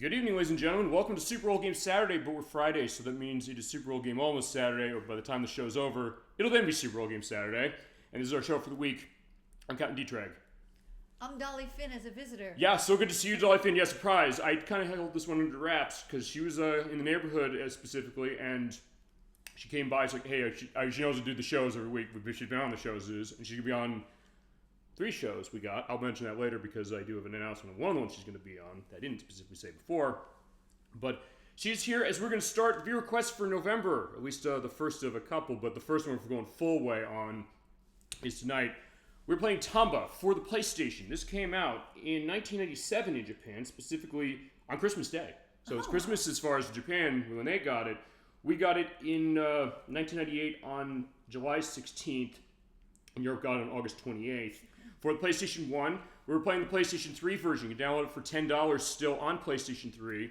Good evening, ladies and gentlemen. Welcome to Super Bowl Game Saturday, but we're Friday, so that means it is Super Bowl Game almost Saturday, or by the time the show's over, it'll then be Super Bowl Game Saturday. And this is our show for the week. I'm Captain D-Trag. I'm Dolly Finn as a visitor. Yeah, so good to see you, Dolly Finn. Yeah, surprise. I kind of held this one under wraps, because she was in the neighborhood specifically, and she came by. She's like, hey, she knows to do the shows every week, but she's been on the shows, and she could be on 3 shows we got. I'll mention that later because I do have an announcement of one of the ones she's going to be on that I didn't specifically say before. But she's here as we're going to start viewer requests for November, at least the first of a couple, but the first one we're going full way on is tonight. We're playing Tomba for the PlayStation. This came out in 1997 in Japan, specifically on Christmas Day. So it's Christmas as far as Japan when they got it. We got it in 1998 on July 16th, and Europe got it on August 28th. For the PlayStation 1, we were playing the PlayStation 3 version. You can download it for $10 still on PlayStation 3.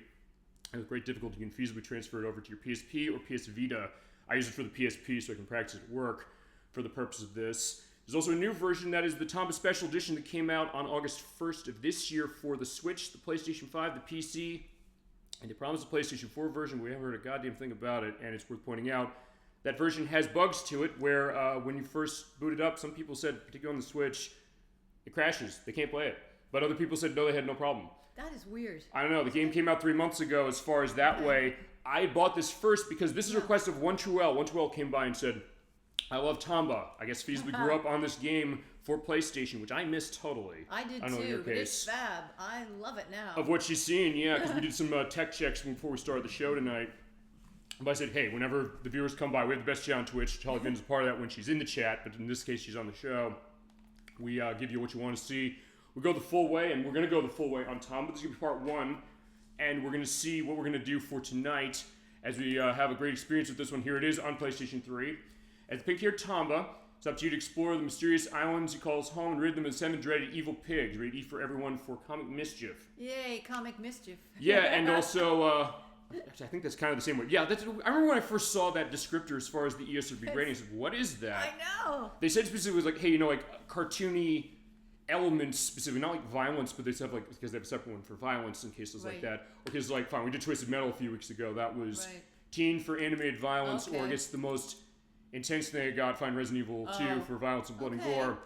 And with great difficulty, you can feasibly transfer it over to your PSP or PS Vita. I use it for the PSP so I can practice at work for the purpose of this. There's also a new version that is the Tomba Special Edition that came out on August 1st of this year for the Switch, the PlayStation 5, the PC, and they promised a PlayStation 4 version. We haven't heard a goddamn thing about it, and it's worth pointing out. That version has bugs to it where when you first boot it up, some people said, particularly on the Switch, it crashes. They can't play it. But other people said, no, they had no problem. That is weird. I don't know. The game came out 3 months ago as far as that way. I bought this first because this is a request of 1-2L. 1-2L came by and said, I love Tomba. I guess feasibly grew up on this game for PlayStation, which I missed totally. I did know in too, your but case. it's fab. I love it now. Of what she's seen, yeah, because we did some tech checks before we started the show tonight. But I said, hey, whenever the viewers come by, we have the best chat on Twitch. Dolly Finn's a part of that when she's in the chat, but in this case, she's on the show. We give you what you want to see. We go the full way, and we're going to go the full way on Tomba. This is going to be part 1, and we're going to see what we're going to do for tonight as we have a great experience with this one. Here it is on PlayStation 3. As depicted here, Tomba, it's up to you to explore the mysterious islands you call home and rid them of 7 dreaded evil pigs. Rated E for everyone for comic mischief. Yay, comic mischief. Yeah, and also... Actually, I think that's kind of the same word. Yeah, I remember when I first saw that descriptor as far as the ESRB rating. I said, what is that? I know. They said specifically, like, hey, like, cartoony elements, specifically, not like violence, but they have, like, because they have a separate one for violence in cases like that. Or because, like, fine, we did Twisted Metal a few weeks ago. That was teen for animated violence, or I guess the most intense thing I got, find Resident Evil 2 for violence and blood and gore.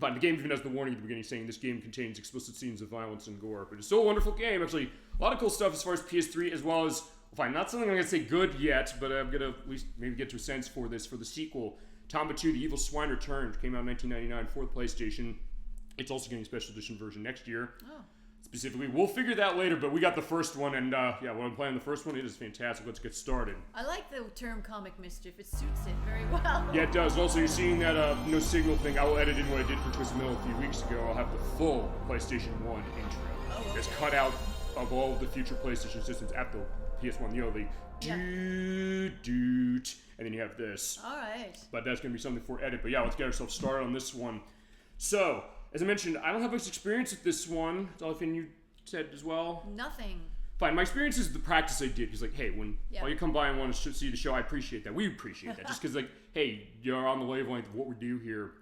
Fine, the game even has the warning at the beginning saying this game contains explicit scenes of violence and gore. But it's still a wonderful game. Actually, a lot of cool stuff as far as PS3, as well as, fine, not something I'm going to say good yet, but I'm going to at least maybe get to a sense for this, for the sequel. Tomba 2, The Evil Swine Returned, came out in 1999 for the PlayStation. It's also getting a special edition version next year. Specifically, we'll figure that later, but we got the first one, and yeah, when I'm playing the first one, it is fantastic. Let's get started. I like the term comic mischief. It suits it very well. Yeah, it does. Also, you're seeing that no signal thing. I will edit in what I did for Twisted Metal a few weeks ago. I'll have the full PlayStation 1 intro. It's cut out of all of the future PlayStation systems at the PS1. You know, the doot, and then you have this. All right. But that's going to be something for edit. But yeah, let's get ourselves started on this one. So, as I mentioned, I don't have much experience with this one. Dolly Finn, you said as well? Nothing. Fine, my experience is the practice I did. He's like, hey, when you come by and want to see the show, I appreciate that. We appreciate that. Just because, like, hey, you're on the wavelength of what we do here.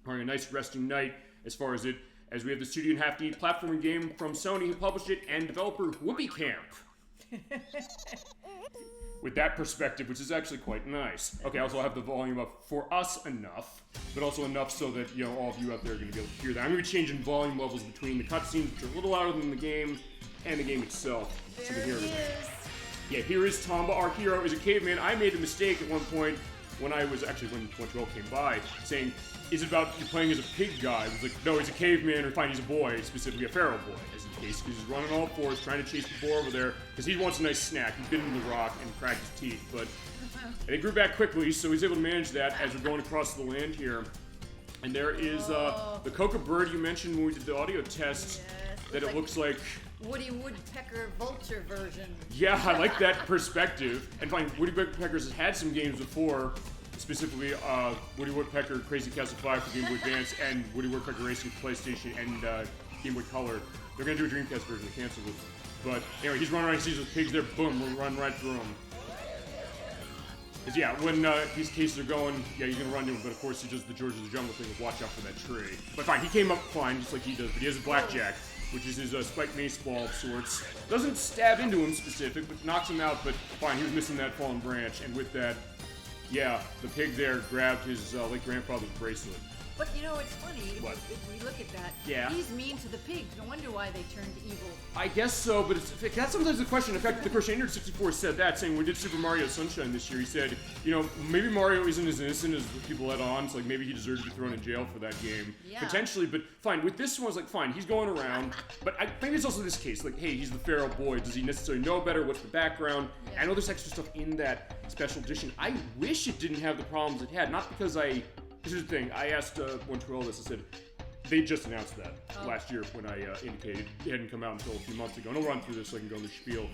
We're having a nice resting night as far as as we have the Studio and Half D platforming game from Sony who published it, and developer Whoopee Camp. With that perspective, which is actually quite nice. Okay, also I'll have the volume up for us enough, but also enough so that, you know, all of you out there are going to be able to hear that. I'm going to be changing volume levels between the cutscenes, which are a little louder than the game, and the game itself. So There you can he hear is. Yeah, here is Tomba. Our hero is a caveman. I made a mistake at one point when I was, actually when 12 came by, saying, is it about you playing as a pig guy? I was like, no, he's a caveman, or fine, he's a boy, specifically a feral boy, as in case, because he's running all fours, trying to chase the boar over there, because he wants a nice snack. He's bitten in the rock and cracked his teeth, but they grew back quickly, so he's able to manage that as we're going across the land here. And there is the coca bird you mentioned when we did the audio test, that it looks like Woody Woodpecker vulture version. Yeah, I like that perspective. And fine, Woody Woodpeckers has had some games before, specifically Woody Woodpecker Crazy Castle 5 for Game Boy Advance and Woody Woodpecker Racing for PlayStation and Game Boy Color. They're going to do a Dreamcast version, they canceled it. But anyway, he's running around, he sees those pigs there, boom, we'll run right through them. Because yeah, when these cases are going, yeah, you're going to run to him, but of course he does the George of the Jungle thing of watch out for that tree. But fine, he came up fine, just like he does, but he has a blackjack. which is his spiked mace ball of sorts. Doesn't stab into him specific, but knocks him out, but fine, he was missing that fallen branch, and with that, yeah, the pig there grabbed his late grandfather's bracelet. But you know, it's funny, What? if we look at that, Yeah. he's mean to the pigs. No wonder why they turned evil. I guess so, but that's sometimes the question. In fact, the Crocheter 64 said that, saying when we did Super Mario Sunshine this year, he said, you know, maybe Mario isn't as innocent as people let on, so like maybe he deserved to be thrown in jail for that game. Yeah. Potentially, but fine. With this one, it's like, fine, he's going around, but maybe it's also this case, like, hey, he's the feral boy. Does he necessarily know better? What's the background? Yeah. I know there's extra stuff in that special edition. I wish it didn't have the problems it had, not because This is the thing. I asked one twirl this. I said they just announced that last year when I indicated it hadn't come out until a few months ago. And I'll run through this so I can go in the spiel.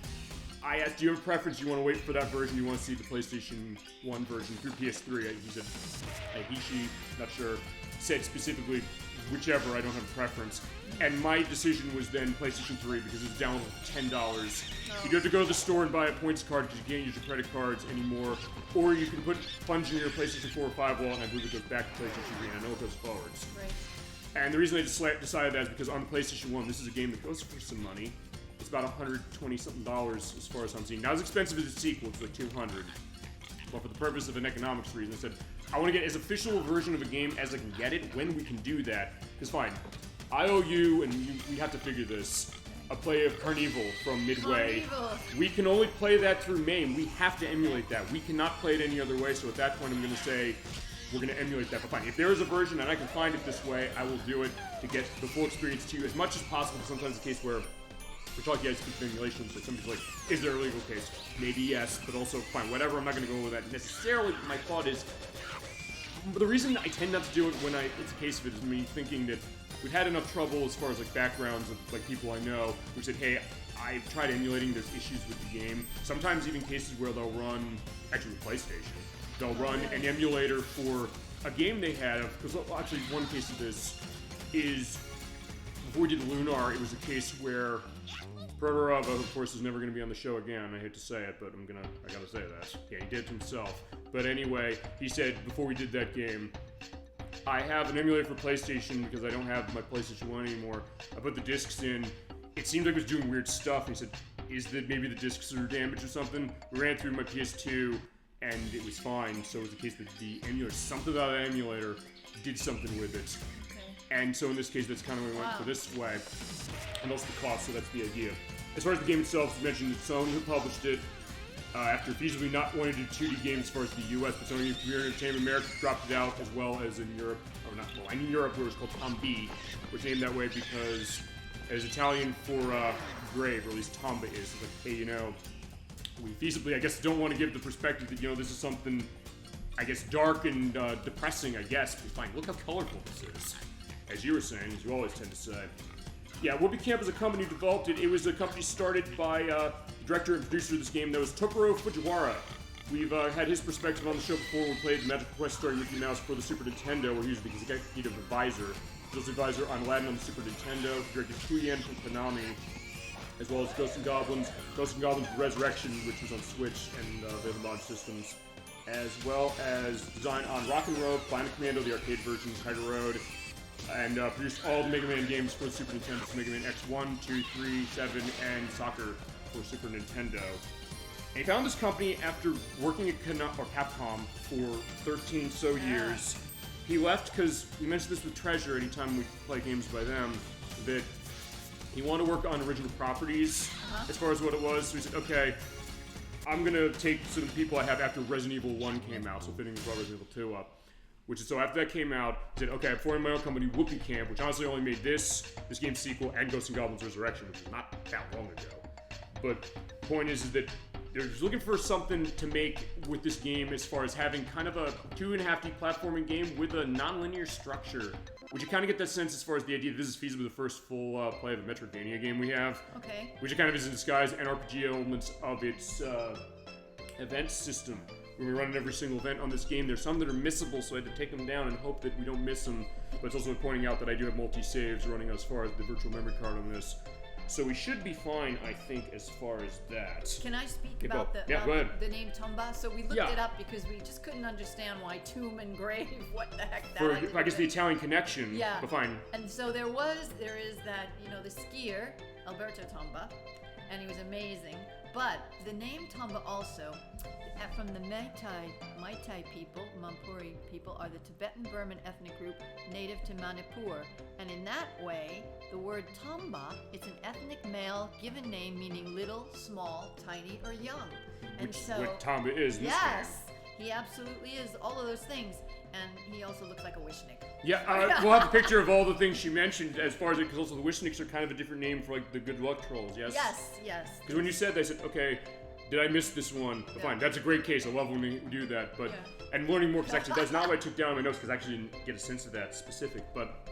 I asked, do you have a preference? You want to wait for that version? You want to see the PlayStation 1 version through PS3? He said, not sure. Said specifically, whichever. I don't have a preference. And my decision was then PlayStation 3 because it's down to $10. You have to go to the store and buy a points card because you can't use your credit cards anymore. Or you can put funds in your PlayStation 4 or 5 wallet, and I believe it goes back to PlayStation 3, and I know it goes forwards. Right. And the reason I decided that is because on PlayStation 1, this is a game that goes for some money. It's about $120-something as far as I'm seeing. Not as expensive as its sequel, it's like $200. But for the purpose of an economics reason, I said, I want to get as official a version of a game as I can get it when we can do that. Because fine, I owe you, and we have to figure this, a play of Carnival from Midway. Carnival. We can only play that through MAME. We have to emulate that. We cannot play it any other way, so at that point I'm going to say, we're going to emulate that. But fine, if there is a version and I can find it this way, I will do it to get the full experience to you as much as possible. Sometimes the case where we're talking about speaking emulations, so somebody's like, is there a legal case? Maybe yes, but also, fine, whatever, I'm not going to go over that necessarily. My thought is, the reason I tend not to do it when it's a case of it is me thinking that we've had enough trouble as far as like backgrounds of like people I know who said, hey, I've tried emulating, there's issues with the game. Sometimes even cases where they'll run, actually with PlayStation, they'll run an emulator for a game they had, because actually one case of this is, before we did Lunar, it was a case where Protorova, of course, is never going to be on the show again. I hate to say it, but I gotta say that. Yeah, he did it himself. But anyway, he said, before we did that game, I have an emulator for PlayStation because I don't have my PlayStation 1 anymore. I put the discs in. It seemed like it was doing weird stuff. And he said, is that maybe the discs are damaged or something? We ran through my PS2, and it was fine. So it was the case that the emulator, something about that emulator, did something with it. And so in this case, that's kind of what we went for this way. And also the cost, so that's the idea. As far as the game itself, as mentioned, it's Sony who published it. After feasibly not wanting to do 2D games as far as the US, but Sony Computer Entertainment America dropped it out, as well as in Europe, or not, well, in Europe where it was called Tomba, which named that way because as Italian for grave, or at least Tomba is. It's like, hey, you know, we feasibly, I guess, don't want to give the perspective that, you know, this is something, I guess, dark and depressing, I guess, but fine, look how colorful this is. As you were saying, as you always tend to say. Yeah, Whoopi Camp is a company who developed it. It was a company started by the director and producer of this game. That was Tokuro Fujiwara. We've had his perspective on the show before when we played Magic Quest starring Mickey Mouse for the Super Nintendo, where he was the executive advisor. He was advisor on Aladdin on the Super Nintendo. He directed Kuyen from Konami, as well as Ghosts and Goblins Resurrection, which was on Switch and the other mod systems, as well as design on Rock and Roll, Final Commando, the arcade version, Tiger Road, and produced all the Mega Man games for the Super Nintendo, so Mega Man X1, 2, 3, 7, and Soccer for Super Nintendo. And he found this company after working at Capcom for 13 so years. He left because, we mentioned this with Treasure anytime we play games by them, that he wanted to work on original properties as far as what it was, so he said, okay, I'm going to take some of the people I have after Resident Evil 1 came out, so fitting as well Resident Evil 2 up. Which is, so after that came out, I said, okay, I'm forming my own company, Whoopi Camp, which honestly only made this game's sequel, and Ghosts and Goblins Resurrection, which is not that long ago. But the point is that they're just looking for something to make with this game as far as having kind of a 2.5D platforming game with a non-linear structure. Which you kind of get that sense as far as the idea that this is feasibly the first full play of a Metroidvania game we have. Okay. Which it kind of is in disguise, and RPG elements of its event system. When we run every single event on this game, there's some that are missable, so I had to take them down and hope that we don't miss them. But it's also pointing out that I do have multi-saves running as far as the virtual memory card on this. So we should be fine, I think, as far as that. Can I speak Yeah, about go ahead. the name Tomba? So we looked Yeah. it up because we just couldn't understand why tomb and grave. What the heck that? For, had to I guess, do the with- Italian connection. Yeah. But fine. And so there is that, the skier, Alberto Tomba, and he was amazing. But the name Tomba also, from the Meitei people, Mampuri people, are the Tibetan-Burman ethnic group native to Manipur. And in that way, the word Tomba, it's an ethnic male given name meaning little, small, tiny, or young. And Which so, what Tomba is in this yes, he absolutely is all of those things. And he also looks like a Wishnik. Yeah, we'll have a picture of all the things she mentioned as far as it, because also the Wishniks are kind of a different name for like the good luck trolls, yes? Yes. Because when you said that, I said, okay, did I miss this one? But fine, that's a great case. I love when we do that. But and learning more, because actually that's not what I took down in my notes, because I actually didn't get a sense of that specific. But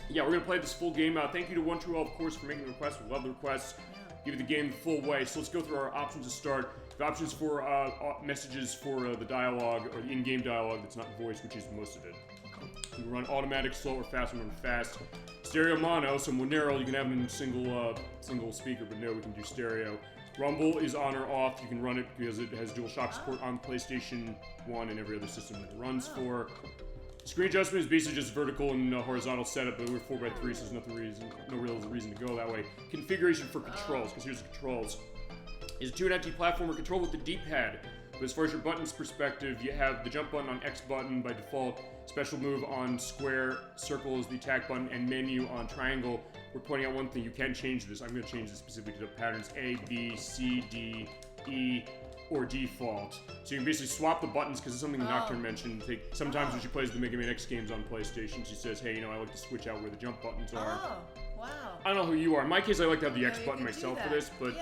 yeah, we're gonna play this full game. Thank you to One True All, of course, for making the request. We love the requests. Give you the game the full way. So let's go through our options to start. The options for messages for the dialogue, or the in-game dialogue that's not voice, which is most of it. You can run automatic, slow, or fast. We run fast. Stereo mono, so monero, you can have them in single speaker, but no, we can do stereo. Rumble is on or off. You can run it because it has DualShock support on PlayStation 1 and every other system that it runs for. Screen adjustment is basically just vertical and horizontal setup, but we're 4x3, so there's no real reason to go that way. Configuration for controls, because here's the controls. Is a 2.5D platformer controlled with the D-pad. But as far as your buttons perspective, you have the jump button on X button by default, special move on square, circle is the attack button, and menu on triangle. We're pointing out one thing, you can change this. I'm going to change this specifically to the patterns A, B, C, D, E, or default. So you can basically swap the buttons, because it's something that Nocturne mentioned. Sometimes when she plays the Mega Man X games on PlayStation, she says, hey, I like to switch out where the jump buttons are. Oh, wow. I don't know who you are. In my case, I like to have the X you button can myself do for that. this, but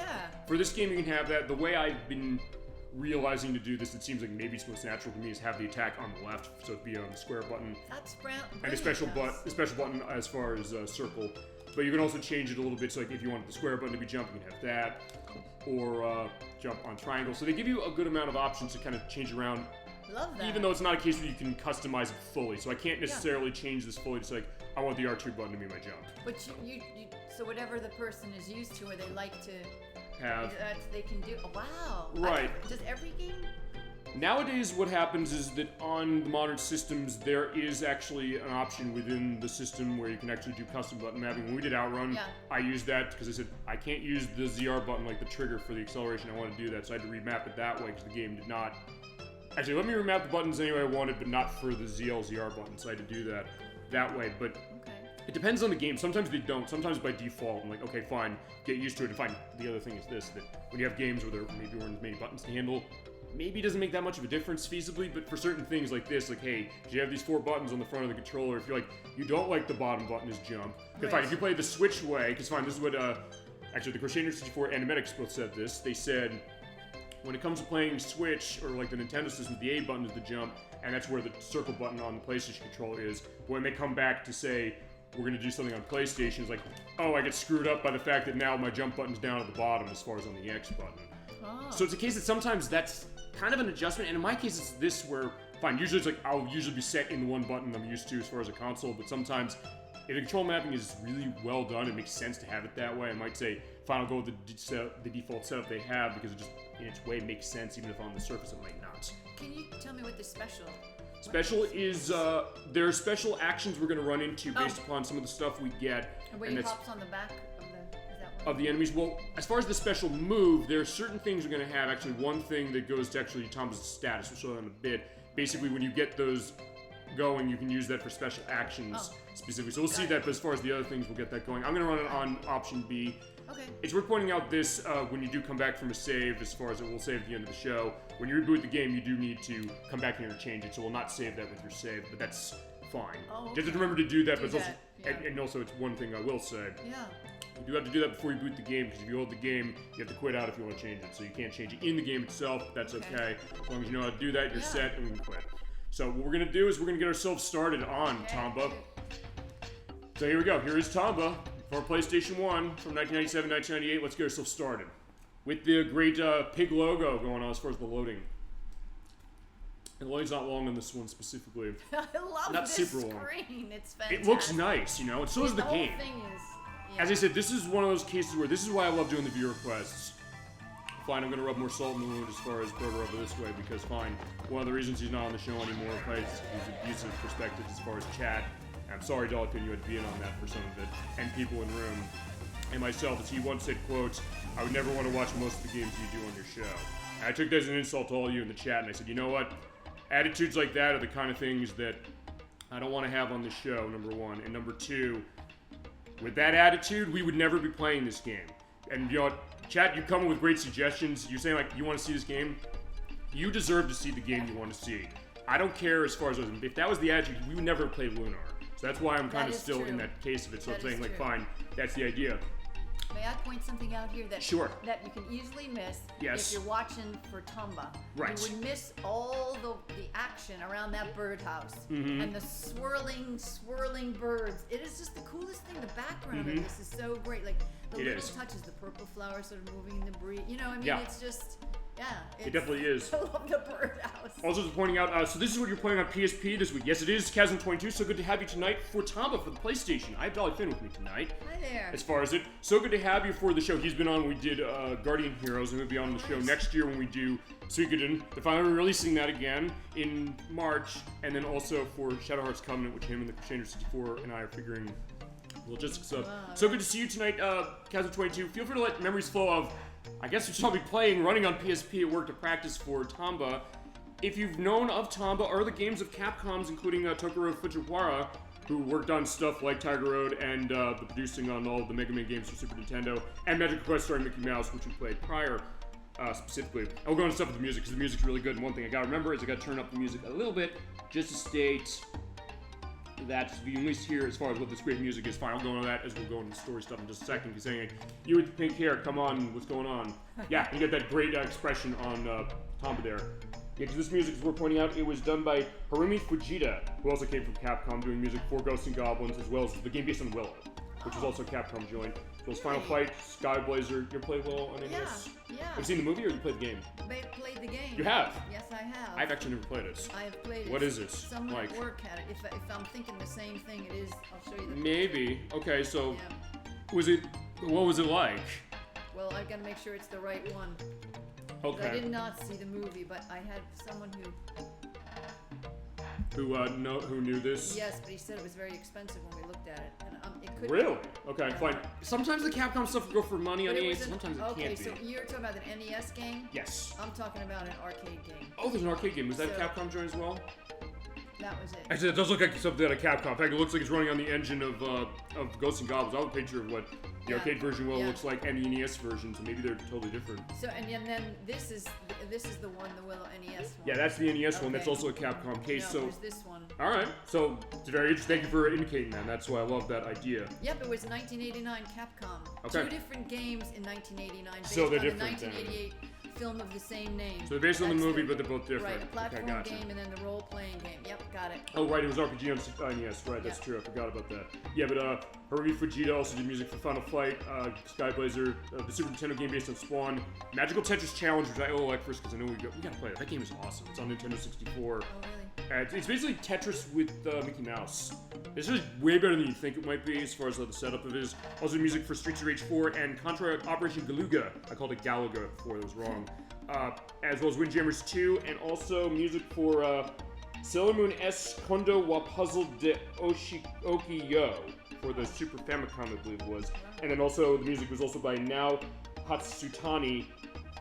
for this game, you can have that. The way I've been realizing to do this, it seems like maybe it's most natural to me, is have the attack on the left, so it'd be on the square button. That's And a special button as far as circle. But you can also change it a little bit, so like if you wanted the square button to be jump, you can have that. Or jump on triangle. So they give you a good amount of options to kind of change around. Love that. Even though it's not a case where you can customize it fully. So I can't necessarily change this fully. Just like, I want the R2 button to be my jump. But so whatever the person is used to, or they like to Have. they can do. Oh, wow. Right. Does every game? Nowadays, what happens is that on the modern systems, there is actually an option within the system where you can actually do custom button mapping. When we did Outrun, I used that because I said, I can't use the ZR button like the trigger for the acceleration. I want to do that, so I had to remap it that way because the game did not. Actually, let me remap the buttons any way I wanted, but not for the ZR button, so I had to do that way. But it depends on the game. Sometimes they don't. Sometimes by default, I'm like, okay, fine, get used to it. And fine, the other thing is this, that when you have games where there maybe weren't as many buttons to handle, maybe it doesn't make that much of a difference feasibly, but for certain things like this, like, hey, you have these 4 buttons on the front of the controller. If you're like, you don't like the bottom button is jump. Because fine, if you play the Switch way, because fine, this is what, actually the Crusader 64 and Animatics both said this. They said, when it comes to playing Switch, or like the Nintendo system, the A button is the jump, and that's where the circle button on the PlayStation controller is. But when they come back to say, we're going to do something on PlayStation, it's like, oh, I get screwed up by the fact that now my jump button's down at the bottom as far as on the X button. Oh. So it's a case that sometimes that's kind of an adjustment, and in my case it's this where, fine, usually it's like, I'll usually be set in the one button I'm used to as far as a console, but sometimes if the control mapping is really well done, it makes sense to have it that way. I might say, fine, I'll go with the default setup they have, because it just, in its way, makes sense, even if on the surface it might not. Can you tell me what the special? Special is, there are special actions we're going to run into based upon some of the stuff we get. And where he hops on the back of the, is that one? Of the enemies. Well, as far as the special move, there are certain things we're going to have. Actually, one thing that goes to actually Tom's status, we'll show that in a bit. Basically, when you get those going, you can use that for special actions specifically. So we'll see that, but as far as the other things, we'll get that going. I'm going to run it on option B. Okay. It's worth pointing out this, when you do come back from a save, as far as it will save at the end of the show, when you reboot the game, you do need to come back here and change it, so we'll not save that with your save, but that's fine. Oh, okay. Just have to remember to do that, Do but it's also, that, and also it's one thing I will say. Yeah. You do have to do that before you boot the game, because if you hold the game, you have to quit out if you want to change it, so you can't change it in the game itself, that's okay. As long as you know how to do that, you're set, and we can quit. So what we're going to do is we're going to get ourselves started on Tomba. So here we go, here is Tomba. For PlayStation 1 from 1997, 1998, let's get ourselves started. With the great pig logo going on as far as the loading. And the loading's not long on this one specifically. I love Not this super long. screen. It's fantastic. It looks nice, you know, and so does the game. The whole thing is, as I said, this is one of those cases where this is why I love doing the viewer requests. Fine, I'm going to rub more salt in the wound as far as Burger over this way, because fine, one of the reasons he's not on the show anymore is his abusive perspective as far as chat. I'm sorry, Dolphin, you had to be in on that for some of it, and people in the room. And myself, as he once said, quotes, I would never want to watch most of the games you do on your show. And I took that as an insult to all of you in the chat, and I said, you know what? Attitudes like that are the kind of things that I don't want to have on the show, number one. And number two, with that attitude, we would never be playing this game. And you know what? Chat, you come with great suggestions. You're saying, like, you want to see this game? You deserve to see the game you want to see. I don't care as far as if that was the attitude, we would never have played Lunar. So that's why I'm kind of still in that case of it. So I'm saying, like, fine, that's the idea. May I point something out here that that you can easily miss if you're watching for Tomba? Right. You would miss all the action around that birdhouse and the swirling birds. It is just the coolest thing. The background of this is so great. Like the little touches, the purple flowers sort of moving in the breeze. You know, I mean, it's just. Yeah, it definitely is. I love the birdhouse. Also, just pointing out, so this is what you're playing on PSP this week. Yes, it is Chasm22. So good to have you tonight for Tomba for the PlayStation. I have Dolly Finn with me tonight. Hi there. As far as it, so good to have you for the show. He's been on. We did Guardian Heroes, and he'll be on the show next year when we do Suikoden. They're finally releasing that again in March, and then also for Shadow Hearts Covenant, which him and the Crusader 64 and I are figuring logistics of. So good to see you tonight, Chasm22. Feel free to let memories flow of. I guess we shall be running on PSP at work to practice for Tomba. If you've known of Tomba or the games of Capcom's, including Tokuro Fujiwara, who worked on stuff like Tiger Road and the producing on all of the Mega Man games for Super Nintendo, and Magic Quest starring Mickey Mouse, which we played prior, specifically. I'll go into stuff with the music, because the music's really good, and one thing I gotta remember is I gotta turn up the music a little bit, just to state that you can at least hear as far as what this great music is. Fine, I'll go into that as we'll go into the story stuff in just a second. Because saying, you with the pink hair, come on, what's going on? Yeah, you get that great expression on Tomba there. Yeah, because this music, as we're pointing out, it was done by Harumi Fujita, who also came from Capcom, doing music for Ghosts and Goblins, as well as the game based on Willow, which was also Capcom joined. As well as Final Fight, Sky Blazer. You ever played Willow on NES? Yeah. Have you seen the movie or you played the game? I played the game. You have? Yes, I have. I've actually never played it. I have played it. What is it? Someone at work had it. If I'm thinking the same thing, it is. I'll show you the Maybe. Okay, so what was it like? Well, I've got to make sure it's the right one. Okay. I did not see the movie, but I had someone who knew this? Yes, but he said it was very expensive when we looked at it, and it could. Really? Okay, fine. Sometimes the Capcom stuff will go for money on NES. Sometimes it can't be. Okay, so you're talking about an NES game? Yes. I'm talking about an arcade game. Oh, there's an arcade game. Was that Capcom joint as well? That was it. Actually, it does look like something out of Capcom. In fact, it looks like it's running on the engine of Ghosts and Goblins. I have a picture of what the arcade version looks like and the NES version, so maybe they're totally different. So and then this is the one, the Willow NES one. Yeah, that's the NES one. That's also a Capcom case. No, there's this one. All right, so it's very interesting. Thank you for indicating that. That's why I love that idea. Yep, it was 1989 Capcom. Okay. 2 different games in 1989 based so they're on the different 1988 film of the same name. So they're based on the movie, but they're both different. Right, a platform game and then the role-playing game. Yep, got it. Oh, right, it was RPG on NES. Right, that's true. I forgot about that. Yeah, but Harumi Fujita also did music for Final Fight, Sky Blazer, the Super Nintendo game based on Spawn, Magical Tetris Challenge, which I like first because I know we gotta play it. That game is awesome. It's on Nintendo 64. Oh, really? It's basically Tetris with Mickey Mouse. It's just way better than you think it might be as far as the setup of it is. Also music for Streets of Rage 4 and Contra Operation Galuga. I called it Galaga before, that was wrong. As well as Windjammers 2, and also music for Sailor Moon S Kondo wa Puzzle de Okiyo for the Super Famicom, I believe it was. And then also the music was also by Nao Hatsutani,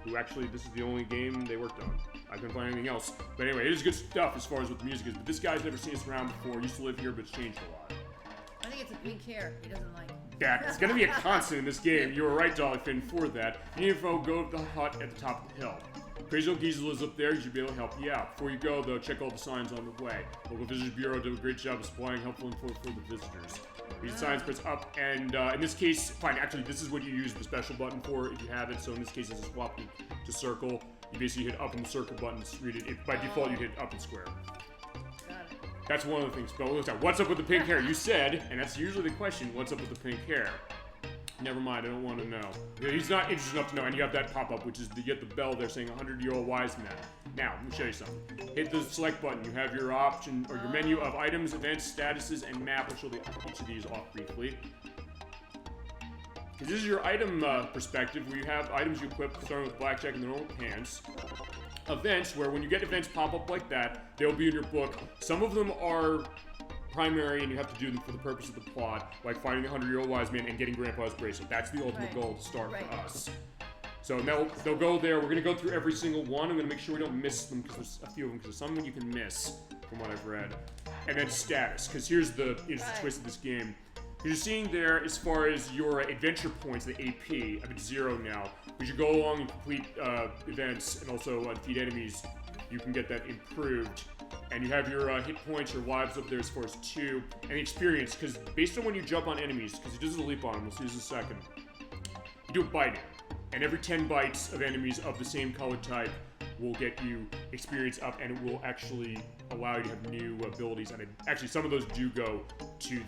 who actually, this is the only game they worked on. I couldn't find anything else. But anyway, it is good stuff as far as what the music is. But this guy's never seen us around before. Used to live here, but it's changed a lot. I think it's a pink hair he doesn't like. Yeah, it's gonna be a constant in this game. You were right, Dolly Finn, for that. You need to go to the hut at the top of the hill. Crazy Old Giesel is up there. You should be able to help you out. Before you go, though, check all the signs on the way. Local Visitors Bureau did a great job of supplying helpful info for the visitors. These signs press up, and in this case, fine, actually, this is what you use the special button for if you have it. So in this case, it's a swap to circle. You basically hit up and the circle buttons. Read it. By default, you hit up and square. Got it. That's one of the things. But what's up with the pink hair? You said, and that's usually the question, what's up with the pink hair? Never mind, I don't want to know. He's not interested enough to know, and you have that pop-up, which is you get the bell there saying 100-year-old wise man. Now, let me show you something. Hit the select button. You have your option, or your menu of items, events, statuses, and map. I'll show each of these off briefly. This is your item perspective, where you have items you equip, starting with blackjack and the normal pants. Events, where when you get events pop up like that, they'll be in your book. Some of them are primary, and you have to do them for the purpose of the plot, like finding the 100-year-old wise man and getting Grandpa's bracelet. That's the ultimate goal to start for us. So now they'll go there. We're gonna go through every single one. I'm gonna make sure we don't miss them, because there's a few of them, because some of them you can miss, from what I've read. And then status, because here's the twist of this game. You're seeing there, as far as your adventure points, the AP, I'm at 0 now. As you go along and complete events and also defeat enemies, you can get that improved. And you have your hit points, your lives up there as far as 2, and the experience, because based on when you jump on enemies, because he does a leap on them, we'll see this in a second, you do a biting. And every 10 bites of enemies of the same color type will get you experience up, and it will actually allow you to have new abilities. And actually, some of those do go to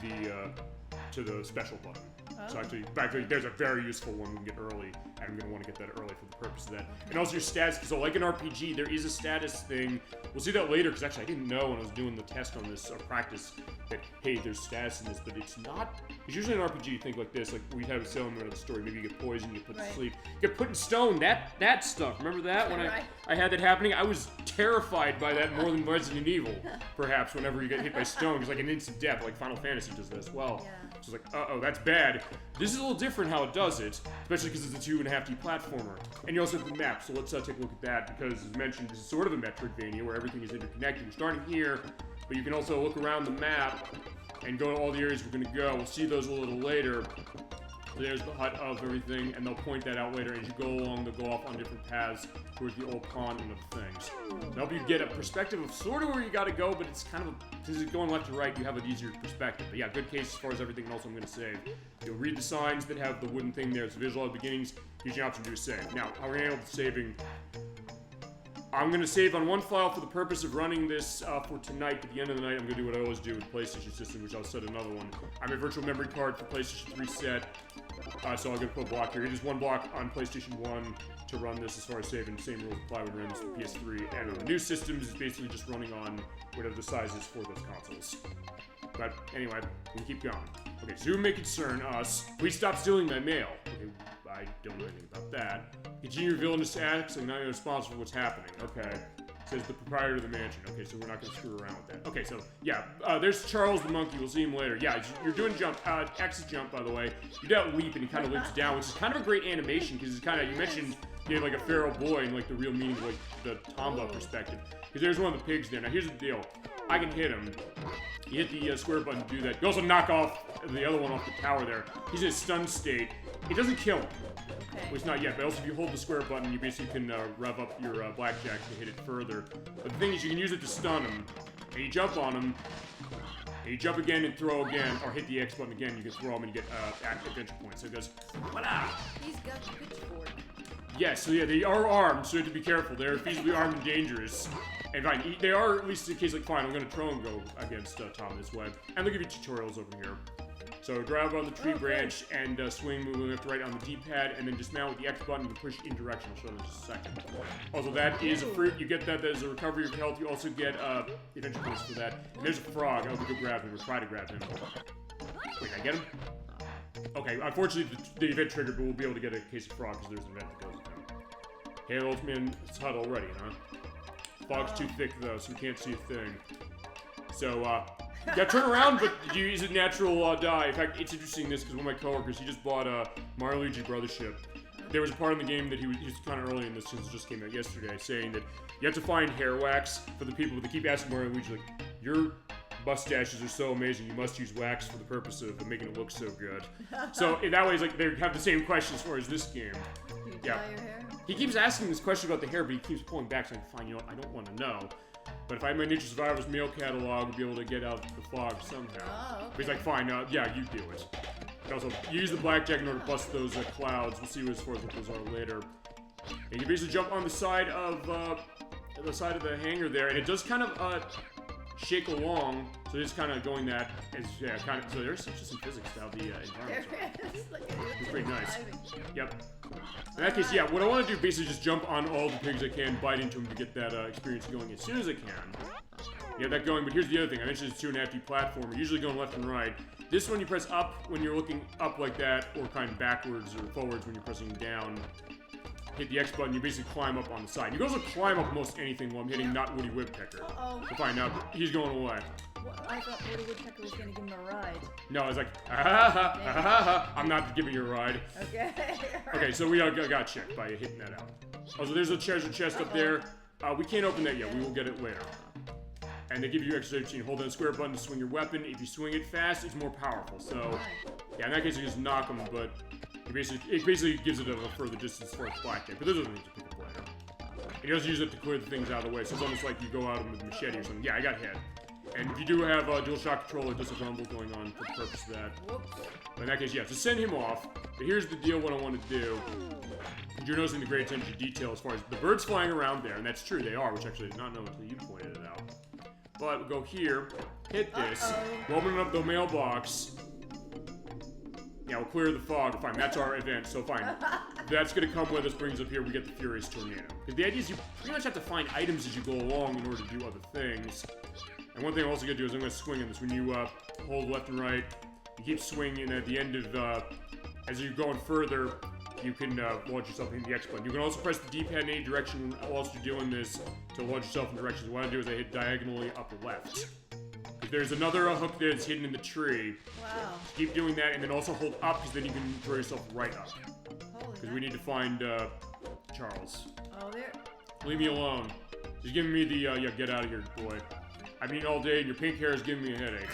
the special button. Oh. So actually, there's a very useful one we can get early, and I'm going to want to get that early for the purpose of that. Okay. And also your stats, so like an RPG, there is a status thing. We'll see that later, because actually I didn't know when I was doing the test on this, or practice, that, hey, there's stats in this, but it's not. Because usually in an RPG, you think like this, like we'd have a element of the story, maybe you get poisoned, you get put to sleep, you get put in stone, that stuff. Remember that? When I had that happening, I was terrified by that more than Resident Evil, perhaps, whenever you get hit by stone, because like an instant death, like Final Fantasy does that as well. Yeah. So it's like, uh-oh, that's bad. This is a little different how it does it, especially because it's a 2.5D platformer. And you also have the map, so let's take a look at that, because as mentioned, this is sort of a Metroidvania where everything is interconnected. We're starting here, but you can also look around the map and go to all the areas we're going to go. We'll see those a little later. There's the hut of everything, and they'll point that out later. As you go along, they'll go off on different paths towards the old pond and other things. To help you get a perspective of sort of where you got to go, but it's kind of, since it's going left to right, you have an easier perspective. But yeah, good case as far as everything else I'm going to save. You'll read the signs that have the wooden thing there. It's visual at the beginnings. Here's your option to do a save. Now, how we're going to handle the saving. I'm going to save on one file for the purpose of running this for tonight. At the end of the night, I'm going to do what I always do with the PlayStation system, which I'll set another one. I have a virtual memory card for PlayStation 3 set, so I'm going to put a block here. It is one block on PlayStation 1 to run this as far as saving. Same rules apply when it runs for PS3. And on the new systems, it's basically just running on whatever the size is for those consoles. But anyway, we can keep going. Okay, Zoom may concern us. Please stop stealing my mail. Okay, I don't know anything about that. Continue your villainous acts, and now you're responsible for what's happening. Okay. Says the proprietor of the mansion. Okay, so we're not going to screw around with that. Okay, so, yeah. There's Charles the monkey. We'll see him later. Yeah, you're doing jump. X is jump, by the way. You do that leap, and he kind of leaps down, which is kind of a great animation, because it's kind of, you mentioned, you know, like a feral boy, and like the real meaning of like the Tomba perspective. Because there's one of the pigs there. Now, here's the deal. I can hit him. You hit the square button to do that. You also knock off the other one off the tower there. He's in a stun state. It doesn't kill him. Okay. Well, it's not yet, but also if you hold the square button, you basically can rev up your blackjack to hit it further. But the thing is, you can use it to stun him. And you jump on him. And you jump again and throw again, or hit the X button again, you can throw him and you get active adventure points. So it goes, voila! He's got the pitchfork. Yes, so yeah, they are armed, so you have to be careful. They're feasibly armed and dangerous. And fine, they are, at least in case, like, fine, I'm going to throw and go against Tom this way. And they'll give you tutorials over here. So grab on the tree branch and swing, moving left to right on the D-pad, and then dismount with the X button to push in direction. I'll show you in just a second. Also, that is a fruit. You get that as a recovery of health. You also get adventure points for that. And there's a frog. I'll go grab him or try to grab him. Wait, can I get him? Okay, unfortunately, the event triggered, but we'll be able to get a case of frog because there's an event that goes with him. Hey, old man, it's hot already, huh? Fog's too thick, though, so we can't see a thing. So, yeah, turn around, but you use a natural die. In fact, it's interesting this, because one of my coworkers, he just bought Mario Luigi Brothership. There was a part in the game that he was kind of early in this, since it just came out yesterday, saying that you have to find hair wax for the people that keep asking Mario Luigi, like, your mustaches are so amazing, you must use wax for the purpose of making it look so good. So, in that way, it's like they have the same question as far as this game. Do you dye your hair? He keeps asking this question about the hair, but he keeps pulling back, saying, fine, you know what, I don't want to know. But if I had my Ninja Survivor's mail catalog, I'd be able to get out the fog somehow. Oh, okay. But he's like, fine, yeah, you do it. And also, you use the blackjack in order to bust those clouds. We'll see as far as what those are later. And you basically jump on the side of the hangar there, and it does kind of shake along. So it's kind of going that as kind of. So there's just some physics to how the environment. It's pretty nice. Yep. In that case, yeah, what I want to do basically just jump on all the pigs I can, bite into them to get that experience going as soon as I can. Yeah, that going, but here's the other thing. I mentioned it's 2.5D platformer, usually going left and right. This one you press up when you're looking up like that, or kind of backwards or forwards when you're pressing down. Hit the X button, you basically climb up on the side. You can also climb up most anything while I'm hitting not Woody Woodpecker. Uh-oh. To find out, he's going away. Well, I thought Woody Woodpecker was going to give him a ride. No, it's like, I'm not giving you a ride. Okay. Okay, so we got checked by hitting that out. Also, there's a treasure chest up there. We can't open that yet. We will get it later. And they give you extra safety. Hold down the square button to swing your weapon. If you swing it fast, it's more powerful. So, yeah, in that case, you just knock them, but it basically gives it a further distance for blackjack. But those are the things to pick up later. And you also use it to clear the things out of the way. So it's almost like you go out with a machete or something. Yeah, I got hit. And if you do have a DualShock controller, there's a rumble going on for the purpose of that. But in that case, yeah, so send him off. But here's the deal, what I want to do. You're noticing the great attention to detail as far as the birds flying around there, and that's true, they are, which actually I did not know until you pointed it out. But we'll go here, hit this, we'll open up the mailbox. Yeah, we'll clear the fog. Fine, that's our event, so fine. That's gonna come with us, brings up here, we get the Furious Tornado. Because the idea is you pretty much have to find items as you go along in order to do other things. And one thing I'm also gonna do is I'm gonna swing on this. When you hold left and right, you keep swinging, and at the end of, as you're going further, you can launch yourself into the X button. You can also press the D-pad in any direction whilst you're doing this to launch yourself in directions. What I do is I hit diagonally up or left. There's another hook there that's hidden in the tree. Wow. Keep doing that, and then also hold up, because then you can throw yourself right up. Because we need to find Charles. Oh, there. Leave me alone. He's giving me the, yeah, get out of here, boy. I've been eating all day, and your pink hair is giving me a headache.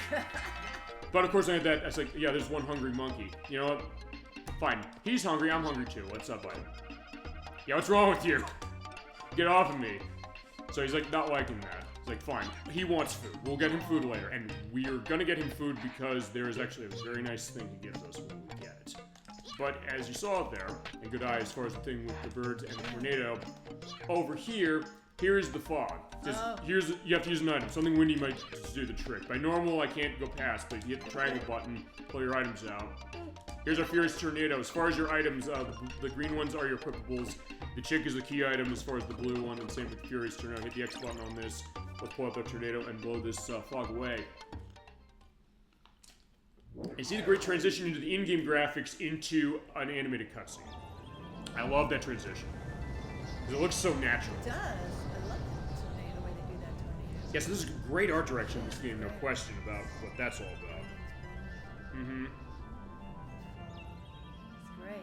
But of course I had that, I was like, yeah, there's one hungry monkey. You know what? Fine. He's hungry, I'm hungry too. What's up, buddy? Yeah, what's wrong with you? Get off of me. So he's like, not liking that. He's like, fine. He wants food. We'll get him food later. And we are gonna get him food because there is actually a very nice thing he gives us when we get it. But as you saw it there, and good eye as far as the thing with the birds and the tornado, over here, here is the fog. Just, you have to use an item. Something windy might just do the trick. By normal, I can't go past, but if you hit the triangle button, pull your items out. Here's our Furious Tornado. As far as your items, the green ones are your equipables. The chick is the key item as far as the blue one, and same with the Furious Tornado. Hit the X button on this. Let's pull out the tornado and blow this fog away. You see the great transition into the in-game graphics into an animated cutscene. I love that transition. Because it looks so natural. It does. I love the tornado, the way they do that tornado. Yeah, so this is great art direction in this game, no question about what that's all about. Mm-hmm.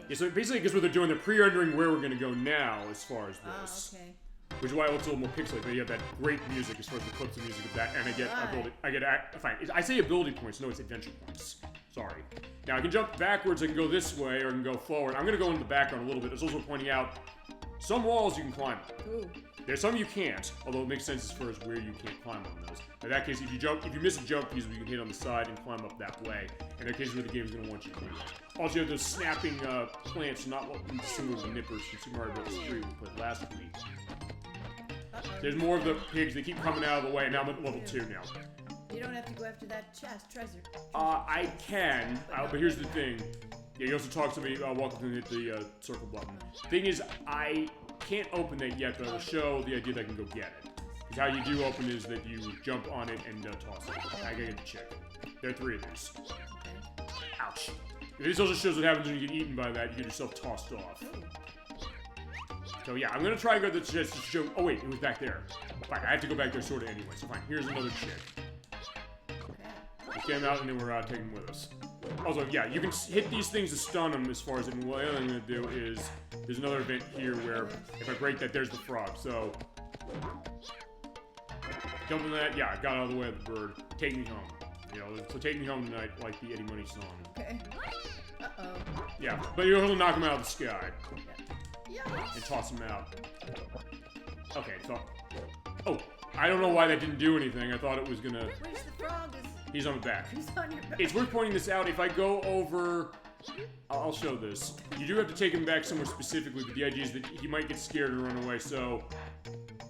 Yeah, so basically, because what they're doing, they're pre-rendering where we're going to go now as far as this. Oh, okay. Which is why it looks a little more pixelated, but you have that great music as far as the clips of music of that, and fine, I say ability points, no, it's adventure points. Sorry. Now, I can jump backwards, I can go this way, or I can go forward. I'm going to go into the background a little bit. It's also pointing out some walls you can climb. Ooh. There's some you can't, although it makes sense as far as where you can't climb on those. In that case, if you miss a jump piece, you can hit on the side and climb up that way. In that case, where the game's going to want you to do that. Also, you have those snapping plants, not what we distinguish with nippers from Super Mario Bros. 3 we played last week. There's more of the pigs. They keep coming out of the way, and now I'm at level 2 now. You don't have to go after that treasure. I can, but here's the thing. Yeah, you also talk to me, walk up and hit the circle button. Thing is, I can't open that yet, but I will show the idea that I can go get it. Because how you do open is that you jump on it and toss it. I gotta get the chick. There are 3 of these. Ouch. This also shows what happens when you get eaten by that. You get yourself tossed off. So yeah, I'm gonna try and go to the chest to show. Oh wait, it was back there. Fine, I have to go back there sort of anyway. So fine, here's another chick. Let's get him out and then we're taking him with us. Also, yeah, you can hit these things to stun them as far as, and what I'm gonna do is, there's another event here where if I break that, there's the frog. So, jump on that, yeah, I got out of the way of the bird. Take me home. You know, so take me home tonight, like the Eddie Money song. Okay. Uh-oh. Yeah, but you're gonna knock him out of the sky. Yeah. And toss him out. Okay, so, oh, I don't know why that didn't do anything. I thought it was gonna. Where's the frog? He's on the back. He's on your back. It's worth pointing this out. If I go over, I'll show this. You do have to take him back somewhere specifically, but the idea is that he might get scared and run away. So,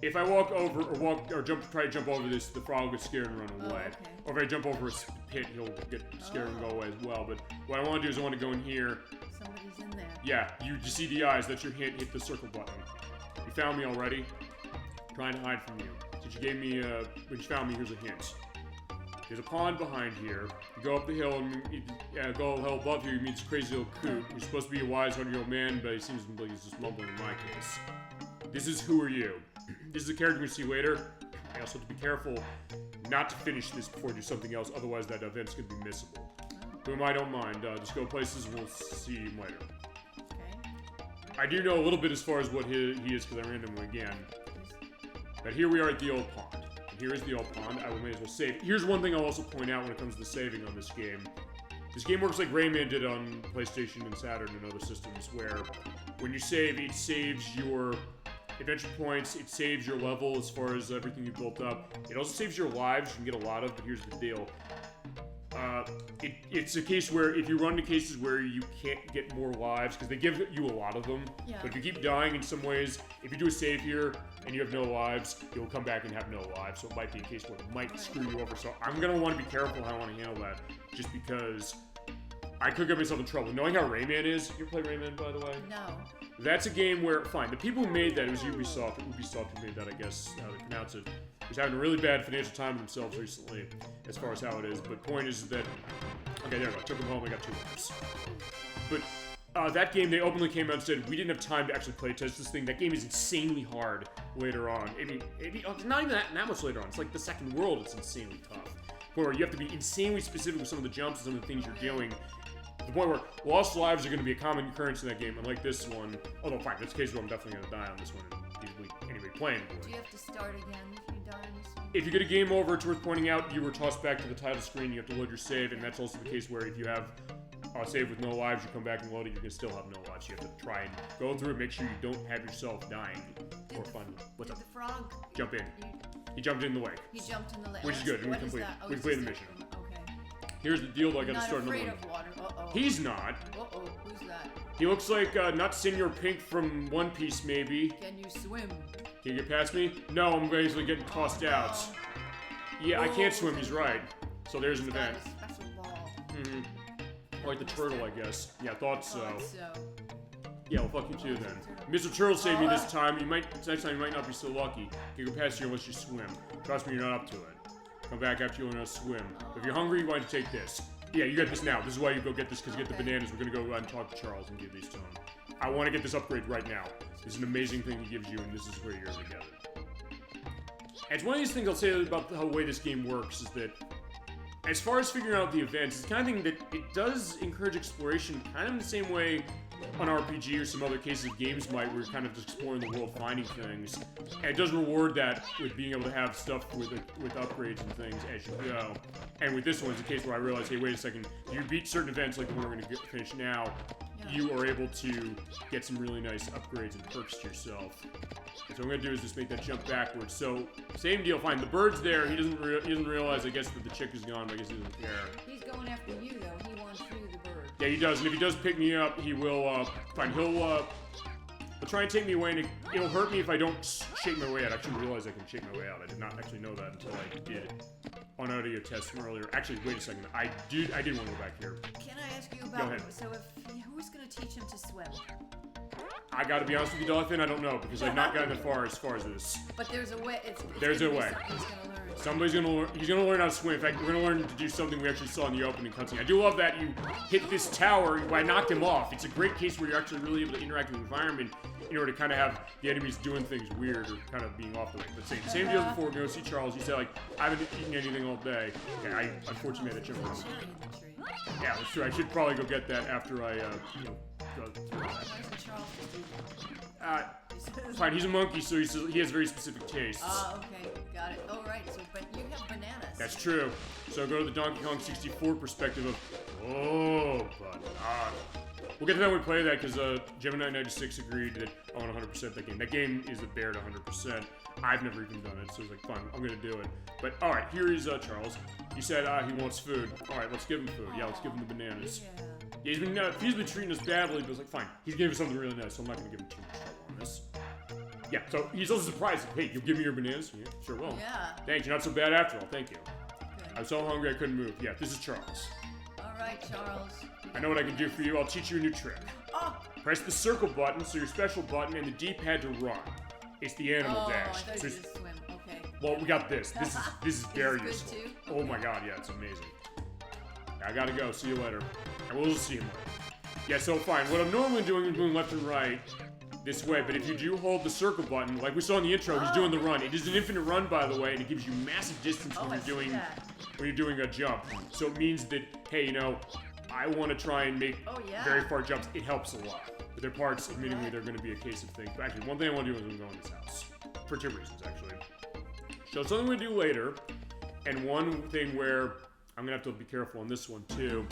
if I walk over or try to jump over this, the frog will get scared and run away. Okay. Or if I jump over a pit, he'll get scared and go away as well. But what I want to do is I want to go in here. Somebody's in there. Yeah, you see the eyes. That's your hint. Hit the circle button. You found me already. I'm trying to hide from you. Since you gave me, when you found me, here's a hint. There's a pond behind here. You go up the hill and go up the hill above here. You meet this crazy little coot. He's supposed to be a wise 100-year-old man, but he seems like he's just mumbling in my case. This is Who Are You? This is a character we see later. I also have to be careful not to finish this before I do something else, otherwise that event's going to be missable. Whom I don't mind. Just go places and we'll see him later. Okay. I do know a little bit as far as what he is because I ran him again. But here we are at the old pond. And here is the old pond. I will may as well save. Here's one thing I'll also point out when it comes to saving on this game. This game works like Rayman did on PlayStation and Saturn and other systems, where when you save, it saves your adventure points, it saves your level as far as everything you built up. It also saves your lives, you can get a lot of, but here's the deal. It's a case where if you run into cases where you can't get more lives, because they give you a lot of them, but if you keep dying in some ways, if you do a save here and you have no lives, you'll come back and have no lives, so it might be a case where it might screw you over. So I'm going to want to be careful how I want to handle that, just because I could get myself in trouble. Knowing how Rayman is, you ever play Rayman, by the way? No. That's a game where, fine, the people who made that, it was Ubisoft who made that, I guess, how to pronounce it, was having a really bad financial time themselves recently, as far as how it is, but point is that, okay, there we go, took them home, I got 2 lives. But, that game, they openly came out and said, we didn't have time to actually play test this thing. That game is insanely hard later on. I mean, it's not even that much later on. It's like the second world, it's insanely tough. Where you have to be insanely specific with some of the jumps and some of the things you're doing. To the point where lost lives are going to be a common occurrence in that game, unlike this one. Although, fine, this case where I'm definitely going to die on this one, anyway, playing for it. Do you have to start again if you die on this one? If you get a game over, it's worth pointing out, you were tossed back to the title screen, you have to load your save, and that's also the case where if you have a save with no lives, you come back and load it, you're going to still have no lives. You have to try and go through it, make sure you don't have yourself dying. Or fun. What's up? Did the frog Jump in. He jumped in the lake. He jumped in the lake. Which is good, and we completed the mission. Okay. Here's the deal, though, I gotta Not start another afraid one. of water. Uh-oh. He's not. Uh-oh. Who's that? He looks like not Senor Pink from One Piece, maybe. Can you swim? Can you get past me? No, I'm basically getting tossed out. Yeah, I can't swim, he's right. So there's an event. A special ball. Like the turtle, I guess. Yeah, thought so. So. Yeah, well, fuck you too then. Mr. Turtle saved me this time. Next time you might not be so lucky. You can go past here unless you swim. Trust me, you're not up to it. Come back after you learn how to swim. If you're hungry, why don't you take this? Yeah, you get this now. This is why you go get this, because you get the bananas. We're gonna go and talk to Charles and give these to him. I want to get this upgrade right now. This is an amazing thing he gives you, and this is where you're gonna get it. And it's one of these things I'll say about the way this game works, is that as far as figuring out the events, it's the kind of thing that it does encourage exploration, kind of in the same way an RPG or some other cases of games might, where you're kind of just exploring the world, finding things. And it does reward that with being able to have stuff with upgrades and things as you go. And with this one, it's a case where I realized, hey, wait a second, you beat certain events like the one we're going to finish now, you are able to get some really nice upgrades and perks to yourself. And so what I'm going to do is just make that jump backwards. So, same deal, fine. The bird's there. He doesn't realize, I guess, that the chick is gone, but I guess he doesn't care. He's going after you, though. He wants you, the bird. Yeah, he does. And if he does pick me up, he will, fine, he'll try and take me away, and it'll hurt me if I don't shake my way out. I actually realized I can shake my way out. I did not actually know that until I did it on audio test from earlier. Actually, wait a second. I did want to go back here. Can I ask you about, Go ahead. So who's going to teach him to swim? I gotta be honest with you, Dolphin, I don't know, because I've not gotten as far as this. But there's a way. There's a way. He's going to learn. Somebody's gonna learn. He's gonna learn how to swim. In fact, we're gonna learn to do something we actually saw in the opening cutscene. I do love that you hit this tower. I knocked him off. It's a great case where you're actually really able to interact with the environment in order to kind of have the enemies doing things weird or kind of being off the way. But same deal as before. We're gonna see Charles. You said like, I haven't eaten anything all day. Okay, I unfortunately made that jump. Cherry in the tree. Yeah, that's true. I should probably go get that after I go through that. Where's Charles? Fine, he's a monkey, so he has very specific tastes. Okay, got it. Oh, right, so, but you have bananas. That's true. So go to the Donkey Kong 64 perspective of, oh, banana. We'll get to that when we play that, because Gemini96 agreed that I want 100% that game. That game is a bear to 100%. I've never even done it, so it's like, fine, I'm gonna do it. But, alright, here is Charles. You said he wants food. Alright, let's give him food. Yeah, let's give him the bananas. Yeah, he's been treating us badly, but it's like, fine, he's giving us something really nice, so I'm not gonna give him too much trouble on this. Yeah, so he's also surprised. Hey, you'll give me your bananas? Yeah, sure will. Yeah. Thanks, you're not so bad after all. Thank you. Good. I was so hungry I couldn't move. Yeah, this is Charles. All right, Charles. I know what I can do for you. I'll teach you a new trick. Oh! Press the circle button, so your special button, and the D-pad to run. It's the animal dash. I thought So you just swim. Okay. Well, we got this. This is very good useful. too? Oh my god, yeah, it's amazing. I gotta go. See you later. And we'll see you later. Yeah, so fine. What I'm normally doing is moving left and right this way, but if you do hold the circle button, like we saw in the intro, he's doing the run. It is an infinite run, by the way, and it gives you massive distance when you're doing a jump. So it means that, hey, you know, I want to try and make very far jumps. It helps a lot. But there are parts, admittingly, they're going to be a case of things. But actually, one thing I want to do is I'm going to go in this house. For 2 reasons, actually. So something we're going to do later, and one thing where I'm going to have to be careful on this one, too.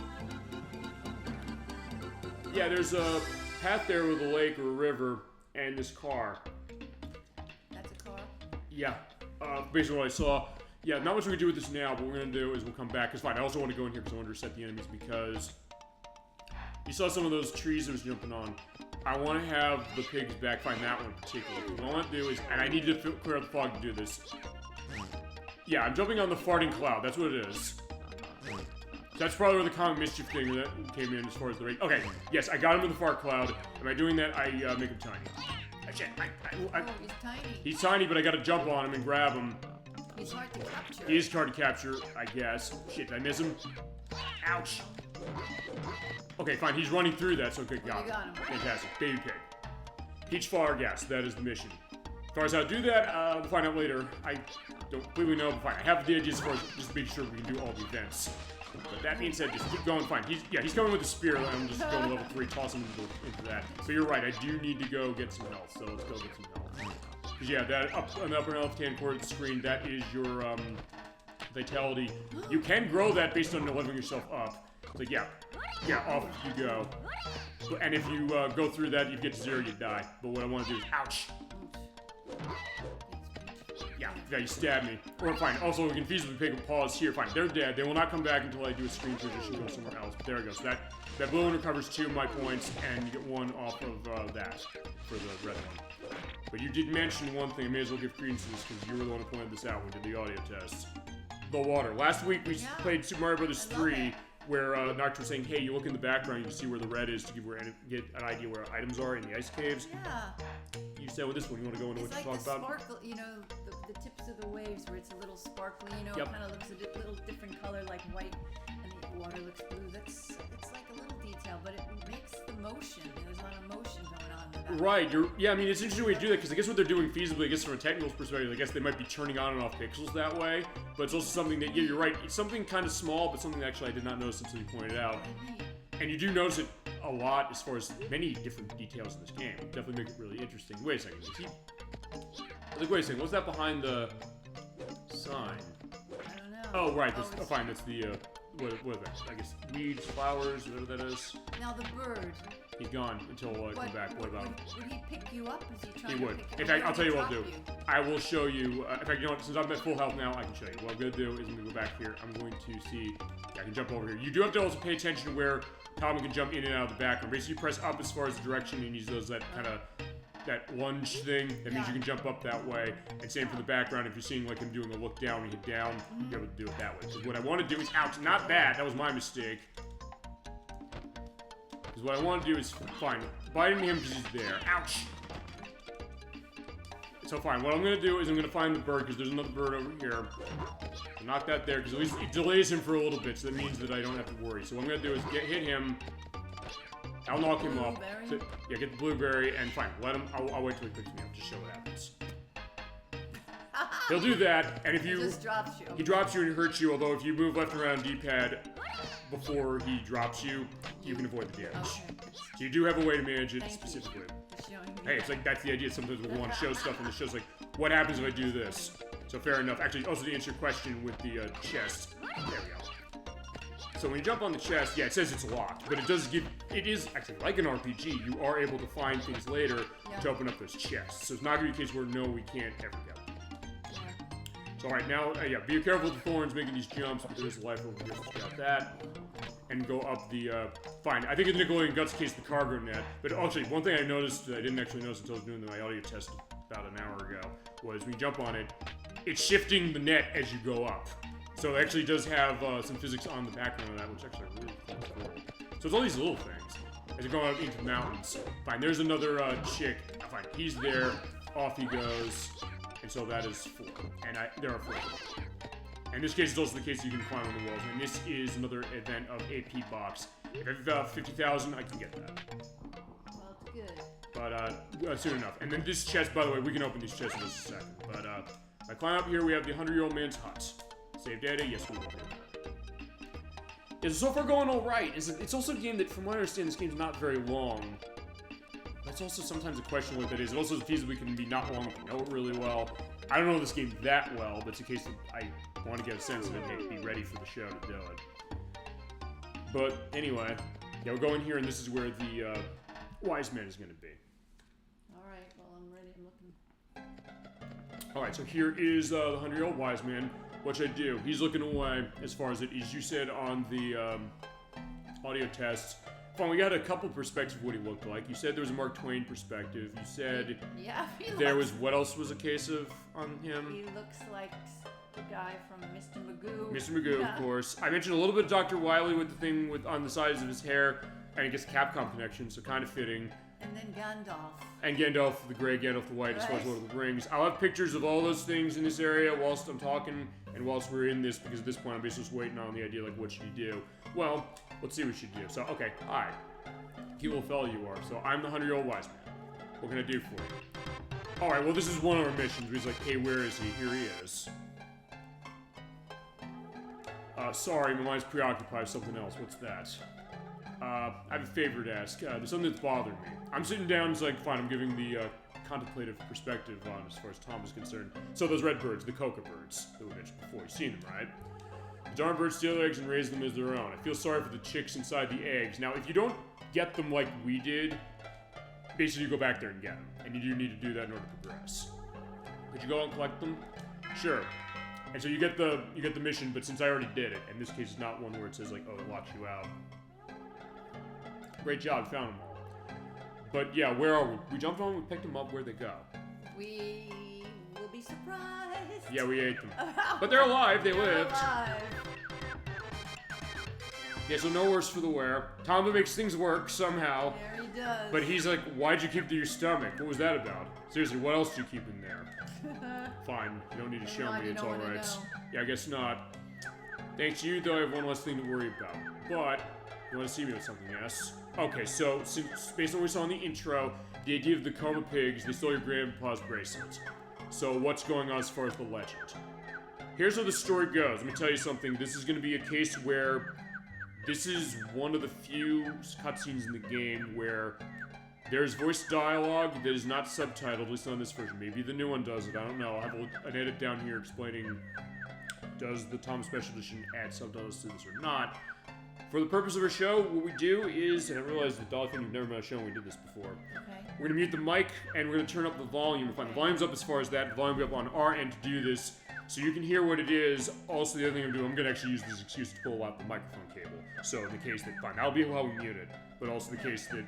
Yeah, there's a path there with a lake or a river and this car. That's a car? Yeah. Basically what I saw. Yeah, not much we can do with this now, but what we're going to do is we'll come back. It's fine. I also want to go in here because I want to reset the enemies because you saw some of those trees I was jumping on. I want to have the pigs back. Find that one in particular. What I want to do is, and I need to clear out the fog to do this. Yeah, I'm jumping on the farting cloud. That's what it is. That's probably where the common mischief thing that came in as far as the rate. Okay, yes, I got him with the fart cloud. Am I doing that? I make him tiny. He's tiny. He's tiny, but I gotta jump on him and grab him. He's hard to capture. He is hard to capture, I guess. Shit, did I miss him? Ouch. Okay, fine, he's running through that, so okay, got him. Fantastic. Baby pig. Peach flower gas, that is the mission. As far as how to do that, we'll find out later. I don't completely know, but fine. I have the idea as far as just making sure we can do all the events. But that being said, just keep going, fine. He's coming with the spear, and I'm just going to level 3, toss him into that. So you're right, I do need to go get some health, so let's go get some health. Because yeah, that on the upper left-hand corner of the screen, that is your vitality. You can grow that based on leveling yourself up. It's like, yeah, off you go. And if you go through that, you get to 0, you die. But what I want to do is, ouch. Yeah, you stabbed me. Or fine. Also, we can feasibly pick a pause here. Fine, they're dead. They will not come back until I do a screen transition, go somewhere else. But there we go. So that blue one recovers 2 of my points, and you get 1 off of that for the red one. But you did mention one thing. I may as well give credence to this because you were the one who pointed this out when we did the audio test. The water. Last week we played Super Mario Bros. 3, where Nocturne was saying, hey, you look in the background, you can see where the red is to get an idea where items are in the ice caves. Yeah. You said with this one, you want to go into what you talk about? Sparkle, you know, the tips of the waves where it's a little sparkly, you know, it kind of looks a little different color, like white, and the water looks blue. It's like a little detail, but it makes the motion. There's a lot of motion going on in the background. Right. I mean, it's an interesting way to do that because I guess what they're doing feasibly, I guess from a technical perspective, I guess they might be turning on and off pixels that way. But it's also something that, yeah, you're right. It's something kind of small, but something that actually I did not notice until you pointed it out. And you do notice it a lot as far as many different details in this game. Definitely make it really interesting. Wait a second. Like, wait a second. What's that behind the sign? I don't know. Oh, right. Fine. That's the, what is that? I guess weeds, flowers, whatever that is. Now the bird. He's gone until I come back. What about him? Would he pick you up? Is he trying to would. Pick you In fact, I'll tell you what I'll do. You? I will show you. In fact, you know what? Since I'm at full health now, I can show you. What I'm going to do is I'm going to go back here. I'm going to see. Yeah, I can jump over here. You do have to also pay attention to where Tommy can jump in and out of the background. Basically, you press up as far as the direction and use that kind of that lunge thing. That means you can jump up that way. And same for the background. If you're seeing like him doing a look down and hit down, you'll be able to do it that way. Because what I want to do is ouch, not that. That was my mistake. Because what I want to do is fine, biting him because he's there. Ouch. So fine, what I'm going to do is I'm going to find the bird because there's another bird over here. So knock that there because at least it delays him for a little bit, so that means that I don't have to worry. So what I'm going to do is hit him. I'll knock him up. So, yeah, get the blueberry and fine. Let him. I'll wait till he picks me up. Just show what happens. He'll do that, and if you he just drops you. He drops you and hurts you. Although if you move left and right on D-pad before he drops you, you can avoid the damage. Okay. So you do have a way to manage it specifically. Hey, it's that. like that's the idea. Sometimes we'll want to show stuff, and the show's like, what happens if I do this? So fair enough. Actually, also to answer your question with the chest. There we go. So when you jump on the chest, yeah, it says it's locked, but it does give. It is actually like an RPG. You are able to find things later to open up those chests. So it's not going to be a case where no, we can't ever go. So alright, now, yeah, be careful with the thorns making these jumps, but there's life over here, so got that. And go up the, fine. I think in the Nickelodeon Guts case, the cargo net. But actually, one thing I noticed that I didn't actually notice until I was doing my audio test about an hour ago, was when you jump on it, it's shifting the net as you go up. So it actually does have some physics on the background of that, which actually are really cool. So it's all these little things as you go out into the mountains. Fine, there's another chick. Fine, he's there. Off he goes. And so that is 4. And there are 4. In this case, it's also the case that you can climb on the walls. And this is another event of AP box. If I've got 50,000, I can get that. Well, it's good. But soon enough. And then this chest, by the way, we can open these chests in just a second. But if I climb up here, we have the 100-year-old man's hut. Save data? Yes, we will do that. It's so far going all right. It's also a game that, from what I understand, this game's not very long. That's also sometimes a question what that is. It also feasibly can be not long if you know it really well. I don't know this game that well, but it's a case that I want to get a sense of it and be ready for the show to do it. But anyway, yeah, we'll go in here, and this is where the wise man is going to be. Alright, well, I'm ready. I'm looking. Alright, so here is the 100-year-old wise man. What should I do? He's looking away as far as it is. You said on the audio tests. Fine, we got a couple perspectives of what he looked like. You said there was a Mark Twain perspective. You said there was, what else was a case of on him? He looks like the guy from Mr. Magoo. Mr. Magoo, of course. I mentioned a little bit of Dr. Wily with the thing on the sides of his hair, and I guess Capcom connection, so kind of fitting. And then Gandalf. And Gandalf the Grey, Gandalf the White, as far as Lord of the Rings. I'll have pictures of all those things in this area whilst I'm talking, and whilst we're in this, because at this point I'm basically just waiting on the idea, like, what should you do? Well, let's see what you do. So, okay, hi. Cute little fellow you are. So, I'm the 100-year-old wise man. What can I do for you? Alright, well, this is one of our missions. He's like, hey, where is he? Here he is. Sorry, my mind's preoccupied with something else. What's that? I have a favor to ask. There's something that's bothering me. I'm sitting down, it's like, fine, I'm giving the contemplative perspective on as far as Tom is concerned. So those red birds, the coca birds that we mentioned before, you've seen them, right? The darn birds steal eggs and raise them as their own. I feel sorry for the chicks inside the eggs. Now, if you don't get them like we did, basically you go back there and get them. And you do need to do that in order to progress. Could you go out and collect them? Sure. And so you get the mission, but since I already did it, and this case is not one where it says like, oh, it locks you out. Great job, found them all. But yeah, where are we? We jumped on them, we picked them up, where'd they go? We will be surprised. Yeah, we ate them. But they're alive, they lived. Alive. Yeah, so no worse for the wear. Tomba makes things work somehow. There he does. But he's like, why'd you keep to your stomach? What was that about? Seriously, what else do you keep in there? Fine, you don't need to show me, it's alright. Yeah, I guess not. Thanks to you, though, I have one less thing to worry about. But, you want to see me with something, yes? Okay, so, based on what we saw in the intro, the idea of the coma pigs, they stole your grandpa's bracelet. So, what's going on as far as the legend? Here's how the story goes. Let me tell you something. This is going to be a case where this is one of the few cutscenes in the game where there's voice dialogue that is not subtitled, at least on this version. Maybe the new one does it, I don't know. I'll have an edit down here explaining, does the Tom Special Edition add subtitles to this or not. For the purpose of our show, what we do is, and I realize the dollar thing you've never been on a show when we did this before. Okay. We're gonna mute the mic, and we're gonna turn up the volume. If the volume's up as far as that, the volume will be up on our end to do this, so you can hear what it is. Also, the other thing I'm doing, I'm gonna actually use this excuse to pull out the microphone cable. So in the case that, fine, that'll be how we mute it. But also the case that,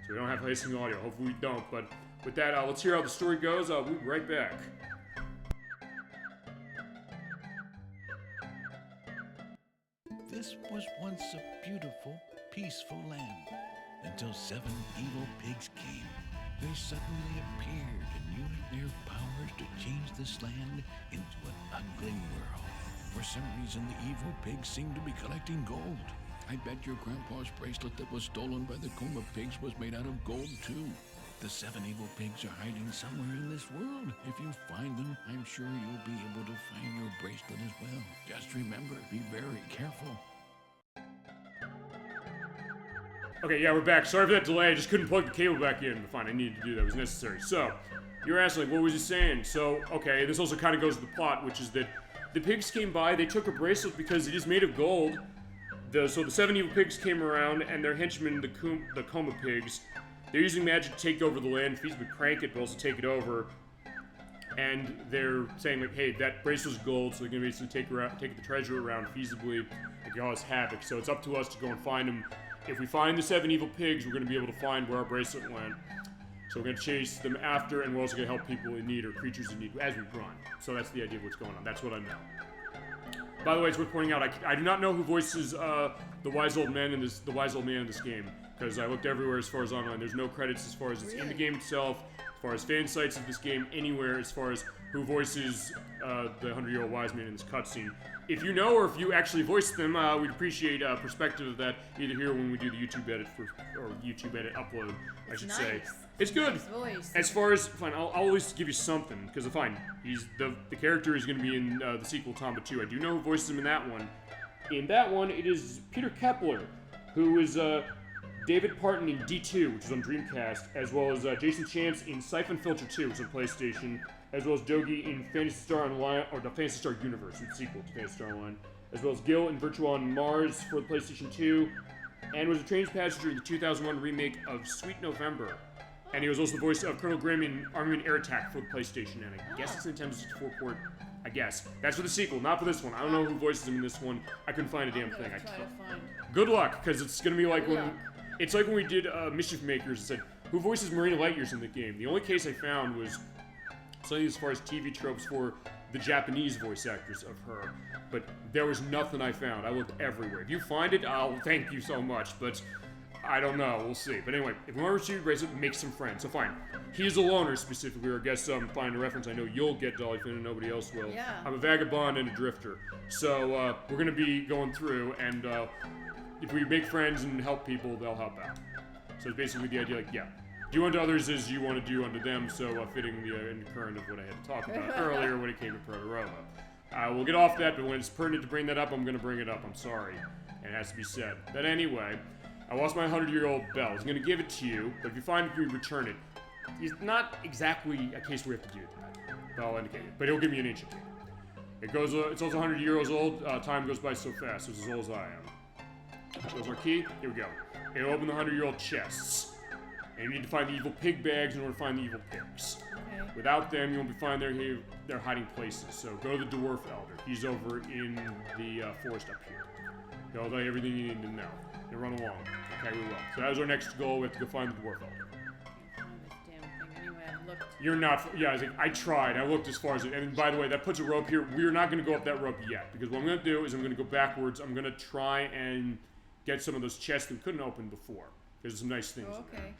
so we don't have hissing audio. Hopefully we don't. But with that, let's hear how the story goes. We'll be right back. This was once a beautiful, peaceful land, until 7 evil pigs came. They suddenly appeared and used their powers to change this land into an ugly world. For some reason, the evil pigs seemed to be collecting gold. I bet your grandpa's bracelet that was stolen by the coma pigs was made out of gold, too. The 7 evil pigs are hiding somewhere in this world. If you find them, I'm sure you'll be able to find your bracelet as well. Just remember, be very careful. Okay, yeah, we're back. Sorry for that delay. I just couldn't plug the cable back in. But fine, I needed to do that. It was necessary. So, you were asking, like, what was he saying? So, okay, this also kind of goes to the plot, which is that the pigs came by. They took a bracelet because it is made of gold. So the 7 evil pigs came around, and their henchmen, the coma pigs, they're using magic to take over the land, feasibly crank it, but also take it over. And they're saying, like, hey, that bracelet's gold, so they're gonna basically take the treasure around feasibly and cause havoc. So it's up to us to go and find them. If we find the 7 evil pigs, we're gonna be able to find where our bracelet went. So we're gonna chase them after, and we're also gonna help people in need or creatures in need as we run. So that's the idea of what's going on. That's what I know. By the way, it's worth pointing out, I do not know who voices the wise old man in this game, because I looked everywhere as far as online. There's no credits as far as it's in the game itself. As far as fan sites of this game anywhere, as far as who voices the 100-year-old wise man in this cutscene. If you know or if you actually voiced them, we'd appreciate perspective of that either here when we do the YouTube edit or YouTube edit upload, I should say. It's good. Nice voice. As far as fine, I'll always give you something because fine, he's the character is going to be in the sequel Tomba 2. I do know who voices him in that one. In that one, it is Peter Kepler, who is David Parton in D2, which is on Dreamcast, as well as Jason Chance in Siphon Filter 2, which is on PlayStation, as well as Dogi in Phantasy Star Online, or the Phantasy Star Universe, which is the sequel to Phantasy Star Online, as well as Gil in Virtual on Mars for the PlayStation 2, and was a trained passenger in the 2001 remake of Sweet November. And he was also the voice of Colonel Grimm in Army and Air Attack for the PlayStation, and I guess it's a Nintendo 64 port. I guess. That's for the sequel, not for this one. I don't know who voices him in this one. I couldn't find a damn thing. Good luck, because it's gonna be like when... It's like when we did Mischief Makers and said, who voices Marina Lightyears in the game? The only case I found was something as far as TV tropes for the Japanese voice actors of her. But there was nothing I found. I looked everywhere. If you find it, I'll thank you so much, but... I don't know, we'll see. But anyway, if we want to raise it, make some friends. So fine. He's a loner specifically, or I guess find a reference I know you'll get, Dollyfin, and nobody else will. Yeah. I'm a vagabond and a drifter. So we're going to be going through, and if we make friends and help people, they'll help out. So it's basically the idea, like, yeah, do unto others as you want to do unto them, so fitting the undercurrent of what I had to talk about earlier when it came to Proto-Rova. We'll get off that, but when it's pertinent to bring that up, I'm going to bring it up. I'm sorry. And it has to be said. But anyway... I lost my 100-year-old bell. I was going to give it to you, but if you find it, you return it. It's not exactly a case where we have to do that. But I'll indicate it. But it'll give me an ancient key. It's also 100 years old. Time goes by so fast. It's as old as I am. There's our key. Here we go. It'll open the 100-year-old chests. And you need to find the evil pig bags in order to find the evil pigs. Okay. Without them, you won't be finding their hiding places. So go to the Dwarf Elder. He's over in the forest up here. He'll tell you everything you need to know. And run along. Okay, we will. So that was our next goal. We have to go find the Dwarf Elder. Anyway, I looked. You're not... Yeah, I tried. I looked as far as it... And by the way, that puts a rope here. We're not going to go up that rope yet. Because what I'm going to do is I'm going to go backwards. I'm going to try and get some of those chests that we couldn't open before. There's some nice things in there.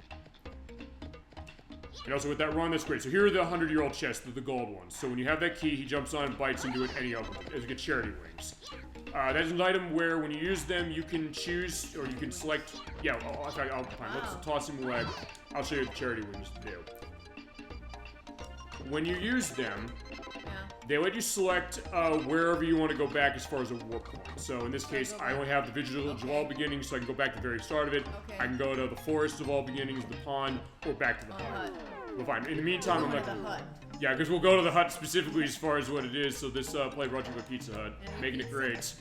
And also with that run, that's great. So here are the 100-year-old chests, the gold ones. So when you have that key, he jumps on and bites into it, and he opens it. As you get charity wings. That is an item where when you use them, you can choose, or you can select... Yeah, fine. Let's toss him away. I'll show you the charity wings to do. When you use them, they let you select wherever you want to go back as far as a warp point. So in this case, I only have the Vigil of all beginnings, so I can go back to the very start of it. Okay. I can go to the forest of all beginnings, the pond, or back to the hut. Well, fine. In the meantime, I'm like... Yeah, because we'll go to the hut specifically as far as what it is, so this play brought you to Pizza Hut, making it great.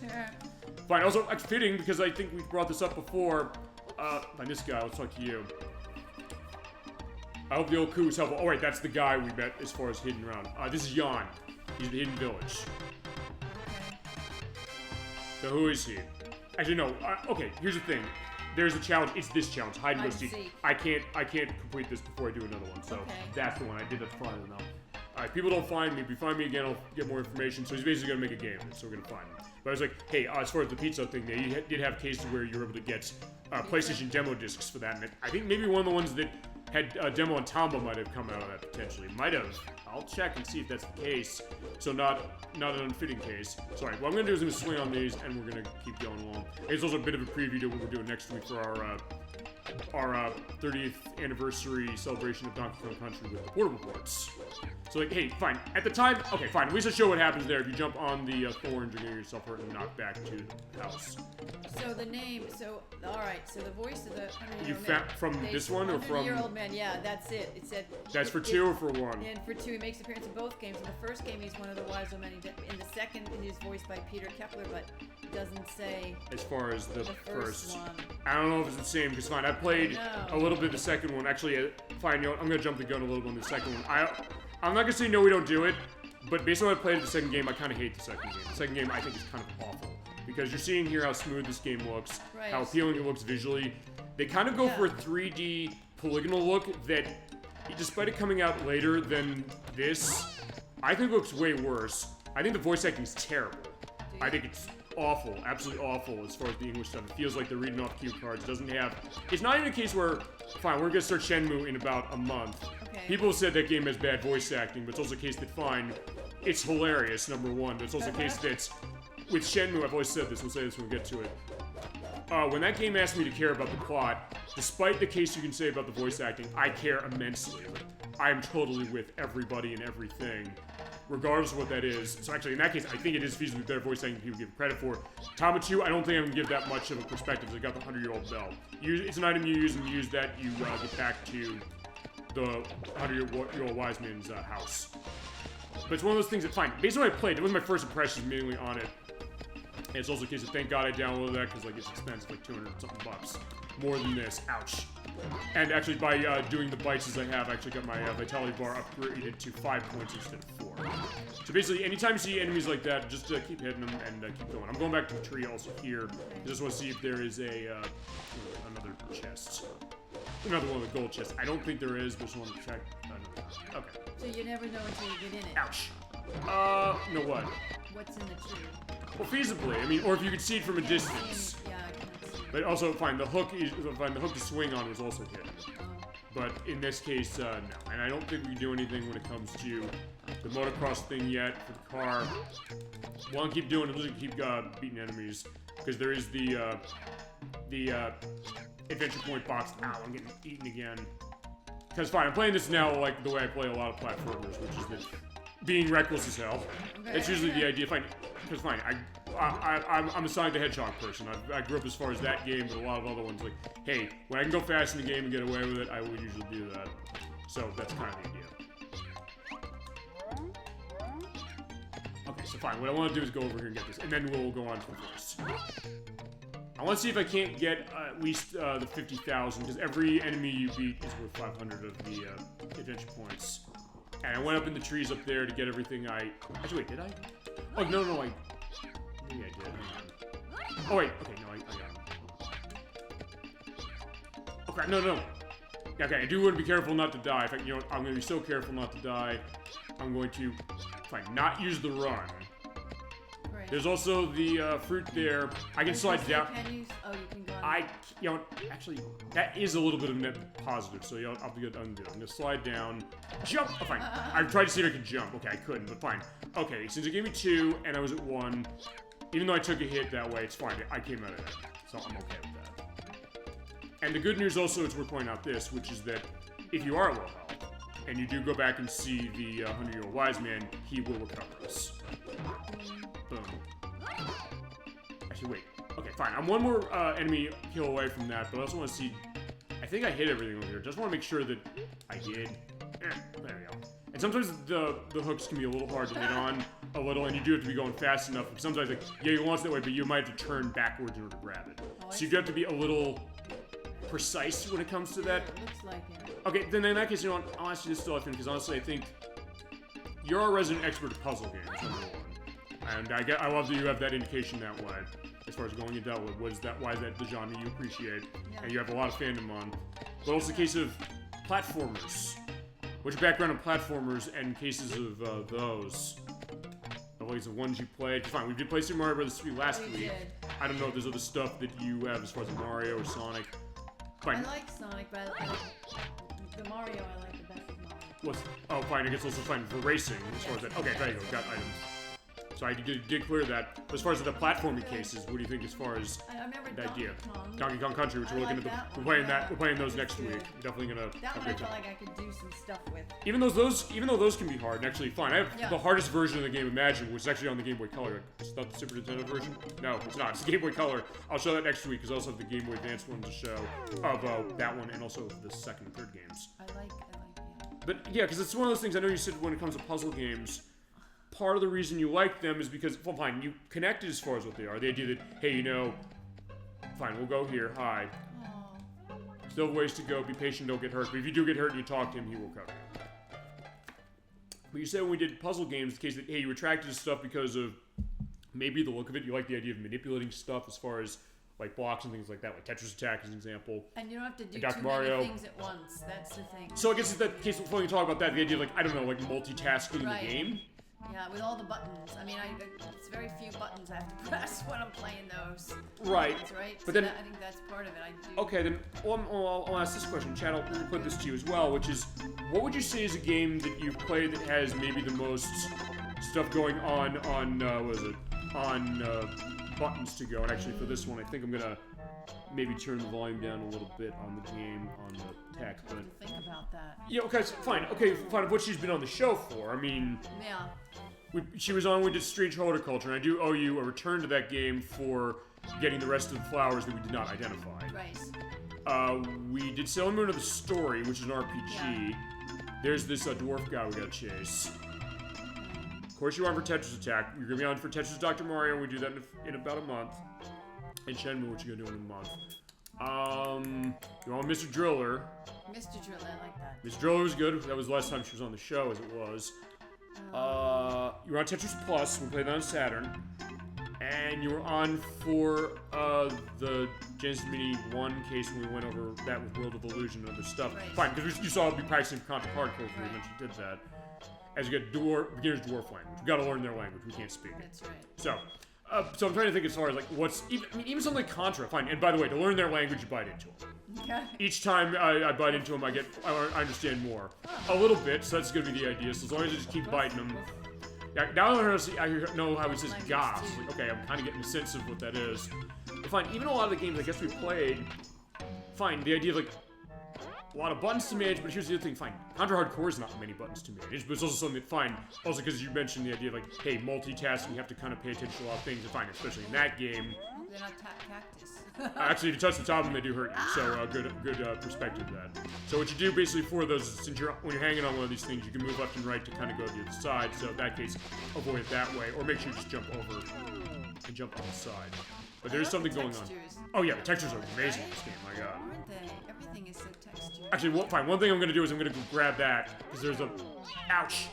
Fine, also, it's fitting, because I think we've brought this up before. Fine, this guy, let's talk to you. I hope the old coup is helpful. Oh, wait, that's the guy we met as far as hidden around. This is Jan. He's the hidden village. So who is he? Actually, no. Okay, here's the thing. There's a challenge. It's this challenge. Hide and go seek. I can't complete this before I do another one. So that's the one. I did that far enough. Alright, people don't find me. If you find me again, I'll get more information. So he's basically gonna make a game of it, so we're gonna find him. But I was like, hey, as far as the pizza thing, they did have cases where you were able to get PlayStation demo discs for that. And I think maybe one of the ones that had a demo on Tomba might have come out of that potentially. Might have. I'll check and see if that's the case. So not an unfitting case. So alright, what I'm gonna do is I'm gonna swing on these and we're gonna keep going along. It's also a bit of a preview to what we're doing next week for our 30th anniversary celebration of Donkey Kong Country with the portable ports. So like, hey, fine. At the time, okay, fine. At least I show what happens there. If you jump on the thorns, you're gonna get yourself hurt and knocked back to the house. So the name, alright, so the voice of the 100-year-old You found from this one or from... 100-year-old man, yeah, that's it. It said... That's for 2 or for 1? And for 2, he makes appearance in both games. In the first game, he's one of the wise old men. In the second, he's voiced by Peter Kepler, but it doesn't say... As far as the first one. I don't know if it's the same, because fine, I played a little bit of the second one. Actually, fine, you know, I'm gonna jump the gun a little bit on the second one. I'm not gonna say no, we don't do it, but based on what I played in the second game, I kind of hate the second game. The second game, I think, is kind of awful. Because you're seeing here how smooth this game looks, how appealing it looks visually. They kind of go for a 3D polygonal look that, despite it coming out later than this, I think looks way worse. I think the voice acting is terrible. I think it's awful, absolutely awful as far as the English stuff. It feels like they're reading off cue cards. It doesn't have. It's not even a case where, fine, we're gonna start Shenmue in about a month. Okay. People have said that game has bad voice acting, but it's also a case that, fine, it's hilarious, number one. But it's also a case that's, with Shenmue, I've always said this, we'll say this when we get to it. When that game asked me to care about the plot, despite the case you can say about the voice acting, I care immensely. I am totally with everybody and everything, regardless of what that is. So actually, in that case, I think it is feasibly better voice acting than people give credit for. Tomba 2, I don't think I'm gonna give that much of a perspective. They got the 100-year-old bell. It's an item you use, and you use that, you get back to the 100-year-old wise man's house. But it's one of those things that, fine, based on what I played, it was my first impression mainly on it. And it's also a case of, thank God I downloaded that, because like it's expensive, like 200-something bucks. More than this, ouch. And actually, by doing the bites as I have, I actually got my vitality bar upgraded to 5 points instead of 4. So basically, anytime you see enemies like that, just keep hitting them and keep going. I'm going back to the tree also here. I just want to see if there is another chest. Another one of the gold chests. I don't think there is, but just want to check. Okay. So you never know until you get in it. Ouch. No what? What's in the tree? Well, feasibly. I mean, or if you could see it from a distance. Yeah, I cannot see. But also, fine, the hook to swing on is also hidden. But in this case, no. And I don't think we can do anything when it comes to the motocross thing yet for the car. Well, I'll keep doing it. I'm just gonna keep beating enemies. Because there is the adventure point box. Ow, I'm getting eaten again. Because fine, I'm playing this now like the way I play a lot of platformers, which is that being reckless as hell. Okay. That's usually the idea. Fine, because fine, I'm a Sonic the Hedgehog person. I grew up as far as that game, but a lot of other ones like, hey, when I can go fast in the game and get away with it, I will usually do that. So that's kind of the idea. Okay, so fine. What I want to do is go over here and get this, and then we'll go on to the first. I want to see if I can't get at least the 50,000, because every enemy you beat is worth 500 of the adventure points. And I went up in the trees up there to get everything Actually, wait, did I? Oh, no, maybe I did. Oh, wait. Okay, no, I got him. Okay, no. Okay, I do want to be careful not to die. In fact, you know what? I'm going to be so careful not to die. I'm going to, fine, not use the run. Right. There's also the fruit there. I can slide down. You can go on. Actually, that is a little bit of net positive, so I'll be good undo. I'm gonna slide down, jump. Oh, fine. I tried to see if I could jump. Okay, I couldn't, but fine. Okay, since it gave me 2 and I was at 1, even though I took a hit that way, it's fine. I came out of it, so I'm okay with that. And the good news also is we're pointing out this, which is that if you are at low health and you do go back and see the 100-year-old wise man, he will recover us. Boom. Actually, wait. Okay, fine. I'm one more enemy kill away from that, but I also want to see... I think I hit everything over here. Just want to make sure that I did. There we go. And sometimes the hooks can be a little hard to hit on, and you do have to be going fast enough. Because sometimes, like, yeah, you launch that way, but you might have to turn backwards in order to grab it. So you do have to be a little precise when it comes to that. It looks like it. Okay, then in that case, you know what? I'll ask you this still, I think, because honestly, I think you're a resident expert at puzzle games, number 1. And I love that you have that indication that way, as far as going and dealt with. Why is that the genre you appreciate, and you have a lot of fandom on. But also the case of platformers. What's your background on platformers and cases of those? At least the ones you played. Fine, we did play Super Mario Bros. 3 last week. Did. I don't know if there's other stuff that you have as far as Mario or Sonic. Fine. I like Sonic, but I like the Mario I like the best of Mario. Oh, fine, I guess also fine for racing as far as that. Okay, there you go, got items. So I did clear that. But as far as the platforming cases, what do you think as far as I remember the idea? Kong. Donkey Kong Country, which we're looking at. We're playing those next week. We're definitely gonna. That one I felt like I could do some stuff with. Even though those can be hard, and actually fine. I have the hardest version of the game imaginable, which is actually on the Game Boy Color. It's not the Super Nintendo version. No, it's not. It's the Game Boy Color. I'll show that next week because I also have the Game Boy Advance one to show of that one and also the second and third games. I like. But yeah, because it's one of those things. I know you said when it comes to puzzle games. Part of the reason you like them is because, well, fine, you connected as far as what they are. The idea that, hey, you know, fine, we'll go here, hi. Aww. Still have ways to go, be patient, don't get hurt. But if you do get hurt and you talk to him, he will cover you. But you said when we did puzzle games, the case that, hey, you attracted to stuff because of maybe the look of it. You like the idea of manipulating stuff as far as, like, blocks and things like that, like Tetris Attack as an example. And you don't have to do Dr. too Mario. many things at once. That's the thing. So I guess it's that case when you talk about that, the idea of, like, I don't know, like multitasking Right. the game. Yeah, with all the buttons. I mean, it's very few buttons I have to press when I'm playing those. Right. That's right. But So then, I think that's part of it. I do. okay, then I'll ask this question. Chad, I'll put this to you as well, which is, what would you say is a game that you've played that has maybe the most stuff going on buttons to go? And actually, for this one, I think I'm gonna maybe turn the volume down a little bit on the game, on the tech, I but... have to think about that. Yeah, okay, so fine. Okay, fine. What she's been on the show for, I mean... Yeah. She was on, we did Strange Horticulture, and I do owe you a return to that game for getting the rest of the flowers that we did not identify. Right. We did Sailor Moon of the Story, which is an RPG. Yeah. There's this dwarf guy we gotta chase. Of course you're on for Tetris Attack. You're gonna be on for Tetris Dr. Mario, and we do that in about a month. And Shenmue, what you gonna do in a month. You're on Mr. Driller. Mr. Driller, I like that. Mr. Driller was good. That was the last time she was on the show, as it was. You were on Tetris Plus. We played that on Saturn. And you were on for the Genesis Mini 1 case when we went over that with World of Illusion and other stuff. Right. Fine, because you saw me practicing for Contra Hardcore before we mentioned did that. As you get beginner's dwarf language. We've got to learn their language. We can't speak it. That's right. So I'm trying to think as far as like what's even something like Contra. Fine. And by the way, to learn their language, you bite into them. Okay. Each time I bite into them, I understand more. A little bit, so that's gonna be the idea. So as long as I just keep biting them. Yeah, now I know how he says goth. Like, okay, I'm kind of getting a sense of what that is. But fine, even a lot of the games I guess we played, fine, the idea of like, a lot of buttons to manage, but here's the other thing, fine, Contra Hardcore is not many buttons to manage, but it's also something that, fine, also because you mentioned the idea of like, hey, multitasking, you have to kind of pay attention to a lot of things, and fine, especially in that game. They're not cactus. Actually, if you touch the top of them, they do hurt you. So good perspective of that. So what you do basically for those is when you're hanging on one of these things, you can move left and right to kind of go to the other side. So in that case, avoid it that way, or make sure you just jump over and jump on the side. But there's something going on. Oh yeah, the textures are amazing in this game. My God. Aren't they? Everything is so textured. Actually, fine. One thing I'm gonna do is I'm gonna go grab that because there's a. Ouch.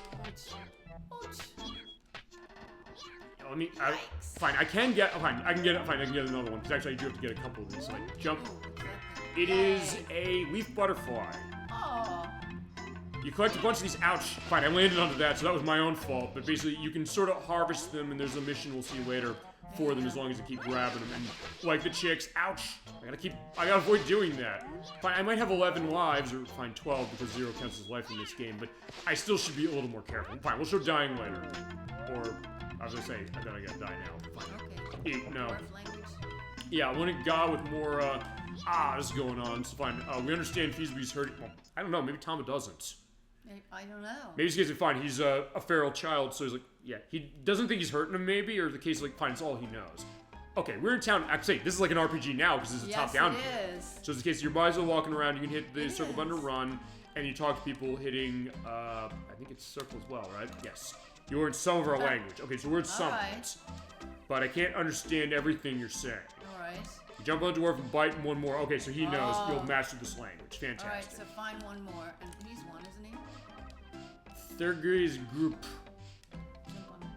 Let me. Fine. I can get. Fine. I can get it. Fine. I can get another one because actually I do have to get a couple of these. So like jump. It is a leaf butterfly. Oh. You collect a bunch of these. Ouch. Fine. I landed onto that, so that was my own fault. But basically, you can sort of harvest them, and there's a mission we'll see later for them as long as you keep grabbing them. And like the chicks. Ouch. I gotta avoid doing that. Fine. I might have 11 lives, or fine 12 because 0 counts as life in this game. But I still should be a little more careful. Fine. We'll show dying later. Or. I was gonna say, I thought I gotta die now. Fine. Okay. No. Language. Yeah, I want a guy with more, this is going on. So fine. We understand Feasby's hurting. Well, I don't know. Maybe Tomba doesn't. I don't know. Maybe he's gonna fine. He's a feral child, so he's like, yeah, he doesn't think he's hurting him, maybe, or the case like, fine, it's all he knows. Okay, we're in town. Actually, this is like an RPG now because this is a top-down. Yes, it is. So it's the case your body's walking around. You can hit the circle button to run, and you talk to people hitting. I think it's circle as well, right? Yes. You're in some of our language. Okay, so we're in some of it. But I can't understand everything you're saying. Alright. You jump on the dwarf and bite one more. Okay, so he knows you'll master this language. Fantastic. Alright, so find one more. And he's one, isn't he? Third grade group. Jump on.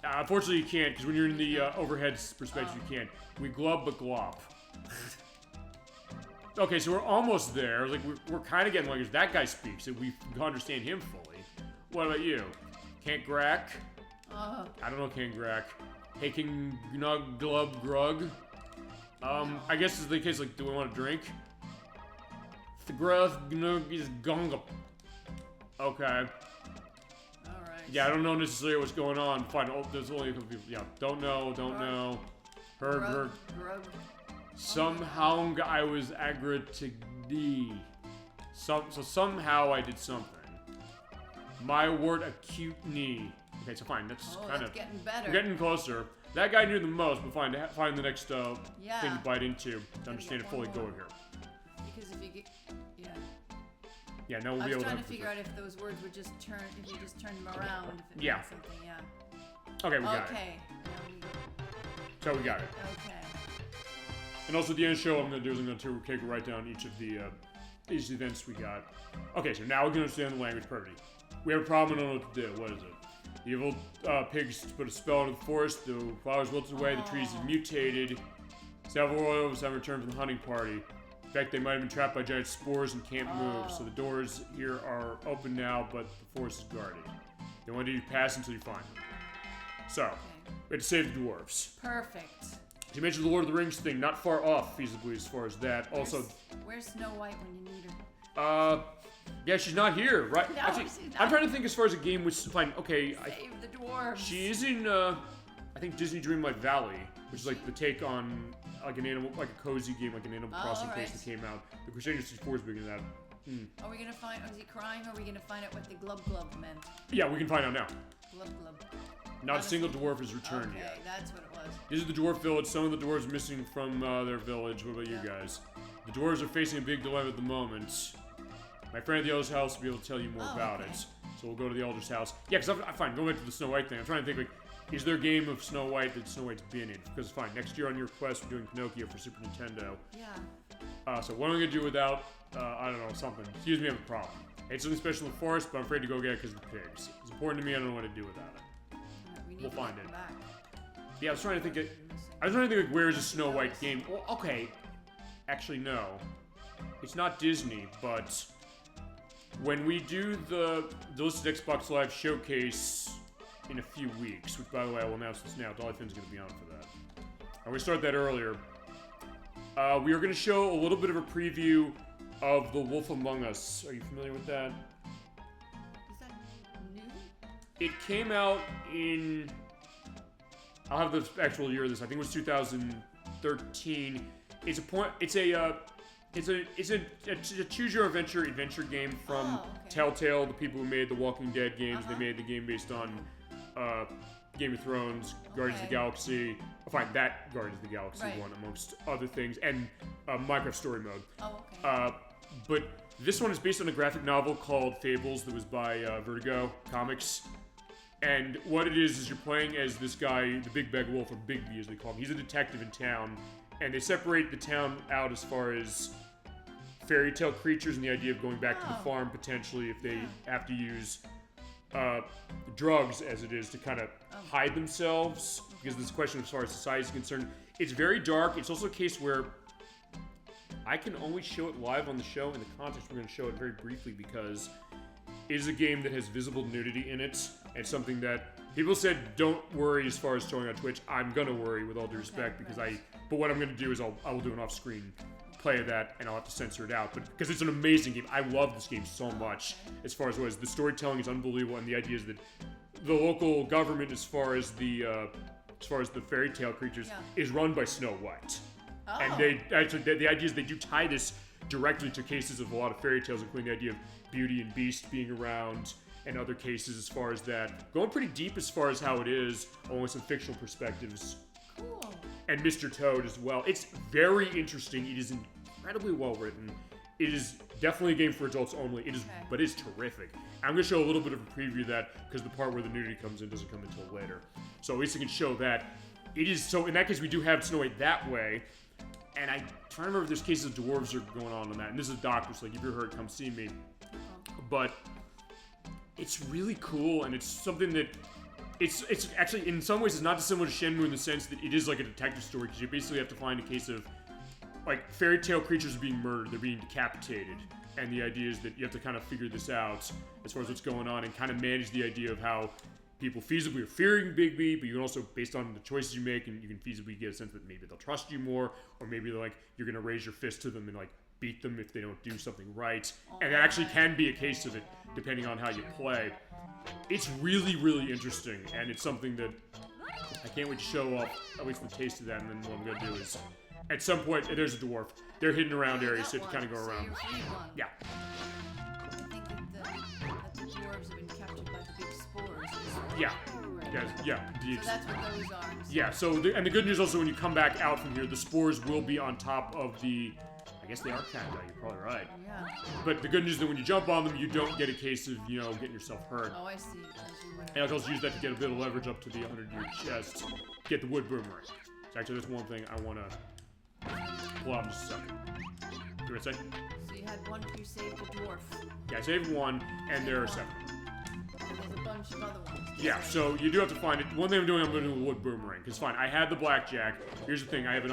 No. Unfortunately, you can't, because when you're in the overhead perspective, you can't. We glub but glop. Okay, so we're almost there. Like we're kind of getting language. That guy speaks, and we understand him fully. What about you? Can't grack? I don't know can't grack. Hey, can gnug glub grug? I guess it's the case like, do we want to drink? The gruff gnug is gonga. Okay. Alright. Yeah, I don't know necessarily what's going on. Fine, there's only a couple people. Yeah, don't know. Heard. Somehow I was agra to D. So somehow I did something. My word, acute knee. Okay, so fine. That's kind of getting better. We're getting closer. That guy knew the most, but find the next thing to bite into to understand it fully. Go here. Because if you get, yeah, now we'll be I able was to. trying to figure out if those words would just turn, if you just turned them around. If it Yeah. meant something, yeah. Okay, we got it. Okay. So we got it. Okay. And also at the end of the show, I'm going to write down each of the events we got. Okay, so now we can understand the language perfectly. We have a problem, I don't know what to do. What is it? The evil pigs put a spell into the forest, the flowers wilted away, the trees have mutated. Several royals have returned from the hunting party. In fact, they might have been trapped by giant spores and can't move, so the doors here are open now, but the forest is guarded. They want you to pass until you find them. So, we had to save the dwarves. Perfect. You mentioned the Lord of the Rings thing, not far off feasibly as far as that. Also, where's Snow White when you need her? yeah, she's not here, right? No, Actually, she's not. I'm trying to think as far as a game was fine. Okay, Save the dwarves. she is in, I think Disney Dreamlight Valley, which is like the take on like an animal, like a cozy game, like an Animal Crossing place that came out. The Crusader 64 is big into that. Are we gonna find? Is he crying? Or are we gonna find out what the glub meant? Yeah, we can find out now. Glub. Not a single dwarf has returned Okay, yet. that's what it was. This is the dwarf village. Some of the dwarves missing from their village. What about you guys? The dwarves are facing a big dilemma at the moment. My friend at the elder's house will be able to tell you more about it. So we'll go to the elder's house. Yeah, because I find going back to the Snow White thing. I'm trying to think like, is there a game of Snow White that Snow White's been in? Because fine, next year on your quest we're doing Pinocchio for Super Nintendo. Yeah. So what am I gonna do without? I don't know, something. Excuse me, I have a problem. It's something special in the forest, but I'm afraid to go get it because of the pigs. It's important to me. I don't know what to do without it. We'll find it. Back. Yeah, I was trying to think. Like, where is a Snow White game? Well, okay. Actually, no. It's not Disney, but when we do the delisted Xbox Live showcase in a few weeks, which by the way I will announce this now, Dollyfin's going to be on for that. And we started that earlier. We are going to show a little bit of a preview of The Wolf Among Us. Are you familiar with that? Is that new? It came out in... I'll have the actual year of this. I think it was 2013. It's a choose your adventure game from Telltale, the people who made the Walking Dead games. They made the game based on Game of Thrones, Guardians of the Galaxy. That Guardians of the Galaxy one amongst other things, and Minecraft Story Mode. Oh, okay. But this one is based on a graphic novel called Fables that was by Vertigo Comics. And what it is you're playing as this guy, the Big Bad Wolf, or Bigby as they call him. He's a detective in town, and they separate the town out as far as fairy tale creatures and the idea of going back to the farm potentially if they have to use drugs as it is to kind of hide themselves, because there's a question as far as society is concerned. It's very dark. It's also a case where I can only show it live on the show. In the context, we're going to show it very briefly because it is a game that has visible nudity in it, and something that people said don't worry as far as showing on Twitch. I'm going to worry with all due respect because but what I'm going to do is I will do an off-screen play of that, and I'll have to censor it out. But because it's an amazing game, I love this game so much. As far as what is the storytelling is unbelievable, and the idea is that the local government, as far as the fairy tale creatures, is run by Snow White. And they actually the idea is they do tie this directly to cases of a lot of fairy tales, including the idea of Beauty and Beast being around, and other cases as far as that. Going pretty deep as far as how it is, almost some fictional perspectives. Cool. And Mr. Toad as well. It's very interesting. It is incredibly well written. It is definitely a game for adults only. It is, but it's terrific. I'm going to show a little bit of a preview of that because the part where the nudity comes in doesn't come until later. So at least I can show that. It is, so in that case, we do have Snow White that way. And I try to remember if there's cases of dwarves are going on that. And this is a doctor, so like, if you're hurt, come see me. But it's really cool, and it's something that it's actually, in some ways, it's not dissimilar to Shenmue in the sense that it is like a detective story, because you basically have to find a case of, like, fairy tale creatures are being murdered, they're being decapitated, and the idea is that you have to kind of figure this out as far as what's going on, and kind of manage the idea of how people feasibly are fearing Bigby, but you can also, based on the choices you make, and you can feasibly get a sense that maybe they'll trust you more, or maybe they're like, you're gonna raise your fist to them and like beat them if they don't do something right. And that actually can be a case of it, depending on how you play. It's really, really interesting, and it's something that I can't wait to show off, at least the taste of that, and then what I'm gonna do is, at some point, there's a dwarf. They're hidden around areas, so you have to kind of go around. Yeah. I think that the dwarves have been captured by the big spores. Yeah. Yeah. So that's what those are. Yeah, so, and the good news also, when you come back out from here, the spores will be on top of the, I guess they are cacti, you're probably right. Yeah. But the good news is that when you jump on them, you don't get a case of, getting yourself hurt. Oh, I see. And I can also use that to get a bit of leverage up to the 100-year chest, get the wood boomerang. So actually, that's one thing I want to pull out in just a second. You want to say? So you had one, you saved a dwarf. Yeah, I saved one, and there are 7. And there's a bunch of other ones. Yeah, so you do have to find it. One thing I'm going to do a wood boomerang, because fine, I had the blackjack. Here's the thing, I have a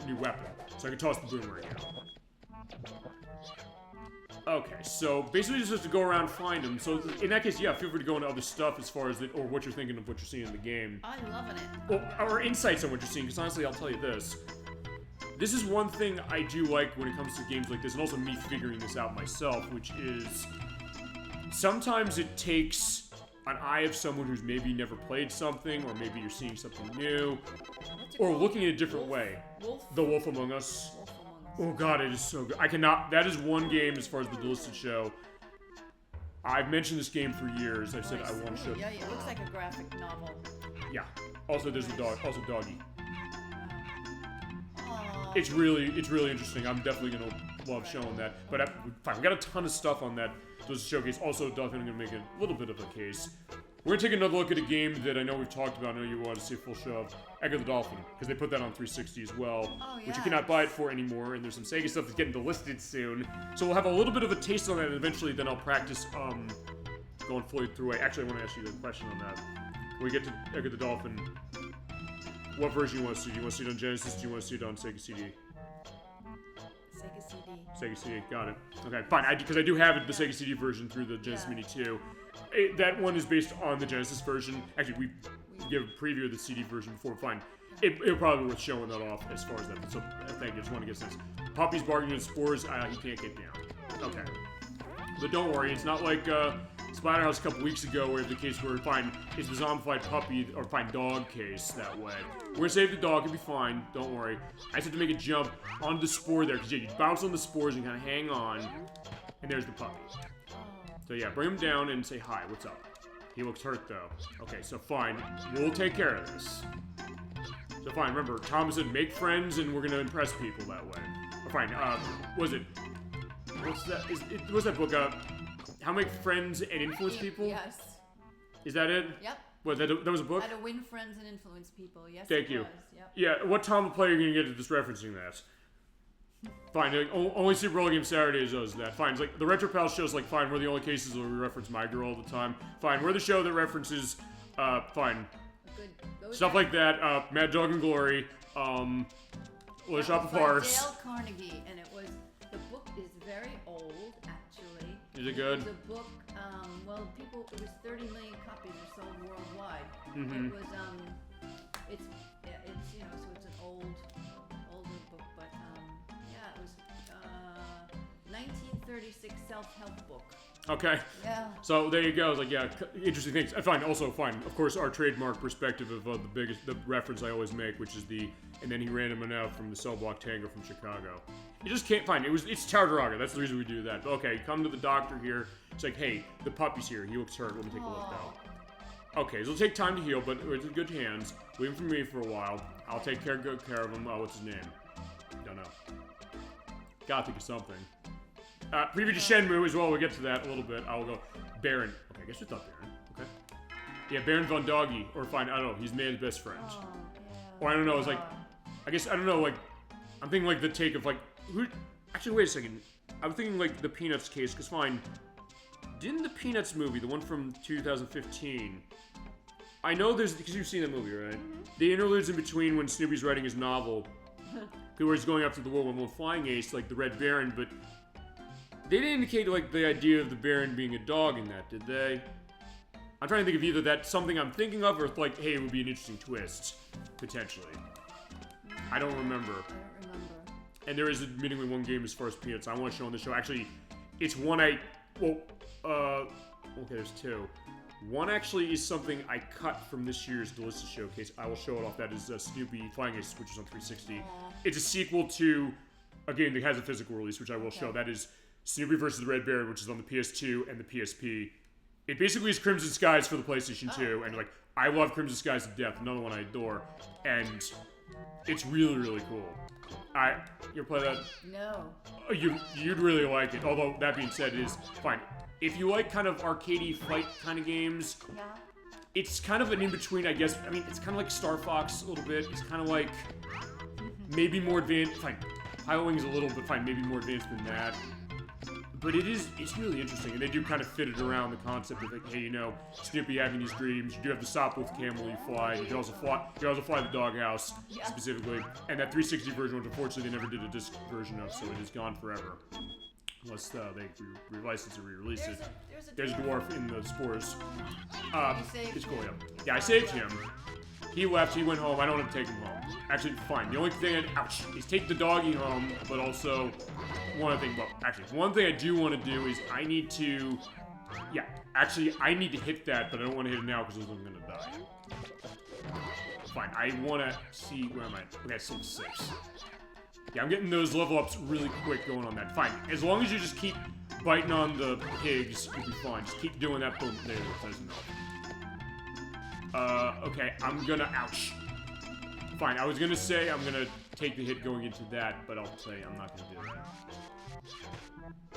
new weapon, so I can toss the boomerang out. Okay, so basically just to go around and find them. So in that case, yeah, feel free to go into other stuff as far as or what you're thinking of what you're seeing in the game. I'm loving it. Or insights on what you're seeing, because honestly, I'll tell you this. This is one thing I do like when it comes to games like this, and also me figuring this out myself, which is sometimes it takes an eye of someone who's maybe never played something, or maybe you're seeing something new, or looking in a different way. The Wolf Among Us. Oh god, it is so good. I cannot. That is one game as far as the delisted show. I've mentioned this game for years. I've said I want to show. Yeah, it looks like a graphic novel. Yeah. Also, there's the dog. Also, doggy. Aww. It's really interesting. I'm definitely gonna love showing that. But fine, we got a ton of stuff on that. So it's a showcase. Also, definitely gonna make a little bit of a case. We're gonna take another look at a game that I know we've talked about. I know you want to see a full show of Egg of the Dolphin, because they put that on 360 as well, which you cannot buy it for anymore. And there's some Sega stuff that's getting delisted soon, so we'll have a little bit of a taste on that. And eventually, then I'll practice going fully through it. Actually, I want to ask you a question on that. When we get to Egg of the Dolphin, what version you want to see? Do you want to see it on Genesis? Do you want to see it on Sega CD? Sega CD. Sega CD, got it. Okay, fine. Because I do have it, the Sega CD version through the Genesis Mini 2. That one is based on the Genesis version. Actually, we gave a preview of the CD version before. Fine. It'll probably be worth showing that off as far as that. So, thank you. Just want to get this. Puppy's bargaining with spores. He can't get down. Okay. But don't worry. It's not like Splatterhouse a couple weeks ago where the case where fine, it's the zombified puppy or fine dog case that way. We're gonna save the dog. It'll be fine. Don't worry. I just have to make a jump on the spore there because you bounce on the spores and kind of hang on. And there's the puppy. So yeah, bring him down and say hi. What's up? He looks hurt though. Okay, so fine. We'll take care of this. So fine. Remember, Tom said make friends and we're gonna impress people that way. Or fine. Was it? What's that? What's that book? How to Make Friends and Influence People? Yes. Is that it? Yep. What? That was a book? How to Win Friends and Influence People. Yes. Thank you. Was. Yep. Yeah. What Tom player are you gonna get to just referencing that? Fine, only Super Bowl Game Saturdays does that. Fine, it's like the Retro Pals show's like, fine, we're the only cases where we reference My Girl all the time. Fine, we're the show that references, fine, stuff like that, Mad Dog and Glory, Little Shop of Horrors. Dale Carnegie, and the book is very old, actually. Is it good? It was a book, it was 30 million copies are sold worldwide. Mm-hmm. It was, it's so it's an older book, but, it was 1936 self-help book. Okay. Yeah. So there you go. It's like, yeah, interesting things. I find also fine. Of course, our trademark perspective of the reference I always make, which is and then he ran him out from the Cell Block Tango from Chicago. You just can't find it. It's Tauranga. That's the reason we do that. But okay, come to the doctor here. It's like, hey, the puppy's here. He looks hurt. Let me take a look though. Okay, so it'll take time to heal, but it's in good hands. Leave him for me for a while. I'll take good care of him. Oh, what's his name? Don't know. Gotta think of something. Preview to Shenmue as well. We'll get to that a little bit. I'll go Baron. Okay, I guess it's not Baron. Okay. Yeah, Baron Von Doggy. Or fine, I don't know. He's man's best friend. Oh, yeah. Or I don't know. It's like, I guess, I don't know. Like, I'm thinking like the take of like, who? Actually, wait a second. I'm thinking like the Peanuts case, because fine. Didn't the Peanuts movie, the one from 2015, I know there's, because you've seen that movie, right? Mm-hmm. The interludes in between when Snoopy's writing his novel, where he's going after the World War I flying ace, like the Red Baron, but they didn't indicate like the idea of the Baron being a dog in that, did they? I'm trying to think of either that's something I'm thinking of, or like, hey, it would be an interesting twist, potentially. I don't remember. And there is admittingly one game as far as Peanuts I want to show on the show. Actually, it's one okay, there's two. One actually is something I cut from this year's Delisted Showcase. I will show it off. That is Snoopy Flying Ace, which is on 360. It's a sequel to a game that has a physical release, which I will show. That is Snoopy vs. the Red Baron, which is on the PS2 and the PSP. It basically is Crimson Skies for the PlayStation 2, and like, I love Crimson Skies to death, another one I adore, and it's really, really cool. You play that? No. You'd really like it, although, that being said, it is fine. If you like kind of arcadey fight kind of games, it's kind of an in-between, I guess. I mean, it's kind of like Star Fox a little bit. It's kind of like maybe more advanced. Fine, Pilot Wings a little, but fine, maybe more advanced than that. But it's really interesting, and they do kind of fit it around the concept of like, hey, you know, Snoopy having these dreams. You do have the Sopwolf camel you fly. You can also fly the doghouse specifically. And that 360 version, which unfortunately they never did a disc version of, so it is gone forever. Unless they relicense or re-release it. There's There's a dwarf in the spores. You saved It's cool, him. yeah. Yeah, I saved him. He left, he went home. I don't have to take him home. Actually, fine. The only thing is take the doggy home, but also one thing I do want to do is I need to hit that, but I don't want to hit it now because I'm gonna die. Fine, I want to see, where am I? Okay, still 6. Yeah, I'm getting those level ups really quick going on that. Fine, as long as you just keep biting on the pigs, you'll be fine. Just keep doing that, boom, there, that's enough. Okay, I'm gonna, ouch. Fine, I was gonna say I'm gonna take the hit going into that, but I'll say I'm not gonna do that.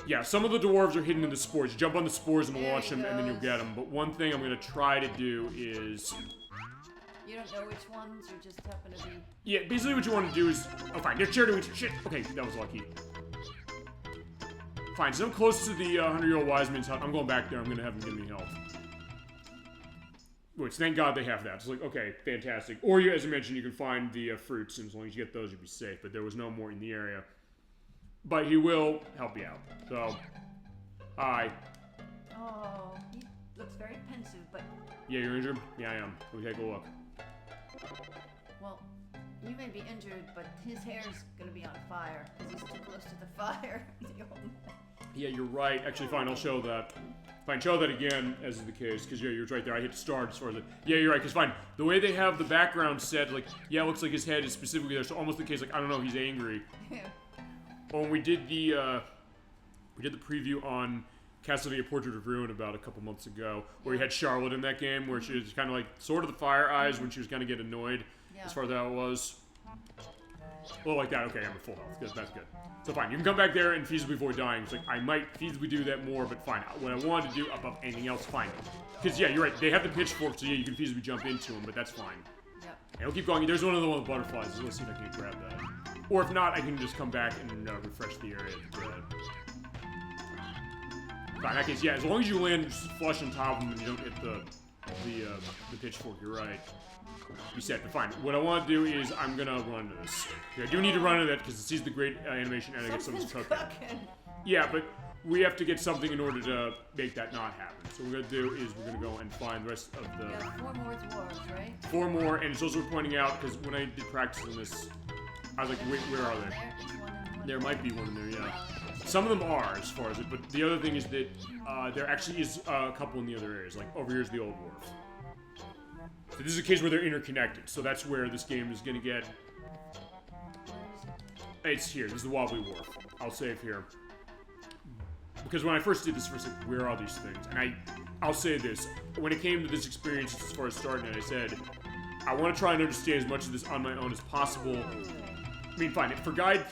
Yeah, some of the dwarves are hidden in the spores. You jump on the spores and launch them, and then you'll get them. But one thing I'm gonna try to do is... You don't know which ones, or just happen to be... Yeah, basically what you want to do is... Oh, fine, they're charity wings. Shit! Okay, that was lucky. Fine, so I'm close to the 100-year-old wise man's hut. I'm going back there. I'm gonna have him give me health. Which, thank God they have that. It's like, okay, fantastic. Or, as I mentioned, you can find the fruits, and as long as you get those, you'll be safe. But there was no more in the area. But he will help you out. So, hi. Oh, he looks very pensive, but... Yeah, you're injured? Yeah, I am. Let me take a look. Well, you may be injured, but his hair's gonna be on fire, because he's too close to the fire. Yeah, you're right. Actually, fine, I'll show that. Fine, show that again, as is the case, because yeah, you're right there. I hit start as far as it. Yeah, you're right, because fine. The way they have the background set, like, yeah, it looks like his head is specifically there, so almost the case, like, I don't know, he's angry. When we did the preview on Castlevania Portrait of Ruin about a couple months ago, where we had Charlotte in that game, where she was kind of like, sort of the fire eyes when she was kind of getting annoyed, as far as how it was. Well, like that, okay, I'm at full health, good, that's good. So fine, you can come back there and feasibly avoid dying. It's like, I might feasibly do that more, but fine. What I wanted to do above anything else, fine. Because, yeah, you're right, they have the pitchfork, so yeah, you can feasibly jump into them, but that's fine. Yep. And we'll keep going. There's one of the butterflies, so let's see if I can grab that. Or if not, I can just come back and refresh the area. Fine, in that case, yeah, as long as you land flush on top of them and you don't hit the pitchfork, you're right. You set, but fine. What I want to do is I'm gonna run to this. I do need to run to that because it sees the great animation and I get something's cooking. Yeah, but we have to get something in order to make that not happen. So what we're gonna do is we're gonna go and find the rest of the... Yeah, 4 more dwarves, right? 4 more, and it's also pointing out, because when I did practice on this, I was like, wait, where are they? There might be one in there, yeah. Some of them are, as far as it, but the other thing is that there actually is a couple in the other areas. Like, over here is the old dwarf. So this is a case where they're interconnected, so that's where this game is gonna get... It's here, this is the Wobbly Wharf. I'll save here. Because when I first did this, I was like, where are these things? And I'll say this, when it came to this experience as far as starting it, I said, I want to try and understand as much of this on my own as possible. I mean, fine, for guide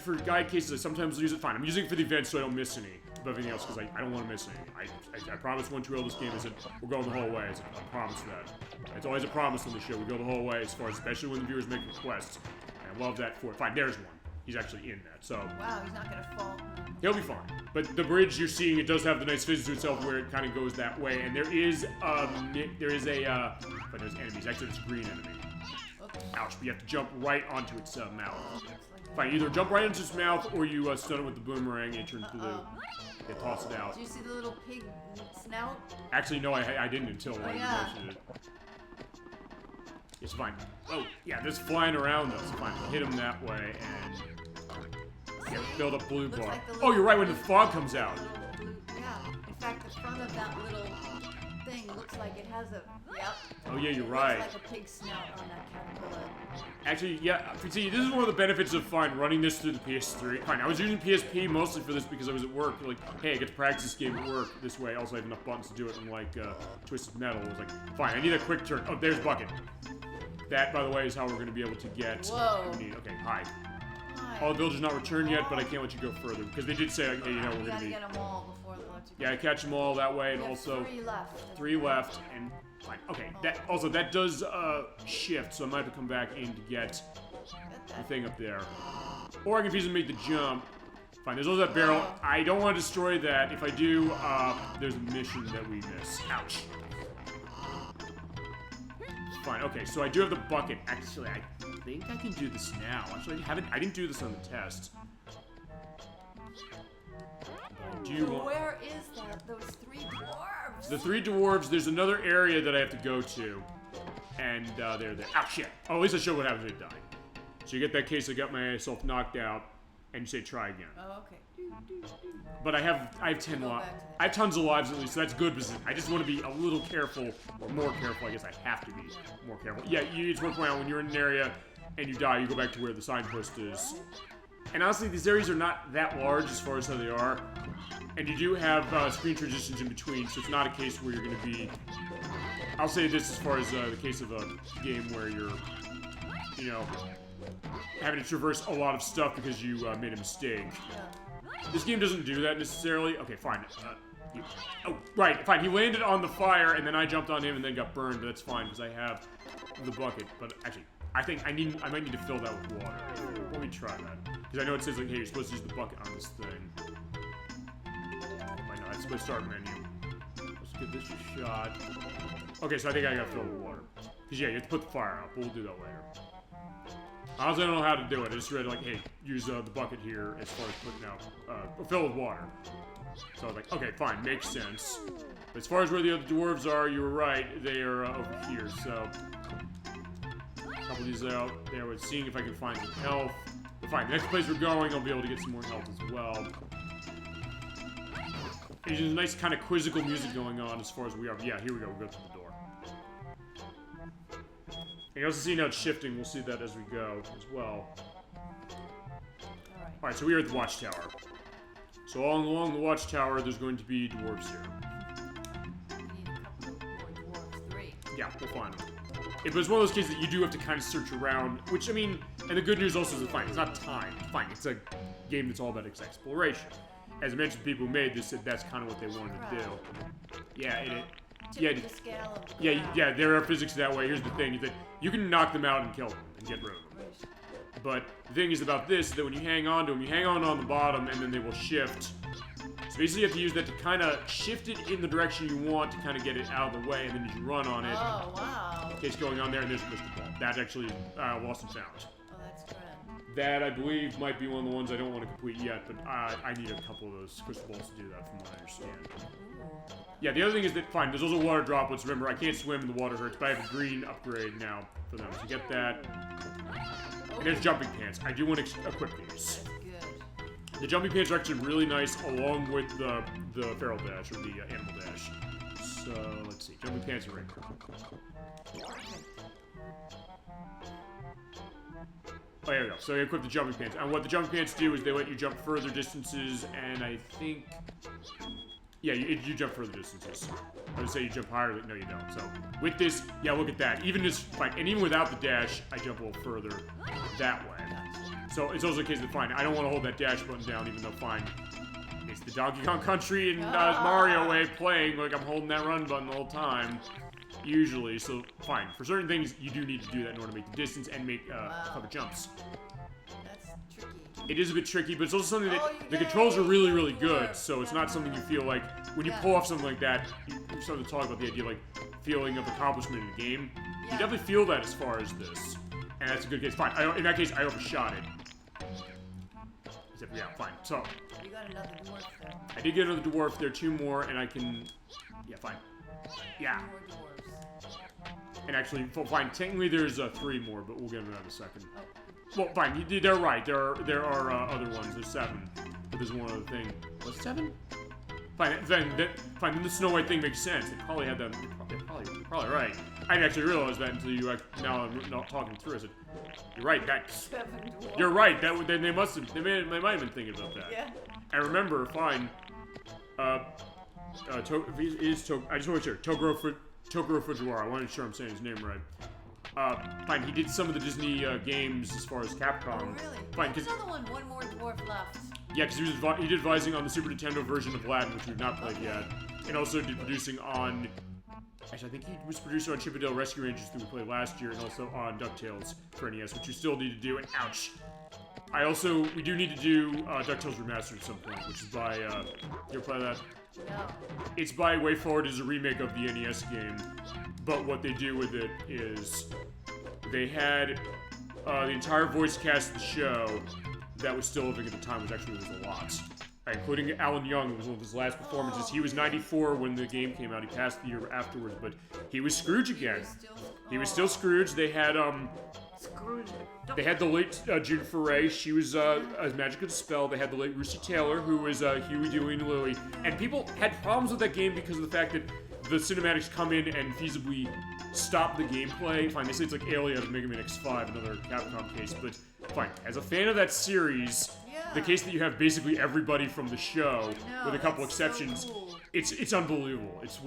cases, I sometimes use it, fine. I'm using it for the event so I don't miss any of everything else, because I don't want to miss any. I promised one trail this game, I said, we're going the whole way. I said, I promise that. It's always a promise on the show, we go the whole way, as far as, especially when the viewers make requests. And I love that for it. Fine, there's one. He's actually in that, so... Wow, he's not gonna fall. He'll be fine. But the bridge you're seeing, it does have the nice physics to itself where it kind of goes that way. And there is but there's enemies. Actually, it's a green enemy. Oops. Ouch, but you have to jump right onto its mouth. Fine, either jump right into its mouth or you stun it with the boomerang and it turns blue. You toss it out. Do you see the little pig snout? Actually, no, I didn't until you mentioned it. It's fine. Oh, yeah, there's flying around us. Fine, hit him that way and... Yeah, build up blue bar. Like oh, you're right, when the fog comes out. Yeah. In fact, the front of that little thing looks like it has a... Yep. Oh, yeah, you're it right. looks like a pig snout on that caterpillar. Actually, yeah, see, this is one of the benefits of, fine, running this through the PS3. Fine, I was using PSP mostly for this because I was at work. Like, hey, I get to practice this game at work this way. Also, I have enough buttons to do it, unlike Twisted Metal. It was like, fine, I need a quick turn. Oh, there's Bucket. That, by the way, is how we're going to be able to get... Whoa. Okay, hide. All the villagers not returned yet, but I can't let you go further because they did say, like, hey, you know, we're gonna be. Get them all before they let you go. Yeah, I catch them all that way, and also 3 left. 3 left, and fine. Okay, that does shift, so I might have to come back in to get the thing up there, or I can easily make the jump. Fine, there's also that barrel. I don't want to destroy that. If I do, there's a mission that we miss. Ouch. Fine. Okay, so I do have the bucket. Actually, I think I can do this now. Actually, I didn't do this on the test. But I Do you want... Where is that? Those 3 dwarves? The 3 dwarves, there's another area that I have to go to. And they're there. Oh, shit. Oh, at least I showed what happens when you die. So you get that case, I got myself knocked out, and you say try again. Oh, okay. But I have 10 lives. I have tons of lives at least, so that's good, because I just want to be a little careful, or more careful, I guess I have to be more careful. Yeah, it's worth pointing out, when you're in an area and you die, you go back to where the signpost is. And honestly, these areas are not that large as far as how they are. And you do have screen transitions in between, so it's not a case where you're going to be... I'll say this as far as the case of a game where you're, you know, having to traverse a lot of stuff because you made a mistake. Yeah. This game doesn't do that necessarily. Okay, fine. Oh, right, fine. He landed on the fire, and then I jumped on him and then got burned, but that's fine because I have the bucket. But actually, I think I might need to fill that with water. Let me try that. Because I know it says, like, hey, you're supposed to use the bucket on this thing. Why not? It's supposed to start menu. Let's give this a shot. Okay, so I think I gotta fill it with water. Because, yeah, you have to put the fire out, but we'll do that later. Honestly, I don't know how to do it. I just read, like, hey, use the bucket here as far as putting out, fill with water. So I was like, okay, fine, makes sense. But as far as where the other dwarves are, you were right. They are over here, so... A couple of these out there. I was seeing if I can find some health. But fine, the next place we're going, I'll be able to get some more health as well. There's a nice kind of quizzical music going on as far as we are. But yeah, here we go. We'll go through the door. And you also see now it's shifting. We'll see that as we go as well. Alright, so we are at the watchtower. So all along the watchtower, there's going to be dwarves here. We need a couple more dwarves. 3. Yeah, we'll find them. But it's one of those cases that you do have to kind of search around, which, I mean, and the good news also is that, fine, it's not timed. Fine, it's a game that's all about exploration. As I mentioned, people who made this said that's kind of what they wanted to do. Yeah, The scale of the yeah, there are physics that way. Here's the thing, is that you can knock them out and kill them and get rid of them. Right. But the thing is about this, that when you hang on to them, you hang on the bottom, and then they will shift. So basically you have to use that to kind of shift it in the direction you want to kind of get it out of the way, and then you run on it. Oh, wow. Case going on there, and there's a crystal ball. That actually lost and found. Oh, that's good. That, I believe, might be one of the ones I don't want to complete yet, but I need a couple of those crystal balls to do that, from what I understand. Yeah, the other thing is that, fine, there's also water droplets. Remember, I can't swim and the water hurts, but I have a green upgrade now for them. So get that. And there's jumping pants. I do want to equip these. That's good. The jumping pants are actually really nice, along with the feral dash, or the animal dash. So, let's see. Jumping pants are right here. Oh, there we go. So you equip the jumping pants. And what the jumping pants do is they let you jump further distances, and I think... Yeah, you jump further distances. I would say you jump higher, no you don't. So, with this, yeah, look at that. Even this, fine, and even without the dash, I jump a little further that way. So, it's also a case of, fine, I don't want to hold that dash button down, even though, fine, it's the Donkey Kong Country and Mario way playing, like I'm holding that run button the whole time. Usually, so fine. For certain things, you do need to do that in order to make the distance and make clever jumps. That's tricky. It is a bit tricky, but it's also something that the controls are really, really good. So it's not something you feel like when you pull off something like that. You start to talk about the idea of like feeling of accomplishment in the game. You definitely feel that as far as this, and that's a good case. Fine. In that case, I overshot it. Except, yeah, fine. So You got another dwarf there. I did get another dwarf. There are 2 more, and I can. Yeah, fine. Yeah. 2 more dwarves. And actually, fine. Technically, there's 3 more, but we'll get them in a second. Oh. Well, fine. They're right. There are other ones. There's 7, but there's one other thing. What's 7? Fine. Then the Snow White thing makes sense. They probably had that. They're probably right. I didn't actually realize that until you now I'm not talking through. I said, "You're right. 7 dwarves. You're right. Then they must have. They might have been thinking about that." Yeah. And remember, fine. I just want to make sure. Tokuro Fujiwara. I want to make sure I'm saying his name right. Fine, he did some of the Disney games as far as Capcom. Oh, really? Fine, There's another one more dwarf left. yeah, because he did advising on the Super Nintendo version of Aladdin, which we've not played yet, and also did producing on. Actually, I think he was producer on Chip 'n Dale Rescue Rangers that we played last year, and also on DuckTales for NES, which we still need to do. And ouch, we do need to do DuckTales Remastered at some point, which is by. You ever play that? No. It's by Way Forward as a remake of the NES game, but what they do with it is they had the entire voice cast of the show that was still living at the time, which actually was a lot. including Alan Young, who was one of his last performances. He was 94 when the game came out. He passed the year afterwards, but he was Scrooge again. He was still Scrooge. They had Scrooge. the late June Foray. She was as magic as a spell. They had the late Lucy Taylor, who was Huey, Dewey, and Louie. And people had problems with that game because of the fact that the cinematics come in and feasibly stop the gameplay. Fine, they say it's like Alien of Mega Man X5, another Capcom case, but fine. As a fan of that series, the case that you have basically everybody from the show, with a couple exceptions, so cool. it's unbelievable. It's a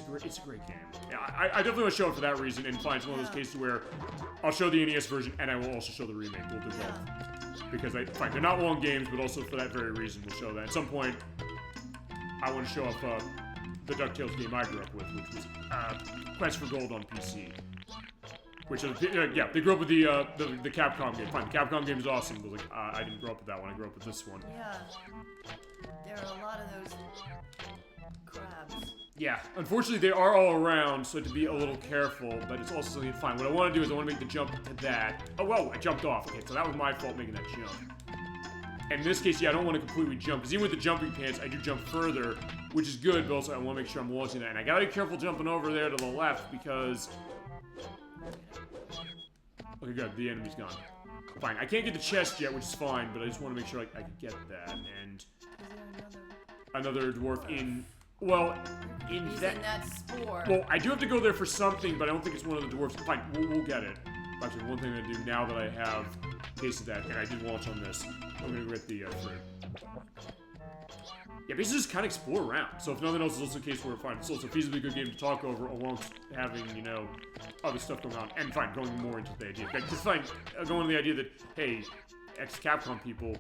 great game. I definitely want to show it for that reason. And fine, it's one of those cases where I'll show the NES version and I will also show the remake. We'll do both because they're not long games, but also for that very reason we'll show that. At some point, I want to show off the DuckTales game I grew up with, which was Quest for Gold on PC. Which they grew up with the Capcom game. Fine, the Capcom game is awesome, but like I didn't grow up with that one. I grew up with this one. Yeah, there are a lot of those crabs. Yeah, unfortunately they are all around, so to be a little careful. But it's also something fine. What I want to do is I want to make the jump to that. Oh, whoa! I jumped off. Okay, so that was my fault making that jump. And in this case, yeah, I don't want to completely jump, because even with the jumping pants, I do jump further, which is good, but also I want to make sure I'm launching that. And I gotta be careful jumping over there to the left, because... Okay, good, the enemy's gone. Fine, I can't get the chest yet, which is fine, but I just want to make sure I can get that. And... Another dwarf in... Well, in He's that... in that spore. Well, I do have to go there for something, but I don't think it's one of the dwarfs. Fine, we'll get it. Actually, one thing I'm gonna do now that I have tasted that, and I did launch on this, I'm gonna get the fruit. Yeah, basically just kind of explore around. So if nothing else, it's also a case where, fine, it's also a feasibly good game to talk over, along having, you know, other stuff going on. And fine, going more into the idea. Because fine, going into the idea that, hey, ex-Capcom people,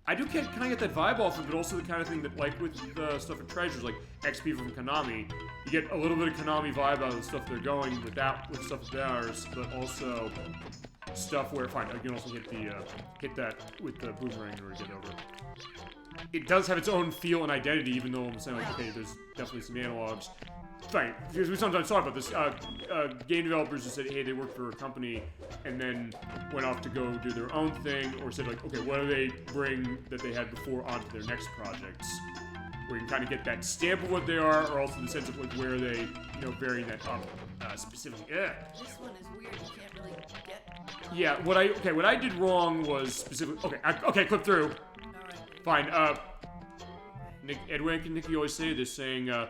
I do kind of get that vibe off of it, but also the kind of thing that, like with the stuff in Treasures, like XP from Konami, you get a little bit of Konami vibe out of the stuff they're going with stuff of theirs, but also stuff where, fine, you can also hit that with the boomerang in order to get over. It does have its own feel and identity, even though I'm saying, like, okay, there's definitely some analogs. Fine, because we sometimes talk about this. Game developers just said, hey, they work for a company, and then went off to go do their own thing, or said, like, okay, what do they bring that they had before onto their next projects? Where you can kind of get that stamp of what they are, or also the sense of, like, where they, you know, varying that up specifically. This one is weird, you can't really get... Yeah, what I did wrong was specifically... Okay, clip through. Fine, Edwin and Nikki always say this, saying, how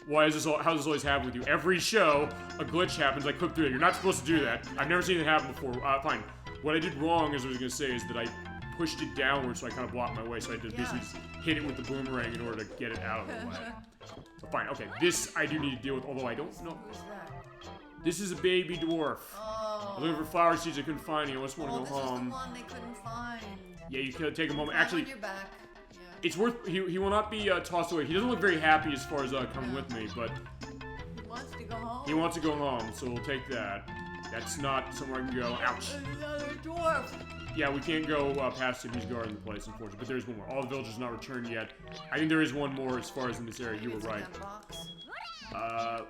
does this always happen with you? Every show, a glitch happens, I clip through it. You're not supposed to do that. I've never seen it happen before. Fine. What I did wrong, as I was going to say, is that I pushed it downward, so I kind of blocked my way, so I had to basically just hit it with the boomerang in order to get it out of the way. So fine, okay, this I do need to deal with, although I don't know. Who's that? This is a baby dwarf. Oh. I'm looking for flower seeds I couldn't find. You almost want to go home. This is the one they couldn't find. Yeah, you could take him home. On Actually, your back. Yeah. it's worth. He will not be tossed away. He doesn't look very happy as far as coming with me, but He wants to go home. he wants to go home, so we'll take that. That's not somewhere I can go. Ouch. Another dwarf. Yeah, we can't go past him. He's guarding the place, unfortunately. But there's one more. All the villagers not returned yet. I think there is one more as far as in this area. You were right. That box. I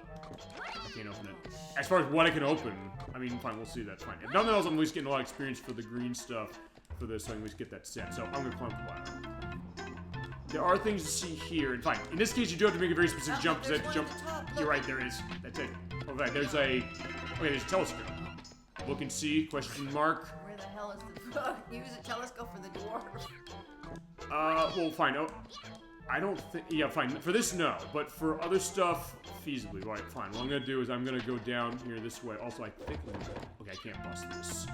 can't open it. As far as what I can open, I mean, fine, we'll see that. Fine. If nothing else, I'm at least getting a lot of experience for the green stuff for this, so I can at least get that set. So I'm gonna climb the ladder. There are things to see here, and fine. In this case, you do have to make a very specific jump, because that jump... You're right, there is. That's it. Okay, there's a telescope. Look and see, question mark. Where the hell is the... Use a telescope for the dwarf. Well, fine. Oh, I don't think... Yeah, fine. For this, no. But for other stuff, feasibly. Right, fine. What I'm going to do is I'm going to go down here this way. Also, I think... Okay, I can't bust this.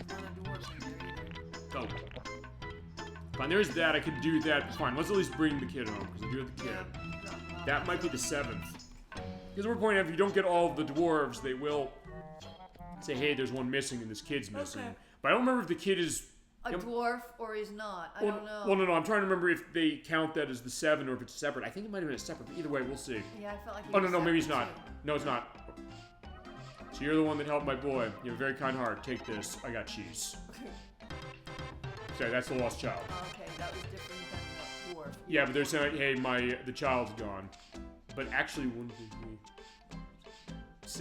There's not a dwarf in there either. Oh. Fine, there's that. I could do that. But fine, let's at least bring the kid home, because I do have the kid. Yeah. That might be the 7th. Because we're pointing out, if you don't get all of the dwarves, they will say, hey, there's one missing and this kid's missing. Okay. But I don't remember if the kid is... A dwarf or he's not. I don't know. Well, no, I'm trying to remember if they count that as the 7 or if it's separate. I think it might have been a separate, but either way, we'll see. Yeah, I felt like he Oh, was no, maybe it's separate, not. too. No, it's not. So you're the one that helped my boy. You have a very kind heart. Take this. I got cheese. Sorry, that's the lost child. Okay, that was different than the dwarf. Yeah, but they're saying, hey, the child's gone. But actually, 1, 2, 3,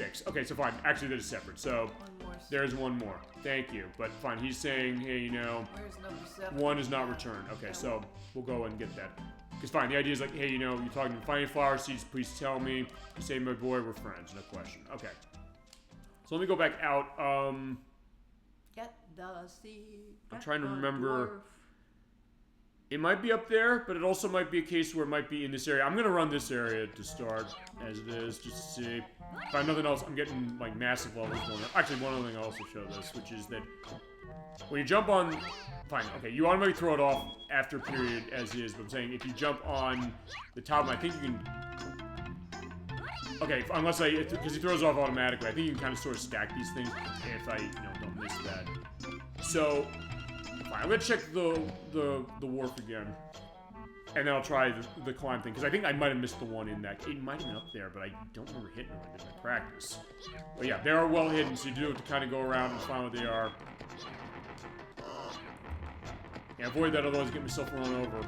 6. Okay, so fine. Actually, that is separate. So One more. there's one more. Thank you. But fine, he's saying, hey, you know, Where's number 7? 1 is not returned. Okay, so we'll go and get that. Because fine, the idea is like, hey, you know, you're talking to finding flower seeds, please tell me. You say, my boy, we're friends, no question. Okay. So let me go back out. Get the seed. I'm trying to remember. It might be up there, but it also might be a case where it might be in this area. I'm gonna run this area to start, as it is, just to see. If I have nothing else, I'm getting, like, massive levels going on. Actually, one other thing I'll also show this, which is that when you jump on... Fine, okay, you automatically throw it off after period as is, but I'm saying if you jump on the top, I think you can... Okay, unless I... Because he throws off automatically, I think you can kind of sort of stack these things if I, you know, don't miss that. So... Fine, I'm gonna check the wharf again. And then I'll try the climb thing, because I think I might have missed the one in that. It might have been up there, but I don't remember hitting it in my practice. But yeah, they are well hidden, so you do have to kind of go around and find what they are. Yeah, avoid that, otherwise I get myself run over.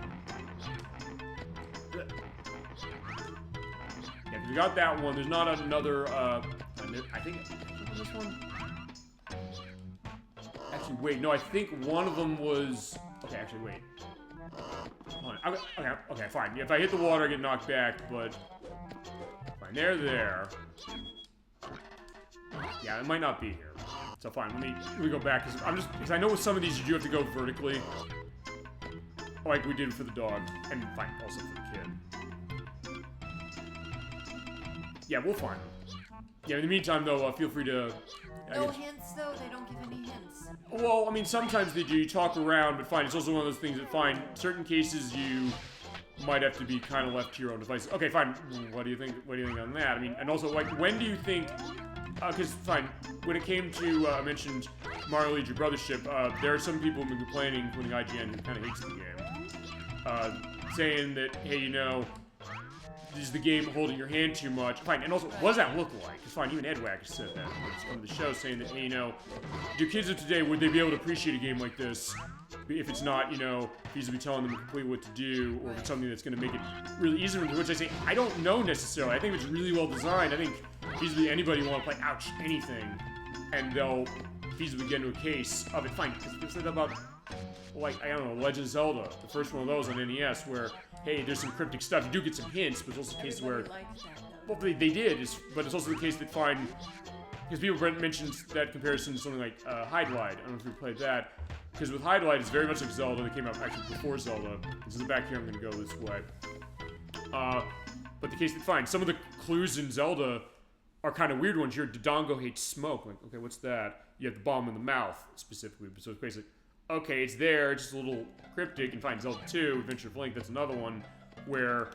Yeah, if you got that one, there's not another, I think, this one? Actually, wait, no, I think one of them was... Okay, actually, wait. Hold on. Okay, fine. If I hit the water, I get knocked back, but... Fine, they're there. Yeah, it might not be here. So fine, let me go back, because I know with some of these you do have to go vertically. Like we did for the dog. And fine, also for the kid. Yeah, we'll find them. Yeah, in the meantime, though, feel free to... No hints, though? They don't give any hints. Well, I mean, sometimes they do. You talk around, but fine. It's also one of those things that, fine, certain cases you might have to be kind of left to your own devices. Okay, fine. What do you think? What do you think on that? I mean, and also, like, when do you think? Because fine, when it came to I mentioned Mario Luigi Brothership, there are some people who've been complaining, including IGN, who kind of hates the game, saying that, hey, you know, is the game holding your hand too much? Fine, and also, what does that look like? Because fine, even Ed Wack said that when it's come to the show, saying that, hey, you know, do kids of today, would they be able to appreciate a game like this if it's not, you know, feasibly telling them completely what to do, or if it's something that's going to make it really easy for them, which I say, I don't know necessarily. I think it's really well designed. I think feasibly anybody will want to play, ouch, anything, and they'll feasibly get into a case of it. Fine, because they said about, like, I don't know, Legend of Zelda, the first one of those on NES, where, hey, there's some cryptic stuff. You do get some hints, but it's also a case where... Well, they did, but it's also the case that fine... Because people mentioned that comparison to something like Hide Light. I don't know if you played that. Because with Hide Light, it's very much like Zelda. That came out actually before Zelda. This is back here, I'm going to go this way. But the case that, fine, some of the clues in Zelda are kind of weird ones. Here, Dodongo hates smoke. Like, okay, what's that? You have the bomb in the mouth, specifically. So it's basically... Okay, it's there, it's just a little cryptic, and fine, Zelda 2, Adventure of Link, that's another one where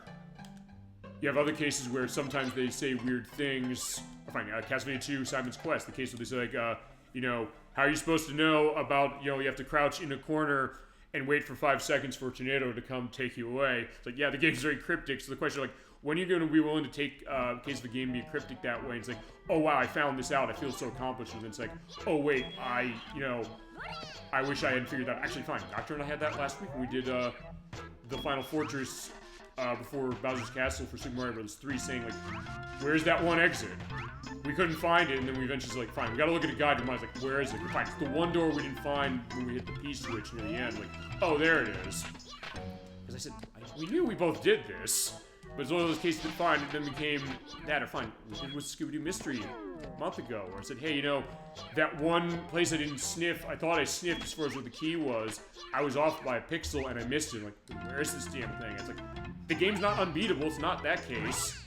you have other cases where sometimes they say weird things. Or fine, Castlevania 2, Simon's Quest, the case where they say, like, you know, how are you supposed to know about, you know, you have to crouch in a corner and wait for 5 seconds for a tornado to come take you away. It's like, yeah, the game's very cryptic, so the question is, like, when are you going to be willing to take case of the game being cryptic that way? It's like, oh, wow, I found this out, I feel so accomplished, and then it's like, oh, wait, you know... I wish I had figured that. Actually, fine. Doctor and I had that last week when we did the Final Fortress before Bowser's Castle for Super Mario Bros. 3, saying, like, where's that one exit? We couldn't find it, and then we eventually was like, fine, we gotta look at a guide. And I was like, where is it? Fine, it's the one door we didn't find when we hit the P switch near the end. Like, oh, there it is. Because I said, we knew we both did this. But it's one of those cases that, fine, it then became that, or fine, we did with Scooby-Doo Mystery a month ago, where I said, hey, you know, that one place I didn't sniff, I thought I sniffed as far as what the key was, I was off by a pixel and I missed it. Like, where is this damn thing? It's like, the game's not unbeatable, it's not that case.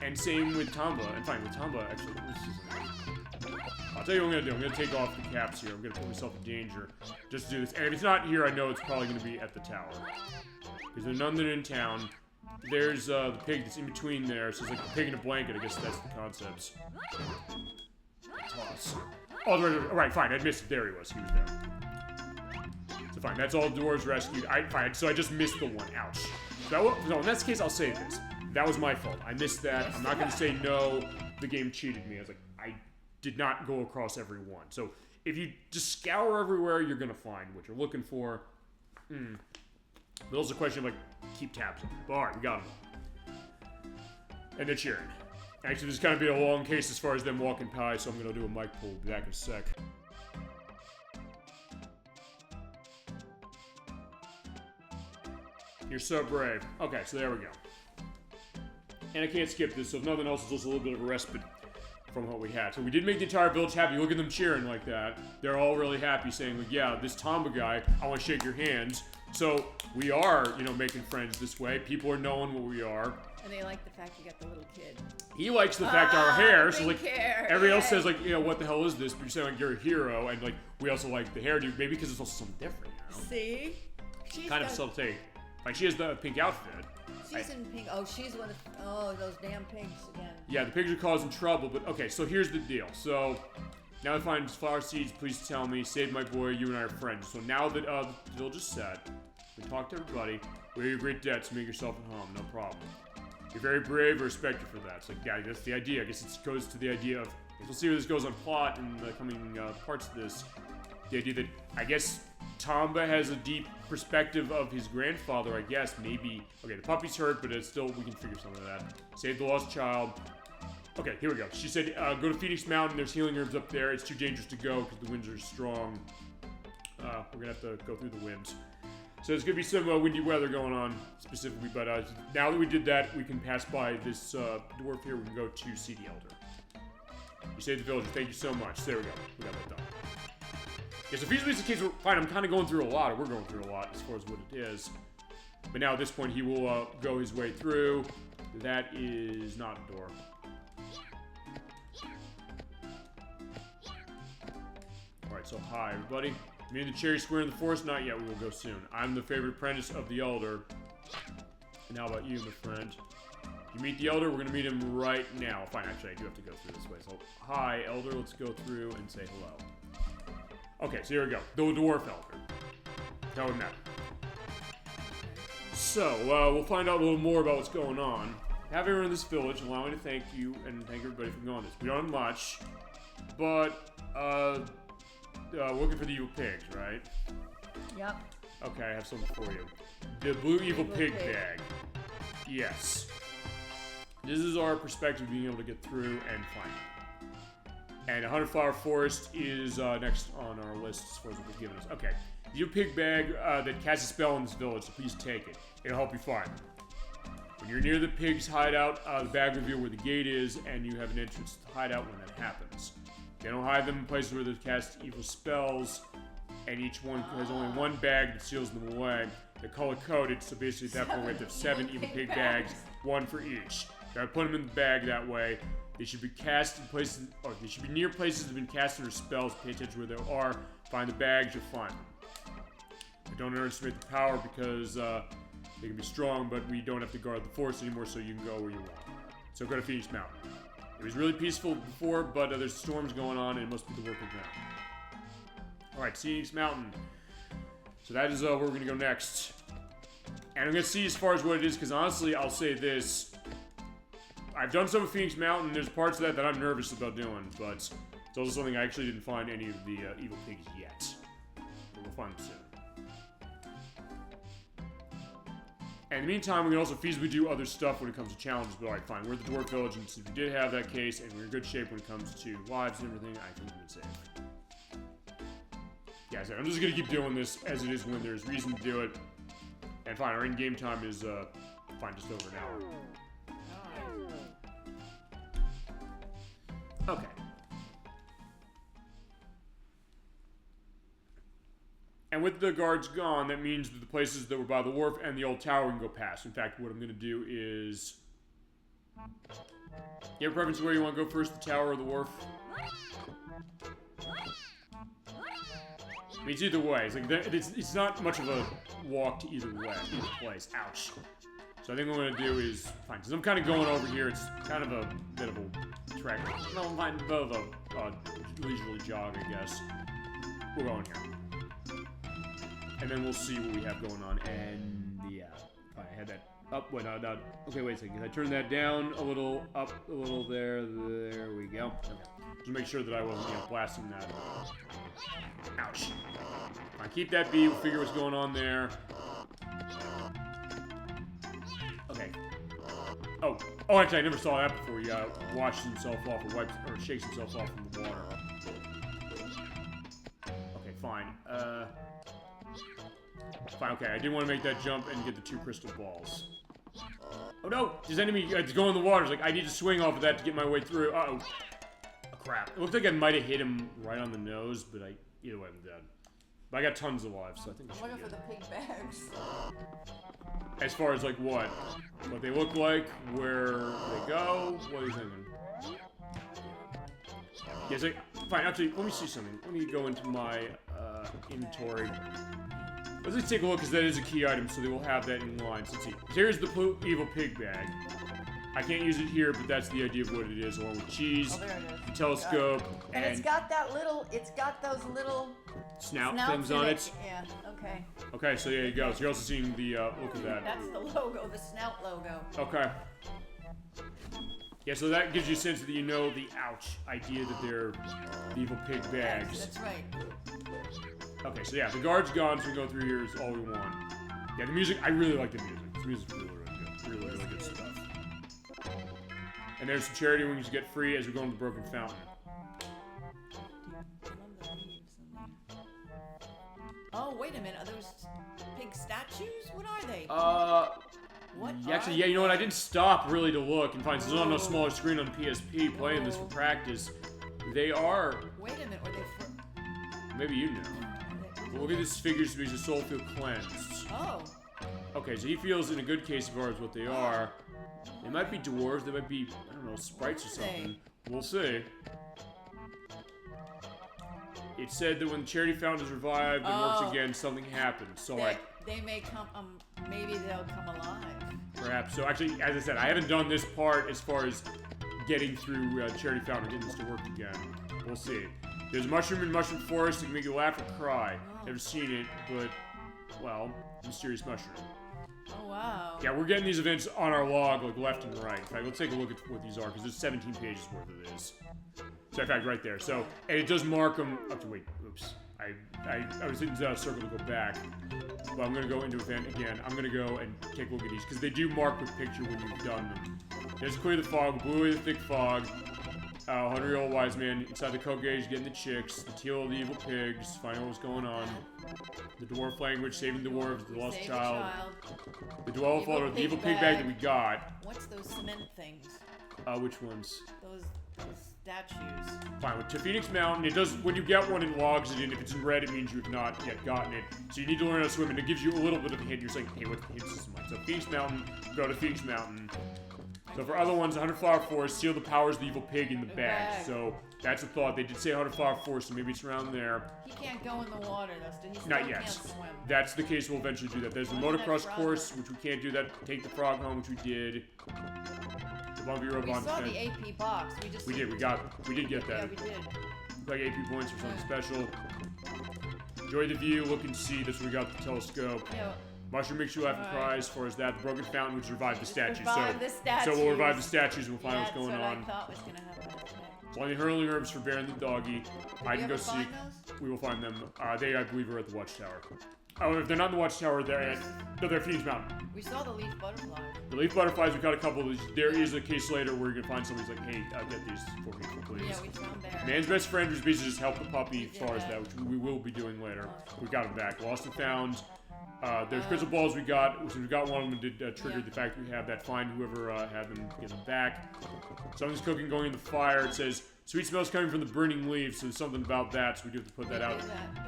And same with Tomba, and fine, with Tomba, actually, I'll tell you what I'm gonna do. I'm gonna take off the caps here. I'm gonna put myself in danger just to do this. And if it's not here, I know it's probably gonna be at the tower. Because there's none that are in town. There's the pig that's in between there, so it's like a pig in a blanket. I guess that's the concept. Toss. Oh, right, fine. I missed it. There he was. He was there. So fine. That's all doors rescued. Fine. So I just missed the one. Ouch. So no, in that case, I'll say this. That was my fault. I missed that. I'm not going to say no. The game cheated me. I was like, I did not go across every one. So if you just scour everywhere, you're going to find what you're looking for. But also a question of, like, keep tabs on. But alright, we got them. And they're cheering. Actually, this is kind of be a long case as far as them walking by, so I'm gonna do a mic pull. Be back in a sec. You're so brave. Okay, so there we go. And I can't skip this, so if nothing else, it's just a little bit of a respite from what we had. So we did make the entire village happy. Look at them cheering like that. They're all really happy, saying, like, yeah, this Tomba guy, I want to shake your hands. So we are, you know, making friends this way. People are knowing what we are. And they like the fact you got the little kid. He likes the fact our hair. So, like, hair. everybody else says, like, you know, what the hell is this? But you're saying, like, you're a hero. And, like, we also like the hairdo. Maybe because it's also something different, you know? See? She's kind of subtle take. Like, she has the pink outfit. She's in pink. Oh, she's one of... Oh, those damn pigs again. Yeah, the pigs are causing trouble, but okay, so here's the deal. So, now I find flower seeds, please tell me, save my boy, you and I are friends. So now that the village is set, we talk to everybody, we owe your great debts, make yourself at home, no problem. You're very brave, I respect you for that. It's like, yeah, that's the idea. I guess it goes to the idea of, we'll see where this goes on plot in the coming parts of this. The idea that, I guess, Tomba has a deep perspective of his grandfather, I guess, maybe. Okay, the puppy's hurt, but it's still, we can figure some of that. Save the lost child. Okay, here we go. She said, go to Phoenix Mountain, there's healing herbs up there. It's too dangerous to go because the winds are strong. We're gonna have to go through the winds. So there's gonna be some windy weather going on, specifically, but now that we did that, we can pass by this dwarf here, we can go to see the elder. You saved the villager, thank you so much. There we go, we got that done. Yeah, so feasibly it's the case, fine, I'm kind of going through a lot, or we're going through a lot as far as what it is. But now at this point, he will go his way through. That is not a door. Alright, so hi, everybody. Me and the Cherry Square in the forest? Not yet, we will go soon. I'm the favorite apprentice of the Elder. And how about you, my friend? You meet the Elder, we're gonna meet him right now. Fine, actually, I do have to go through this way. So, hi, Elder, let's go through and say hello. Okay, so here we go. The dwarf elder. Tell him that. So, we'll find out a little more about what's going on. Have everyone in this village allow me to thank you and thank everybody for going this. We don't have much, but, looking for the evil pigs, right? Yep. Okay, I have something for you. The blue evil pig bag. Yes. This is our perspective of being able to get through and find it. And 100 Flower Forest is next on our list as far as what they've given us. Okay. The pig bag that casts a spell in this village, so please take it. It'll help you find it. When you're near the pig's hideout, the bag will reveal where the gate is, and you have an entrance to the hideout when that happens. They don't hide them in places where they cast evil spells, and each one has only one bag that seals them away. They're color-coded, so basically at that point we have to have 7 evil pig bags, 1 for each. Gotta put them in the bag that way. They should be cast in places, or they should be near places that have been cast under spells. Pay attention where they are. Find the bags, you'll find them. But don't underestimate the power because they can be strong, but we don't have to guard the forest anymore, so you can go where you want. So go to Phoenix Mountain. It was really peaceful before, but there's storms going on, and it must be the work of them. Alright, Phoenix Mountain. So that is where we're going to go next. And I'm going to see as far as what it is, because honestly, I'll say this. I've done some of Phoenix Mountain. There's parts of that I'm nervous about doing, but it's also something I actually didn't find any of the evil pigs yet. But we'll find them soon. And in the meantime, we can also feasibly do other stuff when it comes to challenges. But alright, fine. We're at the Dwarf Village, and since we did have that case, and we're in good shape when it comes to lives and everything, I think we're safe. Yeah, so I'm just going to keep doing this as it is when there's reason to do it. And fine, our in-game time is, fine, just over an hour. Okay. And with the guards gone, that means that the places that were by the wharf and the old tower can go past. In fact, what I'm going to do is... You have a preference where you want to go first, the tower or the wharf? I mean, it's either way. It's like it's not much of a walk to either way, either place. Ouch. So I think what I'm going to do is... Fine, since I'm kind of going over here, it's kind of a bit of a trek. No, I'm fine, a bit of a leisurely jog, I guess. We're going here. And then we'll see what we have going on. And yeah, fine, I had that up. Wait, no. Okay, wait a second. I turned that down a little, up a little there. There we go. Okay. Just make sure that I wasn't, blasting that. Ouch. Fine, keep that beat. We'll figure what's going on there. Okay. Oh, Oh, actually, I never saw that before. He washes himself off or shakes himself off from the water. Okay, fine. Fine, okay. I didn't want to make that jump and get the 2 crystal balls. Oh no! His enemy is going in the water. It's like, I need to swing off of that to get my way through. Uh-oh. Oh, crap. It looked like I might have hit him right on the nose, but either way, I'm dead. But I got tons of lives, so I think I should I'm looking for the pig bags. As far as, like, what? What they look like, where they go, what are you thinking? Yes, fine, actually, let me see something. Let me go into my, inventory. Let's just take a look, because that is a key item, so they will have that in line. So let's see. Here's the evil pig bag. I can't use it here, but that's the idea of what it is, along with cheese, Oh, there it is. the telescope, And it's got those little snout snouts things in on it. Yeah, okay. Okay, so there you go. So you're also seeing the, look at that. That's the logo, the snout logo. Okay. Yeah, so that gives you a sense that you know the idea that they're the evil pig bags. That's right. Okay, so yeah, the guard's gone, so we go through here is all we want. Yeah, the music, I really like the music. The music's really, really good. Really, really good stuff. And there's some charity wings you get free as we go into the Broken Fountain. I love the leaves in there. Oh, wait a minute. Are those pig statues? What are they? What Actually, yeah, you know what? I didn't stop really to look and find, since it's on a smaller screen on PSP playing this for practice. They are. Wait a minute. Are they Maybe you know. Well, look at this figures because his soul feels cleansed. Oh. Okay, so he feels in a good case as far as what they are. They might be dwarves, they might be, I don't know, sprites or something. We'll see. It said that when the charity fountain is revived and works again, something happens. So they may come, maybe they'll come alive. Perhaps. So actually, as I said, I haven't done this part as far as getting through charity fountain and getting this to work again. We'll see. There's a mushroom in Mushroom Forest that can make you laugh or cry. Never seen it, but, well, mysterious mushroom. Oh, wow. Yeah, we're getting these events on our log, like, left and right. In fact, let's take a look at what these are, because there's 17 pages worth of this. So, in fact, right there. So, and it does mark them... wait, oops. I was hitting the circle to go back. But I'm going to go into event again. I'm going to go and take a look at these, because they do mark with picture when you've done them. There's Clear the Fog, Blue away the Thick Fog, 100-Year-Old Wise Man, Inside the Coke Gauge, Getting the Chicks, The Teal of the Evil Pigs, Finding What's Going On, The Dwarf Language, Saving the Dwarves, The Lost Child, The Dwell Folder, The Evil Pig Bag that we got. What's those cement things? Which ones? Those statues. Fine, with to Phoenix Mountain, it does, when you get one, it logs it in. If it's in red, it means you have not yet gotten it. So you need to learn how to swim, and it gives you a little bit of a hint. You're saying, hey, what's the hint system like? So Phoenix Mountain, go to Phoenix Mountain. So for other ones, 100 Flower Forest, seal the powers of the evil pig in the bag. So that's a thought. They did say 100 Flower Forest, so maybe it's around there. He can't go in the water, though. He still Not yet. Can't swim. That's the case. We'll eventually do that. There's the motocross course, which we can't do that. Take the frog home, which we did. The Bumpy Road We saw the AP box. We did get that. Yeah, we did. Like AP points for something special. Enjoy the view, look and see. That's where we got the telescope. Yeah. Mushroom makes you laugh and cry. As far as that, the Broken Fountain, which revived the statues. So we'll revive the statues and we'll find what's going on. on. That's what I thought was gonna happen. So on the hurling herbs for Bear and the doggy. I can go seek. We will find them. They, I believe, are at the Watchtower. Oh, if they're not in the Watchtower, they're at Phoenix Mountain. We saw the leaf butterfly. The leaf butterflies, we got a couple of these. There is a case later where you're gonna find somebody's like, hey, get these for me, please. Yeah, we found Bear. Man's best friend was basically just help the puppy as far as that, which we will be doing later. We got him back. Lost and found. There's crystal balls we got. We got one of them did trigger the fact we have that. Find whoever had them, get them back. Something's cooking, going in the fire. It says sweet smells coming from the burning leaves. So there's something about that. So we do have to put that out.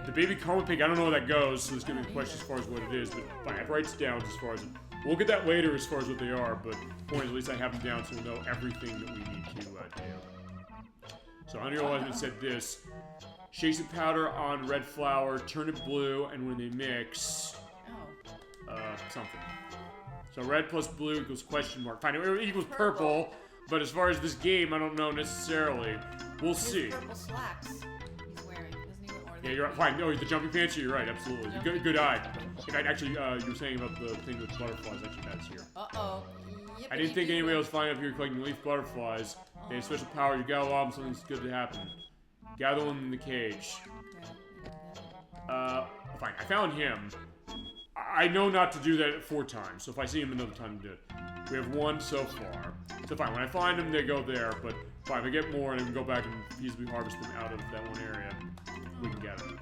The baby coma pig. I don't know where that goes. So there's gonna be a question as far as what it is. But fine, it writes down as far as it. We'll get that later as far as what they are. But the point is, at least I have them down so we'll know everything that we need to do. So Unreal Legend said this: shake some powder on red flour, turn it blue, and when they mix. Something. So red plus blue equals question mark. Fine, it equals purple. But as far as this game, I don't know necessarily. We'll see. Purple slacks he's wearing, isn't he? Yeah, you're right. Fine. Oh, the jumping pants. You're right. Absolutely. Good eye. In fact, actually, you were saying about the thing with butterflies. Actually, that's here. Uh-oh. I didn't think anybody else flying up here collecting leaf butterflies. They have special powers. You gather them, something's good to happen. Gather them in the cage. Fine. I found him. I know not to do that 4 times, so if I see him another time, do it. We have 1 so far. So fine, when I find them, they go there, but fine, if I get more, and we can go back and feasibly harvest them out of that one area, we can get them.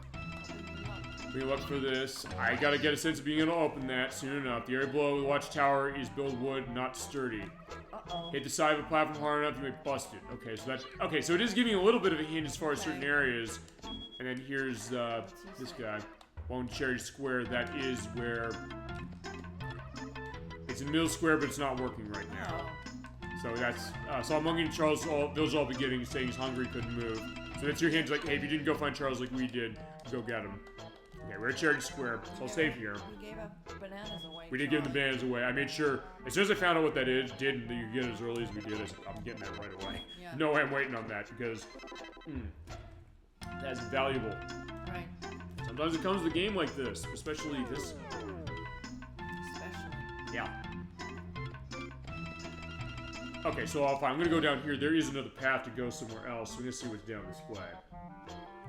We look for this. I gotta get a sense of being able to open that soon enough. The area below the watchtower is built wood, not sturdy. Hit the side of a platform hard enough, you may bust it. Okay, so that's okay. So it is giving a little bit of a hint as far as certain areas. And then here's this guy, One Cherry Square. That is where it's a middle square, but it's not working right now. So that's so I'm looking at Charles. Those all beginning saying he's hungry, couldn't move. So that's your hint, like, hey, if you didn't go find Charles like we did, go get him. Okay, we're at Cherry Square, so I'll save here. We gave up bananas away. We did give the bananas away. I made sure, as soon as I found out what that is, you get it as early as we did. I said, I'm getting that right away. Yeah. No way I'm waiting on that, because that's valuable. Right. Sometimes it comes to the game like this, especially this. Especially. Yeah. Okay, so fine. I'm gonna go down here. There is another path to go somewhere else. We're gonna see what's down this way.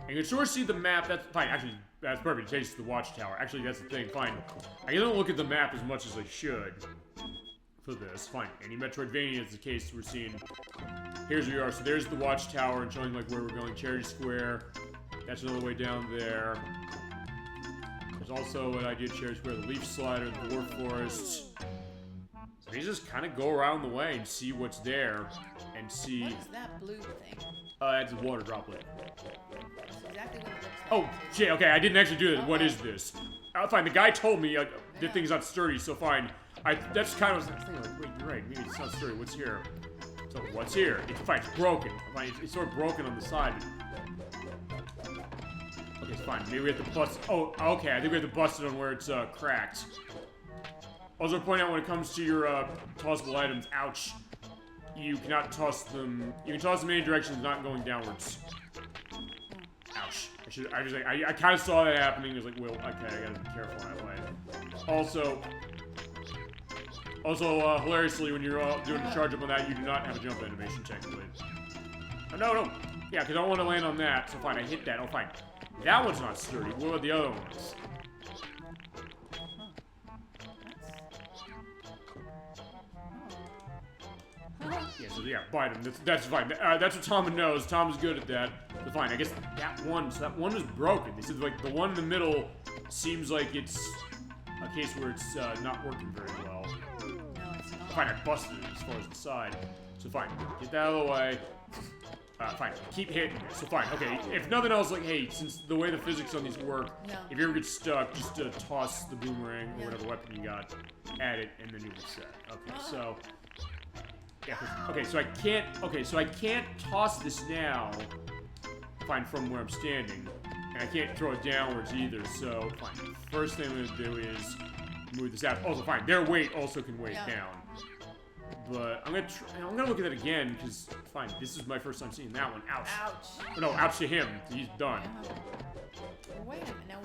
And you can sort of see the map. That's fine. Actually, that's perfect. It takes the watchtower. Actually, that's the thing. Fine. I don't look at the map as much as I should for this. Fine. Any Metroidvania is the case. We're seeing. Here's where we are. So there's the watchtower and showing like where we're going. Cherry Square. That's another way down there. There's also what I did. Cherry Square, the Leaf Slider, the Dwarf Forest. So you just kind of go around the way and see what's there, and see. What is that blue thing? That's a water droplet. That's exactly what it looks like. Oh, shit, okay, I didn't actually do this. What is this? Fine, the guy told me the thing's not sturdy, so fine. That's kind of, I was thinking, like, wait, you're right, maybe it's not sturdy. What's here? So, what's here? It's fine, it's broken. Fine, it's sort of broken on the side. Okay, it's fine. Maybe we have to bust, oh, okay, I think we have to bust it on where it's, cracked. Also, point out when it comes to your, tossable items, ouch. You cannot toss them, you can toss them in any directions, not going downwards. Ouch. I kind of saw that happening. I was like, well, okay, I gotta be careful that way. Also, hilariously, when you're doing a charge up on that, you do not have a jump animation, technically. Oh, no. Yeah, because I don't want to land on that, so fine, I hit that. Oh, fine. That one's not sturdy. What about the other ones? Yeah, so yeah, bite him. That's fine. That's what Tom knows. Tom is good at that. So fine, I guess that one was broken. They said, like, the one in the middle seems like it's a case where it's not working very well. No, it's not. Fine, I busted it as far as the side. So fine, get that out of the way. Fine, keep hitting it. So fine, okay, if nothing else, like, hey, since the way the physics on these work, if you ever get stuck, just toss the boomerang or whatever weapon you got at it, and then you'll be set. Okay, so... Yeah, okay, so I can't toss this now, fine, from where I'm standing, and I can't throw it downwards either, so, fine, first thing I'm gonna do is move this out. Also, fine, their weight also can weigh it down, but I'm gonna look at it again, because, fine, this is my first time seeing that one. Ouch. Ouch. No, ouch to him, he's done. Wait a minute, now...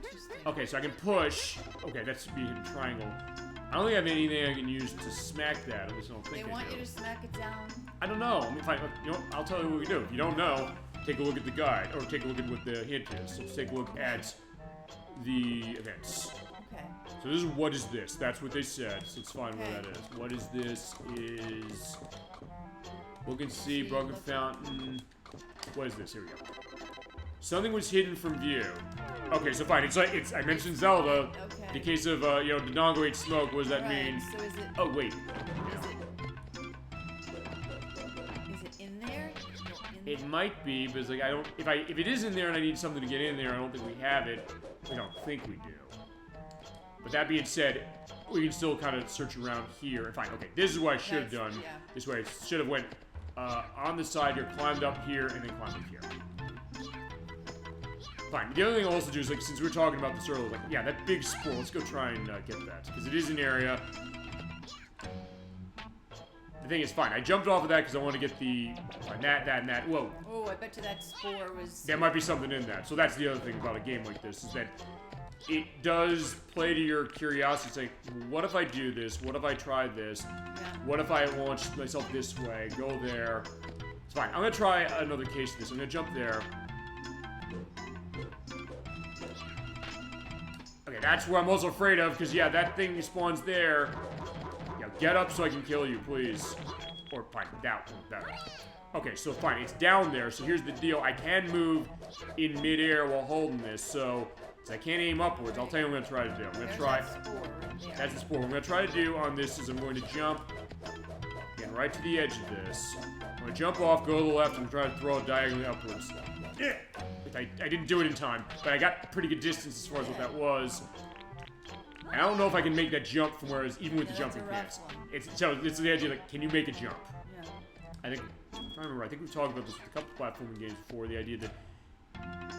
Interesting. Okay, so I can push, okay, that's being a triangle. I don't think I have anything I can use to smack that. At least I don't think They want you to smack it down. I don't know. I mean, fine. You know, I'll tell you what we do. If you don't know, take a look at the guide, or take a look at what the hint is. So let's take a look at the events. Okay. So this is what is this? That's what they said. So let's find where that is. What is this? Is look and see, broken fountain. What is this? Here we go. Something was hidden from view. Okay, so fine. It's like I mentioned Zelda. Okay. In the case of you know, Dodongo ate smoke. What does that mean? So is it? Oh wait. Is it in there? It might be, but it's like I don't. If it is in there and I need something to get in there, I don't think we have it. I don't think we do. But that being said, we can still kind of search around here. Fine. Okay, this is what I should have done. Yeah. This way, I should have went on the side here, climbed up here, and then climbed up here. Fine. The other thing I'll also do is, like, since we were talking about this earlier, like, yeah, that big spool, let's go try and get that. Because it is an area. The thing is, fine, I jumped off of that because I want to get the, that, and that. Whoa. Oh, I bet you that spore was... There might be something in that. So that's the other thing about a game like this, is that it does play to your curiosity. It's like, what if I do this? What if I try this? Yeah. What if I launch myself this way? Go there. It's fine. I'm going to try another case of this. I'm going to jump there. Okay, that's where I'm also afraid of, because, yeah, that thing spawns there. Yeah, Get up so I can kill you, please. Or fine, down. Better. Okay, so fine, it's down there. So here's the deal. I can move in midair while holding this. So I can't aim upwards. I'll tell you what I'm going to try to do. I'm going to try. That's the spore. What I'm going to try to do on this is I'm going to jump. Get right to the edge of this. I'm going to jump off, go to the left, and try to throw it diagonally upwards. I didn't do it in time, but I got pretty good distance as far as what that was. I don't know if I can make that jump from where I was, even with the jumping pants. It's the idea, like, can you make a jump? Yeah. I think, I'm trying to remember, I think we've talked about this with a couple platforming games before, the idea that,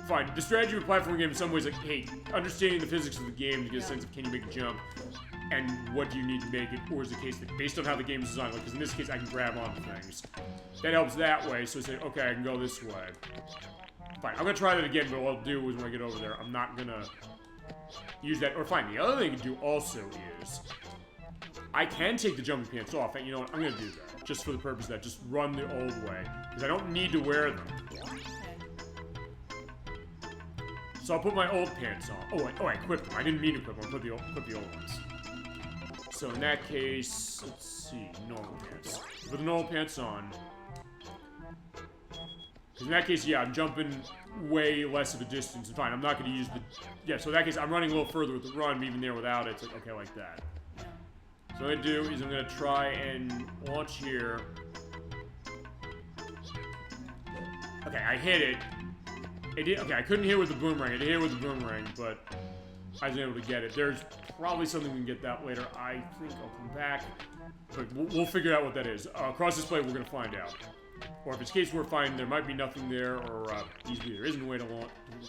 fine, the strategy of a platforming game in some ways, like, hey, understanding the physics of the game to get a sense of can you make a jump, and what do you need to make it, or is the case that based on how the game is designed, like, because in this case I can grab onto things. That helps that way, so I say, okay, I can go this way. Fine, I'm gonna try that again, but what I'll do is when I get over there, I'm not gonna use that. Or fine, the other thing I can do also is I can take the jumping pants off, and you know what, I'm gonna do that. Just for the purpose of that, just run the old way. Because I don't need to wear them. So I'll put my old pants on. Oh, I equipped them. I didn't mean to equip them, I put the old ones. So in that case, let's see, normal pants. Put the normal pants on. Because in that case, yeah, I'm jumping way less of a distance. And fine, I'm not going to use the... Yeah, so in that case, I'm running a little further with the run, but even there without it, it's like, okay, like that. So what I'm going to do is I'm going to try and launch here. Okay, I hit it. Okay, I couldn't hit with the boomerang. I did hit with the boomerang, but I was able to get it. There's probably something we can get that later. I think I'll come back. But we'll figure out what that is. Across this plate, we're going to find out. Or if it's a case we're finding there might be nothing there, or easily there isn't a way to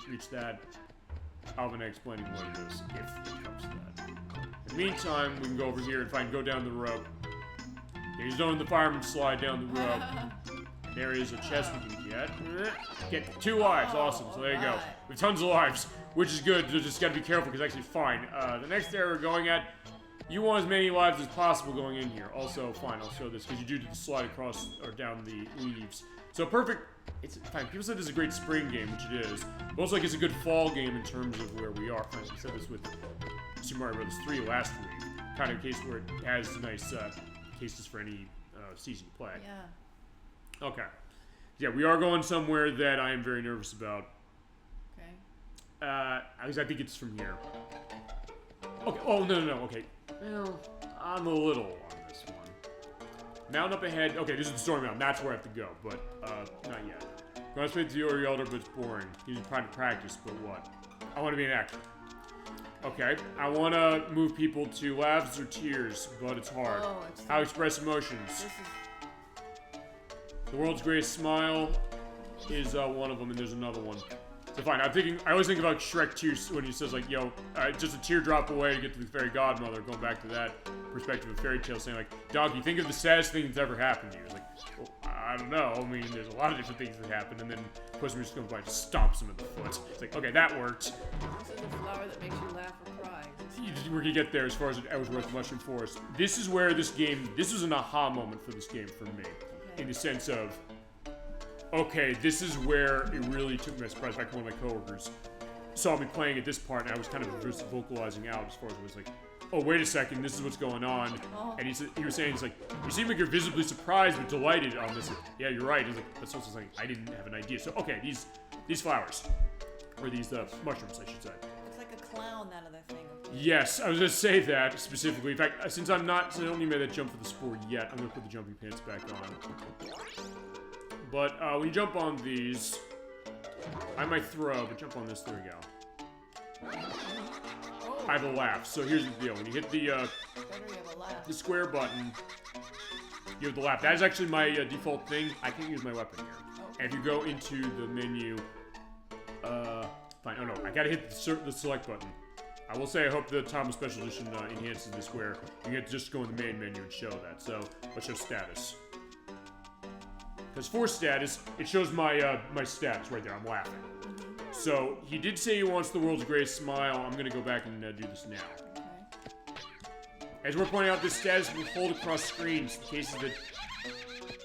reach that, I'll be explaining what it is, if it comes to that. In the meantime, we can go over here and go down the rope. He's doing the fireman slide down the rope. There is a chest we can get. Get 2 lives, awesome, so there you go. We have tons of lives, which is good, just gotta be careful, because actually, fine. The next area we're going at, you want as many lives as possible going in here. Also, fine, I'll show this, because you do the slide across, or down the leaves. So perfect, it's fine. People said this is a great spring game, which it is. But also, like, it's a good fall game in terms of where we are. Fine, we said this with Super Mario Bros. 3 last week. Kind of a case where it has nice cases for any season play. Yeah. Okay. Yeah, we are going somewhere that I am very nervous about. Okay. At least I think it's from here. Okay, oh, no, okay. Well, I'm a little on this one. Mountain up ahead. Okay, this is the story mountain. That's where I have to go, but, not yet. Going straight to the Ori Elder, but it's boring. Using private practice, but what? I want to be an actor. Okay, I want to move people to laughs or tears, but it's hard. Oh, How to express emotions. This is... The world's greatest smile is one of them, and there's another one. So fine, I always think about Shrek 2 when he says, like, yo, just a teardrop away to get to the fairy godmother, going back to that perspective of fairy tale, saying, like, Donkey, think of the saddest thing that's ever happened to you. It's like, well, I don't know. I mean, there's a lot of different things that happen, and then Puss in Boots comes by and just stomps him in the foot. It's like, okay, that worked. This is the flower that makes you laugh or cry. We're gonna get there as far as Ellsworth Mushroom Forest. This is where this was an aha moment for this game for me. Okay. In the sense of, okay, this is where it really took me by surprise. Back when one of my coworkers saw me playing at this part, and I was kind of just vocalizing out as far as it was like, oh, wait a second, this is what's going on. Oh. And he was saying, he's like, you seem like you're visibly surprised but delighted on this. Yeah, you're right. He's like, that's also something I didn't have an idea. So, okay, these flowers, or these mushrooms, I should say. Looks like a clown out of that thing. Yes, I was gonna say that specifically. In fact, since I don't even make that jump for the spore yet, I'm gonna put the jumping pants back on. But when you jump on these, I might throw, but jump on this. There we go. I have a laugh. So here's the deal: when you hit the square button, you have the laugh. That is actually my default thing. I can't use my weapon here. And if you go into the menu, fine. Oh no, I gotta hit the select button. I will say I hope the Tomba Special Edition enhances this where you get to just go in the main menu and show that. So let's show status. Because for status, it shows my my status right there. I'm laughing. So he did say he wants the world's greatest smile. I'm gonna go back and do this now. As we're pointing out, this status will hold across screens. In cases that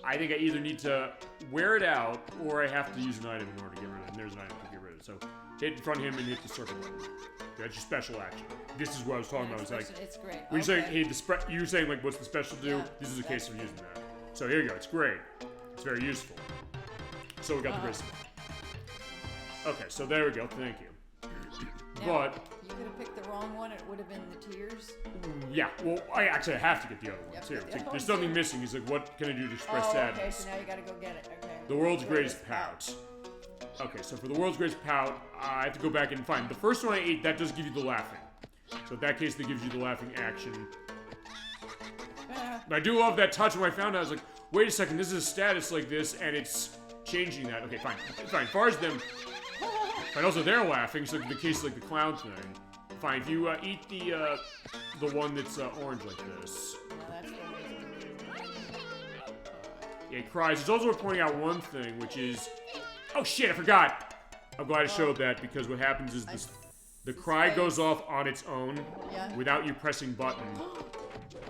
I think I either need to wear it out, or I have to use an item in order to get rid of it. And there's an item to get rid of it. So hit in front of him and hit the circle button. That's your special action. This is what I was talking about. It's like, it's great. when you say, hey, you were saying, like, what's the special do? Yeah, This is a case of using that. So here you go. It's great. It's very useful. So we got the wrist. Okay, so there we go. Thank you. Now, you could have picked the wrong one. It would have been the tears. Yeah, well, I actually have to get the other one, Yep, too. get the It's like, other there's one, something too. missing. He's like, what can I do to express Oh, sadness? okay, so now you gotta go get it. Okay. The world's greatest pout. Okay, so for the world's greatest pout, I have to go back and find. The first one I ate, that does give you the laughing. So in that case, that gives you the laughing action. But I do love that touch. When I found out, I was like, wait a second, this is a status like this, and it's changing that. Okay, fine. Fine. As far as them... But also they're laughing, so in the case like the clown thing. Fine, if you eat the one that's orange like this. Yeah, it cries. It's also worth pointing out one thing, which is... Oh shit, I forgot! I'm glad I showed that, because what happens is this, the cry goes off on its own without you pressing button.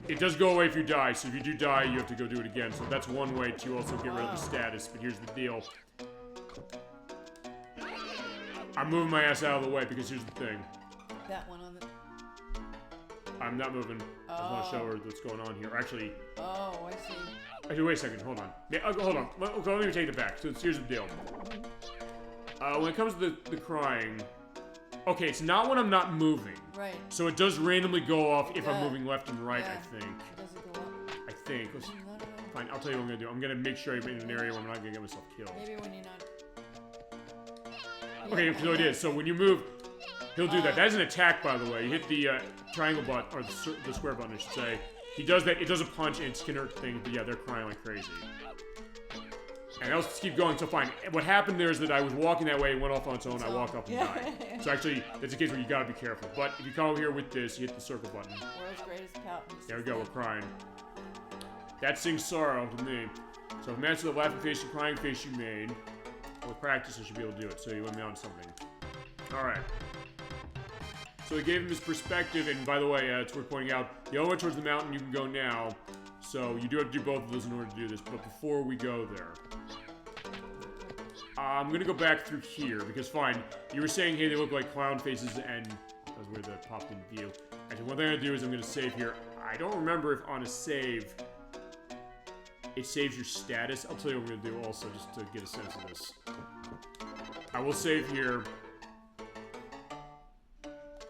It does go away if you die, so if you do die, you have to go do it again. So that's one way to also get rid of the status, but here's the deal. I'm moving my ass out of the way, because here's the thing. That one on the... I'm not moving. I just want to show her what's going on here. Actually... Oh, I see. Actually, wait a second. Hold on. Yeah, hold on. Let me take it back. So here's the deal. When it comes to the crying... Okay, it's not when I'm not moving. Right. So it does randomly go off if I'm moving left and right, I think. Does it go up? I think. Fine, I'll tell you what I'm going to do. I'm going to make sure I'm in an area where I'm not going to get myself killed. Maybe when you're not... Okay, so it is. So when you move, he'll do that. That is an attack, by the way. You hit the triangle button, or the square button, I should say. He does that. It does a punch, and it's inert thing. But yeah, they're crying like crazy. And I'll just keep going. So fine. What happened there is that I was walking that way, and went off on its own. I walk up and die. So actually, that's a case where you gotta be careful. But if you come over here with this, you hit the circle button. World's greatest pout. There we go. We're crying. That sings sorrow to me. So match the laughing face and crying face you made. With practice, I should be able to do it. So you let me on something. All right. So we gave him his perspective, and by the way, it's worth pointing out, the only way towards the mountain you can go now, so you do have to do both of those in order to do this, but before we go there, I'm going to go back through here, because fine, you were saying, hey, they look like clown faces, and that was where that popped in view. Actually, one thing I'm going to do is I'm going to save here. I don't remember if on a save, it saves your status. I'll tell you what I'm going to do also, just to get a sense of this. I will save here.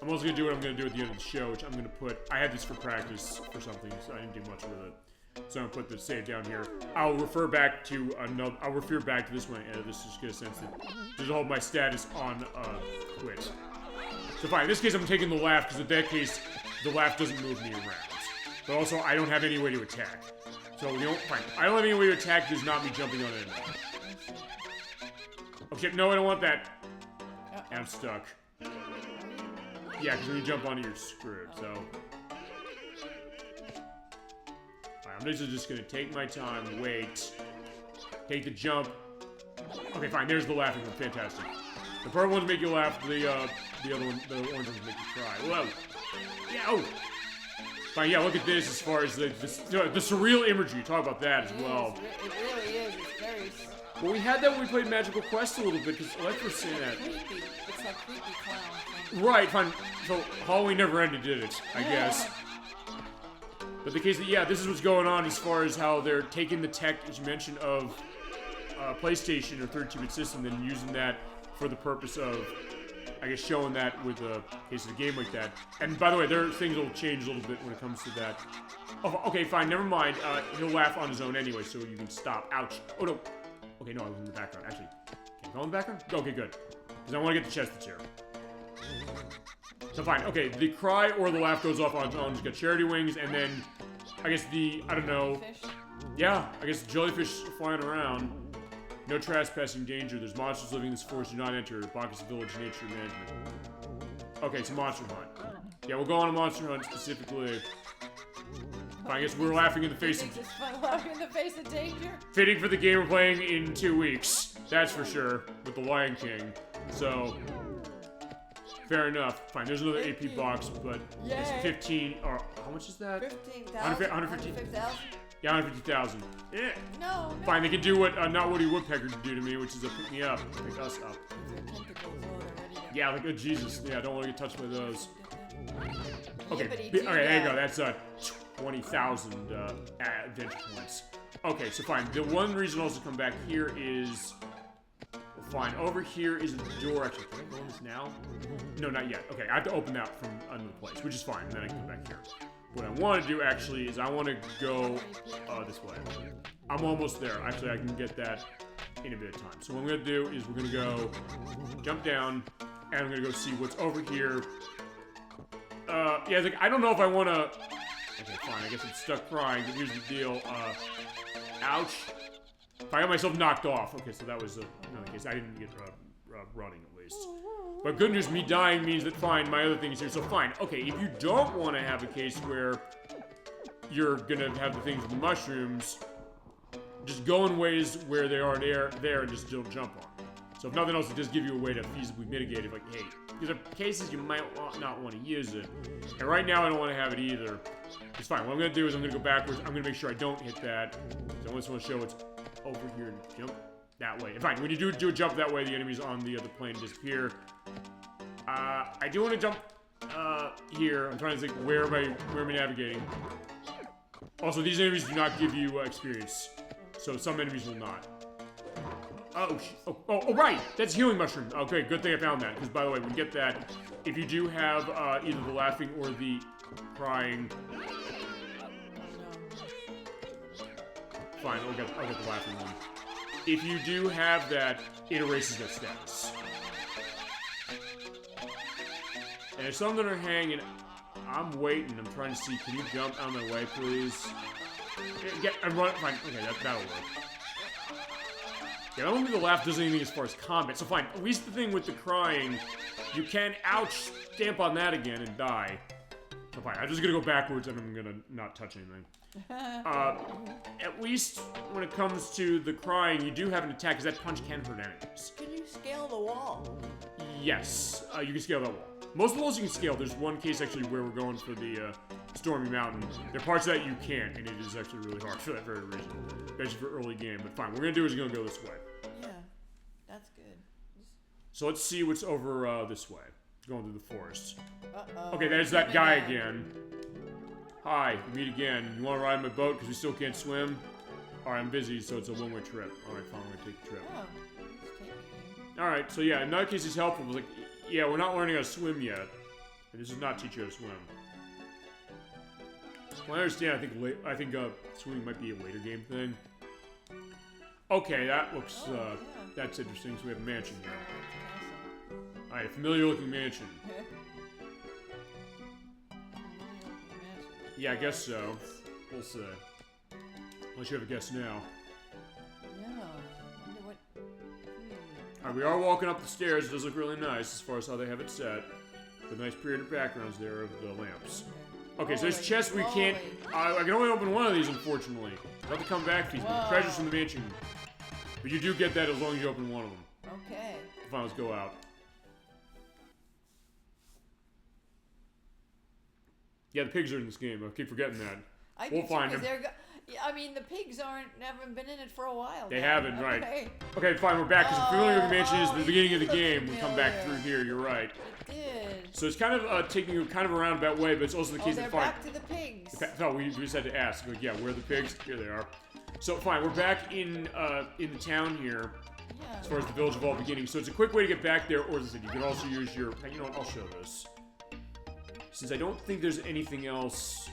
I'm also going to do what I'm going to do at the end of the show, which I'm going to put... I had this for practice for something, so I didn't do much with it. So I'm going to put the save down here. I'll refer back to another... I'll refer back to this one. This just get a sense that... Just hold my status on quit. So fine, in this case I'm taking the laugh, because in that case, the laugh doesn't move me around. But also, I don't have any way to attack. So, fine. I don't have any way to attack, there's not me jumping on it. Oh shit, no, I don't want that. I'm stuck. Yeah, because when you jump on it, you're screwed, so... Alright, I'm just gonna take my time, wait. Take the jump. Okay, fine, there's the laughing one, fantastic. The purple ones make you laugh, the other one, the orange ones make you cry. Whoa! Yeah, oh! Fine, yeah, look at this as far as the surreal imagery, talk about that as well. It really is, it's very... Well, we had that when we played Magical Quest a little bit, because I like to say that. Creepy. It's like creepy clown thing. Right, fine. So, Halloween never ended, did it? I guess. But the case that, yeah, this is what's going on as far as how they're taking the tech, as you mentioned, of PlayStation or 32-bit system, and using that for the purpose of, I guess, showing that with a case of a game like that. And by the way, there are things that will change a little bit when it comes to that. Oh, okay, fine, never mind. He'll laugh on his own anyway, so you can stop. Ouch. Oh, no. Okay, no, I was in the background. Actually, can I go in the background? Okay, good. Because I want to get the chest that's here. So fine, okay, the cry or the laugh goes off on its own. Just got charity wings, and then, I guess I don't know. Fish? Yeah, I guess the jellyfish flying around. No trespassing danger. There's monsters living in this forest. Do not enter. Bacchus Village Nature Management. Okay, it's a monster hunt. Yeah, we'll go on a monster hunt specifically. I guess we're laughing in the face of... Just laughing in the face of danger? Fitting for the game we're playing in 2 weeks. That's for sure. With the Lion King. So... Fair enough. Fine, there's another AP box, but it's 15... Or how much is that? 15,000? 115. Yeah, 150,000. Eh. No. Fine, they can do what not Woody Woodpecker could do to me, which is pick me up, pick us up. Their tentacles, they're ready to... Yeah, like, oh, Jesus. Yeah, I don't want to get touched by those. Okay, Yippity okay, there you go. doo-dah. That's 20,000 adventure points. Okay, so fine. The one reason also to come back here is... Well, fine. Over here is the door. Actually, can I go in this now? No, not yet. Okay, I have to open that from another place, which is fine. Then I can come back here. What I want to do, actually, is I want to go this way. I'm almost there. Actually, I can get that in a bit of time. So what I'm going to do is we're going to go jump down, and I'm going to go see what's over here. Yeah, like, I don't know if I want to... Okay, fine. I guess it's stuck crying, but here's the deal. Ouch. I got myself knocked off. Okay, so that was another case. I didn't get running, at least. But good news, me dying means that, fine, my other thing is here. So fine, okay, if you don't want to have a case where you're gonna have the things with the mushrooms, just go in ways where they aren't there and just don't jump on them. So if nothing else, it does give you a way to feasibly mitigate it. Like, hey, these are cases you might not want to use it. And right now, I don't want to have it either. It's fine. What I'm gonna do is I'm gonna go backwards. I'm gonna make sure I don't hit that. So I just want to show what's over here and jump that way. And fine, when you do a jump that way, the enemies on the other plane disappear. I do want to jump here. I'm trying to think where am I navigating. Also, these enemies do not give you experience, so some enemies will not. Oh, right! That's healing mushroom. Okay, good thing I found that, because by the way, when you get that, if you do have either the laughing or the crying... Fine, I'll get the laughing one. If you do have that, it erases that status. And if some that are hanging, I'm waiting. I'm trying to see. Can you jump out of my way, please? I'm running. Fine. Okay, that'll work. Yeah, I don't think the laugh does anything as far as combat. So fine. At least the thing with the crying, you can stamp on that again and die. So fine. I'm just gonna go backwards and I'm gonna not touch anything. At least when it comes to the crying, you do have an attack, because that punch can hurt enemies. Can you scale the wall? Yes, you can scale that wall. Most of the walls you can scale. There's one case actually where we're going for the Stormy Mountain. There are parts of that you can't, and it is actually really hard for that very reason. Especially for early game. But fine, what we're gonna do is we're gonna go this way. Yeah, that's good. So let's see what's over this way. Going through the forest. Uh-oh. Okay, there's that guy again. Hi, we meet again. You want to ride my boat because we still can't swim? Alright, I'm busy, so it's a one-way trip. Alright, fine, we're gonna take the trip. Oh, it's taking you. Alright, so yeah, in that case, it's helpful. Like, yeah, we're not learning how to swim yet. And this does not teach you how to swim. Well, I understand. I think swimming might be a later game thing. Okay, that looks, yeah. that's interesting. So we have a mansion here. Alright, a familiar-looking mansion. Yeah, I guess so. We'll see. Unless you have a guess now. Yeah. Wonder what... Alright, we are walking up the stairs. It does look really nice as far as how they have it set. The nice period backgrounds there of the lamps. Okay, so there's chests we can't... I can only open one of these, unfortunately. I'll have to come back, please. But the treasures from the mansion. But you do get that as long as you open one of them. Okay. Fine, let's go out. Yeah, the pigs are in this game. I keep forgetting that. We'll find them. I mean, the pigs haven't been in it for a while. They now. haven't, right. Okay, fine, we're back. Because familiar with the mansion is the beginning of the game. We come back familiar. through here, you're right. It did. So it's kind of taking you kind of a roundabout way, but it's also the case they're that fine. back to the pigs. No, we just had to ask. Like, yeah, where are the pigs? Here they are. So fine, we're back in the town here. Yeah. As far as the village of all beginnings. So it's a quick way to get back there, or as I said, you can also use your... You know what, I'll show this. Since I don't think there's anything else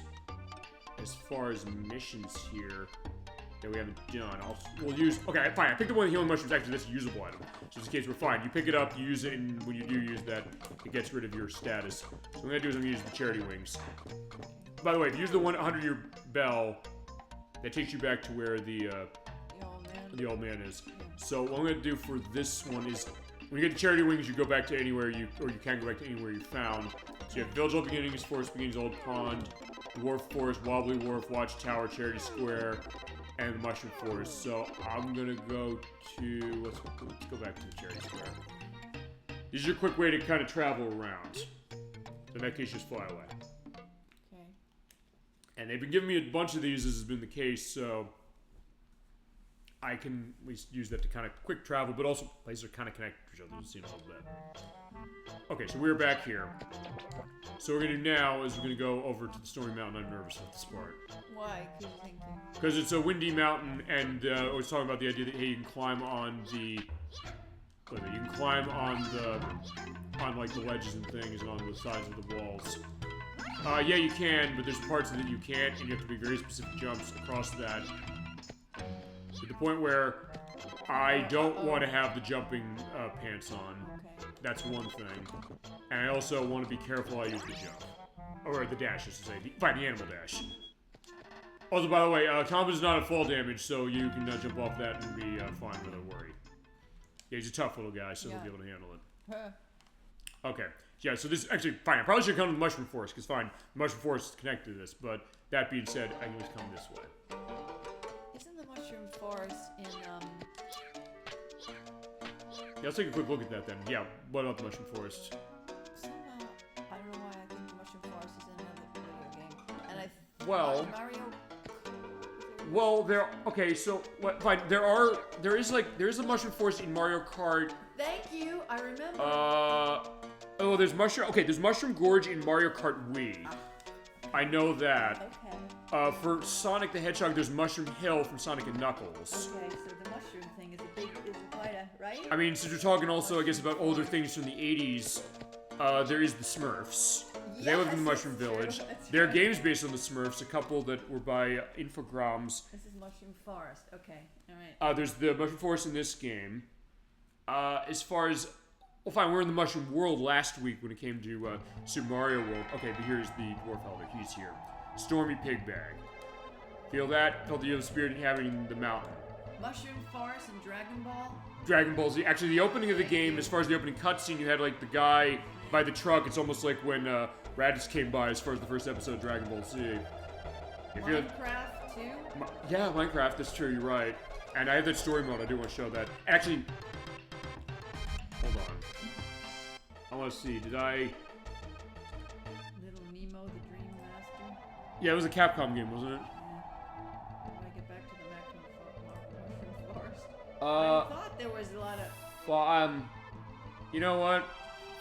as far as missions here that we haven't done, we'll use... Okay, fine, I picked up one of the healing mushrooms. Actually, that's a usable item. So in this case, we're fine. You pick it up, you use it, and when you do use that, it gets rid of your status. So what I'm going to do is I'm going to use the charity wings. By the way, if you use the 100-year bell, that takes you back to where the old man is. So what I'm going to do for this one is, when you get the charity wings, you go back to anywhere you can go back to anywhere you found. So you have Village Old Beginnings, Forest Beginnings, Old Pond, Dwarf Forest, Wobbly Wharf, Watchtower, Charity Square, and the Mushroom Forest. So I'm going to go to, let's go back to the Charity Square. This is your quick way to kind of travel around. So in that case, just fly away. Okay. And And they've been giving me a bunch of these, as has been the case, so I can at least use that to kind of quick travel, but also places are kind of connected to each other, it seems a little bit. Okay, so we're back here. So what we're going to do now is we're going to go over to the Stormy Mountain. I'm nervous about this part. Why? Because you're thinking. Because it's a windy mountain, and I was talking about the idea that, hey, you can climb on the... You can climb on like the ledges and things and on the sides of the walls. Yeah, you can, but there's parts of it you can't, and you have to make very specific jumps across that. To the point where I don't want to have the jumping pants on. Okay. That's one thing. And I also want to be careful I use the jump. Or the dash, I should say. The animal dash. Also, by the way, Tomba is not a fall damage, so you can jump off that and be fine without worry. Yeah, he's a tough little guy, so he'll be able to handle it. Okay. Yeah, so this actually fine. I probably should come to the Mushroom Forest, because fine, Mushroom Forest is connected to this, but that being said, I can always come this way. Isn't the Mushroom Forest in, Yeah, let's take a quick look at that then. Yeah, what about the Mushroom Forest? somehow, I don't know why I think the Mushroom Forest is in another video game. And I Well, Mario... well, okay, so, fine, there is a Mushroom Forest in Mario Kart. Thank you, I remember. There's Mushroom Gorge in Mario Kart Wii. I know that. Okay. For Sonic the Hedgehog, there's Mushroom Hill from Sonic and Knuckles. Okay, so the mushroom thing is quite a, right? I mean, since we're talking also, I guess, about older things from the 80s, there is the Smurfs. They live in the Mushroom that's true, Village. that's There are right. games based on the Smurfs, a couple that were by Infogrames. This is Mushroom Forest. Okay, alright. There's the Mushroom Forest in this game. As far as... Well, fine, we were in the Mushroom World last week when it came to Super Mario World. Okay, but here's the Dwarf Elder. He's here. Stormy Pig Bag. Feel that? Felt the evil spirit inhabiting the mountain. Mushroom Forest and Dragon Ball? Dragon Ball Z. Actually, the opening of the game, as far as the opening cutscene, you had, like, the guy by the truck. It's almost like when Raditz came by as far as the first episode of Dragon Ball Z. If you're... Minecraft too? Yeah, Minecraft, that's true, you're right. And I have that story mode, I do want to show that. Actually... Hold on. I want to see, did I... Little Nemo, the Dream Master? Yeah, it was a Capcom game, wasn't it? Yeah. How do I get back to the Mushroom Forest? I Uh, thought there was a lot of... well, you know what?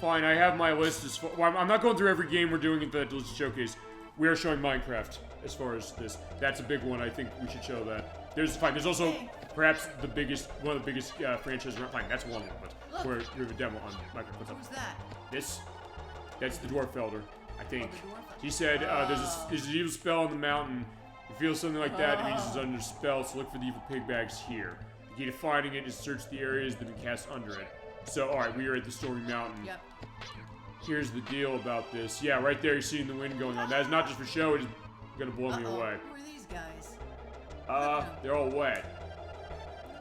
Fine, I have my list as far... Well, I'm not going through every game we're doing in the Delicious Showcase. We are showing Minecraft as far as this. That's a big one, I think we should show that. There's also perhaps the biggest, one of the biggest franchises around. Fine, that's one of them, but where we have a demo on Minecraft. What's up? Who's that? That's the Dwarf Elder, I think. The Dwarf Elder. He said there's an evil spell on the mountain. If you feel something like that, it means it's under spell, so look for the evil pig bags here. The key to finding it is search the areas that have been cast under it. So, alright, we are at the Stormy Mountain. Yep. Here's the deal about this. Yeah, right there you're seeing the wind going on. That is not just for show, it is gonna blow me away. Who are these guys? They're all wet.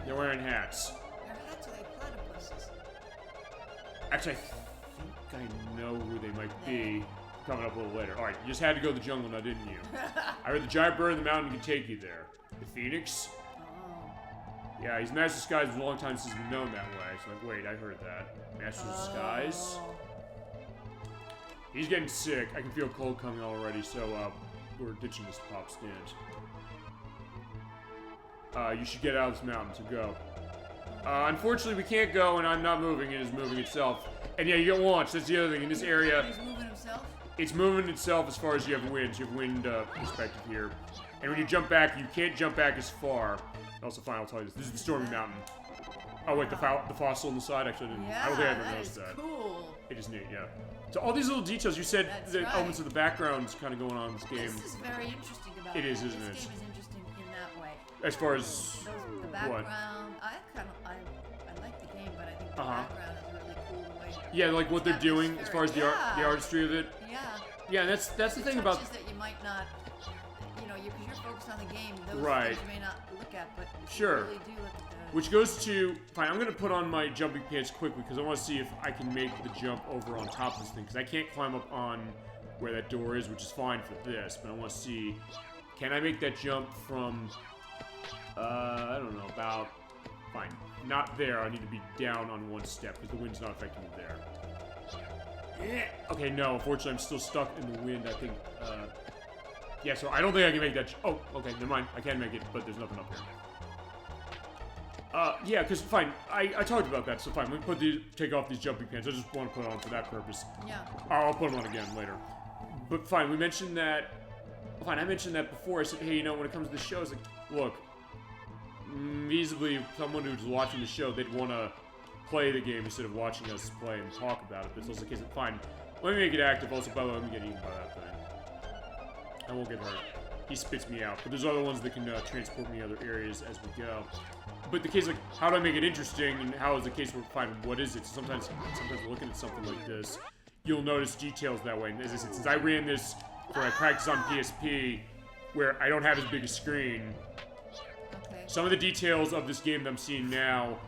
They're wearing hats. Their hats are like platypuses. Actually, I think I know who they might be. Coming up a little later. Alright, you just had to go to the jungle now, didn't you? I heard the giant bird in the mountain can take you there. The Phoenix? Oh. Yeah, he's Master of Disguise. It's a long time since he's been known that way. So like, wait, I heard that. Master of Disguise? Oh. He's getting sick. I can feel cold coming already, so we're ditching this pop stand. You should get out of this mountain, so go. Unfortunately, we can't go, and I'm not moving. It is moving itself. And yeah, you get launched. That's the other thing. In this area, He's moving himself? it's moving itself as far as you have wind. So you have wind perspective here. And when you jump back, you can't jump back as far. Also, fine, I'll tell you this. This is the Stormy Mountain. Oh, wait, the fossil on the side? Actually, I don't think I ever noticed that. Cool. It is neat, yeah. So all these little details, you said That's the right. elements of the background's kind of going on in this game. This is very interesting about It is, that. isn't it? This game is interesting in that way. As far as The background, I like the game, but I think the background is really cool the way. yeah, like what it's they're doing as far as the atmospheric. the artistry of it. Yeah. Yeah, that's the thing about touches that you might not, because you're focused on the game. Those Right. things you may not look at, but Sure. you really do look at the. which goes to fine. I'm gonna put on my jumping pants quickly because I want to see if I can make the jump over on top of this thing because I can't climb up on where that door is, which is fine for this. But I want to see, can I make that jump from? I don't know about. Fine, not there. I need to be down on one step because the wind's not affecting me there. Yeah. Okay, no. Unfortunately, I'm still stuck in the wind. I think Yeah, so I don't think I can make that. Oh, okay, never mind. I can make it, but there's nothing up here. Yeah, because fine, I talked about that, so fine. We take off these jumping pants. I just want to put it on for that purpose. Yeah. I'll put them on again later. But fine, we mentioned that. Fine, I mentioned that before. I said, hey, you know, when it comes to the show, it's like, look, feasibly, someone who's watching the show, they'd want to play the game instead of watching us play and talk about it. But it's also the case of, fine, let me make it active. Also, by the way, let me get eaten by that thing. I won't get hurt. He spits me out. But there's other ones that can transport me other areas as we go. But the case, like, how do I make it interesting, and how is the case where we find what is it? So sometimes looking at something like this, you'll notice details that way. And as I said, since I ran this for I practice on PSP, where I don't have as big a screen, Okay. some of the details of this game that I'm seeing now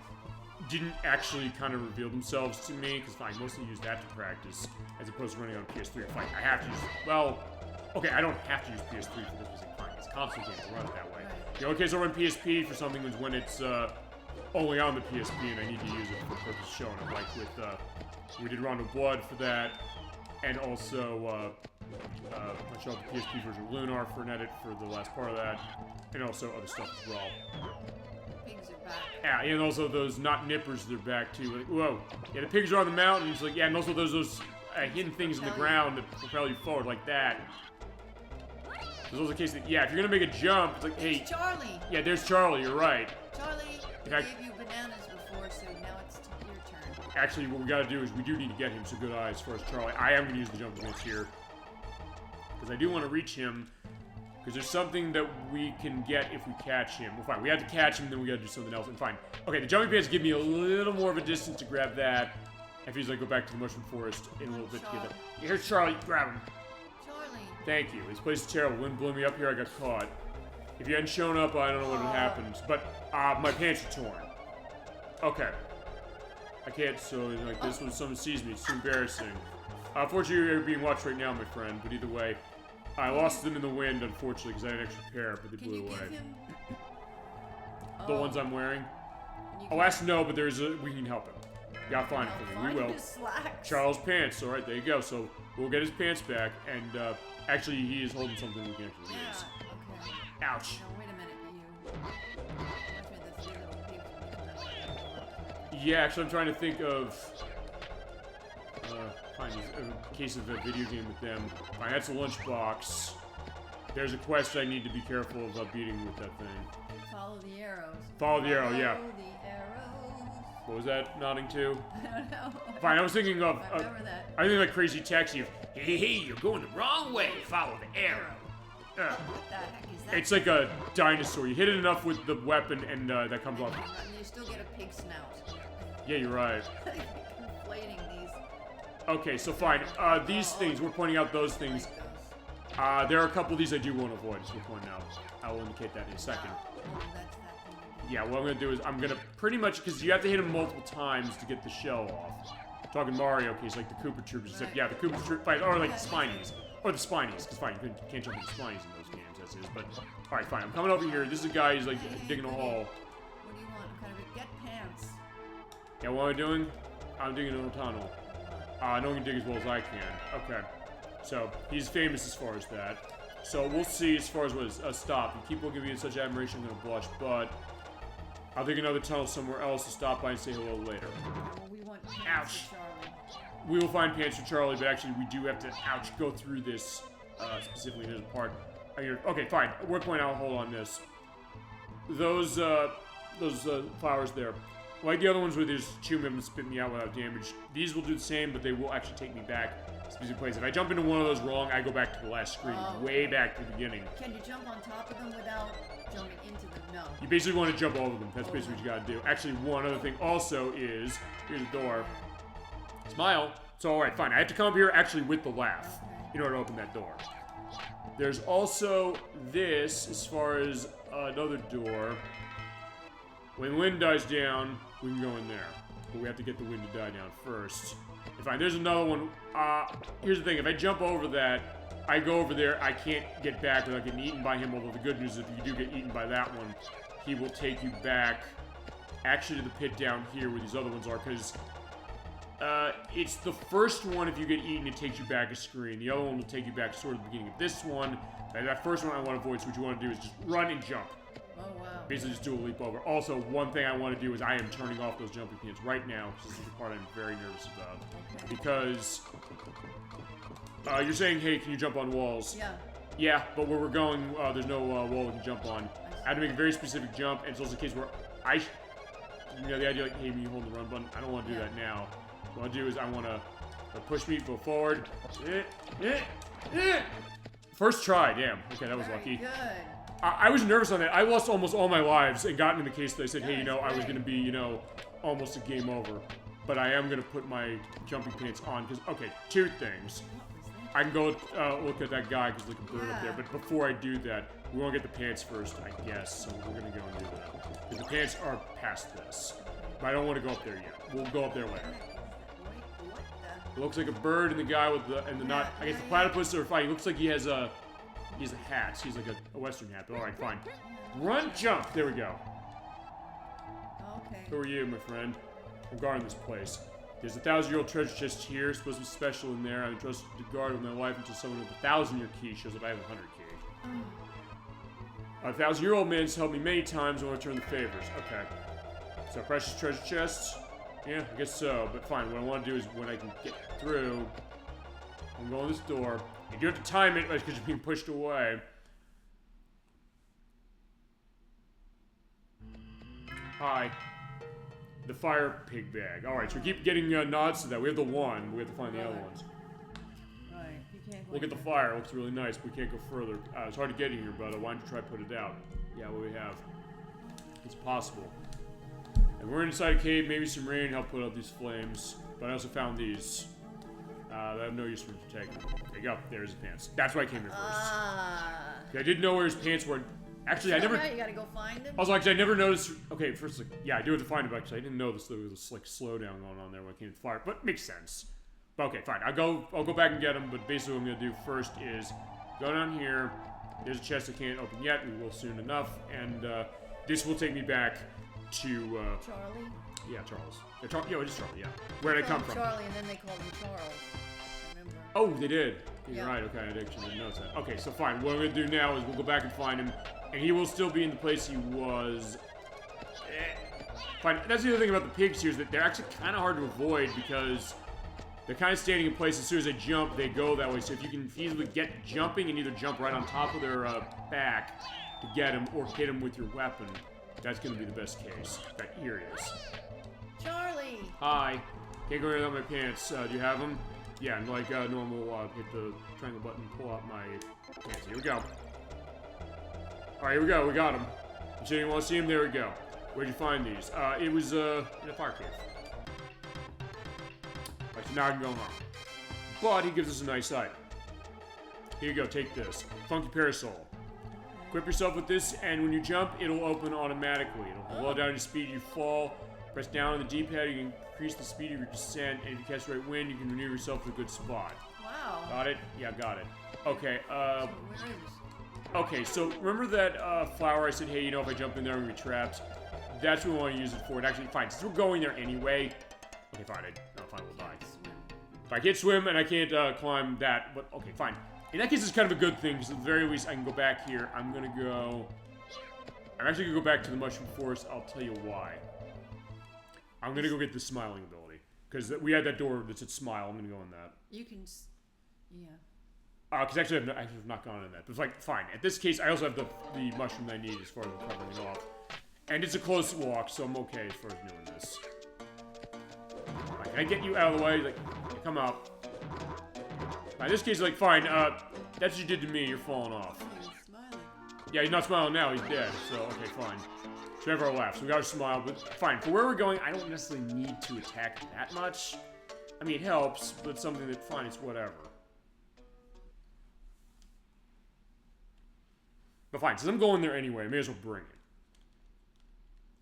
didn't actually kind of reveal themselves to me, because I mostly use that to practice, as opposed to running on PS3. Fine, I have to use, well, okay, I don't have to use PS3 for this, but fine, it's a console game to run it that way. Right. The only case I run PSP for something is when it's only on the PSP and I need to use it for the purpose of showing it, like with, we did Rondo Blood for that, and also, I showed the PSP version of Lunar for an edit for the last part of that, and also other stuff as well. Pigs are back. Yeah, and also those not nippers, they're back too. Like, whoa. Yeah, the pigs are on the mountains, like, yeah, and also those hidden things in the ground that propel you forward, like that. There's also the case that, yeah, if you're gonna make a jump, it's like, hey. It's Charlie. Yeah, there's Charlie, you're right. Charlie, In I fact- gave you bananas before, so now it's your turn. Actually, what we gotta do is we do need to get him, so good eye as far as Charlie. I am gonna use the jump against here. Because I do want to reach him. Because there's something that we can get if we catch him. Well, fine, we have to catch him, then we gotta do something else, and fine. Okay, the jumping pants give me a little more of a distance to grab that. If he's like, go back to the mushroom forest in a little bit to get that. Here's Charlie, grab him. Charlie. Thank you. This place is terrible. Wind blew me up here, I got caught. If you hadn't shown up, I don't know what would have happened. But, my pants are torn. Okay. I can't, so, like, this when someone sees me, it's too embarrassing. Fortunately, you're being watched right now, my friend, but either way, I lost them in the wind, unfortunately, because I had an extra pair, but they Can blew you away. give him? The ones I'm wearing? You Oh, can actually, no, but we can help him. You gotta find it I'll for me. We find will. his slacks. Charles' pants. All right, there you go. So we'll get his pants back, and actually, he is holding something we can actually Yeah. use. Okay. Ouch. No, wait a minute. Watch me, the three little pigs. Yeah, actually, I'm trying to think of. Fine, a case of a video game with them. Fine, that's a lunchbox. There's a quest I need to be careful of beating with that thing. Follow the arrows. Follow the arrow, yeah. Follow the arrows. What was that nodding to? I don't know. Fine, I was thinking of. I remember that. I think like Crazy Taxi. Hey, you're going the wrong way. Follow the arrow. What the heck is that? It's like a dinosaur. You hit it enough with the weapon, and that comes off. And you still get a pig snout. Yeah, you're right. Conflating these. Okay, so fine. These things, we're pointing out those things. Like those. There are a couple of these I do want to avoid, so we'll point out. I will indicate that in a second. Oh, that's that thing. Yeah, what I'm going to do is I'm going to pretty much, because you have to hit them multiple times to get the shell off. Talking Mario case, like the Koopa Troopers, except, yeah, the Koopa Troopers, or like the Spinies. Or the Spinies, because fine, you can't jump into Spinies in those games, as is, but, alright, fine, I'm coming over here, this is a guy who's like digging a hole. What do you want? Kind of a get pants. Yeah, what am I doing? I'm digging a little tunnel. No one can dig as well as I can. Okay. So, he's famous as far as that. So, we'll see as far as what is a stop. If people give me such admiration, I'm gonna blush, but I'll dig another tunnel somewhere else to stop by and say hello later. Well, we want pants Ouch. for Charlie. We will find pants for Charlie, but actually we do have to, go through this, specifically in his part. Okay, fine. Work point, I'll hold on this. Those flowers there. Like the other ones where they just chew me up and spit me out without damage, these will do the same, but they will actually take me back to specific places. If I jump into one of those wrong, I go back to the last screen, way back to the beginning. Can you jump on top of them without jumping into them? No. You basically want to jump over them. That's basically what you gotta do. Actually, one other thing also is, here's the door. Smile. So, alright, fine. I have to come up here actually with the laugh in order to open that door. There's also this, as far as another door. When the wind dies down, we can go in there. But we have to get the wind to die down first. And fine, there's another one. Here's the thing. If I jump over that, I go over there, I can't get back without getting eaten by him. Although the good news is if you do get eaten by that one, he will take you back, actually, to the pit down here where these other ones are. Because It's the first one. If you get eaten, it takes you back a screen. The other one will take you back to sort of the beginning of this one. And that first one I want to avoid, so what you want to do is just run and jump. Oh, wow. Basically just do a leap over. Also, one thing I want to do is I am turning off those jumping pins right now. This is the part I'm very nervous about. Okay. Because you're saying, hey, can you jump on walls? Yeah. Yeah, but where we're going, there's no wall we can jump on. I have to make a very specific jump, and it's also the case where you know, the idea like, hey, when you hold the run button, I don't want to do that now. What I want to do is I want to push me, go forward. First try, damn. Okay, that was Very lucky. Good. I was nervous on that. I lost almost all my lives and gotten in the case that I said, hey, you know, I was going to be, you know, almost a game over. But I am going to put my jumping pants on because, okay, two things. I can go look at that guy because like a bird up there. But before I do that, we want to get the pants first, I guess. So we're going to go and do that. Because the pants are past this. But I don't want to go up there yet. We'll go up there later. It looks like a bird and the guy with the knot. I guess the platypus are fighting. He looks like he has a hat. He's like a western hat. But all right, fine. Run, jump. There we go. Okay. Who are you, my friend? I'm guarding this place. There's a 1,000-year-old treasure chest here. It's supposed to be special in there. I'm entrusted to guard with my life until someone with a 1,000-year key shows up. I have a 100 key. A 1,000-year-old man's helped me many times. I want to return the favors. Okay. So precious treasure chests. Yeah, I guess so. But fine. What I want to do is when I can get through, I'm going this door. You do have to time it because you're being pushed away. Hi. The fire pig bag. Alright, so we keep getting nods to that. We have the one. We have to find the other ones. Right. You can't Look at the fire. It looks really nice, but we can't go further. It's hard to get in here, but why don't you try to put it out? Yeah, what we have. It's possible. And we're inside a cave. Maybe some rain helped put out these flames. But I also found these. That have no use for protecting. There you go. There's his pants. That's why I came here first. I didn't know where his pants were. Actually, I never. You gotta go find him. Also, actually, I never noticed. Okay, first, like, yeah, I do have to find him. Actually, I didn't notice there was this like slowdown going on there when I came to the fire, but makes sense. But okay, fine. I'll go back and get him. But basically, what I'm gonna do first is go down here. There's a chest I can't open yet. We will soon enough, and this will take me back to Charlie. Yeah, Charles. Yeah, it is Charlie. Yeah. Where did I come from? Charlie, and then they called him Charles. Remember? Oh, they did. You're Yeah. right. Okay, I actually didn't notice that. Okay, so fine. What I'm gonna do now is we'll go back and find him. And he will still be in the place he was. Fine. That's the other thing about the pigs here is that they're actually kind of hard to avoid because they're kind of standing in place. As soon as they jump, they go that way. So if you can easily get jumping and either jump right on top of their back to get him or hit him with your weapon, that's going to be the best case. Right, here it is. Charlie. Hi. Can't go without my pants. Do you have them? Yeah, and like normal, hit the triangle button, pull out my pants. Here we go. Alright, here we go. We got him. You say you want to see him? There we go. Where'd you find these? It was, in a fire cave. Alright, so now I can go home. But he gives us a nice item. Here you go. Take this. Funky parasol. Equip yourself with this, and when you jump, it'll open automatically. It'll slow down your speed. You fall. Press down on the D-pad. You can increase the speed of your descent, and if you catch the right wind, you can maneuver yourself to a good spot. Wow. Got it? Yeah, got it. Okay, Where is this? Okay, so remember that flower I said, hey, you know, if I jump in there, I'm going to be trapped? That's what we want to use it for. And actually, fine, since we're going there anyway. Okay, fine, fine, we'll die. If I can't swim and I can't climb that, but okay, fine. In that case, it's kind of a good thing, because at the very least, I can go back here. I'm actually going to go back to the Mushroom Forest. I'll tell you why. I'm going to go get the smiling ability. Because we had that door that said smile. I'm going to go in that. You can. Yeah. Because actually, I have not gone in that. But it's like, fine. At this case, I also have the mushroom that I need as far as covering it off. And it's a close walk, so I'm okay as far as doing this. Right, can I get you out of the way? Like, come up. In this case, like, fine. That's what you did to me. You're falling off. He's smiling. Yeah, he's not smiling now. He's dead. So, okay, fine. So we have our laughs. We got our smile. But fine. For where we're going, I don't necessarily need to attack that much. I mean, it helps, but it's something that, fine, it's whatever. But fine, since I'm going there anyway, I may as well bring it.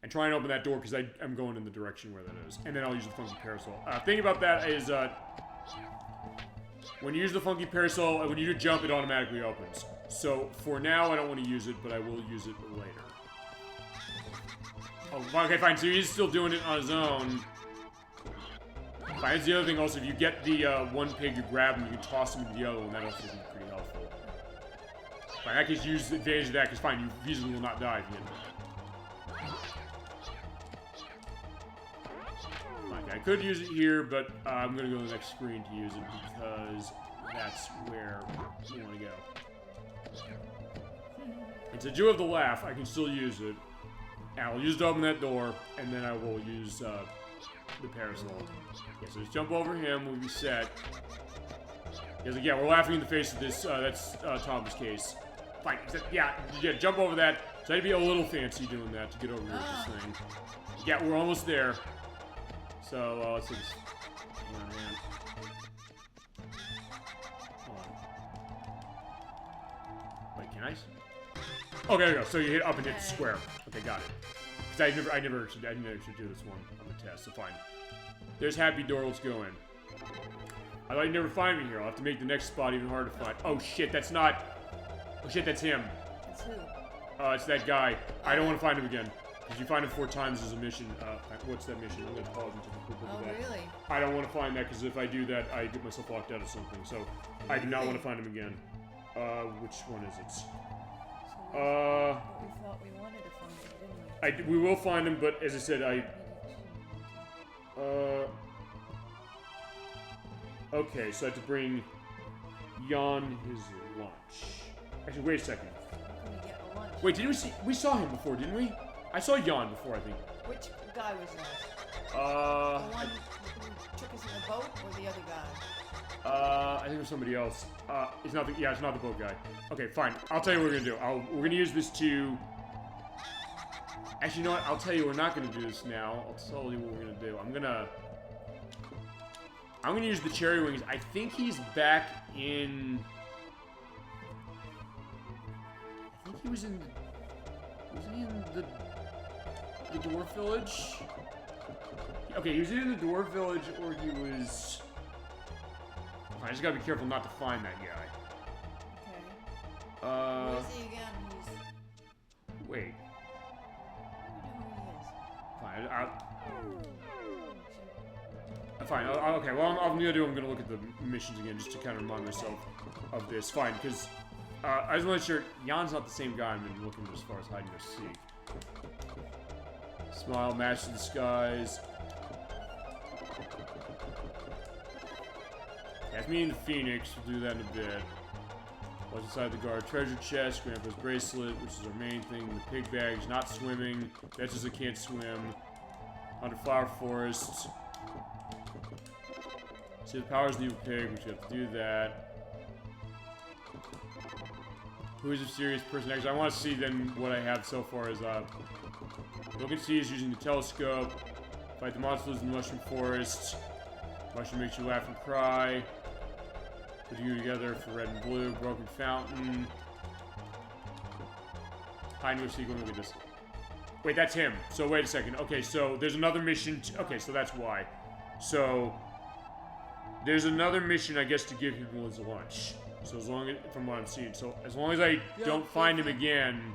And try and open that door, because I'm going in the direction where that is. And then I'll use the funky parasol. Thing about that is, when you use the funky parasol, when you do jump, it automatically opens. So, for now, I don't want to use it, but I will use it later. Oh, okay, fine, so he's still doing it on his own. Fine, that's the other thing also, if you get the one pig, you grab him, you can toss him into the other one, that also is pretty helpful. Fine, in that case, use the advantage of that, because fine, you easily will not die if you hit him. Fine, I could use it here, but I'm going to go to the next screen to use it, because that's where you want to go. And to do have the laugh, I can still use it. And I'll use it to open that door, and then I will use the parasol. Yeah, so just jump over him, we'll be set. He's like, yeah, we're laughing in the face of this, that's Tom's case. Fine, yeah, jump over that. So I'd be a little fancy doing that to get over here with this thing. Yeah, we're almost there. So, let's see this. Hang on, man. Hold on. Wait, can I? Oh, there we go. So you hit up and hit square. Okay, got it. Because I never should do this one on the test. So fine. There's Happy Door. Let's go in. I thought you'd never find me here. I'll have to make the next spot even harder to find. Oh shit, that's not. Oh shit, that's him. That's who? It's that guy. I don't want to find him again. Because you find him 4 times as a mission. What's that mission? I'm going to pause and take a quick look at that. Really? I don't want to find that because if I do that, I get myself locked out of something. So I do not want to find him again. Which one is it? We thought we wanted to find it, didn't we? We will find him, but as I said, okay, so I have to bring Jan his lunch. Actually, wait a second. How can we get a lunch? Wait, didn't we saw him before, didn't we? I saw Jan before, I think. Which guy was that? The one who took us in the boat, or the other guy? I think it was somebody else. It's not the boat guy. Okay, fine. I'll tell you what we're gonna do. We're gonna use this to. Actually, you know what? I'll tell you we're not gonna do this now. I'll tell you what we're gonna do. I'm gonna use the cherry wings. I think he's back in. I think he was in. Was he in the dwarf village? Okay, he was either in the dwarf village or he was. I just gotta be careful not to find that guy. Okay. Who is he again? Wait. I don't know who he is. Fine. Fine. Okay. Well, I'm gonna look at the missions again just to kind of remind myself of this. Fine, because I just want to make sure Jan's not the same guy I've been looking as far as hiding or seek. Smile, match the skies. That's me and the Phoenix. We'll do that in a bit. What's inside the guard? Treasure chest, Grandpa's bracelet, which is our main thing. The pig bags, not swimming. That's just I can't swim. Under flower forest. See the powers of the evil pig, which you have to do that. Who is a serious person? Actually, I want to see then what I have so far as look and see is using the telescope. Fight the monsters in the mushroom forest. Mushroom makes you laugh and cry. Put you together for red and blue. Broken fountain. Hide and go sequel. Look at this. Wait, that's him. So wait a second. Okay, so there's another mission. Okay, so that's why. So there's another mission, I guess, to give him his lunch. So as long as, from what I'm seeing, so as long as I don't find him again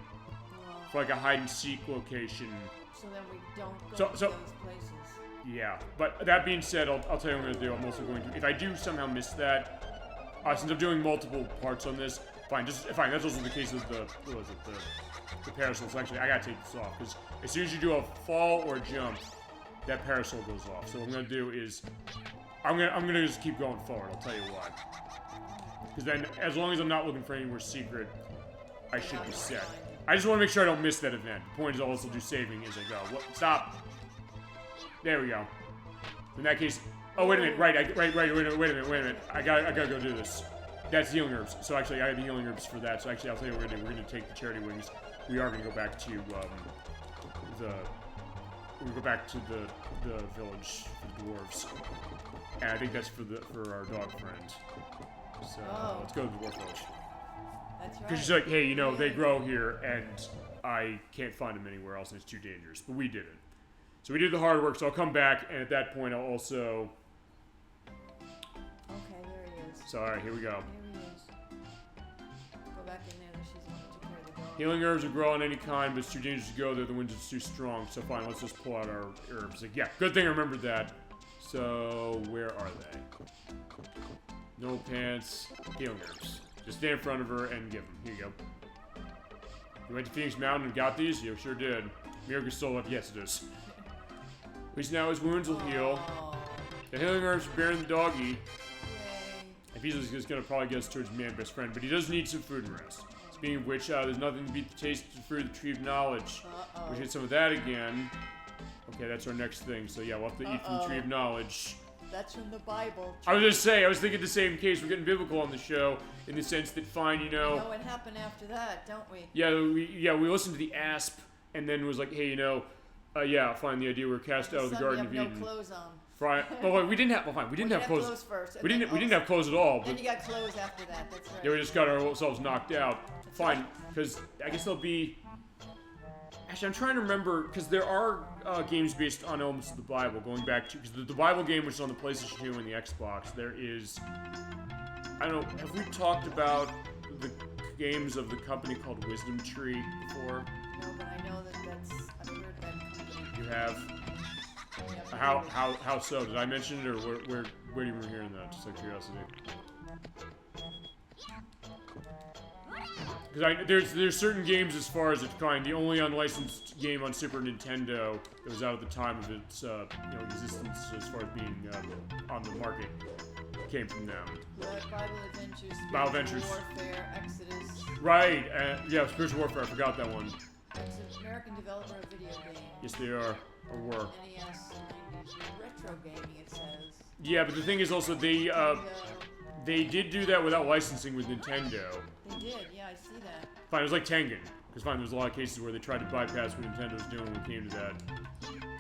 for like a hide and seek location. So then we don't go to those places. Yeah, but that being said, I'll tell you what I'm gonna do. I'm also going to, if I do somehow miss that, since I'm doing multiple parts on this, fine. That's also the case with the parasols. Actually, I gotta take this off because as soon as you do a fall or jump, that parasol goes off. So what I'm gonna do is, I'm gonna just keep going forward. I'll tell you why. Because then, as long as I'm not looking for anywhere secret, I should be set. I just want to make sure I don't miss that event. The point is I'll also do saving as I go. What? Stop. There we go. In that case, oh wait a minute, wait a minute. I gotta go do this. That's healing herbs. So actually, I have the healing herbs for that. So actually, I'll tell you what we're gonna do. We're gonna take the charity wings. We are gonna go back to the village for the dwarves, and I think that's for our dog friend. So let's go to the dwarf village. That's right. Because she's like, hey, you know, they grow here, and I can't find them anywhere else, and it's too dangerous. But we did it. So we did the hard work, so I'll come back, and at that point, I'll also... Okay, there he is. So, alright, here we go. Here he is. Go back in there, she's going to take care of the dog. Healing herbs will grow on any kind, but it's too dangerous to go there. The winds are too strong. So fine, let's just pull out our herbs. Like, yeah, good thing I remembered that. So, where are they? No pants, healing herbs. Just stand in front of her and give them. Here you go. You went to Phoenix Mountain and got these? You sure did. Miracle still left. Yes, it is. At least now his wounds will heal. The healing herbs are bearing the doggy. Yay. And he's just gonna probably get us towards man best friend, but he does need some food and rest. Speaking of which, there's nothing to beat the taste of fruit of the tree of knowledge. We hit some of that again. Okay, that's our next thing. So yeah, we'll have to eat from the tree of knowledge. That's from the Bible. I was just saying, I was thinking the same case. We're getting biblical on the show in the sense that, fine, you know. We know what happened after that, don't we? Yeah, we listened to the asp, and then was like, hey, you know, fine, the idea we're cast out of the Garden of Eden. No clothes on. Well, we didn't have. Well, fine, we didn't have clothes first. We didn't have clothes at all. Then But you got clothes after that. That's right. yeah, we just got ourselves knocked out. Fine, because I guess there'll be. Actually, I'm trying to remember, because there are games based on elements of the Bible, going back to, because the Bible game, which is on the PlayStation 2 and the Xbox, there is, I don't know, have we talked about the games of the company called Wisdom Tree before? No, but I know I've heard that company. You have? How so? Did I mention it, or where do you remember hearing that, just out of curiosity? Because there's certain games as far as it's kind. The only unlicensed game on Super Nintendo that was out at the time of its existence, as far as being on the market, came from them. Like Bible Adventures, Bible Adventures. Warfare, Exodus. Right. Yeah, Spiritual Warfare. I forgot that one. It's an American developer of video game. Yes, they are, or were. NES, 90s, retro gaming. It says. Yeah, but the thing is also they did do that without licensing with Nintendo. They did, yeah, I see that. Fine, it was like Tengen. Because fine, there's a lot of cases where they tried to bypass what Nintendo was doing when it came to that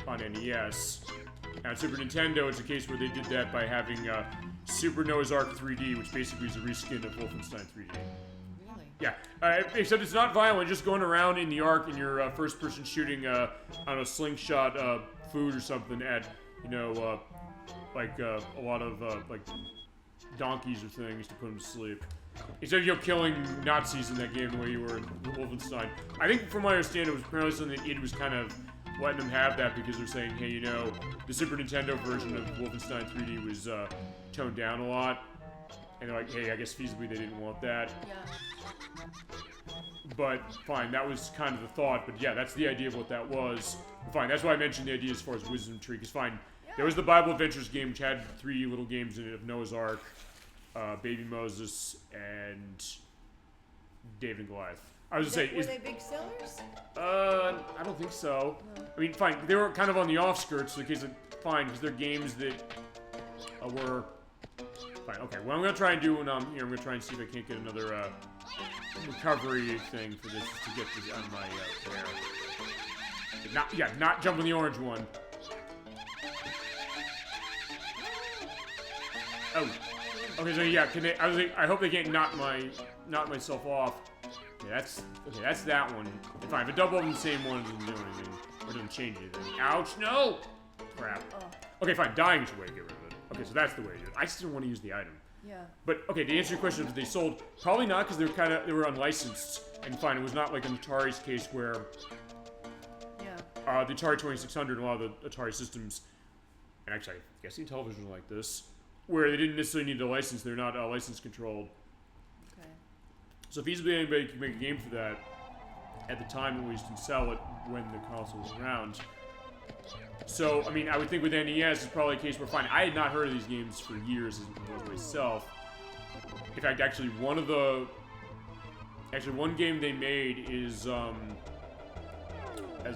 on NES. And on Super Nintendo, it's a case where they did that by having Super Noah's Ark 3D, which basically is a reskin of Wolfenstein 3D. Really? Yeah, except it's not violent, just going around in the Ark and you're first-person shooting, I don't know, slingshot food or something at, a lot of, donkeys or things to put them to sleep. Instead of killing Nazis in that game the way you were in Wolfenstein. I think from my understanding it was apparently something that id was kind of letting them have that because they're saying, hey, the Super Nintendo version of Wolfenstein 3D was toned down a lot. And they're like, hey, I guess feasibly they didn't want that. Yeah. But fine, that was kind of the thought. But yeah, that's the idea of what that was. Fine, that's why I mentioned the idea as far as Wisdom Tree. Because fine, there was the Bible Adventures game, which had 3 little games in it of Noah's Ark, Baby Moses, and David and Goliath. I was gonna say, were they big sellers? I don't think so. No. I mean, fine, they were kind of on the offskirts, so in case fine, because they're games that were fine. Okay, what I'm gonna try and do when I'm here, I'm gonna try and see if I can't get another recovery thing for this to get this on my there. Not jump on the orange one. Oh. Okay, so yeah, I hope they can't knock myself off. Okay, that's that one. Fine, if a double of them the same one doesn't do anything. Or doesn't change anything. Ouch, no! Crap. Okay, fine, dying is the way to get rid of it. Okay, so that's the way to do it. I still want to use the item. Yeah. But, okay, to answer your question, if they sold, probably not, because they were unlicensed. And fine, it was not like an Atari's case where the Atari 2600 and a lot of the Atari systems, and actually, I guess the televisions are like this, where they didn't necessarily need a license. They're not license controlled. Okay. So feasibly anybody could make a game for that at the time at least and sell it when the console was around. So, I mean, I would think with NES, it's probably a case where, fine, I had not heard of these games for years as it was myself. In fact, actually, one game they made is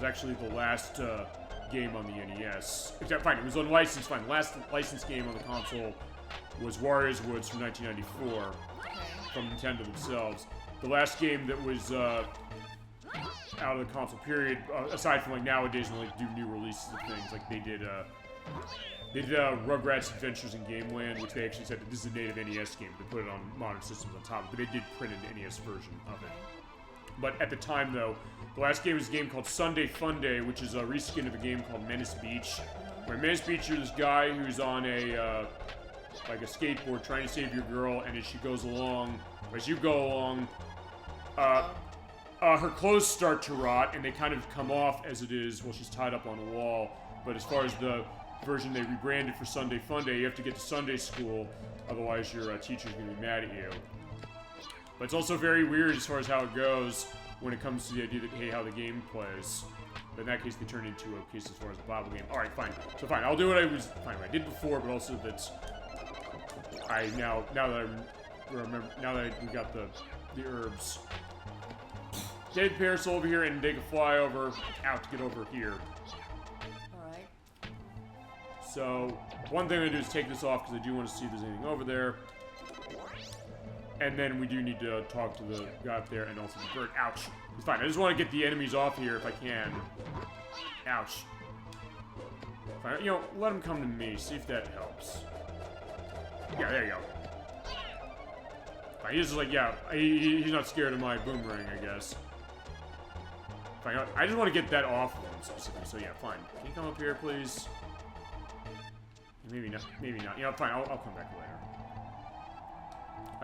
actually the last game on the NES. Except, fine, it was unlicensed, fine. The last licensed game on the console was Warriors Woods from 1994 from Nintendo themselves. The last game that was out of the console period, aside from like nowadays when they do new releases of things, like they did Rugrats Adventures in Gameland, which they actually said that this is a native NES game. They put it on modern systems on top, but they did print an NES version of it. But at the time, though, the last game was a game called Sunday Fun Day, which is a reskin of a game called Menace Beach. Where Menace Beach, you're this guy who's on a skateboard trying to save your girl, and as you go along, her clothes start to rot, and they kind of come off as it is while she's tied up on a wall. But as far as the version they rebranded for Sunday Funday. You have to get to Sunday school, otherwise your teacher's going to be mad at you. But it's also very weird as far as how it goes when it comes to the idea that, hey, how the game plays. But in that case, they turn into a case as far as the Bible game. Alright, fine. So fine, I'll do what I did before, but also that now that we got the herbs. Take the parasol over here and they can fly over, out to get over here. Alright. So, one thing I'm going to do is take this off because I do want to see if there's anything over there. And then we do need to talk to the guy up there and also the bird. Ouch. It's fine. I just want to get the enemies off here if I can. Ouch. Fine. You know, let them come to me. See if that helps. Yeah, there you go. Fine. He's just like, yeah, he's not scared of my boomerang, I guess. Fine. I just want to get that off of him specifically. So, yeah, fine. Can you come up here, please? Maybe not. Maybe not. You know, fine. I'll come back later.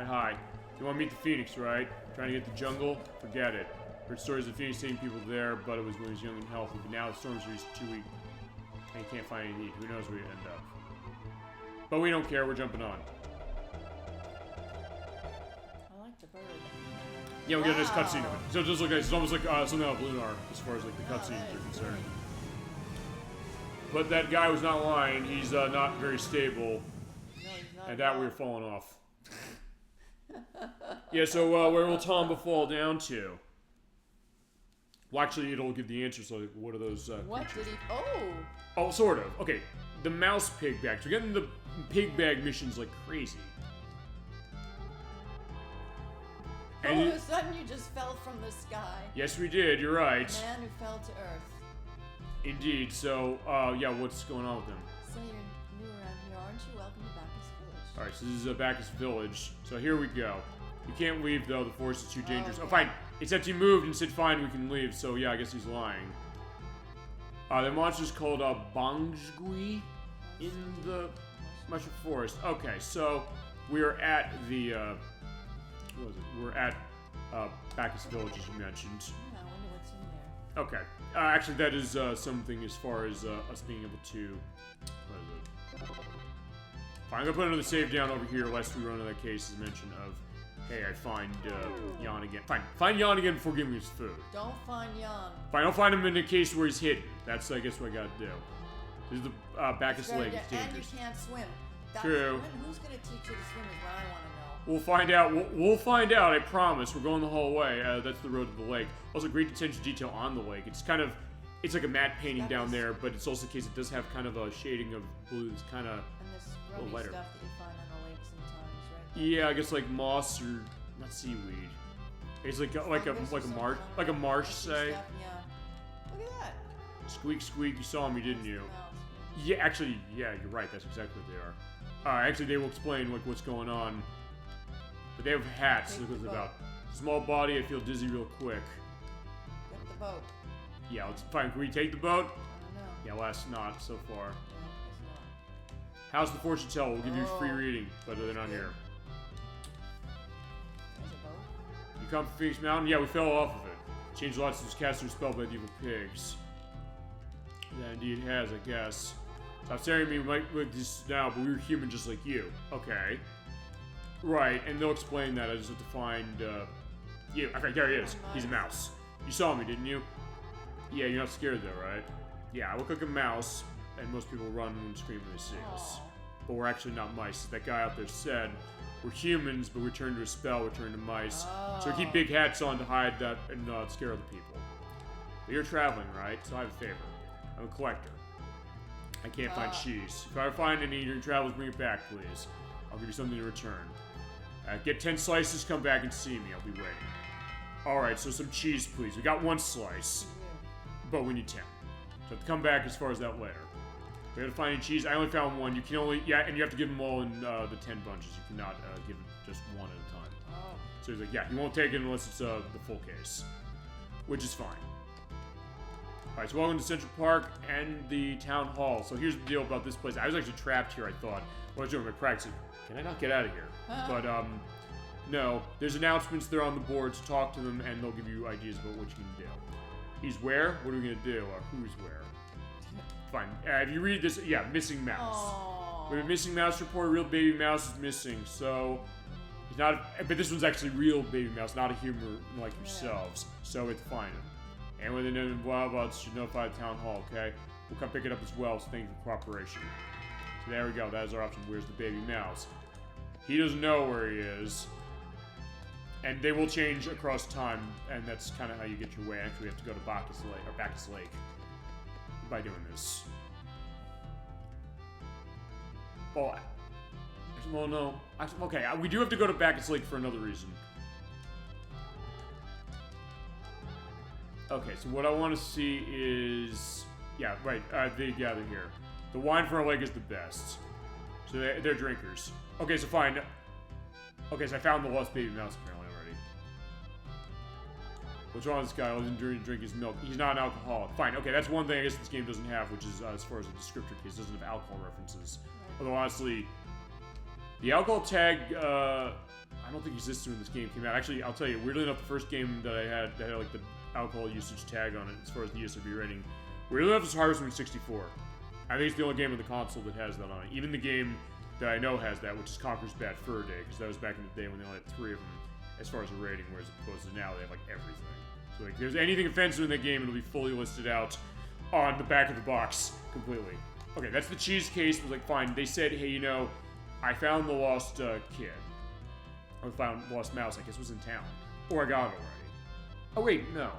Hi. You want to meet the Phoenix, right? Trying to get the jungle? Forget it. Heard stories of Phoenix taking people there, but it was when he was young and healthy. But now the storms are too weak, and he can't find any need. Who knows where you end up? But we don't care. We're jumping on. I like the bird. Yeah, we got a nice cutscene of it. So it does look nice. It's almost like something out of Lunar, as far as like the cutscenes are concerned. But that guy was not lying. He's not very stable, No, he's not. and that we're falling off. Yeah, so where will Tomba fall down to? Well, actually, it'll give the answer. So, like, what are those? What creatures? did he? Oh. Oh, sort of. Okay, the mouse pig bags. We're getting the pig bag missions like crazy. All of a sudden, you just fell from the sky. Yes, we did. You're right. A man who fell to earth. Indeed. So, yeah, what's going on with him? So you're new around here, aren't you? Welcome to Bacchus Village. All right, so this is Bacchus Village. So here we go. You can't leave though. The forest is too dangerous. Okay. Oh, fine. Except he moved and said, "Fine, we can leave." So yeah, I guess he's lying. The monster's called Bongzgui in the Mushroom Forest. Okay, so we're at the what was it? We're at Bacchus Village, as you mentioned. Yeah, I wonder what's in there. Okay. Actually, that is something as far as us being able to. What is it? Fine, I'm gonna put another save down over here, lest we run into that case as mentioned of, hey, I find Jan again. Fine, find Jan again before giving me his food. Don't find Jan. Fine, I'll find him in a case where he's hidden. That's, I guess, what I gotta do. This is the Bacchus Lake. It's And you dangerous. can't swim. That's True. Who's gonna teach you to swim is what I want to know. We'll find out. We'll find out. I promise. We're going the whole way. That's the road to the lake. Also, great attention to detail on the lake. It's kind of, it's like a matte painting down there, but it's also the case it does have kind of a shading of blue. It's kind of. And this little grubby lighter. stuff that you find on the lake sometimes, right? Yeah, I guess like moss or not seaweed. It's like a marsh, say. Stuff, yeah. Look at that. Squeak, squeak. You saw me, didn't you? Mouse. Yeah, actually, yeah, you're right. That's exactly what they are. Actually, they will explain like what's going on. But they have hats. Take Look what the it's boat. about. Small body. I feel dizzy real quick. Get the boat. Yeah, let's fine. Can we take the boat? I don't know. Yeah, last not so far. No, it's not. How's the fortune tell? We'll give you free Oh. reading, but they're not here. There's a boat. You come from Phoenix Mountain? Yeah, we fell off of it. Changed lots since cast a spell by the evil pigs. Yeah, indeed it has, I guess. Stop staring at me. We might look this now, but we were human just like you. Okay. Right, and they'll explain that. I just have to find, you. Okay, there he is. He's a mouse. You saw me, didn't you? Yeah, you're not scared though, right? Yeah, I look like a mouse, and most people run and scream when they see us. Aw. But we're actually not mice. That guy out there said we're humans, but we turned to a spell, we turned to mice. So we keep big hats on to hide that and scare other people. But you're traveling, right? So I have a favor. I'm a collector. I can't find cheese. If I find any of your travels, bring it back, please. I'll give you something in return. Get 10 slices, come back and see me. I'll be waiting. Alright, so some cheese, please. We got 1 slice, but we need 10. So have to come back as far as that later. We have to find any cheese. I only found 1. You can only, yeah, and you have to give them all in the 10 bunches. You cannot give it just 1 at a time. Oh. So he's like, yeah, you won't take it unless it's the full case, which is fine. Alright, so welcome to Central Park and the Town Hall. So here's the deal about this place. I was actually trapped here, I thought. When I was doing my practice, can I not get out of here? But, no. There's announcements there on the board, so talk to them, and they'll give you ideas about what you can do. He's where? What are we gonna do? Or who's where? fine. If you read this, yeah, missing mouse. Aww. We have a missing mouse report. Real baby mouse is missing. So he's not. But this one's actually real baby mouse, not a human like yourselves. So it's fine. And when they know blah blah, should notify the town hall. Okay, we'll come pick it up as well. So thank you for cooperation. So there we go. That is our option. Where's the baby mouse? He doesn't know where he is. And they will change across time, and that's kind of how you get your way. Actually, we have to go to Bacchus Lake by doing this. Oh, well, no. Okay, we do have to go to Bacchus Lake for another reason. Okay, so what I want to see is... Yeah, right, they gather here. The wine from our lake is the best. So they're drinkers. Okay, so fine. Okay, so I found the lost baby mouse apparently already. What's wrong with this guy? All he didn't drink his milk. He's not an alcoholic. Fine, okay, that's one thing I guess this game doesn't have, which is, as far as a descriptor case, doesn't have alcohol references. Although, honestly, the alcohol tag, I don't think existed when this game came out. Actually, I'll tell you, weirdly enough, the first game that I had that had, like, the alcohol usage tag on it, as far as the ESRB rating, weirdly enough, was Harvest Moon 64. I think it's the only game on the console that has that on it. Even the game that I know has that, which is Conker's Bad Fur Day, because that was back in the day when they only had 3 of them as far as a rating, whereas opposed to now they have like everything. So like, if there's anything offensive in that game, it'll be fully listed out on the back of the box completely. Okay, that's the cheese case. It was like, fine. They said, hey, you know, I found the lost kid. Or found lost mouse, I guess, was in town. Or I got it already. Oh wait, no. No.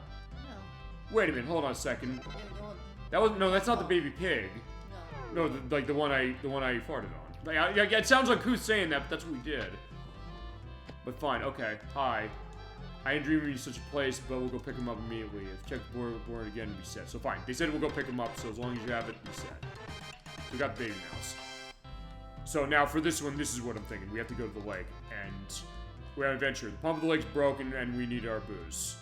Wait a minute, hold on a second. You're going... That was no, that's not the baby pig. No. No, like the one I farted on. Like, yeah, it sounds like who's saying that, but that's what we did. But fine, okay. Hi. I ain't dreaming of such a place, but we'll go pick him up immediately. Check the board again and be set. So fine. They said we'll go pick him up, so as long as you have it, be set. We got the baby mouse. So now for this one, this is what I'm thinking. We have to go to the lake, and we're on an adventure. The pump of the lake's broken, and we need our booze.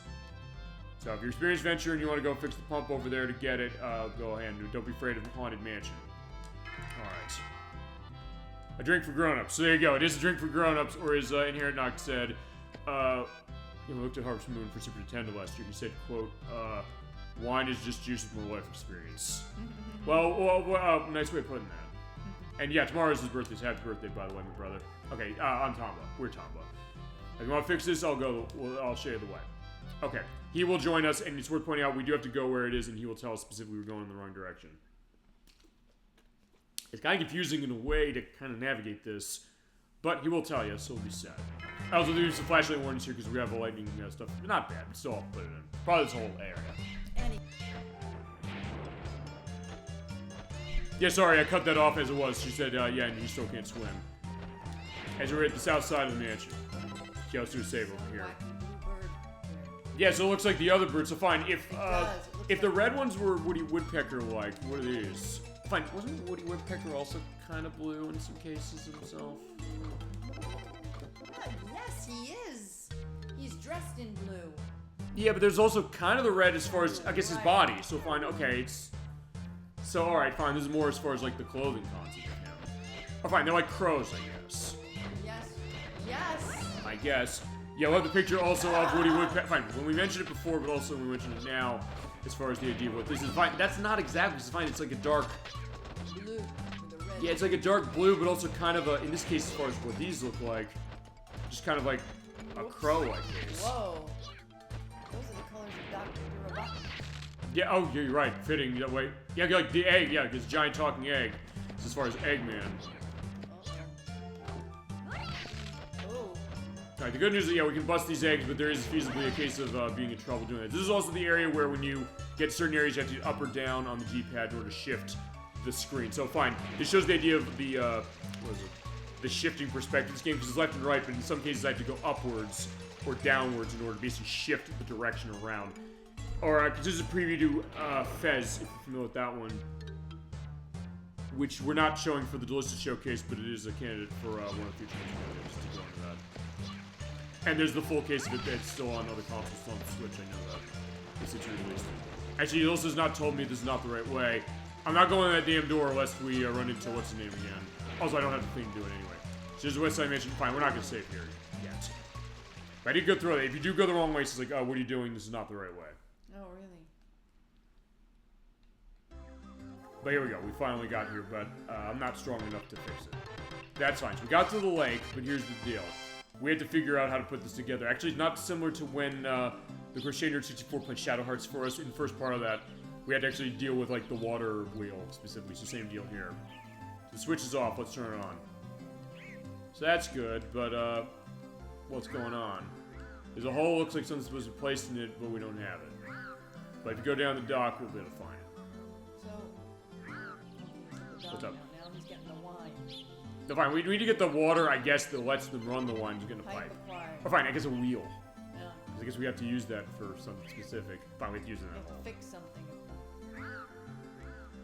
So if you're experienced venture and you want to go fix the pump over there to get it, go ahead and don't be afraid of the haunted mansion. Alright. A drink for grown-ups. So there you go. It is a drink for grown-ups, or as Inherent Knock said, we looked at Harvest Moon for Super Nintendo last year. He said, quote, wine is just juice with more life experience. well, nice way of putting that. And yeah, tomorrow is his birthday. So happy birthday, by the way, my brother. Okay, I'm Tomba. We're Tomba. If you want to fix this, I'll show you the way. Okay, he will join us, and it's worth pointing out we do have to go where it is, and he will tell us specifically we're going in the wrong direction. It's kind of confusing in a way to kind of navigate this, but he will tell you, so it'll be sad. I also do some flashlight warnings here because we have the lightning stuff. Not bad, but still I'll put it in. Probably this whole area. Yeah, sorry, I cut that off as it was. She said, yeah, and you still can't swim. As we're at the south side of the mansion. Yeah, let's do a save over here. Yeah, so it looks like the other birds. So fine, if the red ones were Woody Woodpecker-like, what are these? Fine, wasn't Woody Woodpecker also kind of blue in some cases himself? Yes, he is. He's dressed in blue. Yeah, but there's also kind of the red as far as, I guess, his body. So fine, okay, it's... So, alright, fine, this is more as far as, like, the clothing concept of him. Oh, fine, they're like crows, I guess. Yes. Yes. I guess. Yeah, we'll have the picture also of Woody Woodpecker. Fine, when we mentioned it before, but also when we mentioned it now, as far as the idea of what this is. Fine, that's not exactly, it's fine, it's like a dark... Blue with a red. Yeah, it's like a dark blue, but also kind of a, in this case, as far as what these look like, just kind of like a crow, I guess. Whoa. Those are the colors of Dr. Durabaka. Yeah, oh, yeah, you're right. Fitting, yeah, wait. Yeah, like the egg, yeah, because giant talking egg. It's as far as Eggman. Oh. Alright, the good news is, yeah, we can bust these eggs, but there is feasibly a case of being in trouble doing it. This is also the area where when you get certain areas, you have to do up or down on the D-pad in order to shift the screen. So, fine. This shows the idea of the, what is it? The shifting perspective of this game, because it's left and right, but in some cases I have to go upwards or downwards in order to basically shift the direction around. Or, because this is a preview to Fez, if you're familiar with that one, which we're not showing for the Delisted Showcase, but it is a candidate for one of the future ones, just to go into that. And there's the full case of it that's still on other consoles, still on the Switch, I know that. It's released. Actually, Ilse has not told me this is not the right way. I'm not going in that damn door lest we run into what's the name again. Also, I don't have the thing to do it anyway. So there's a West Side Mansion. Fine, we're not going to save here yet. But I did go through it. If you do go the wrong way, it's like, oh, what are you doing? This is not the right way. Oh, really? But here we go. We finally got here, but I'm not strong enough to fix it. That's fine. So we got to the lake, but here's the deal. We had to figure out how to put this together. Actually, not similar to when the Crochet Nerd 64 played Shadow Hearts for us. In the first part of that, we had to actually deal with, like, the water wheel, specifically. So same deal here. So the switch is off. Let's turn it on. So that's good, but, what's going on? There's a hole, looks like something's supposed to be placed in it, but we don't have it. But if you go down the dock, we'll be able to find it. So, What's up? Now he's getting the wine. No, fine. We need to get the water, I guess, that lets them run the wine to get in the pipe. Acquired. Or fine, I guess a wheel. Yeah. I guess we have to use that for something specific. Fine, we have to use it in You that have to hole. fix something.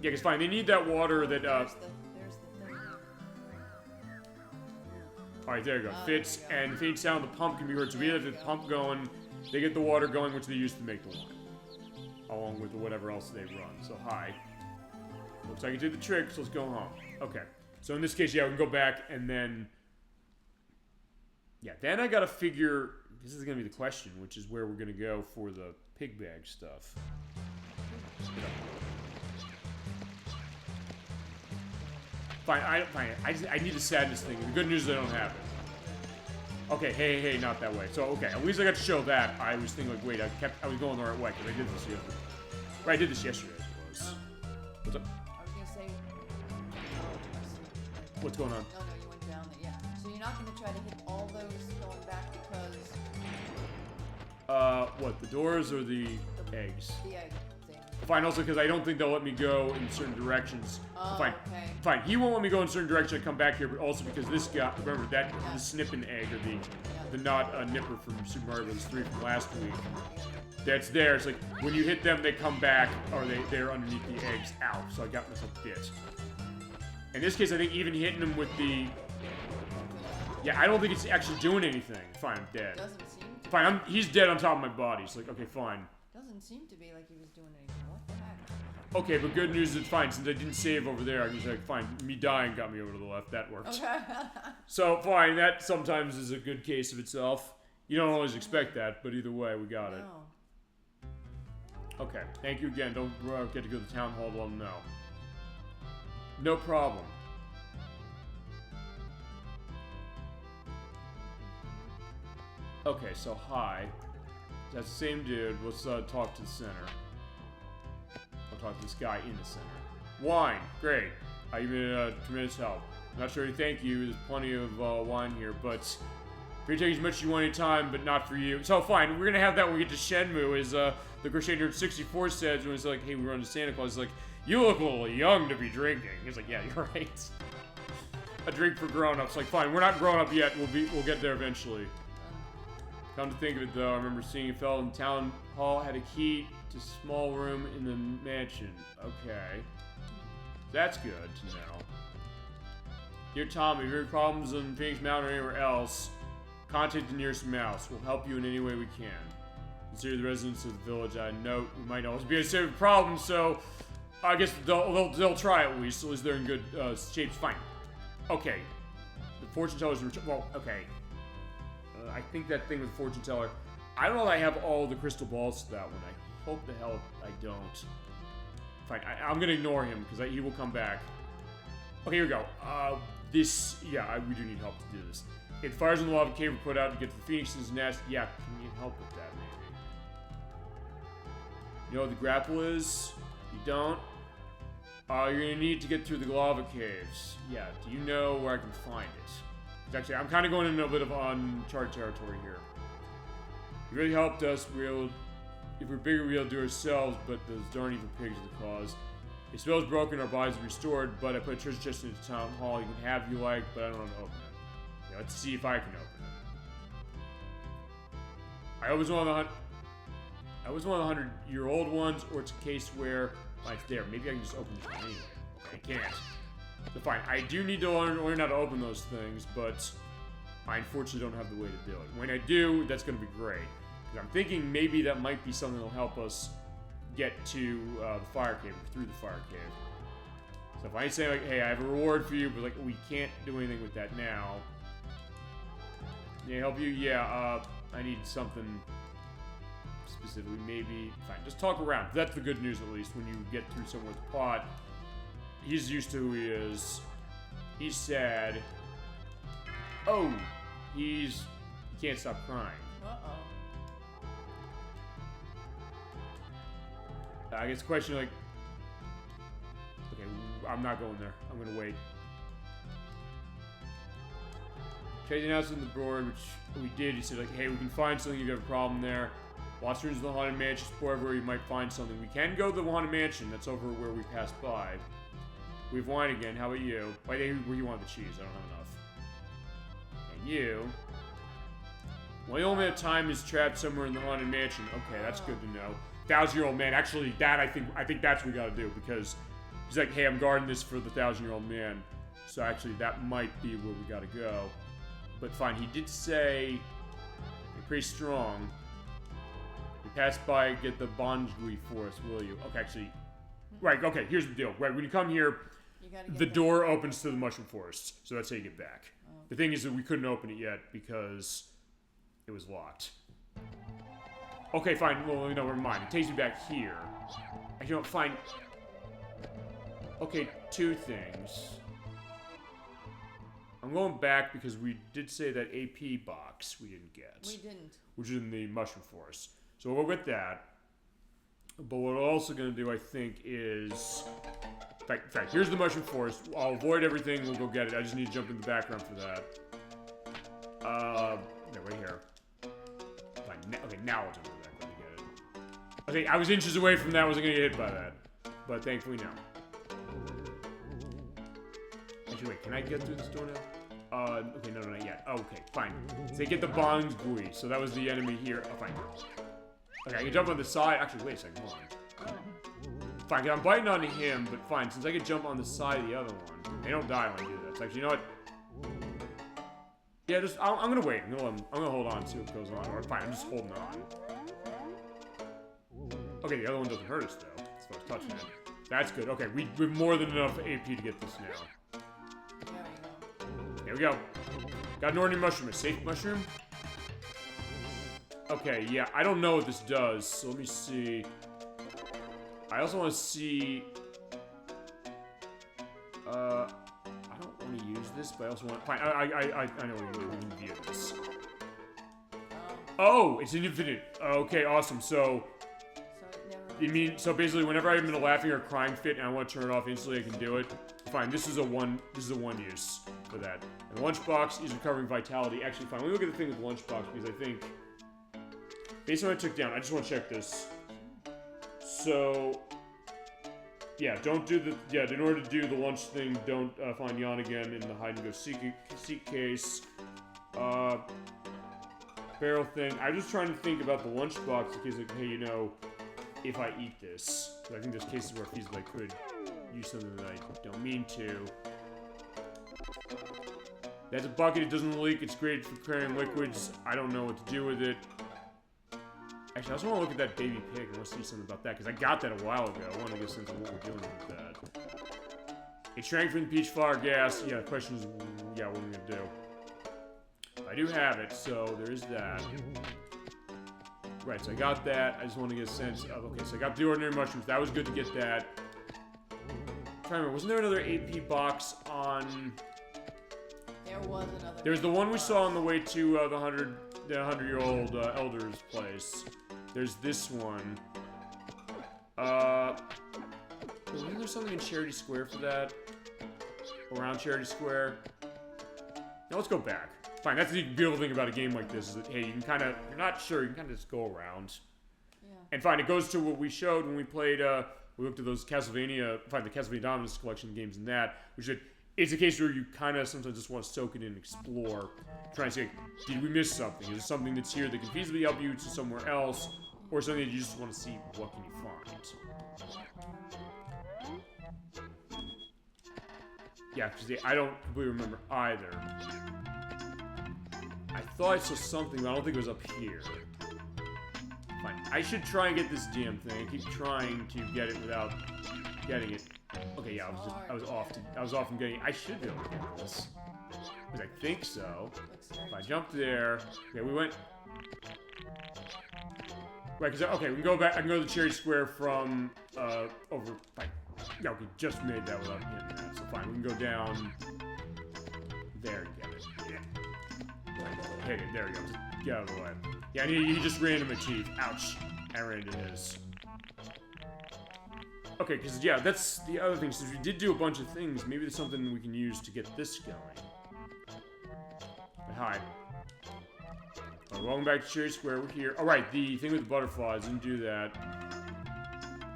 Yeah, because fine, they need that water that, There's the thing here. Alright, there you go. Oh, Fits, there you go. and faint sound, the pump can be heard. So we There have you the go. pump going, they get the water going, which they use to make the wine. Along with whatever else they run. So, hi. Looks like it did the trick, so let's go home. Okay. So in this case, yeah, we can go back, and then... Yeah, then I gotta figure... This is gonna be the question, which is where we're gonna go for the pig bag stuff. Fine, I need a sadness thing. The good news is I don't have it. Okay, hey, not that way. So, okay, at least I got to show that. I was thinking, like, wait, I was going the right way, because I did this yesterday. Right, I did this yesterday, I suppose. What's up? I was gonna say. What's going on? No, you went down there. Yeah. So you're not gonna try to hit all those going back because What, the doors or the eggs? the egg thing. Fine, also because I don't think they'll let me go in certain directions. Oh, Fine. okay. Fine, he won't let me go in certain directions. I come back here, but also because this guy, remember that Yeah. the snipping egg or the not nipper from Super Mario Bros. 3 from last week. That's there. It's like when you hit them, they come back, or they're underneath the eggs. Ow! So I got myself bit. In this case, I think even hitting them with the I don't think it's actually doing anything. Fine, I'm dead. Doesn't seem to. Fine, he's dead on top of my body. It's like, okay, fine. Doesn't seem to be like he was doing anything. What the heck? Okay, but good news is fine. Since I didn't save over there, I can just like, fine. Me dying got me over to the left. That worked. Okay. So, fine. That sometimes is a good case of itself. You don't always expect that, but either way, we got it. No. Okay, thank you again. Don't get to go to the town hall to let them know. No problem. Okay, so hi. That's the same dude. Let's talk to the center. I'll talk to this guy in the center. Wine, great. You've been tremendous help. Not sure to thank you. There's plenty of wine here, but for you to take as much as you want anytime, but not for you. So fine, we're gonna have that when we get to Shenmue. As the Crochet Nerd 64 says when it's like, hey, we run to Santa Claus. It's like, you look a little young to be drinking. He's like, yeah, you're right. A drink for grown-ups. Like, fine, we're not grown up yet. We'll get there eventually. Come to think of it, though, I remember seeing a fellow in town hall had a key to a small room in the mansion. Okay. That's good to know. Dear Tom, if you have any problems on Phoenix Mountain or anywhere else, contact the nearest mouse. We'll help you in any way we can. Consider the residents of the village. I note we might always be a serious problem, so I guess they'll try at least. At least they're in good shape. Fine. Okay. The fortune teller's well, okay. I think that thing with the fortune teller. I don't know if I have all the crystal balls to that one. I hope the hell I don't. Fine. I'm gonna ignore him because he will come back. Okay, here we go. We do need help to do this. It fires in the lava cave we put out to get to the Phoenix's nest. Yeah, can you help with that, maybe? You know what the grapple is? You don't? You're gonna need to get through the lava caves. Yeah, do you know where I can find it? Actually, I'm kind of going into a bit of uncharted territory here. You really helped us. If we're bigger, we'll do it ourselves, but those darn evil pigs are the cause. Your spell's broken, our bodies are restored, but I put a treasure chest in the town hall. You can have if you like, but I don't know how to open it. Yeah, let's see if I can open it. I was one of the 100-year-old ones, or it's a case where it's there. Maybe I can just open this one anyway. Okay, I can't. So fine, I do need to learn how to open those things, but I unfortunately don't have the way to do it. When I do, that's going to be great. Because I'm thinking maybe that might be something that'll help us get to the fire cave, or through the fire cave. So if I say, like, hey, I have a reward for you, but, like, we can't do anything with that now. Can I help you? Yeah, I need something specifically, maybe. Fine, just talk around. That's the good news, at least, when you get through somewhere with the plot. he's used to who he is. He's sad. Oh, he can't stop crying. Uh-oh. I guess the question, like, okay, I'm not going there. I'm gonna wait. Check the announcement on the board, which we did. He said, like, hey, we can find something if you have a problem there. Lots of rooms in the Haunted Mansion, explore everywhere you might find something. We can go to the Haunted Mansion. That's over where we passed by. We have wine again. How about you? Wait, where you want the cheese? I don't have enough. And you. Well, the old man of time is trapped somewhere in the Haunted Mansion. Okay, that's good to know. 1,000-year-old man. Actually, that I think that's what we gotta do, because he's like, hey, I'm guarding this for the 1,000-year-old man. So actually, that might be where we gotta go. But fine, he did say you're pretty strong. You pass by, get the Bonjgui for us, will you? Okay, actually, right. Okay, here's the deal. Right, when you come here, the door opens to the Mushroom Forest, so that's how you get back. Oh. The thing is that we couldn't open it yet because it was locked. Okay, fine. Well, no, never mind. It takes me back here. I don't find. Okay, two things. I'm going back because we did say that AP box we didn't get. We didn't. Which is in the Mushroom Forest. So we'll get that. But what we're also going to do, I think, is... In fact, here's the Mushroom Forest. I'll avoid everything. We'll go get it. I just need to jump in the background for that. Yeah, right here. Fine. Okay, now I'll jump in the background to get it. Okay, I was inches away from that. I wasn't going to get hit by that. But thankfully, no. Actually, wait. Can I get through this door now? Okay, no, not yet. Okay, fine. So they get the Bonjgui. So that was the enemy here. Oh, fine. Okay, I can jump on the side. Actually, wait a second. Hold on. Fine, 'cause I'm biting onto him, but fine. Since I can jump on the side of the other one, they don't die when I do that. So actually, you know what? Yeah, just I'm gonna wait. I'm gonna hold on, see what goes on. Or fine, I'm just holding on. Okay, the other one doesn't hurt us though. So I was touching it. That's good. Okay, we have more than enough AP to get this now. There we go. Got an ordinary mushroom. A safe mushroom? Okay, yeah, I don't know what this does, so let me see. I also want to see... I don't want to use this, but I also want... Fine, I know what we can view this. Oh, it's an infinite. Okay, awesome. So so basically, whenever I'm in a laughing or crying fit and I want to turn it off instantly, I can do it. Fine, this is a one use for that. And the lunchbox is recovering vitality. Actually, fine. Let me look at the thing with the lunchbox because I think, based on what I took down, I just want to check this. So, yeah, don't do the in order to do the lunch thing, don't find Jan again in the hide and go seek case. Barrel thing. I'm just trying to think about the lunchbox in case, like, hey, you know, if I eat this, I think there's cases where feasibly I could use something that I don't mean to. That's a bucket, it doesn't leak, it's great for carrying liquids. I don't know what to do with it. Actually, I also want to look at that baby pig. I want to see something about that, because I got that a while ago. I want to get a sense of what we're doing with that. It shrank from the peach flower gas. Yeah, the question is, yeah, what am I going to do? I do have it, so there is that. Right, so I got that. I just want to get a sense of... Okay, so I got the ordinary mushrooms. That was good to get that. I'm trying to remember, wasn't there another AP box on... There was another... There's the one we saw on the way to the 100-year-old elder's place. There's this one. Wasn't there something in Charity Square for that? Around Charity Square? Now let's go back. Fine, that's the beautiful thing about a game like this, is that, hey, you can kind of, you're not sure, you can kind of just go around. Yeah. And fine, it goes to what we showed when we played, we looked at those Castlevania, the Castlevania Dominus collection games and that, which it's a case where you kind of sometimes just want to soak it in and explore, trying to say, did we miss something? Is there something that's here that can feasibly help you to somewhere else, or something that you just want to see, what can you find? Yeah, because I don't completely remember either. I thought I saw something, but I don't think it was up here. Fine. I should try and get this damn thing. I keep trying to get it without getting it. Okay, yeah, I was off from getting it. I should be able to get this. Because I think so. If I jump there. Okay, we went. Right, because, okay, we can go back. I can go to the Cherry Square from, over. Fine. Yeah, we just made that without hitting that. So fine, we can go down there and get it. Yeah. Hit it. There we go. Just get out of the way. Yeah, and he just ran into my teeth. Ouch. I ran into his. Okay, because, yeah, that's the other thing. Since we did do a bunch of things, maybe there's something we can use to get this going. But hi. Alright, welcome back to Cherry Square. We're here. Alright, the thing with the butterflies. Didn't do that.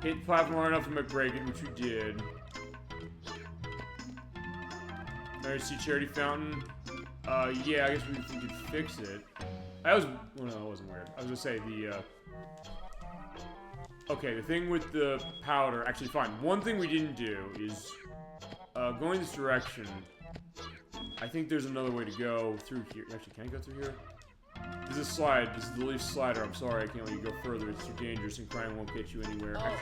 Hit the platform hard enough to make break it, which we did. Alright, see Charity Fountain. Yeah, I guess we could fix it. That was... Well, no, it wasn't weird. I was gonna say, the, Okay, the thing with the powder... Actually, fine. One thing we didn't do is... going this direction... I think there's another way to go through here. Actually, can I go through here? This is a slide. This is the leaf slider. I'm sorry, I can't let you go further. It's too dangerous and crying won't get you anywhere. Oh, wait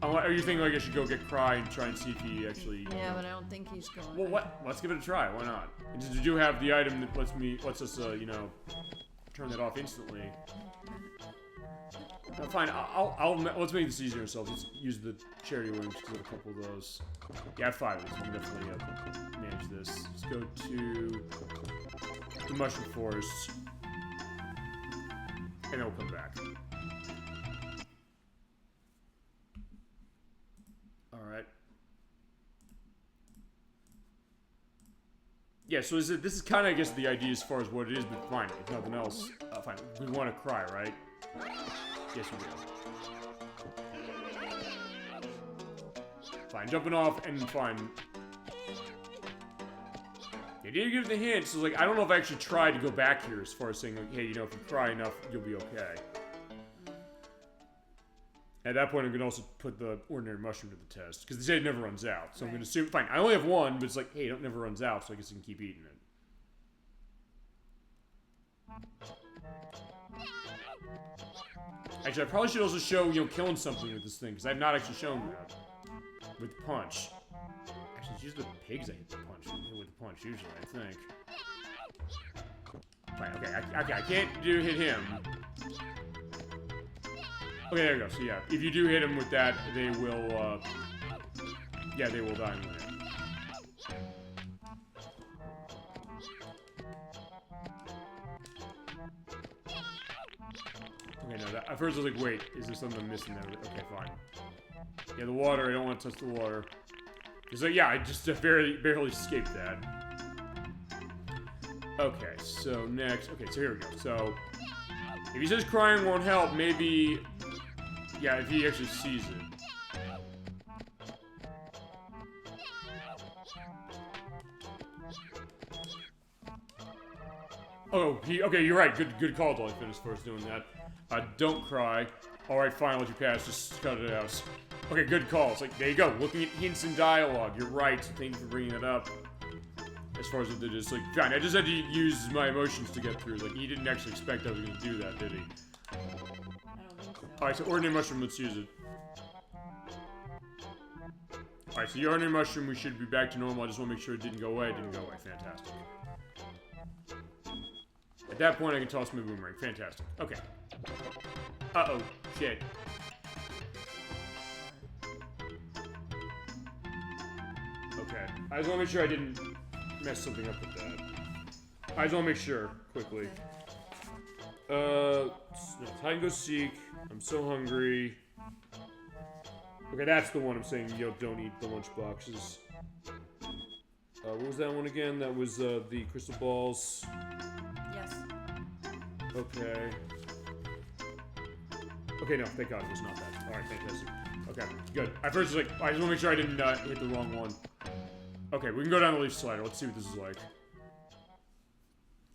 a minute. Are you thinking like I should go get Cry and try and see if he actually... Yeah, but I don't think he's going. Well, what? Let's give it a try. Why not? And you do have the item that lets us, you know, turn that off instantly. No, fine. Let's make this easier ourselves. Let's use the charity wings because a couple of those. Yeah, I have 5 of these. We can definitely manage this. Let's go to the mushroom forest, and then we'll come back. Alright. Yeah, so this is kind of, I guess, the idea as far as what it is, but fine, if nothing else, fine. We want to Cry, right? Yes, we do. Fine, jumping off, and fine. They did give the hint, so like, I don't know if I actually tried to go back here as far as saying, like, hey, you know, if you cry enough, you'll be okay. At that point, I'm going to also put the ordinary mushroom to the test, because they say it never runs out. So I'm going to assume, fine, I only have 1, but it's like, hey, it never runs out, so I guess I can keep eating it. Actually, I probably should also show, you know, killing something with this thing, because I've not actually shown that. With the punch. Actually, it's usually the pigs I hit the punch with the punch, usually, I think. Fine, okay, I can't hit him. Okay, there we go. So yeah, if you do hit him with that, they will, yeah, they will die in the end. Okay, no, at first I was like, wait, is there something I'm missing there? Okay, fine. Yeah, the water, I don't want to touch the water. It's like, yeah, I just barely escaped that. Okay, so next, okay, so here we go. So, if he says crying won't help, maybe, yeah, if he actually sees it. Oh, okay, you're right, good call, Dolly Finn, as far as doing that. Don't cry. Alright, fine, I'll let you pass, just cut it out. Okay, good call. It's like, there you go, looking at hints and dialogue. You're right, thank you for bringing it up. As far as it did, it's like, fine, I just had to use my emotions to get through. Like, he didn't actually expect I was going to do that, did he? I don't think so. Alright, so ordinary mushroom, let's use it. Alright, so the ordinary mushroom, we should be back to normal. I just want to make sure it didn't go away. It didn't go away. Fantastic. At that point, I can toss my boomerang. Fantastic. Okay. Uh-oh. Shit. Okay. I just want to make sure I didn't mess something up with that. I just want to make sure, quickly. No, hide and go seek. I'm so hungry. Okay, that's the one I'm saying, yo, don't eat the lunch boxes. What was that one again? That was, the crystal balls. Yes. Okay. Okay, no, thank God it was not that. Alright, fantastic. Okay, good. At first, I was like, I just want to make sure I didn't hit the wrong one. Okay, we can go down the leaf slider. Let's see what this is like.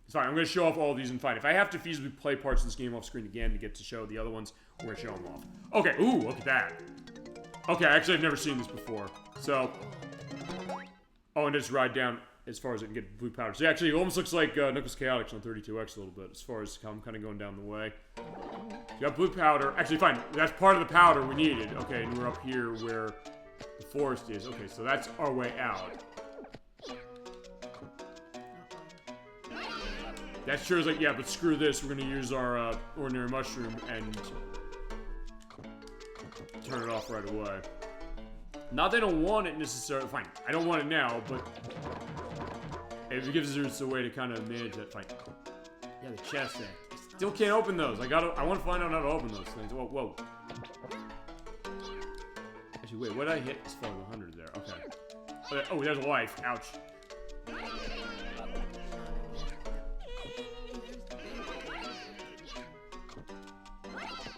It's fine. I'm going to show off all of these and fine. If I have to feasibly play parts of this game off screen again to get to show the other ones, we're going to show them off. Okay, ooh, look at that. Okay, actually, I've never seen this before. So, oh, and just ride down as far as it can get blue powder. So actually, it almost looks like Knuckles Chaotix on 32X a little bit, as far as how I'm kind of going down the way. You got blue powder. Actually, fine. That's part of the powder we needed. Okay, and we're up here where the forest is. Okay, so that's our way out. That sure is like, yeah, but screw this. We're going to use our ordinary mushroom and turn it off right away. Not that I don't want it necessarily. Fine, I don't want it now, but if it gives us a way to kind of manage that, fine. Yeah, the chest there. I still can't open those. I want to find out how to open those things. Whoa, whoa. Actually, wait, what did I hit as far as 100 there? Okay. Oh, there's a life. Ouch.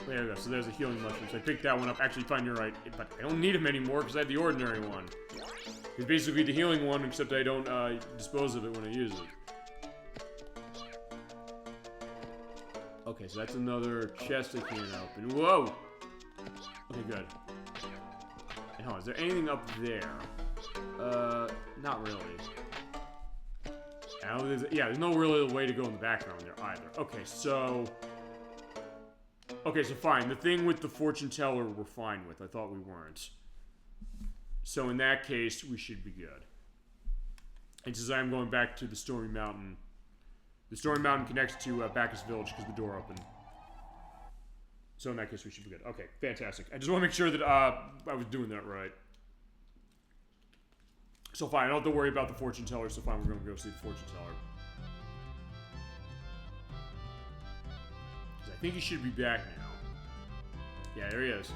There we go. So there's a healing mushroom. So I picked that one up. Actually, fine, you're right. But I don't need them anymore because I had the ordinary one. It's basically the healing one, except I don't dispose of it when I use it. Okay, so that's another chest I can't open. Whoa! Okay, good. And hold on, is there anything up there? Not really. There's no really way to go in the background there either. Okay, so fine. The thing with the fortune teller we're fine with. I thought we weren't. So in that case, we should be good. And since I'm going back to the Stormy Mountain connects to Bacchus Village because the door opened. So in that case, we should be good. Okay, fantastic. I just want to make sure that I was doing that right. So fine, I don't have to worry about the fortune teller, so fine, we're going to go see the fortune teller. I think he should be back now. Yeah, there he is.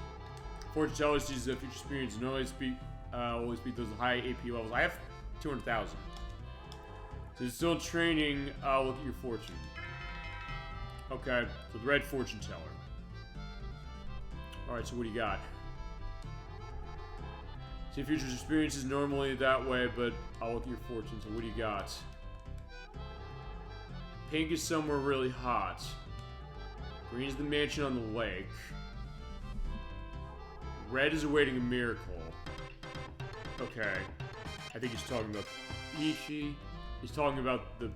Fortune teller sees the future experience and always beat those high AP levels. I have 200,000. So he's still training. Look at your fortune. Okay, so the red fortune teller. Alright, so what do you got? See, future's experience is normally that way, but I'll look at your fortune. So what do you got? Pink is somewhere really hot. Green is the mansion on the lake. Red is awaiting a miracle. Okay. I think he's talking about Ishi. He's talking about the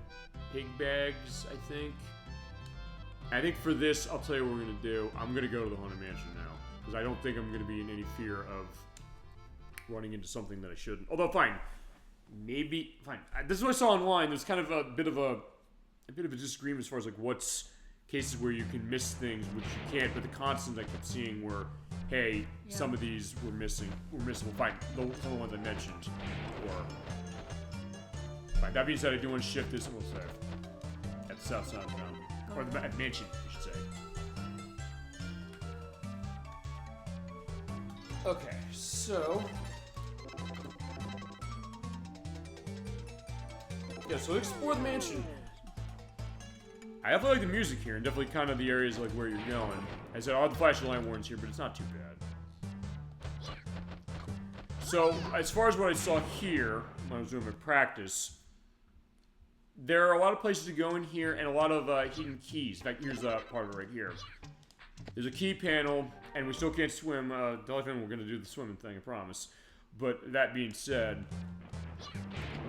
pig bags, I think. I think for this, I'll tell you what we're going to do. I'm going to go to the Haunted Mansion now. Because I don't think I'm going to be in any fear of running into something that I shouldn't. Although, fine. Maybe... Fine. This is what I saw online. There's kind of a bit of a disagreement as far as, like, what's cases where you can miss things, which you can't. But the constants I kept seeing were, hey, some of these were missable. Fine. Some of the ones I mentioned were... Fine. That being said, I do want to shift this, and we'll save. At the south side of town. Or the mansion, I should say. Okay, so... Yeah, so explore the mansion. I definitely like the music here, and definitely kind of the areas like where you're going. I said, I'll have the flashing light warnings here, but it's not too bad. So, as far as what I saw here, when I was doing my practice, there are a lot of places to go in here, and a lot of hidden keys. In fact, here's part of it right here. There's a key panel, and we still can't swim. We're going to do the swimming thing, I promise. But that being said,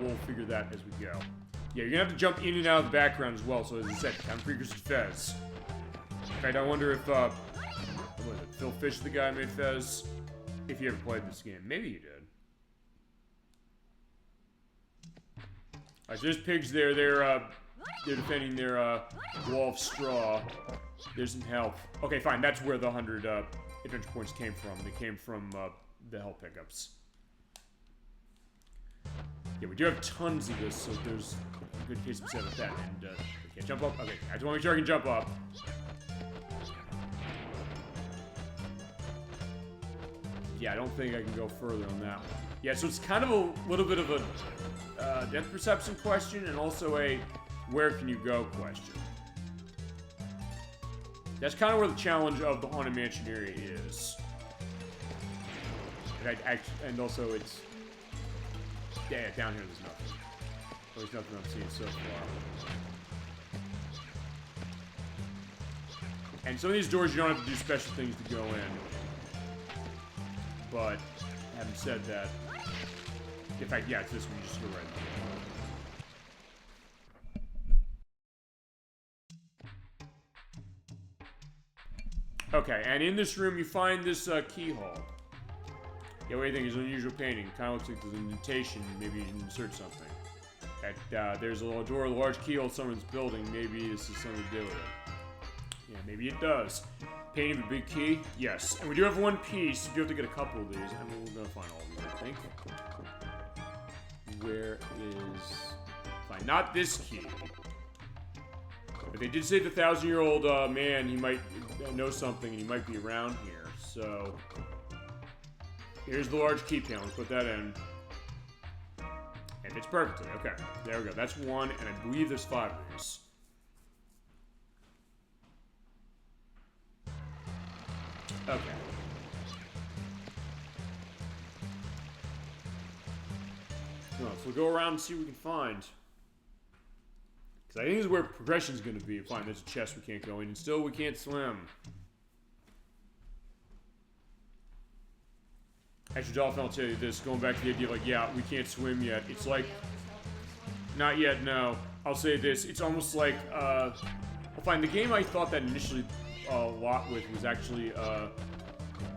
we'll figure that as we go. Yeah, you're going to have to jump in and out of the background as well. So as I said, time precursor to Fez. In fact, I wonder if, what was it, Phil Fish, the guy who made Fez? If he ever played this game. Maybe he did. Alright, so there's pigs there. They're defending their wall of straw. There's some health. Okay, fine. That's where the 100 adventure points came from. They came from the health pickups. Yeah, we do have tons of this, so there's a good case to be said with that. And I can't jump up. Okay, I just want to make sure I can jump up. Yeah, I don't think I can go further on that one. Yeah, so it's kind of a little bit of a depth perception question, and also a where can you go question. That's kind of where the challenge of the Haunted Mansion area is. And also it's... Yeah, down here there's nothing. There's nothing I'm seeing so far. And some of these doors you don't have to do special things to go in. But, having said that... In fact, yeah, it's this one. You just go right in. Okay, and in this room you find this keyhole. Yeah, what do you think? It's an unusual painting. Kind of looks like there's an indentation. Maybe you can insert something. There's a little door, a large keyhole in someone's building. Maybe this is something to do with it. Yeah, maybe it does. Painting of a big key? Yes. And we do have one piece. You do have to get a couple of these. I mean, we're going to find all of these, I think. Where is... Fine, not this key. But they did say the 1,000-year-old man, he might know something, and he might be around here. So... Here's the large key panel. Let's put that in. And it's perfectly. Okay, there we go. That's one, and I believe there's 5 of these. Okay. So we'll go around and see what we can find. Because I think this is where progression's going to be. Fine, there's a chest we can't go in, and still we can't swim. Actually, Dolphin, I'll tell you this. Going back to the idea of, like, yeah, we can't swim yet. It's like... Not yet, no. I'll say this. It's almost like, well, fine, the game I thought that initially a lot with was actually, a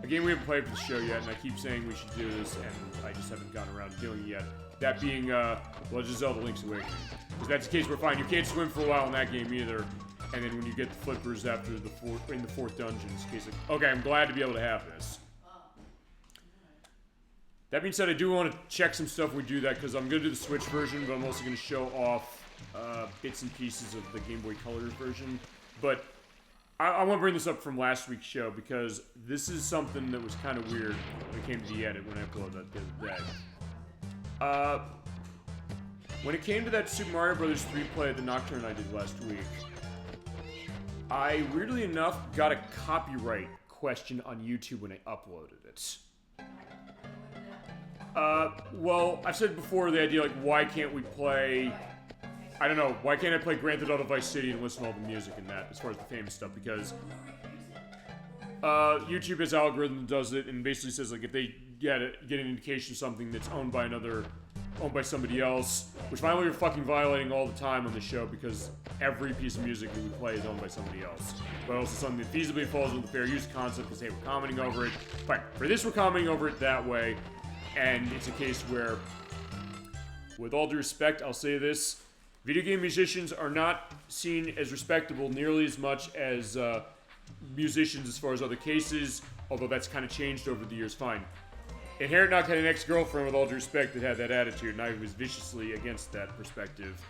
game we haven't played for the show yet, and I keep saying we should do this, and I just haven't gotten around to doing it yet. That being, Legend of Zelda Link's Awakening. Because that's the case where, fine, you can't swim for a while in that game either, and then when you get the flippers after the fourth dungeon, it's a case like, okay, I'm glad to be able to have this. That being said, I do want to check some stuff when we do that, because I'm going to do the Switch version, but I'm also going to show off bits and pieces of the Game Boy Color version. But I want to bring this up from last week's show, because this is something that was kind of weird when it came to the edit when I uploaded that the other day. When it came to that Super Mario Bros. 3 play at the Nocturne I did last week, I, weirdly enough, got a copyright question on YouTube when I uploaded it. Well, I've said before the idea, like, why can't we play... I don't know, why can't I play Grand Theft Auto Vice City and listen to all the music in that, as far as the famous stuff, because... YouTube has an algorithm that does it, and basically says, like, if they get an indication of something that's owned by somebody else, which finally we're fucking violating all the time on the show, because every piece of music that we play is owned by somebody else. But also something that feasibly falls into the fair use concept, because, hey, we're commenting over it. Fine, for this we're commenting over it that way. And it's a case where, with all due respect, I'll say this, video game musicians are not seen as respectable nearly as much as musicians as far as other cases, although that's kind of changed over the years. Fine. Inherent Knock had an ex-girlfriend, with all due respect, that had that attitude, and I was viciously against that perspective.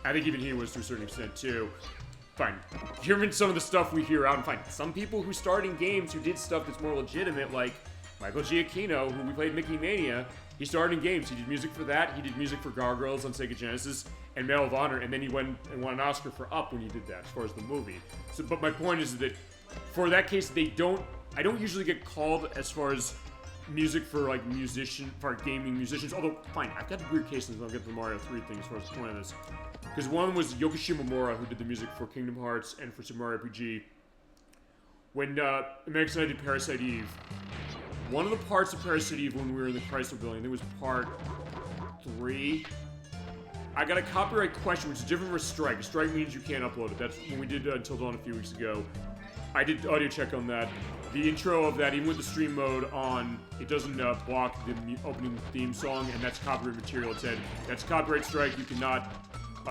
I think even he was to a certain extent, too. Fine. Hearing some of the stuff we hear out, and fine, some people who starred in games who did stuff that's more legitimate, like Michael Giacchino, who we played Mickey Mania, he started in games. He did music for that. He did music for Gargoyles on Sega Genesis and Medal of Honor, and then he went and won an Oscar for Up when he did that, as far as the movie. So, but my point is that for that case, I don't usually get called as far as music for, like, gaming musicians. Although, fine, I've got the weird cases. I'll get to the Mario 3 thing as far as the point of this. Because one was Yoko Shimomura, who did the music for Kingdom Hearts and for Super Mario RPG. When American Idol did Parasite Eve, one of the parts of Parasite Eve when we were in the Chrysler Building, I think it was part 3, I got a copyright question, which is different from a strike. A strike means you can't upload it. That's when we did Until Dawn a few weeks ago. I did audio check on that. The intro of that, even with the stream mode on, it doesn't block the opening theme song, and that's copyright material. It said, that's a copyright strike, you cannot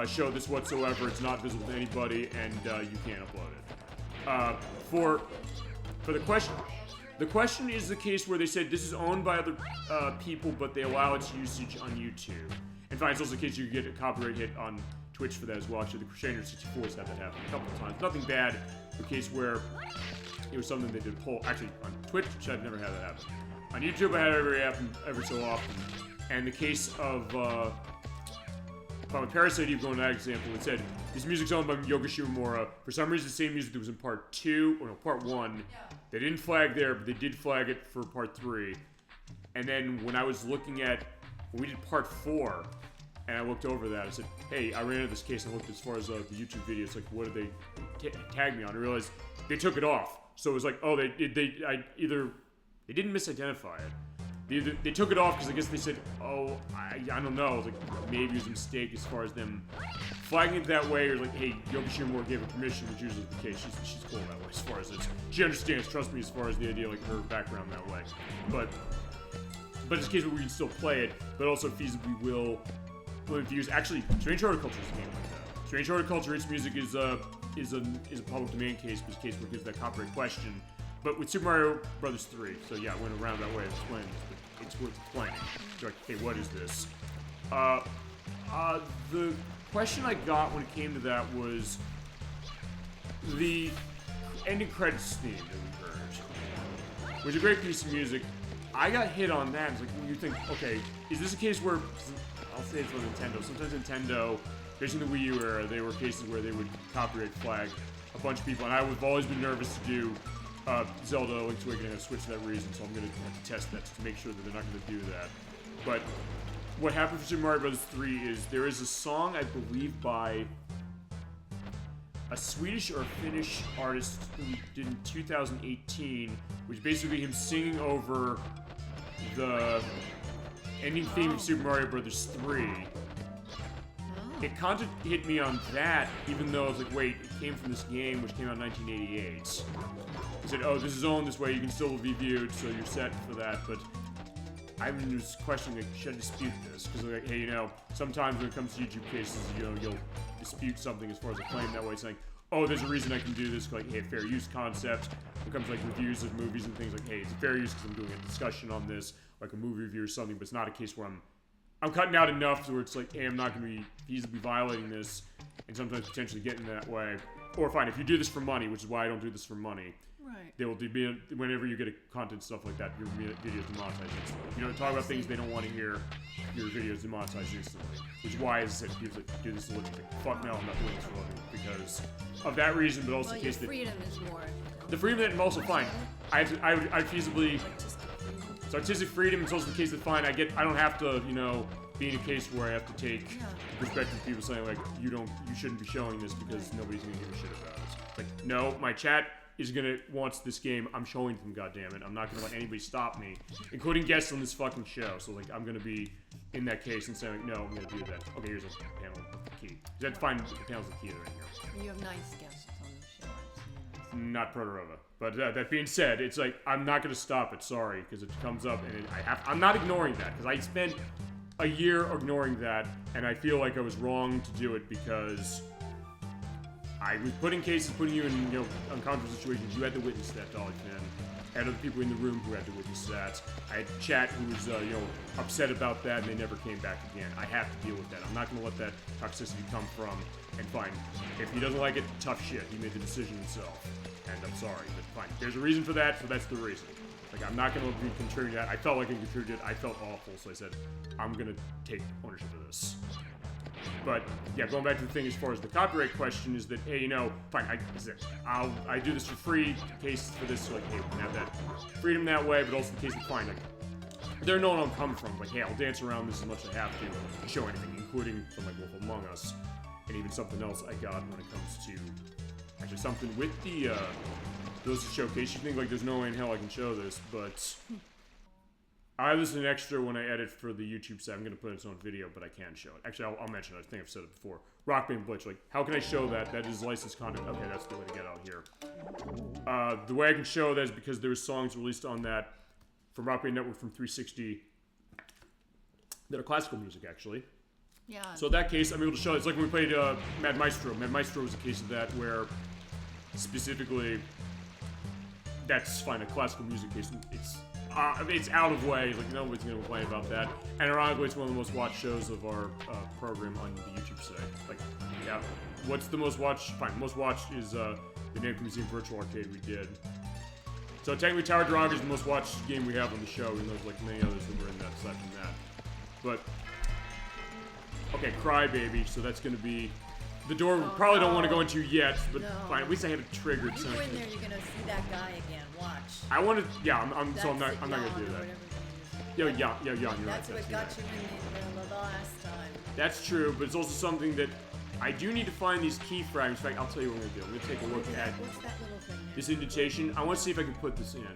show this whatsoever, it's not visible to anybody, and you can't upload it. For the question is the case where they said this is owned by other people, but they allow its usage on YouTube. And fine, it's also the case you get a copyright hit on Twitch for that as well. Actually, the Crusader 64's had that happen a couple of times. Nothing bad. The case where it was something they did pull. Actually, on Twitch, I've never had that happen. On YouTube, I had it happen every so often. And the case of Parasite Eve, going to that example, it said this music's owned by Yoko Shimomura. For some reason, the same music that was in part 2, or no, part 1. They didn't flag there, but they did flag it for part 3. And then when I was looking at, when we did part 4, and I looked over that, I said, hey, I ran into this case and looked as far as the YouTube videos, like, what did they tag me on? I realized they took it off. So it was like, oh, they didn't misidentify it. They took it off because I guess they said, oh, I don't know, like, maybe it was a mistake as far as them flagging it that way, or like, hey, Yoko Shimomura gave her permission, which usually is the case. She's cool that way as far as this. She understands, trust me, as far as the idea, like, her background that way. But it's a case where we can still play it, but also feasibly will views. Actually, Strange Horticulture is a game like that. Strange Horticulture, its music is is a public domain case, because case where it gives that copyright question. But with Super Mario Brothers 3, so yeah, I went around that way of explaining this, but it's worth explaining. So like, okay, what is this? The question I got when it came to that was the ending credits theme that we heard, which is a great piece of music. I got hit on that. It's like, when you think, okay, is this a case where, I'll say it's for Nintendo, sometimes Nintendo, especially in the Wii U era, there were cases where they would copyright flag a bunch of people, and I've always been nervous to do Zelda Link's Awakening on Switch for that reason, so I'm going to have to test that to make sure that they're not going to do that. But what happened for Super Mario Bros. 3 is there is a song, I believe, by a Swedish or Finnish artist who did in 2018, which is basically him singing over the ending theme of Super Mario Bros. 3. It kind of hit me on that, even though I was like, wait, it came from this game, which came out in 1988. I said, oh, this is owned this way, you can still be viewed, so you're set for that, but I'm just questioning, like, should I dispute this? Because, like, hey, you know, sometimes when it comes to YouTube cases, you know, you'll dispute something as far as a claim that way. It's like, oh, there's a reason I can do this, like, hey, fair use concept. When it comes to, like, reviews of movies and things, like, hey, it's fair use because I'm doing a discussion on this, like a movie review or something, but it's not a case where I'm cutting out enough where it's like, hey, I'm not going to be feasibly violating this, and sometimes potentially getting that way. Or fine, if you do this for money, which is why I don't do this for money, right? They will do, whenever you get a content stuff like that, your video's demonetized instantly. If you don't talk about things they don't want to hear, your video's demonetized instantly. Which is why, as I said, people like, do this for a living. Like, fuck no, I'm not doing this for a living because of that reason, but also well, the case that freedom is more. The freedom that I'm also fine. I feasibly. It's artistic freedom. It's also the case that fine. I don't have to, you know, be in a case where I have to take the perspective of people saying like, you shouldn't be showing this because nobody's gonna give a shit about it. It's like, no, my chat wants this game. I'm showing them, goddammit. I'm not gonna let anybody stop me, including guests on this fucking show. So like, I'm gonna be in that case and saying like, no, I'm gonna do that. Okay, here's a panel with the key. You have to find the panel's the key right here. You have nice guests on the show. I've seen Not Protorova. But that being said, it's like, I'm not gonna stop it, sorry, because it comes up and I'm not ignoring that, because I spent a year ignoring that, and I feel like I was wrong to do it because I was putting you in, you know, uncomfortable situations. You had to witness that, Dolly Finn. I had other people in the room who had to witness that. I had chat who was, you know, upset about that, and they never came back again. I have to deal with that. I'm not going to let that toxicity come from, and fine. If he doesn't like it, tough shit. He made the decision himself, and I'm sorry, but fine. There's a reason for that, so that's the reason. Like, I'm not going to be contributing that. I felt like I contributed. I felt awful, so I said, I'm going to take ownership of this. But, yeah, going back to the thing as far as the copyright question is that, hey, you know, fine, I do this for free, case for this, so like, hey, we can have that freedom that way, but also the case of, fine, like, they're knowing where I'm coming from. Like, hey, I'll dance around this as much as I have to show anything, including something like Wolf Among Us, and even something else I got when it comes to, actually, something with the, those showcase. You think, like, there's no way in hell I can show this, but I have this an extra when I edit for the YouTube site. I'm going to put its own video, but I can show it. Actually, I'll mention it. I think I've said it before. Rock Band Blitz. Like, how can I show that? That is licensed content. Okay, that's the way to get out here. The way I can show that is because there were songs released on that from Rock Band Network from 360 that are classical music, actually. Yeah. So in that case, I'm able to show it. It's like when we played Mad Maestro. Mad Maestro was a case of that where specifically that's fine, a classical music case. It's out of way. Like, nobody's going to complain about that. And ironically, it's one of the most watched shows of our program on the YouTube site. Like, yeah, what's the most watched? Fine, most watched is the Namco Museum Virtual Arcade we did. So technically, Tower Draga is the most watched game we have on the show, even though there's like many others that were in that aside from that. But okay, Crybaby. So that's going to be the door we probably don't want to go into yet, but fine. At least I have it triggered. You go in there, you're gonna see that guy again. Watch. I want to. Yeah, I'm not gonna do that. Yo, Jan, you're right. That's what got you in the last time. That's true, but it's also something that I do need to find these key fragments. In fact, I'll tell you what I'm gonna do. I'm gonna take a look at What's that little thing there? this indentation. I want to see if I can put this in,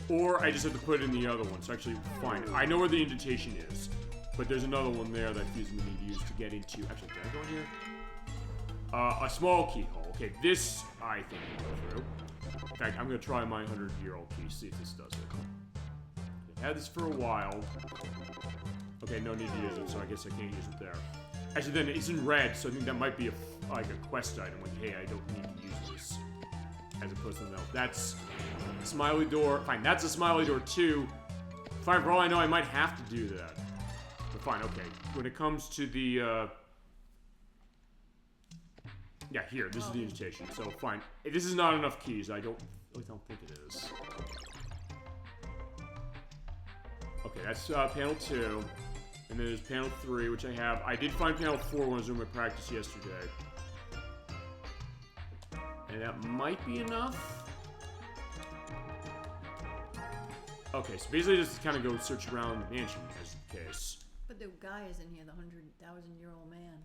or I just have to put it in the other one. So actually, fine. I know where the indentation is, but there's another one there that I feel we need to use to get into. Actually, can I go in here? A small keyhole. Okay, this I think will go through. In fact, I'm gonna try my 100-year-old key, see if this does it. I've had this for a while. Okay, no need to use it, so I guess I can't use it there. Actually, then it's in red, so I think that might be like a quest item. Like, hey, I don't need to use this. As opposed to something else. That's a smiley door. Fine, that's a smiley door too. Fine, for all I know, I might have to do that. But fine, okay. When it comes to the, yeah, here, this is the invitation. So, fine. This is not enough keys. I don't think it is. Okay, that's panel 2. And then there's panel 3, which I have. I did find panel 4 when I was doing my practice yesterday. And that might be enough. Okay, so basically just kind of go search around the mansion, as the case. But the guy is in here, the 100,000-year-old man.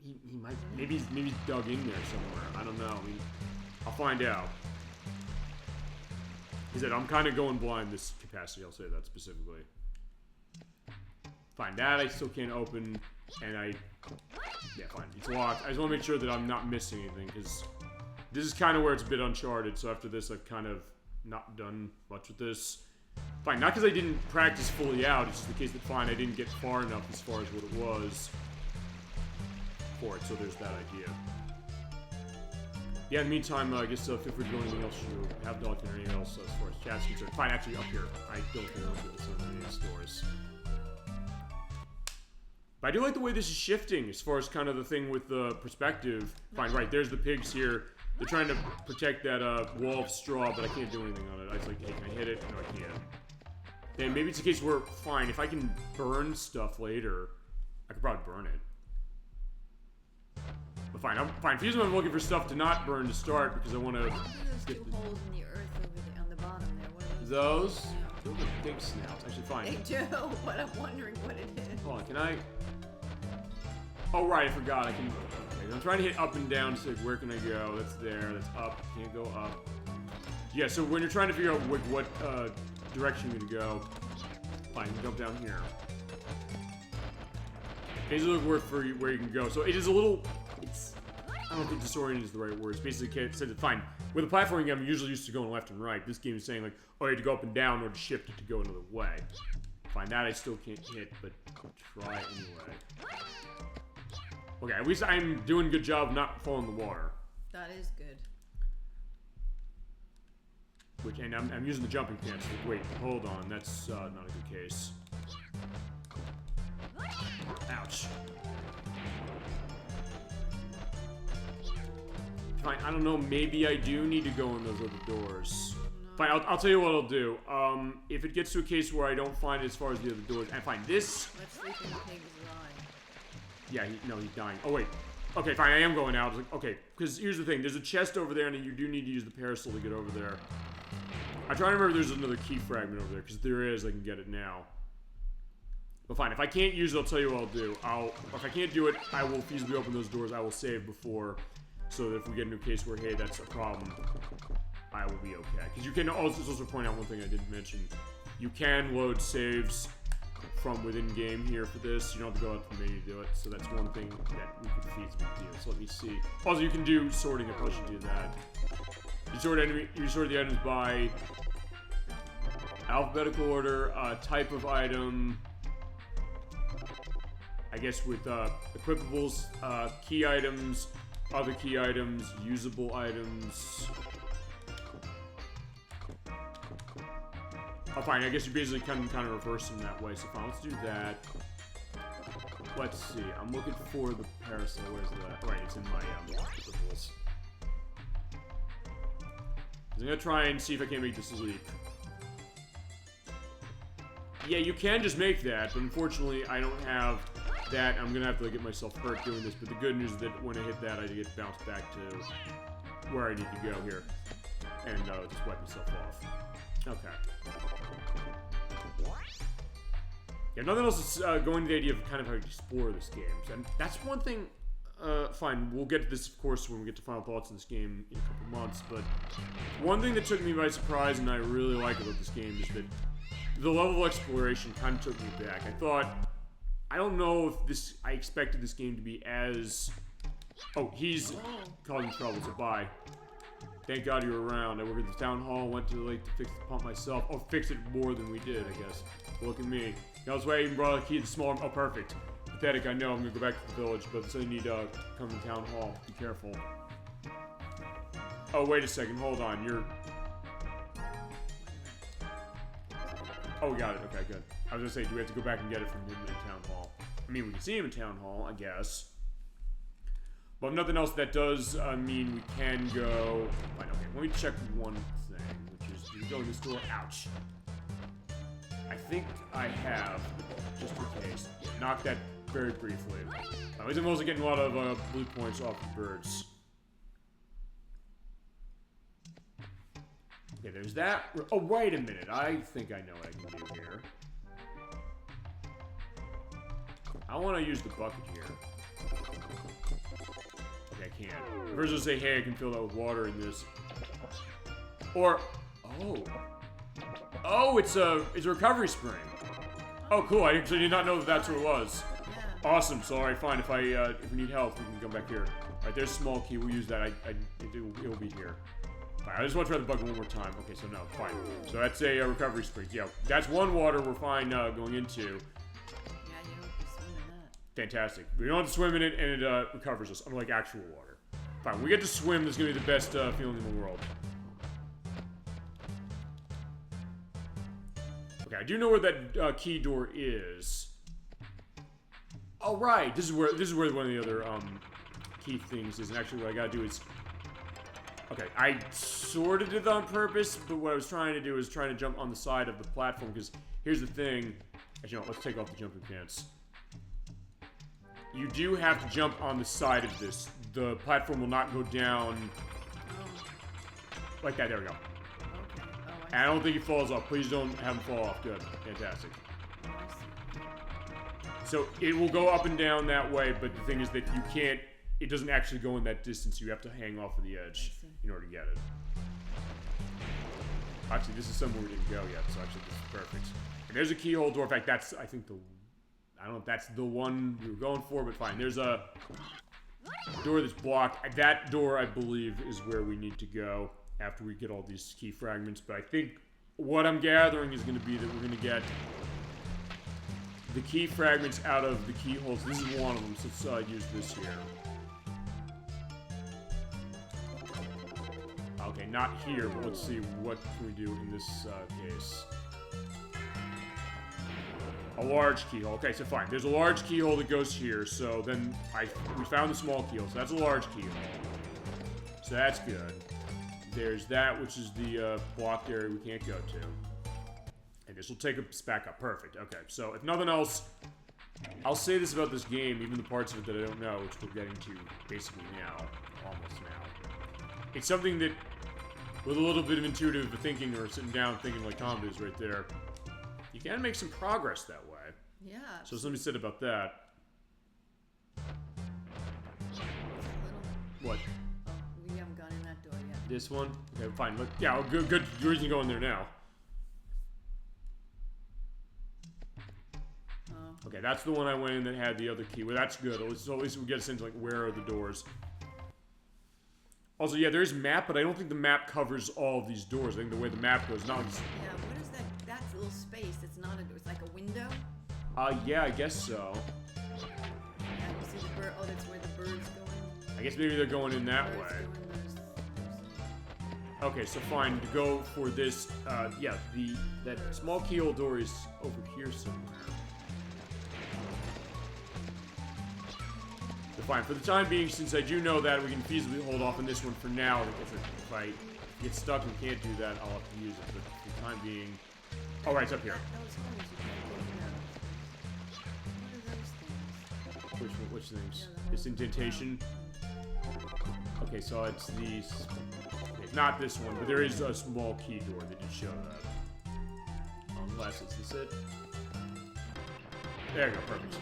He might, maybe he's dug in there somewhere. I don't know. I mean, I'll find out. He said, I'm kind of going blind this capacity, I'll say that specifically. Fine, that I still can't open, and yeah, fine, it's locked. I just want to make sure that I'm not missing anything, because this is kind of where it's a bit uncharted, so after this I've kind of not done much with this. Fine, not because I didn't practice fully out, it's just the case that, fine, I didn't get far enough as far as what it was for it, so there's that idea. Yeah, in the meantime, I guess feel free to do anything else you have done or anything else as far as chat's concerned. Fine, actually, up here. I don't think there's so many stores. But I do like the way this is shifting as far as kind of the thing with the perspective. Fine, right, there's the pigs here. They're trying to protect that wall of straw, but I can't do anything on it. I was like, hey, can I hit it? No, I can't. Then maybe it's a case where, fine, if I can burn stuff later, I could probably burn it. But fine, I'm fine. For I'm looking for stuff to not burn to start because I want to. Look at those 2 holes in the earth over there on the bottom there. What are those? Yeah. Those are big snouts. Actually, fine. They do, but I'm wondering what it is. Hold on, can I? Oh right, I forgot. I can. Okay, I'm trying to hit up and down. So where can I go? That's there. That's up. Can't go up. Yeah. So when you're trying to figure out what direction you're gonna go, fine, you jump down here. Basically, look for where you can go. So it is a little. I don't think disoriented is the right word. It's basically it said that fine. With a platforming game, I'm usually used to going left and right. This game is saying like, oh, you have to go up and down or to shift it to go another way. Fine, that I still can't hit, but I'll try anyway. Okay, at least I'm doing a good job not falling in the water. That is good. And I'm using the jumping pants. Wait, hold on. That's not a good case. Ouch. Fine, I don't know, maybe I do need to go in those other doors. No. Fine, I'll tell you what I'll do. If it gets to a case where I don't find it as far as the other doors, and fine, this... Let's sleep in the pig's eye. Yeah, he's dying. Oh, wait. Okay, fine, I am going out. I was like, okay, because here's the thing. There's a chest over there, and you do need to use the parasol to get over there. I'm trying to remember if there's another key fragment over there, because if there is, I can get it now. But fine, if I can't use it, I'll tell you what I'll do. If I can't do it, I will feasibly open those doors. I will save before... So that if we get into a case where, hey, that's a problem, I will be okay. Because you can also point out one thing I didn't mention. You can load saves from within game here for this. You don't have to go out to the menu to do it. So that's one thing that we could feasibly do. So let me see. Also, you can do sorting. I probably should do that. You sort the items by alphabetical order, type of item. I guess with equipables, key items. Other key items, usable items. Oh, fine. I guess you basically kind of reverse them that way. So fine, let's do that. Let's see. I'm looking for the parasol. Where's that? Right, it's in my equipables. I'm gonna try and see if I can make this leap. Yeah, you can just make that, but unfortunately, I don't have that. I'm gonna have to get myself hurt doing this, but the good news is that when I hit that, I get bounced back to where I need to go here and just wipe myself off. Okay. Yeah, nothing else is going to the idea of kind of how to explore this game. And that's one thing. Fine, we'll get to this, of course, when we get to final thoughts on this game in a couple months, but one thing that took me by surprise and I really like about this game is that the level of exploration kind of took me back. I don't know if this... I expected this game to be as... Oh, he's causing trouble, so bye. Thank God you were around. I worked at the town hall, went to the lake to fix the pump myself. Oh, fix it more than we did, I guess. Look at me. That was why I even brought a key to the small... Oh, perfect. The pathetic, I know. I'm gonna go back to the village, but so you need to come to town hall. Be careful. Oh, wait a second. Hold on. You're... Oh, we got it. Okay, good. I was gonna say, do we have to go back and get it from him in town hall? I mean, we can see him in town hall, I guess. But if nothing else, that does mean we can go... Fine, okay. Let me check one thing, which is, do we go in this door? Ouch. I think I have, just in case, knocked that very briefly. At least I'm also getting a lot of blue points off the birds. Okay, there's that. Oh, wait a minute. I think I know what I can do here. I want to use the bucket here. Okay, I can. First, I'll say, hey, I can fill that with water in this. Or, oh. Oh, it's a recovery spring. Oh, cool. I actually did not know that that's what it was. Yeah. Awesome. So, all right, fine. If we need help, we can come back here. All right, there's a small key. We'll use that. It'll be here. Fine, I just want to try the bucket one more time. Okay, so no, fine. So that's a recovery spring. Yeah, that's one water we're fine going into. Yeah, you don't have to swim in that. Fantastic. We don't have to swim in it, and it recovers us, unlike actual water. Fine, when we get to swim, this is going to be the best feeling in the world. Okay, I do know where that key door is. Oh, right. This is where one of the other key things is, and actually what I gotta do is... Okay, I sort of did that on purpose, but what I was trying to do is trying to jump on the side of the platform, because here's the thing. Actually, no, let's take off the jumping pants. You do have to jump on the side of this. The platform will not go down like that. There we go. Okay. Oh, And I don't think he falls off. Please don't have him fall off. Good. Fantastic. So it will go up and down that way, but the thing is that you can't... It doesn't actually go in that distance. You have to hang off of the edge in order to get it. Actually, this is somewhere we didn't go yet, so actually this is perfect. And there's a keyhole door. In fact, that's, I think, I don't know if that's the one we were going for, but fine. There's a door that's blocked. That door, I believe, is where we need to go after we get all these key fragments. But I think what I'm gathering is going to be that we're going to get the key fragments out of the keyholes. This is one of them, so let's use this here. Okay, not here, but let's see what can we do in this case. A large keyhole. Okay, so fine. There's a large keyhole that goes here, so then we found the small keyhole, so that's a large keyhole. So that's good. There's that, which is the blocked area we can't go to. And this will take us back up. Perfect. Okay, so if nothing else, I'll say this about this game, even the parts of it that I don't know, which we're getting to basically now, almost now. It's something that, with a little bit of intuitive thinking or sitting down thinking like Tomba is right there, you can make some progress that way. Yeah. So something said about that. What? Oh, we haven't gone in that door yet. This one? Okay, fine. Look, yeah, well, good reason to go in there now. Oh. Okay, that's the one I went in that had the other key. Well, that's good. At least we get a sense of, like, where are the doors. Also, yeah, there's a map, but I don't think the map covers all of these doors. I think the way the map goes, not like... Yeah, what is that? That's a little space. It's not a door. It's like a window. Yeah, I guess so. Yeah, you see the bird. Oh, that's where the bird's going. I guess maybe they're going in that Bird's way. going, there's... Okay, so fine, to go for this, yeah, that small keyhole door is over here somewhere. So fine, for the time being, since I do know that, we can feasibly hold off on this one for now. If I get stuck and can't do that, I'll have to use it, but for the time being... Oh, right, it's up here. Those holes, you can't get in those. What are those things? Which things? Yeah, This indentation? Okay, so it's these... Okay, not this one, but there is a small key door that did show that. Unless it's this it? There you go, perfect.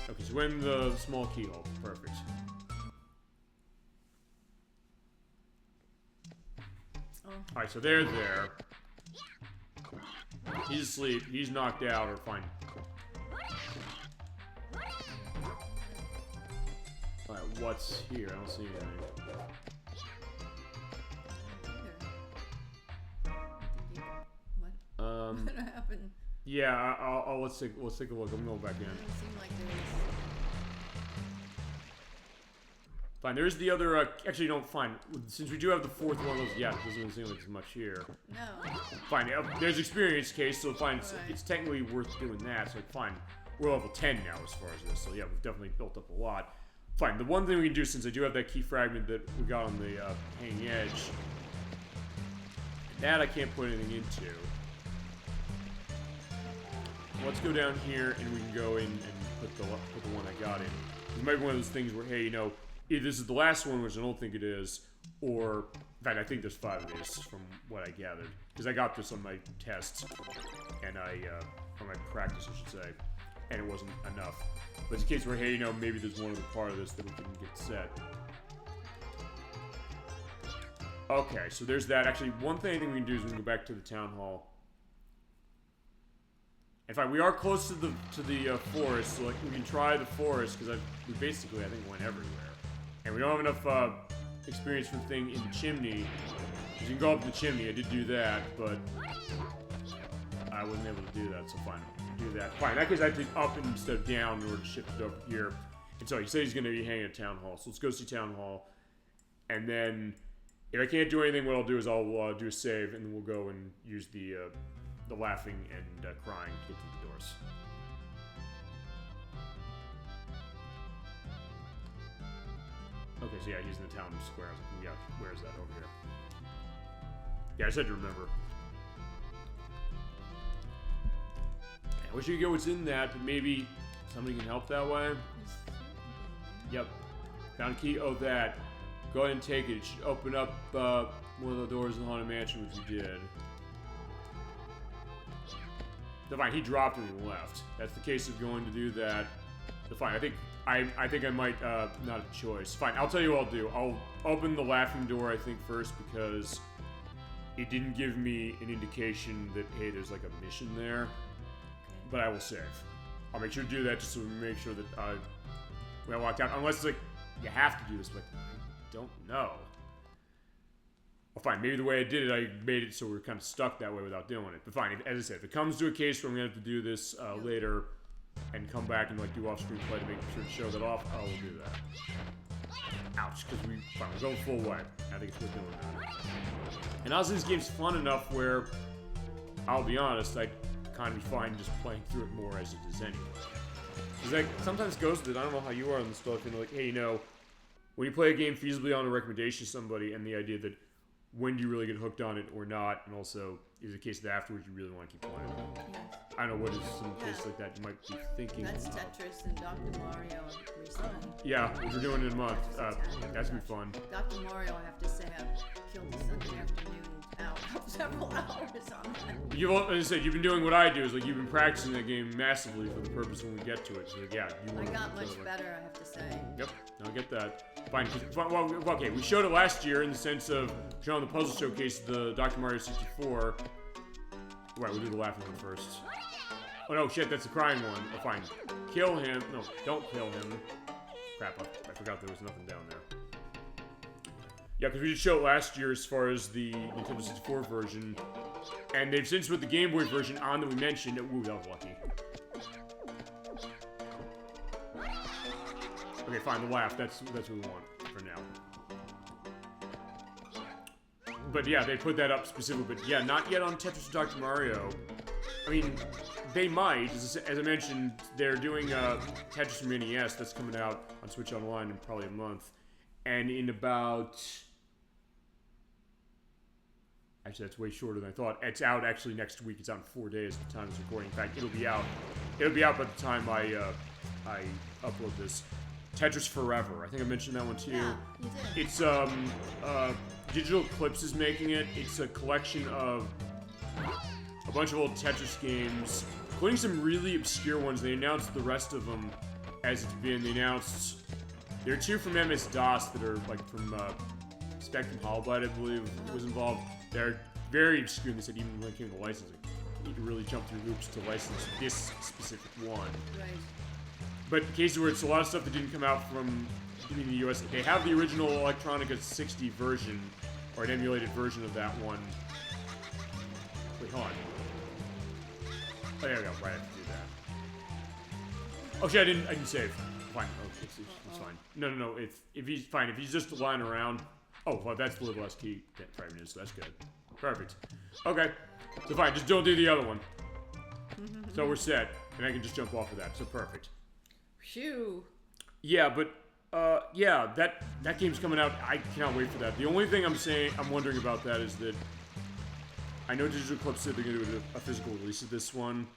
Okay, so we're in the small keyhole. Perfect. Oh. Alright, so they're there. He's asleep. He's knocked out, or fine. Alright, what's here? I don't see anything. What? What happened? Yeah, let's take a look. I'm going back in. It doesn't seem like there is. Fine, there's the other, actually, no, fine. Since we do have the fourth one of those, yeah, it doesn't really seem like there's much here. No. Fine, there's experience case, so fine, Right. it's technically worth doing that, so fine. We're level 10 now as far as this, so yeah, we've definitely built up a lot. Fine, the one thing we can do, since I do have that key fragment that we got on the hanging edge, that I can't put anything into. Let's go down here, and we can go in and put the one I got in. It might be one of those things where, hey, you know, either this is the last one, which I don't think it is, or, in fact, I think there's 5 of these from what I gathered. Because I got this on my tests, and on my practice, I should say, and it wasn't enough. But it's a case where, hey, you know, maybe there's one other part of this that we can get set. Okay, so there's that. Actually, one thing I think we can do is we can go back to the town hall. In fact, we are close to the forest, so like we can try the forest because we basically, I think, went everywhere, and we don't have enough experience for the thing in the chimney. You can go up the chimney. I did do that, but I wasn't able to do that. So fine, do that. Fine. In that case, I have to up instead of down in order to shift it over here. And so he said he's going to be hanging at town hall. So let's go see town hall, and then if I can't do anything, what I'll do is I'll do a save, and then we'll go and use the laughing and crying to get through the doors. Okay, so yeah, he's in the town square. Yeah, where is that? Over here. Yeah, I said to remember. I wish you could get what's in that, but maybe somebody can help that way. Yep. Found a key. Oh, that. Go ahead and take it. It should open up one of the doors in the Haunted Mansion, which we did. So fine, he dropped and he left. That's the case of going to do that. So fine, I think I might not have a choice. Fine, I'll tell you what I'll do. I'll open the laughing door, I think, first, because it didn't give me an indication that, hey, there's like a mission there. But I will save. I'll make sure to do that just so we make sure that when I walk out, unless it's like, you have to do this, but I don't know. Well, fine, maybe the way I did it, I made it so we're kind of stuck that way without doing it. But fine, as I said, if it comes to a case where I'm going to have to do this later and come back and like do off-screen play to make sure to show that off, I will do that. Ouch, because we're going full way. I think it's worth doing that. And also, this game's fun enough where, I'll be honest, I kind of be fine just playing through it more as it is anyway. Because like, sometimes goes with it, I don't know how you are on this stuff, and like, hey, you know, when you play a game feasibly on a recommendation to somebody and the idea that when do you really get hooked on it or not, and also is it a case that afterwards you really want to keep playing it. Yes. I don't know what is some case like that you might be thinking. That's Tetris and Dr. Mario recently. Yeah, if we're doing it in a month, that's gonna be fun. Dr. Mario, I have to say, I've killed the Sunday afternoon out several hours on that. As I said, you've been doing what I do, is like you've been practicing that game massively for the purpose when we get to it. So yeah, you I want got much better, I have to say. Yep, I'll get that. Fine. Well, okay, we showed it last year in the sense of showing the puzzle showcase, the Dr. Mario 64. Right, we'll do the laughing one first. Oh no, shit, that's the crying one. Oh, fine. Kill him. No, don't kill him. Crap, I forgot there was nothing down there. Yeah, because we did show it last year as far as the Nintendo 64 version. And they've since put the Game Boy version on that we mentioned. Ooh, that was lucky. Okay, fine, the laugh. That's what we want for now. But yeah, they put that up specifically. But yeah, not yet on Tetris or Dr. Mario. I mean, they might. As I mentioned, they're doing Tetris from NES that's coming out on Switch Online in probably a month. And in about... Actually, that's way shorter than I thought. It's out actually next week. It's out in 4 days at the time of this recording. In fact, it'll be out. It'll be out by the time I upload this. Tetris Forever. I think I mentioned that one too. Yeah, you did. It's Digital Eclipse is making it. It's a collection of a bunch of old Tetris games, including some really obscure ones. They announced the rest of them as it's been. They announced there are 2 from MS-DOS that are like from Spectrum Holobyte, I believe, was involved. They're very obscure. They said even when it came to licensing, you could really jump through hoops to license this specific one. Right. But in cases where it's a lot of stuff that didn't come out from in the US, they have the original Electronica 60 version, or an emulated version of that one. Wait, hold on. Oh, there we go. Right, I have to do that. Oh shit, I didn't save. Fine. Oh, it's fine. No. If he's fine, if he's just lying around. Oh, well, that's the little less key. 5 minutes. So that's good. Perfect. Okay. So fine, just don't do the other one. So we're set, and I can just jump off of that. So perfect. Phew. Yeah, but yeah, that game's coming out. I cannot wait for that. The only thing I'm wondering about that is that I know Digital Club said they're gonna do a physical release of this one.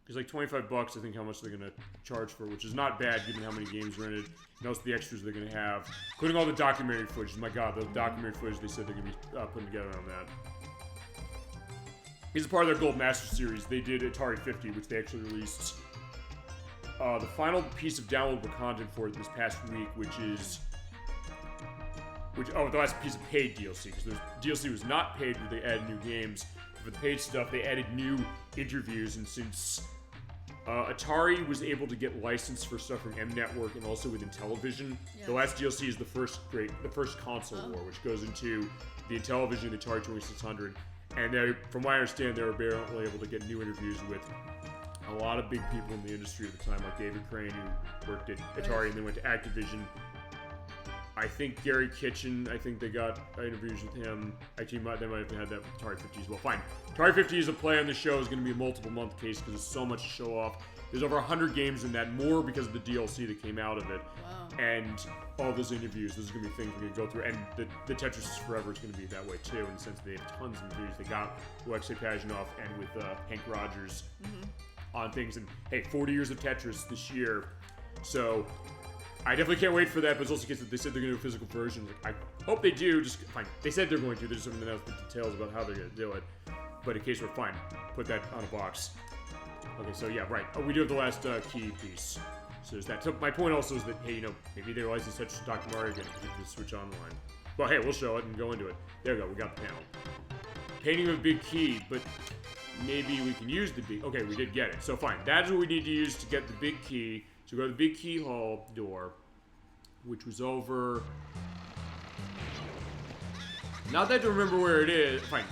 It's like $25, I think, how much they're gonna charge for, which is not bad given how many games are in it, and also the extras they're gonna have, including all the documentary footage. My God, the documentary footage they said they're gonna be putting together on that. As a part of their Gold Master Series, they did Atari 50, which they actually released the final piece of downloadable content for it this past week, the last piece of paid DLC, because the DLC was not paid where they added new games. For the paid stuff, they added new interviews, and since Atari was able to get licensed for stuff from M Network and also within television, the last DLC is the first console war, which goes into the Intellivision, the Atari 2600, and from what I understand, they were barely able to get new interviews with a lot of big people in the industry at the time, like David Crane, who worked at Atari and then went to Activision. I think Gary Kitchen, they got interviews with him. Actually, they might have had that with Atari 50 as well. Fine. Atari 50 is a play on the show. Is going to be a multiple month case because there's so much to show off. There's over 100 games in that, more because of the DLC that came out of it. Wow. And all those interviews, those are going to be things we're going to go through. And the Tetris is Forever is going to be that way too, in the sense that they have tons of interviews. They got Alexei Pajitnov and with Hank Rogers on things. And hey, 40 years of Tetris this year. So I definitely can't wait for that, but it's also the case that they said they're going to do a physical version. Like, I hope they do. Just fine. They said they're going to. They just haven't announced the details about how they're going to do it. But in case we're fine, put that on a box. Okay, so yeah, right. Oh, we do have the last key piece. So there's that. So my point also is that, hey, maybe they realize such Dr. Mario again because you can switch online. Well, hey, we'll show it and go into it. There we go. We got the panel. Painting of a big key, but maybe we can use the big... Okay, we did get it. So fine. That's what we need to use to get the big key. So go to the big keyhole door, which was over... Not that I don't remember where it is. Fine.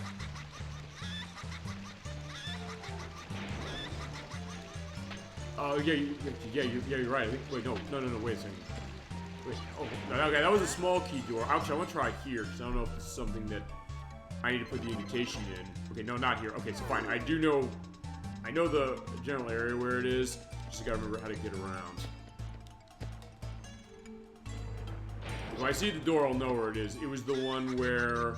Oh, yeah, you're right. Wait, no, wait a second. Wait, okay, that was a small key door. Actually, I want to try here, because I don't know if this is something that I need to put the invitation in. Okay, no, not here. Okay, so fine. I know the general area where it is. Just gotta remember how to get around. When I see the door, I'll know where it is. It was the one where...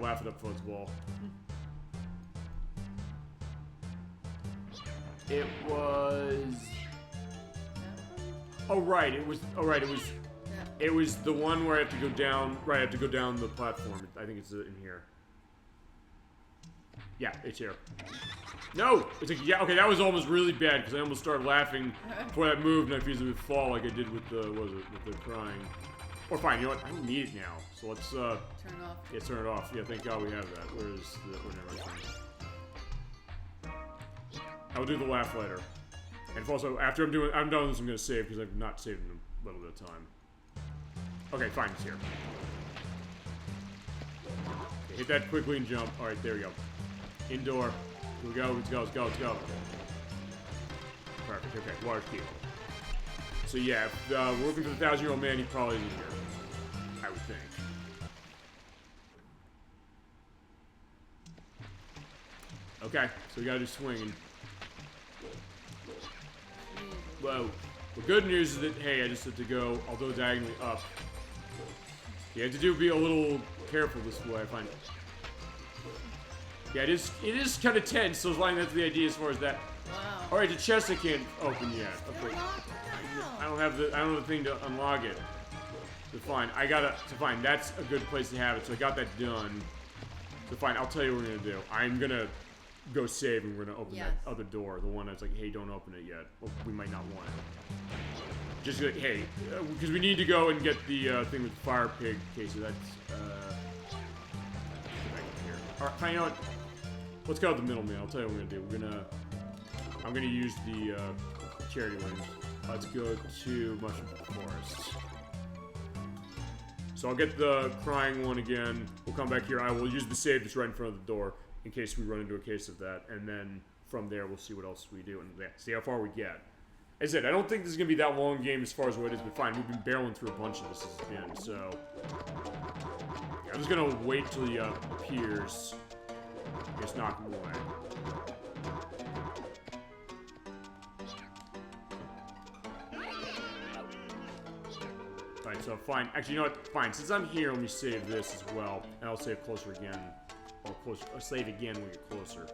laugh it up, football. It was... Oh, right. It was the one where I have to go down... Right, I have to go down the platform. I think it's in here. Yeah, it's here. No! It's like, yeah, okay, that was almost really bad, because I almost started laughing before that moved, and I feel as if it would fall like I did with the, with the crying. Or fine, you know what, I don't need it now, so let's, turn it off. Yeah, turn it off. Yeah, thank God we have that. Where's the, whatever. I'll do the laugh later. And if also, after I'm done with this, I'm gonna save, because I've not saved in a little bit of time. Okay, fine, it's here. Okay, hit that quickly and jump. Alright, there we go. Indoor. Here we go, let's go. Perfect, okay, water key. So yeah, if we're looking for the 1,000-year-old man, he probably isn't here. I would think. Okay, so we gotta do swinging. Whoa. The good news is that, hey, I just had to go, although diagonally up. You have to be a little careful this way, I find it. Yeah, it is kind of tense, so that's the idea as far as that. Wow. Alright, the chest I can't open yet. Okay. I don't have the thing to unlock it. So fine, fine, that's a good place to have it, so I got that done. So fine, I'll tell you what we're gonna do. I'm gonna go save and we're gonna open that other door, the one that's like, hey, don't open it yet. Well, we might not want it. Just like, hey, because we need to go and get the thing with the fire pig case, so that's, Alright, fine, you know what? Let's go with the middleman. I'll tell you what we're gonna do. I'm gonna use the charity wings. Let's go to Mushroom Forest. So I'll get the crying one again. We'll come back here. I will use the save that's right in front of the door. in case we run into a case of that, and then from there we'll see what else we do and see how far we get. As I said, I don't think this is gonna be that long game as far as what it is, but fine, we've been barreling through a bunch of this as it's been, so I'm just gonna wait till he appears. Just knock him away. Alright, so fine. Actually, you know what? Fine. Since I'm here, let me save this as well. And I'll save closer again. Or closer. Or save again when we get closer.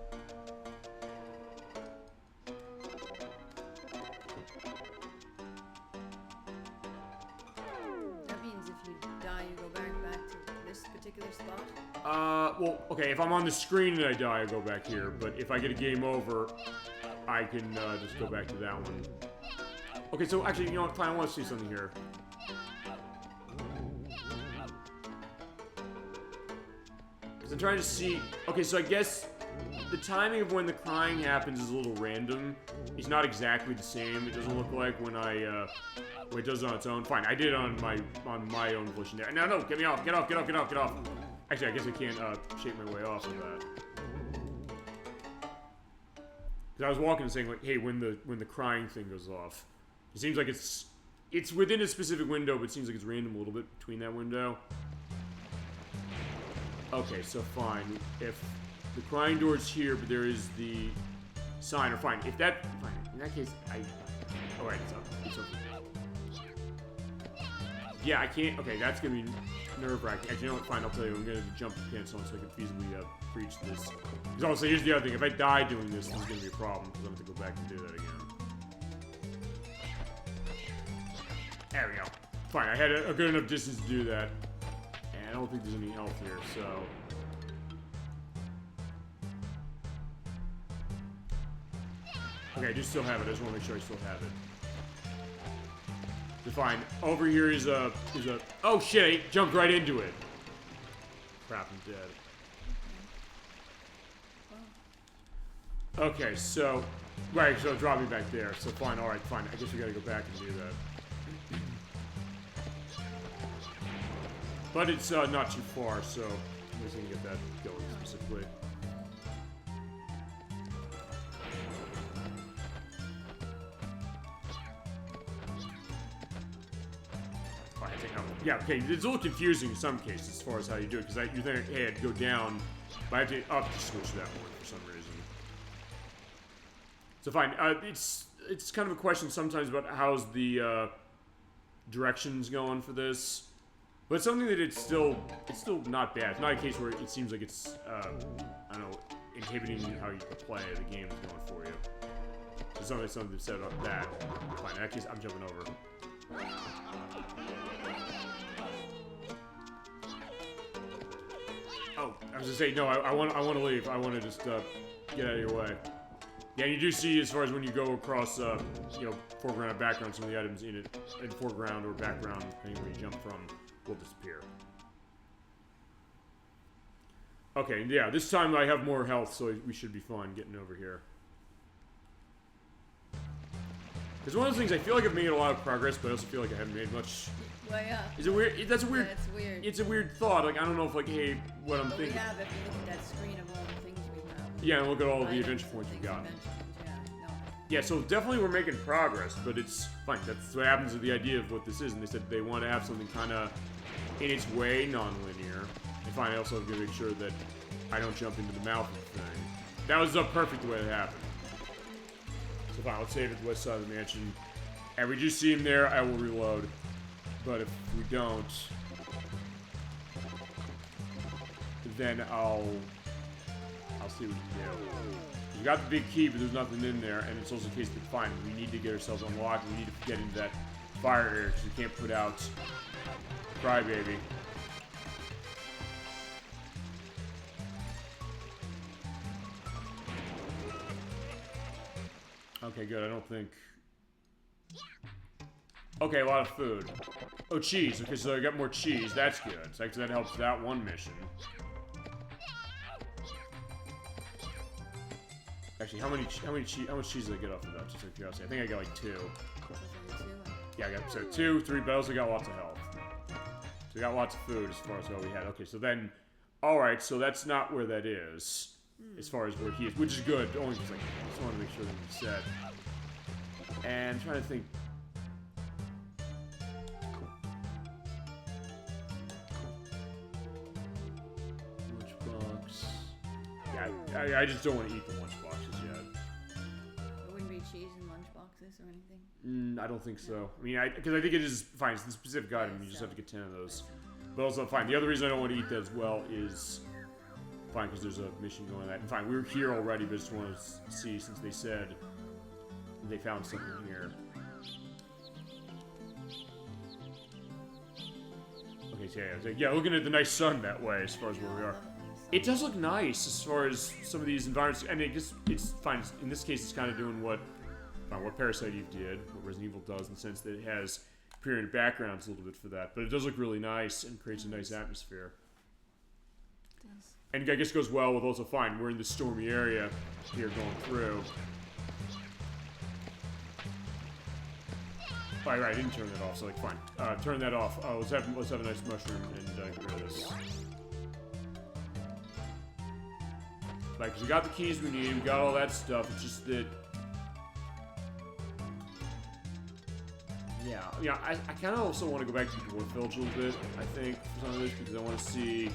That means if you die, you go back to this particular spot? Well, okay, if I'm on the screen and I die, I go back here. But if I get a game over, I can just go back to that one. Okay, so actually, you know what? Fine, I want to see something here. Because I'm trying to see... Okay, so I guess the timing of when the crying happens is a little random. It's not exactly the same. It doesn't look like when when it does it on its own. Fine, I did it on my own volition there. No, get me off. Get off. Actually, I guess I can't shake my way off of that. Because I was walking and saying, like, hey, when the crying thing goes off. It seems like it's within a specific window, but it seems like it's random a little bit between that window. Okay, so fine. If the crying door is here, but there is the sign, or fine. If that... Fine. In that case, alright, it's up. It's up. Yeah, I can't... Okay, that's gonna be nerve-wracking. Actually, you know what? Fine, I'll tell you. I'm gonna jump the cancel so I can feasibly breach this. Because also, here's the other thing. If I die doing this, this is gonna be a problem, because I'm gonna have to go back and do that again. There we go. Fine, I had a good enough distance to do that. And I don't think there's any health here, so... Okay, I do still have it. I just want to make sure I still have it. So fine. Over here is a... Oh shit, I jumped right into it. Crap, I'm dead. Okay, so... Right, so it dropped me back there. So fine, alright, fine. I guess we gotta go back and do that. But it's not too far, so I'm just gonna get that going specifically. Yeah, okay, it's a little confusing in some cases as far as how you do it, because you think, hey, I'd go down, but I have to up to switch that one for some reason. So fine, it's kind of a question sometimes about how's the directions going for this. But it's something that it's still not bad. It's not a case where it seems like it's, I don't know, inhibiting how you play. The game is going for you. So something to set up that. Fine, in that case, I'm jumping over. Oh, I was gonna say, no, I want to leave. I want to just, get out of your way. Yeah, you do see, as far as when you go across, you know, foreground and background, some of the items in it, in foreground or background, depending where you jump from, will disappear. Okay, yeah, this time I have more health, so we should be fine getting over here. Because one of those things, I feel like I've made a lot of progress, but I also feel like I haven't made much. Well, yeah. Is it weird? That's a weird. Yeah, it's weird. It's a weird thought. Like, I don't know if, like, hey, what I'm thinking. We have, if you look at that screen of all the things we have. Yeah, and look at all the adventure points we've got. Yeah, so definitely we're making progress, but it's fine. That's what happens with the idea of what this is. And they said they want to have something kind of in its way, non-linear. And fine, I also have to make sure that I don't jump into the mouth of the thing. That was perfect the way it happened. So fine, let's save it to the west side of the mansion. And we do see him there, I will reload. But if we don't, then I'll see what we can do. We got the big key, but there's nothing in there, and it's also the case that, fine, we need to get ourselves unlocked, we need to get into that fire area, because we can't put out Crybaby. Okay, good, I don't think... Okay, a lot of food. Oh, cheese. Okay, so I got more cheese. That's good. So actually, that helps that one mission. Actually, how much cheese did I get off of that? Just out of curiosity. I think I got like 2. Yeah, I got 2, 3, but I also got lots of health. So we got lots of food as far as what we had. Okay, so then, all right. So that's not where that is. as far as where he is, which is good. Only because like, I just want to make sure that he's set. And I'm trying to think. Lunchbox. Yeah, I just don't want to eat the lunchboxes yet. There wouldn't be cheese in lunchboxes or anything? I don't think so. I mean, because I think it is fine. It's the specific item. You just have to get 10 of those. But also, fine. The other reason I don't want to eat that as well is fine because there's a mission going on that. And fine, we were here already, but just want to see since they said they found something here. Okay, so yeah, looking at the nice sun that way as far as where we are. It does look nice as far as some of these environments. I mean, it's fine. In this case, it's kind of doing what Parasite Eve did, what Resident Evil does, in the sense that it has period backgrounds a little bit for that. But it does look really nice and creates a nice atmosphere. It does. And I guess goes well with also fine. We're in this stormy area here going through. Oh, right, I didn't turn that off, so like fine. Turn that off. Let's have a nice mushroom and get rid of this. Like, 'cause we got the keys we need, we got all that stuff. It's just that. Yeah, I kind of also want to go back to the Dwarf Village a little bit, I think, for some of this, because I want to see...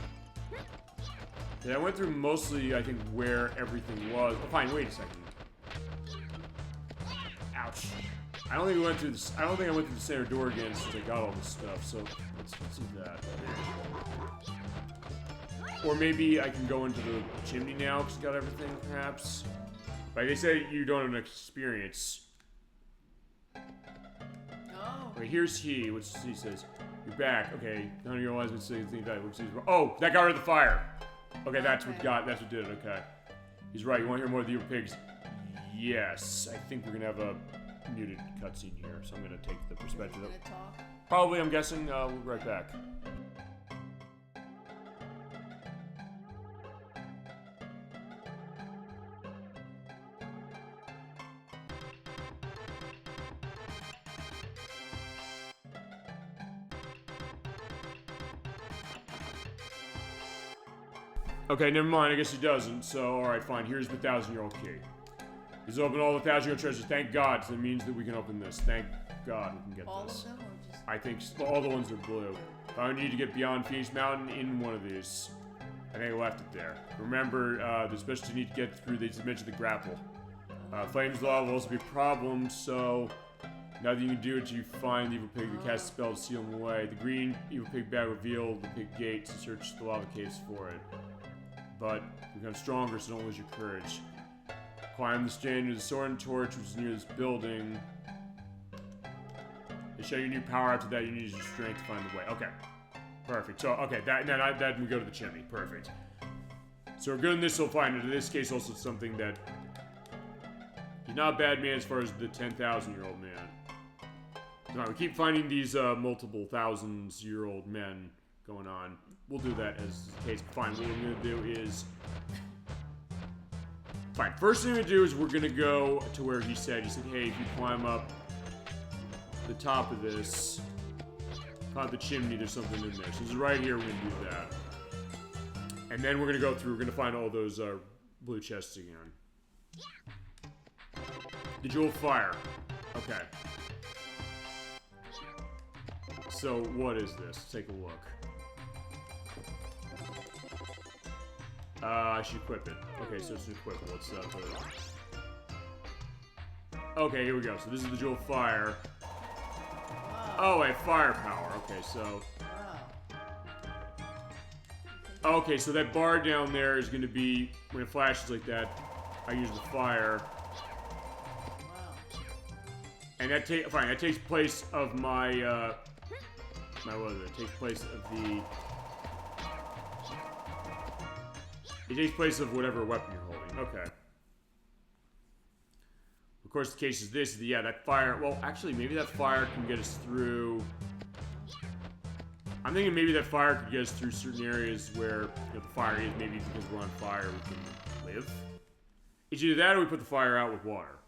Yeah, I went through mostly, I think, where everything was. Oh, fine, wait a second. Ouch. I don't think I went through the center door again since I got all this stuff, so let's do that. Or maybe I can go into the chimney now, because I got everything, perhaps. Like they say, you don't have an experience. Okay, here's he. What's he says? You're back. Okay. None of your lives been saying anything that. Oh, that got rid of the fire. Okay, that's what did it. Okay. He's right. You want to hear more of the evil pigs? Yes. I think we're gonna have a muted cutscene here, so I'm gonna take the perspective. Probably. I'm guessing. We'll be right back. Okay, never mind. I guess he doesn't. So, alright, fine. Here's the 1,000-year-old key. He's opened all the 1,000-year-old treasures. Thank God. So that means that we can open this. Thank God we can get all this. All of them, or just... I think all the ones that are blue. I need to get beyond Phoenix Mountain in one of these. I think I left it there. Remember, the special you need to get through, they just mentioned the grapple. Flames law will also be a problem, so... Nothing you can do until you find the evil pig that casts a spell to seal him away. The green evil pig bat revealed the pig gates and search the lava caves for it. But you become stronger, so don't lose your courage. Climb the stand near the sword and torch, which is near this building. To show your new power after that, you need your strength to find the way. Okay. Perfect. So, okay, that we go to the chimney. Perfect. So we're good in this so fine. In this case, also something that... He's not a bad man as far as the 10,000-year-old man. No, we keep finding these multiple thousands-year-old men going on. We'll do that as the case. Fine, what we're going to do is... Fine, first thing we're going to do is we're going to go to where he said, hey, if you climb up the top of this, climb the chimney, there's something in there. So this is right here, we're going to do that. And then we're going to go through, we're going to find all those blue chests again. The Jewel of Fire. Okay. So, what is this? Let's take a look. I should equip it. Okay, so it's equipable. Let's put it on. Okay, here we go. So this is the Jewel of Fire. Oh, wait, firepower. Okay, so... Okay, so that bar down there is going to be... When it flashes like that, I use the fire. And that takes place of my, what is it? It takes place of the... It takes place of whatever weapon you're holding. Okay. Of course, the case is this. Yeah, that fire... Well, actually, maybe that fire can get us through... I'm thinking maybe that fire could get us through certain areas where the fire is. Maybe because we're on fire, we can live. It's either that or we put the fire out with water.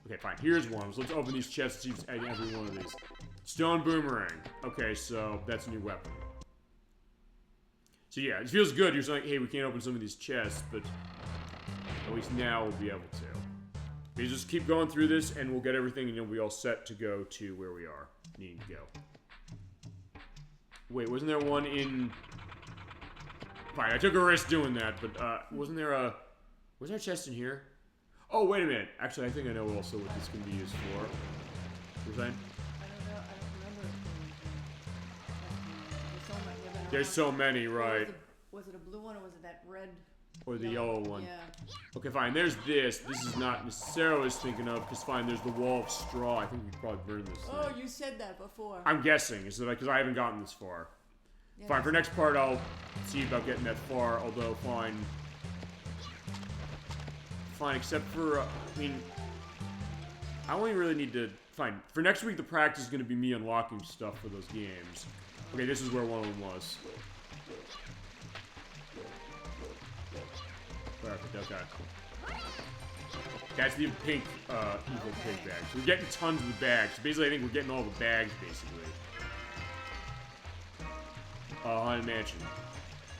Okay, fine. Here's one. So let's open these chests and see every one of these. Stone boomerang. Okay, so that's a new weapon. So yeah, it feels good. You're just like, hey, we can't open some of these chests, but at least now we'll be able to. We just keep going through this, and we'll get everything, and you'll be all set to go to where we are needing to go. Wait, wasn't there one in... Fine, I took a risk doing that, but wasn't there a... Was there a chest in here? Oh, wait a minute. Actually, I think I know also what this can be used for. What was that? I don't know. I don't remember. There's so many, right? Was it a blue one or was it that red? Or the yellow one. Yeah. Okay, fine. There's this. This is not necessarily what I was thinking of, because fine, there's the wall of straw. I think we could probably burn this Oh, thing. you said that before. I'm guessing. Is it because I haven't gotten this far? Yeah, Fine, for next part, I'll see about getting that far, although fine. Fine, except for, I mean, I only really need to, fine. For next week, the practice is going to be me unlocking stuff for those games. Okay, this is where one of them was. Perfect, okay. That's the pink, evil pig bag. So we're getting tons of the bags. So basically, I think we're getting all the bags, basically. Haunted Mansion.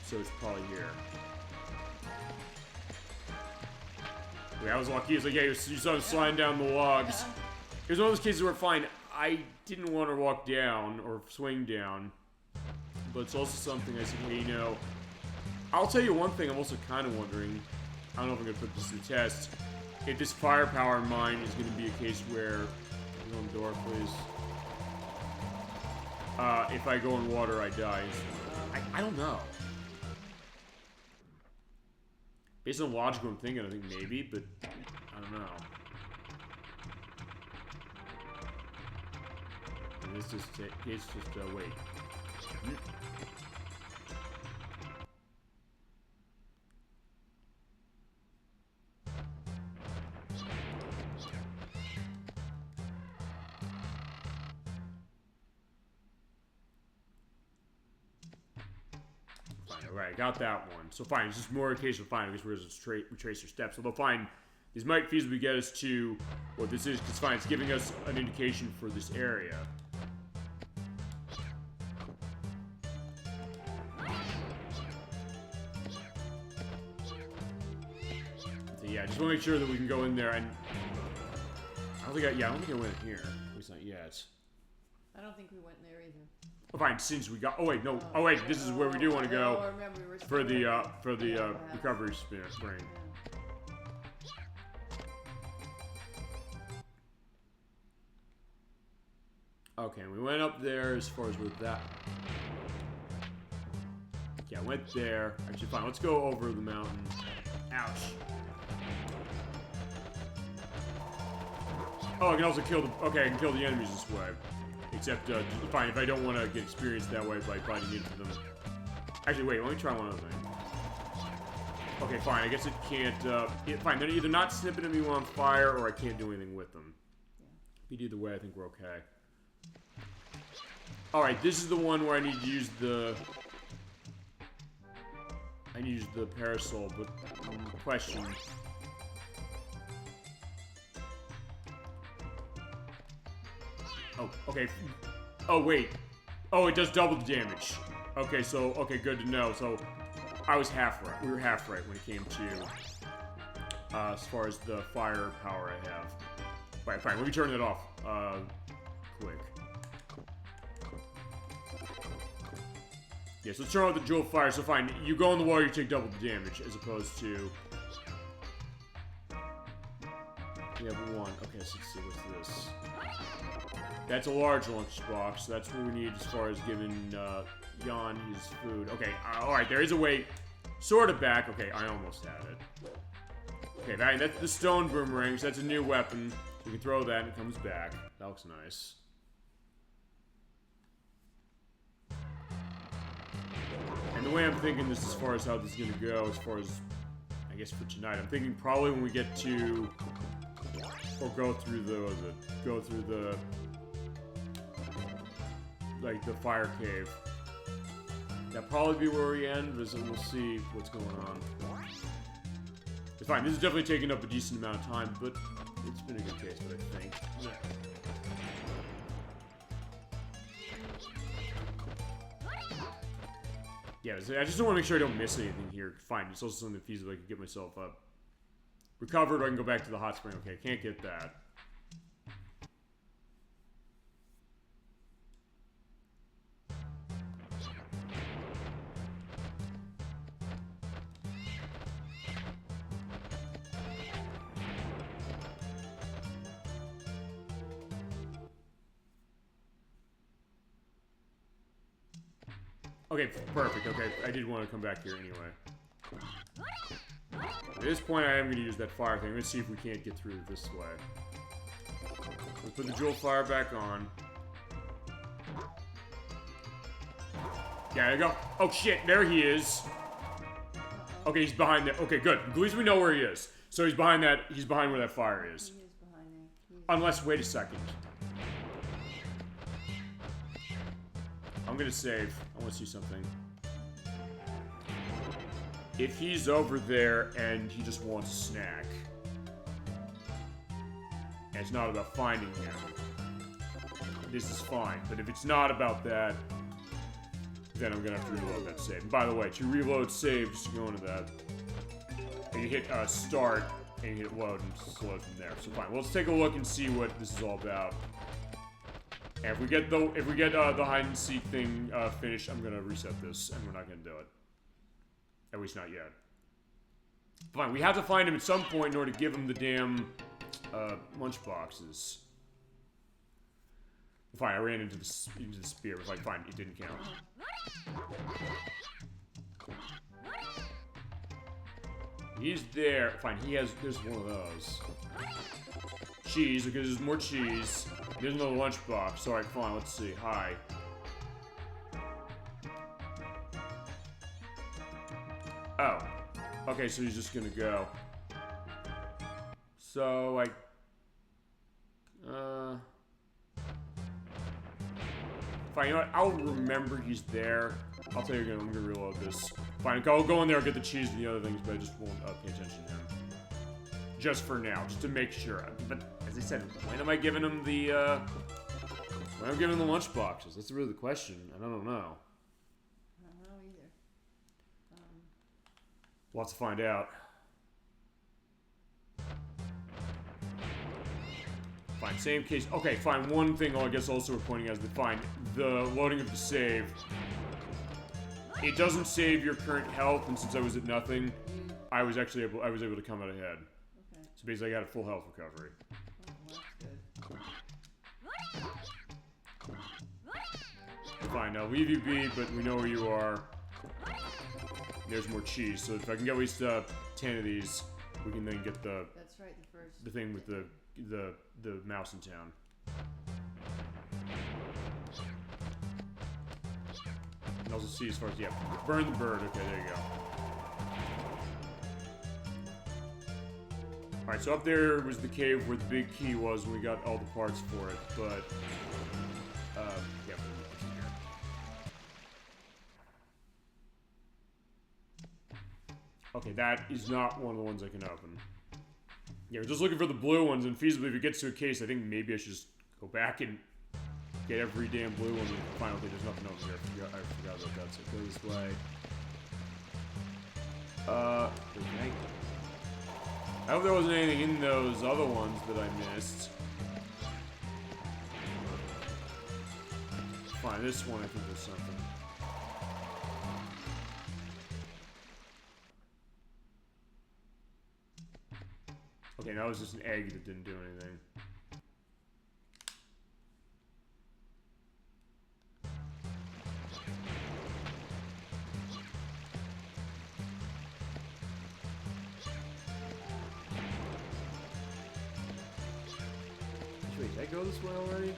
So it's probably here. Yeah, I was lucky. It's like, yeah, you saw him sliding down the logs. It was one of those cases where, fine, I didn't want to walk down or swing down. But it's also something I said, hey, you know, I'll tell you one thing I'm also kind of wondering. I don't know if I'm going to put this to the test. If this firepower in mine is going to be a case where... Go on the door, please. If I go in water, I die. I don't know. Based on logical I'm thinking, I think maybe, but I don't know. And it's just wait. Alright, got that one. So fine, it's just more a case of fine. I guess we're just retrace your steps. Although fine, these might feasibly get us to what this is, because fine, it's giving us an indication for this area. So yeah, just want to make sure that we can go in there and... I don't think I went in here. At least not yet. I don't think we went in there either. Oh, fine, since we got... Oh, wait, no. Oh, wait, this is where we do want to go for the recovery spring. Okay, we went up there as far as with that. Yeah, went there. Actually, fine, let's go over the mountain. Ouch. Oh, I can also kill the... Okay, I can kill the enemies this way. Except, fine, if I don't want to get experience that way by biting into them. Actually, wait, let me try one other thing. Okay, fine, I guess it can't, fine, they're either not snipping at me while I'm on fire, or I can't do anything with them. But either way, I think we're okay. Alright, this is the one where I need to use the... I need to use the parasol, but... question. Oh, okay. Oh, wait. Oh, it does double the damage. Okay, so, okay, good to know. So, I was half right. We were half right when it came to, as far as the fire power I have. Right, fine, let me turn it off, quick. Yeah, so let's turn off the jewel fire. So fine, you go in the water, you take double the damage, as opposed to... We have one. Okay, so let's see, what's this? That's a large lunchbox, so that's what we need as far as giving, Jan his food. Okay, alright, there is a way sort of back. Okay, I almost had it. Okay, that's the stone boomerang, so that's a new weapon. We can throw that and it comes back. That looks nice. And the way I'm thinking this as far as how this is gonna go, as far as, I guess for tonight, I'm thinking probably when we get to... Or go through the, what is it? Go through the... Like, the fire cave. That'll probably be where we end, but we'll see what's going on. It's fine, this is definitely taking up a decent amount of time, but it's been a good case, but I think. Yeah. Yeah, I just don't want to make sure I don't miss anything here. Fine, it's also something feasible I could get myself up. Recovered, or I can go back to the hot spring. Okay, can't get that. Okay, perfect. Okay, I did want to come back here anyway. At this point, I am going to use that fire thing. Let's see if we can't get through this way. We'll put the jewel fire back on. Yeah, there you go. Oh, shit. There he is. Okay, he's behind there. Okay, good. At least we know where he is. So he's behind that. He's behind where that fire is. He is behind there. Unless, wait a second. I'm gonna save. I want to see something. If he's over there and he just wants a snack, and it's not about finding him, this is fine. But if it's not about that, then I'm gonna have to reload that save. And by the way, to reload save, just go into that, and you hit start, and you hit load, and just load from there. So fine. Well, let's take a look and see what this is all about. And if we get the hide and seek thing finished, I'm gonna reset this, and we're not gonna do it. At least not yet. Fine, we have to find him at some point in order to give him the damn lunch boxes. Fine, I ran into the spear. It was like, fine, it didn't count. He's there. Fine, there's one of those. Cheese, because there's more cheese. There's another lunchbox. Alright, fine, let's see. Hi. Oh. Okay, so he's just gonna go. So, like... Fine, you know what? I'll remember he's there. I'll tell you again, I'm gonna reload this. Fine, I'll go in there, I'll get the cheese and the other things, but I just won't pay attention to him. Just for now, just to make sure. But, as I said, when am I giving him the, when am I giving him the lunch boxes? That's really the question. I don't know. I don't know either. We'll have to find out. Fine, same case. Okay, fine. One thing I guess also we're pointing out is that fine, the loading of the save. It doesn't save your current health, and since I was at nothing, I was able to come out ahead. Okay. So basically, I got a full health recovery. Oh, that's good. Fine, now leave you be, but we know where you are. There's more cheese, so if I can get at least 10 of these, we can then get the That's right, the first. the thing with the mouse in town. And also see as far as, yeah, burn the bird. Okay, there you go. Alright, so up there was the cave where the big key was, and we got all the parts for it, but, yeah, okay, that is not one of the ones I can open. Yeah, we're just looking for the blue ones, and feasibly, if it gets to a case, I think maybe I should just go back and get every damn blue one. Finally, there's nothing over here. I forgot about that, so go this way. Okay. I hope there wasn't anything in those other ones that I missed. Fine, this one, I think there's something. Okay, that was just an egg that didn't do anything. Wait, did I go this way already?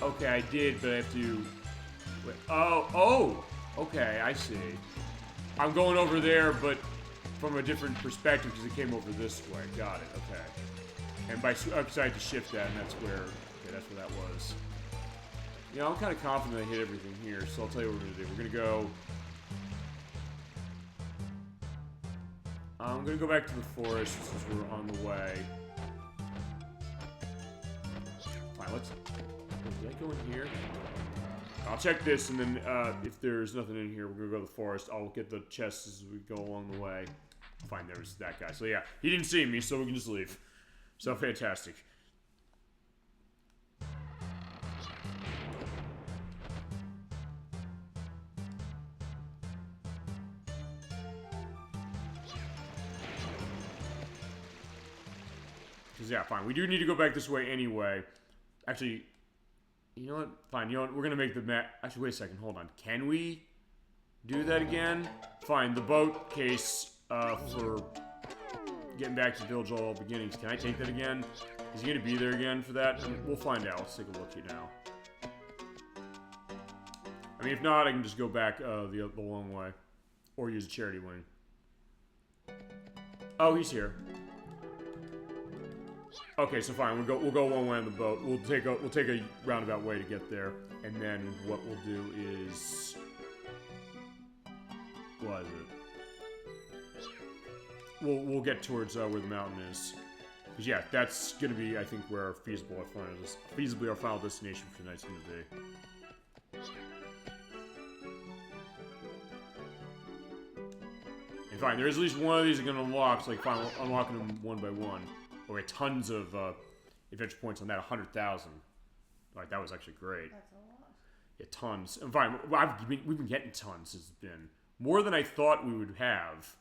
Okay, I did, but I have to... Wait, oh! Okay, I see. I'm going over there, but from a different perspective, because it came over this way. Got it, okay. And by upside to shift that, and that's where... Okay, that's where that was. You know, I'm kind of confident I hit everything here, so I'll tell you what we're going to do. We're going to go... I'm going to go back to the forest, since we're on the way. Fine, let's... Did I go in here? I'll check this, and then if there's nothing in here, we're gonna go to the forest. I'll get the chests as we go along the way. Fine, there's that guy. So yeah, he didn't see me, so we can just leave. So fantastic. Because yeah, fine. We do need to go back this way anyway. Actually, you know what? Fine. You know what? We're gonna make the map. Actually, wait a second. Hold on. Can we do that again? Fine. The boat case for getting back to village all beginnings. Can I take that again? Is he gonna be there again for that? I mean, we'll find out. Let's take a look here now. I mean, if not, I can just go back the long way, or use a charity wing. Oh, he's here. Okay, so fine. We'll go one way on the boat. We'll take a roundabout way to get there, and then what we'll do is what is it? We'll get towards where the mountain is. Cause yeah, that's gonna be I think where feasibly our final destination for tonight's gonna be. And fine, there's at least one of these are gonna unlock. So like fine, we're unlocking them one by one. Okay, tons of adventure points on that, 100,000. Like, that was actually great. That's a lot. Yeah, tons. And fine, we've been getting tons. It's been more than I thought we would have.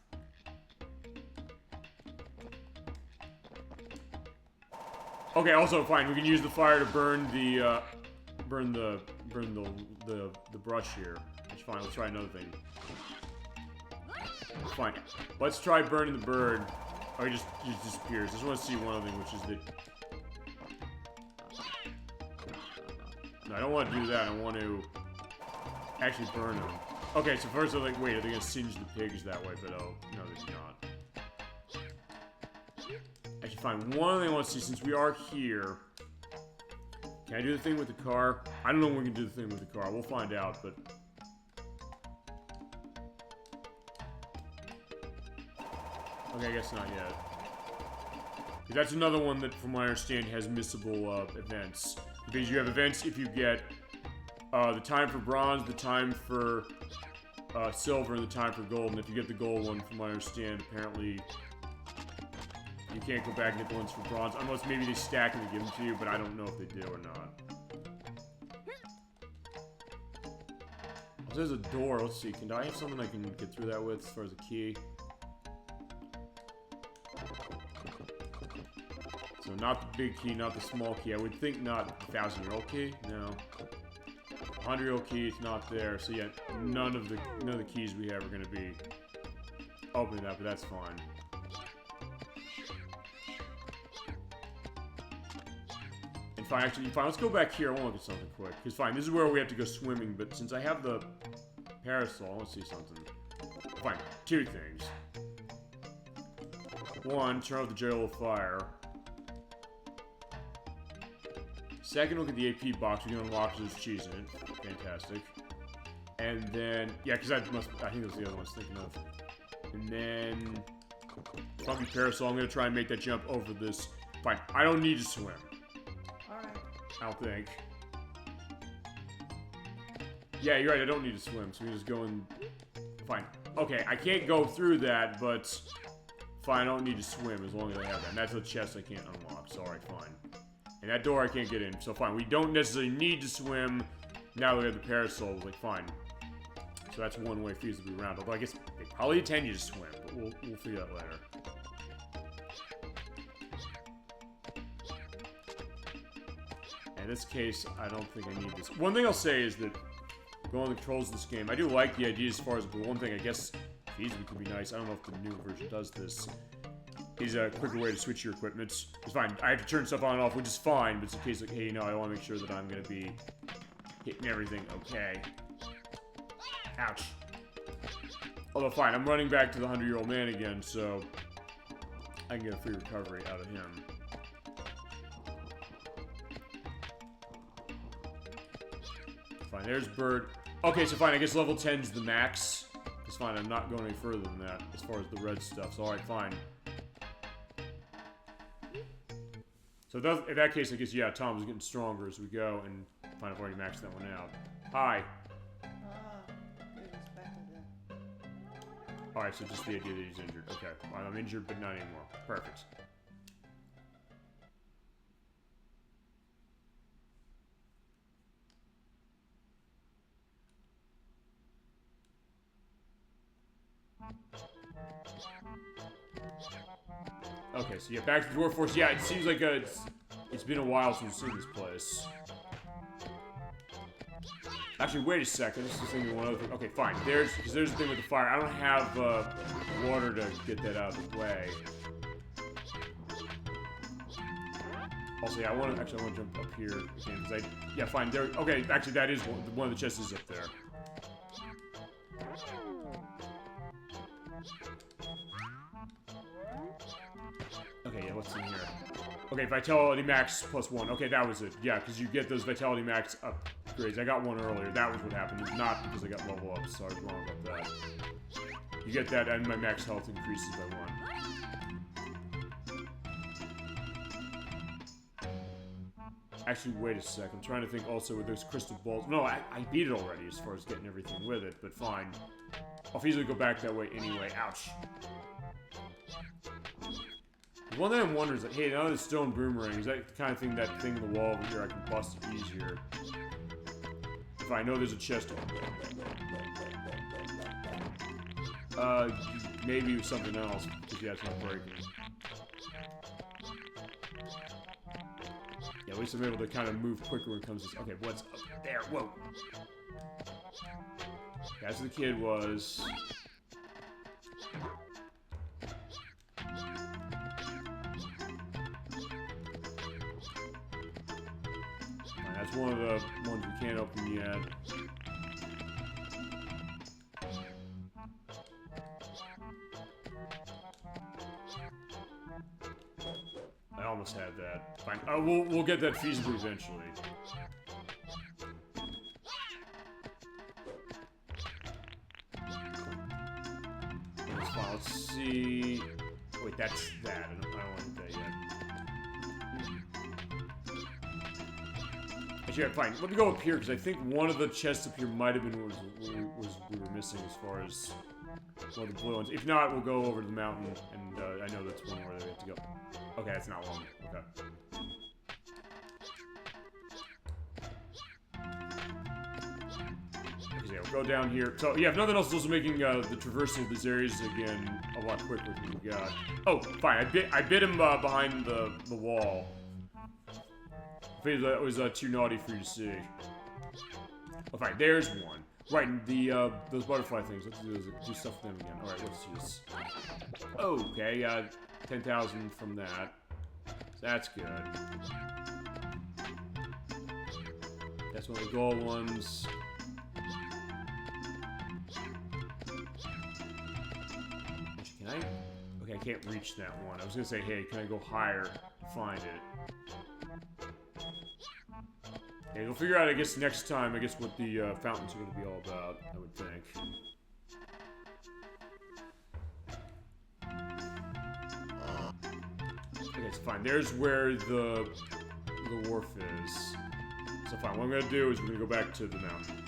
Okay, also fine. We can use the fire to burn the brush here. It's fine. Let's try another thing. Fine. Let's try burning the bird. Oh, he just disappears. I just want to see one other thing, which is that... No, I don't want to do that. I want to actually burn them. Okay, so first I'm like, wait, are they going to singe the pigs that way? But oh, no, they're not. Actually, fine. One thing I want to see, since we are here... Can I do the thing with the car? I don't know when we can do the thing with the car. We'll find out, but... Okay, I guess not yet. That's another one that, from what I understand, has missable events. Because you have events if you get the time for bronze, the time for silver, and the time for gold. And if you get the gold one, from what I understand, apparently you can't go back and get the ones for bronze. Unless maybe they stack and they give them to you, but I don't know if they do or not. Oh, there's a door. Let's see. Can I have something I can get through that with as far as a key? So not the big key, not the small key. I would think not the 1,000-year-old key. No. 100-year-old key, it's not there. So yeah, none of the keys we have are going to be opening that, but that's fine. And fine, actually, fine. Let's go back here. I want to look at something quick. Because fine, this is where we have to go swimming. But since I have the parasol, let's see something. Fine, two things. One, turn off the jail of fire. Second, look at the AP box. We can unlock there's cheese in it. Fantastic. And then, yeah, because I think that's the other one I was thinking of. And then, probably parasol. I'm going to try and make that jump over this. Fine. I don't need to swim. Alright. I don't think. Yeah, you're right. I don't need to swim. So we just go in. Fine. Okay, I can't go through that, but fine. I don't need to swim as long as I have that. And that's a chest I can't unlock. So, alright, fine. And that door I can't get in, so fine. We don't necessarily need to swim. Now that we have the parasol, like fine. So that's one way feasibly around. Although I guess they probably intend you to swim, but we'll figure that later. In this case, I don't think I need this. One thing I'll say is that going on the controls of this game, I do like the idea as far as, but one thing I guess feasibly could be nice. I don't know if the new version does this. Is a quicker way to switch your equipment. It's fine. I have to turn stuff on and off, which is fine, but it's a case like, hey, you know, I want to make sure that I'm going to be hitting everything okay. Ouch. Although, fine, I'm running back to the 100-year-old man again, so I can get a free recovery out of him. Fine, there's Bird. Okay, so fine, I guess level 10's the max. It's fine, I'm not going any further than that as far as the red stuff, so alright, fine. So in that case, I guess, yeah, Tom's getting stronger as we go, and find I've already maxed that one out. Hi. Good, expected that. Alright, so just the idea that he's injured. Okay, well, I'm injured, but not anymore. Perfect. Okay, so yeah, back to the Dwarf Force. Yeah, it seems like it's been a while since we've seen this place. Actually, wait a second. This is thinking one other thing. Okay, fine. There's the thing with the fire. I don't have water to get that out of the way. Also, yeah, I want to jump up here again because yeah, fine. There. Okay, actually, that is one of the chests is up there. Okay, yeah, what's in here? Okay, Vitality Max +1. Okay, that was it. Yeah, because you get those Vitality Max upgrades. I got one earlier. That was what happened. It's not because I got level up, so I was wrong about that. You get that, and my max health increases by 1. Actually, wait a sec. I'm trying to think also with those crystal balls. No, I beat it already as far as getting everything with it, but fine. I'll easily go back that way anyway. Ouch. One thing I'm wondering is like, hey, now the stone boomerang, is that the kind of thing, that thing in the wall over here, I can bust it easier? If I know there's a chest over. Maybe something else, because yeah, it's not breaking. Yeah, at least I'm able to kind of move quicker when it comes to... Okay, what's up there? Whoa! Yeah, that's what the kid was. That's one of the ones we can't open yet. I almost had that. Fine. We'll get that feasibly eventually. That's fine. Let's see. Wait, that's that. I don't want that yet. Yeah, fine. Let me go up here, because I think one of the chests up here might have been what we were missing as far as one of the blue ones. If not, we'll go over to the mountain, and I know that's one where they have to go. Okay, that's not long. Okay. Okay, yeah, we'll go down here. So, yeah, if nothing else, it's also making the traversal of these areas, again, a lot quicker than we got. Oh, fine. I bit him behind the wall. That was too naughty for you to see. Oh, fine, there's one. Right, those butterfly things. Let's do stuff with them again. Alright, let's use... Okay, 10,000 from that. That's good. That's one of the gold ones. Can I? Okay, I can't reach that one. I was gonna say, hey, can I go higher to find it? Yeah, we'll figure out, I guess, next time, I guess, what the fountains are going to be all about, I would think. Okay, so fine. There's where the wharf is. So fine, what I'm going to do is we're going to go back to the mountain.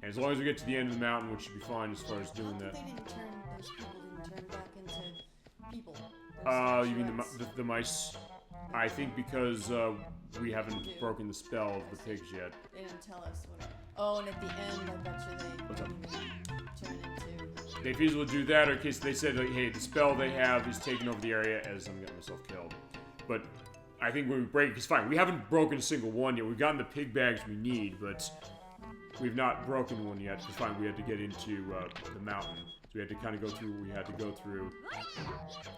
And as long as we get to the end of the mountain, which should be fine as far as doing that. Those people didn't turn back into people. You mean the mice? I think because we haven't broken the spell of the pigs yet. They didn't tell us what. Oh, and at the end, I bet you they didn't even turn into. They feasibly do that, or in case they said, like, hey, the spell they have is taking over the area as I'm getting myself killed. But I think when we break, it's fine. We haven't broken a single one yet. We've gotten the pig bags we need, but we've not broken one yet. It's fine. We had to get into the mountain. We had to kind of go through what we had to go through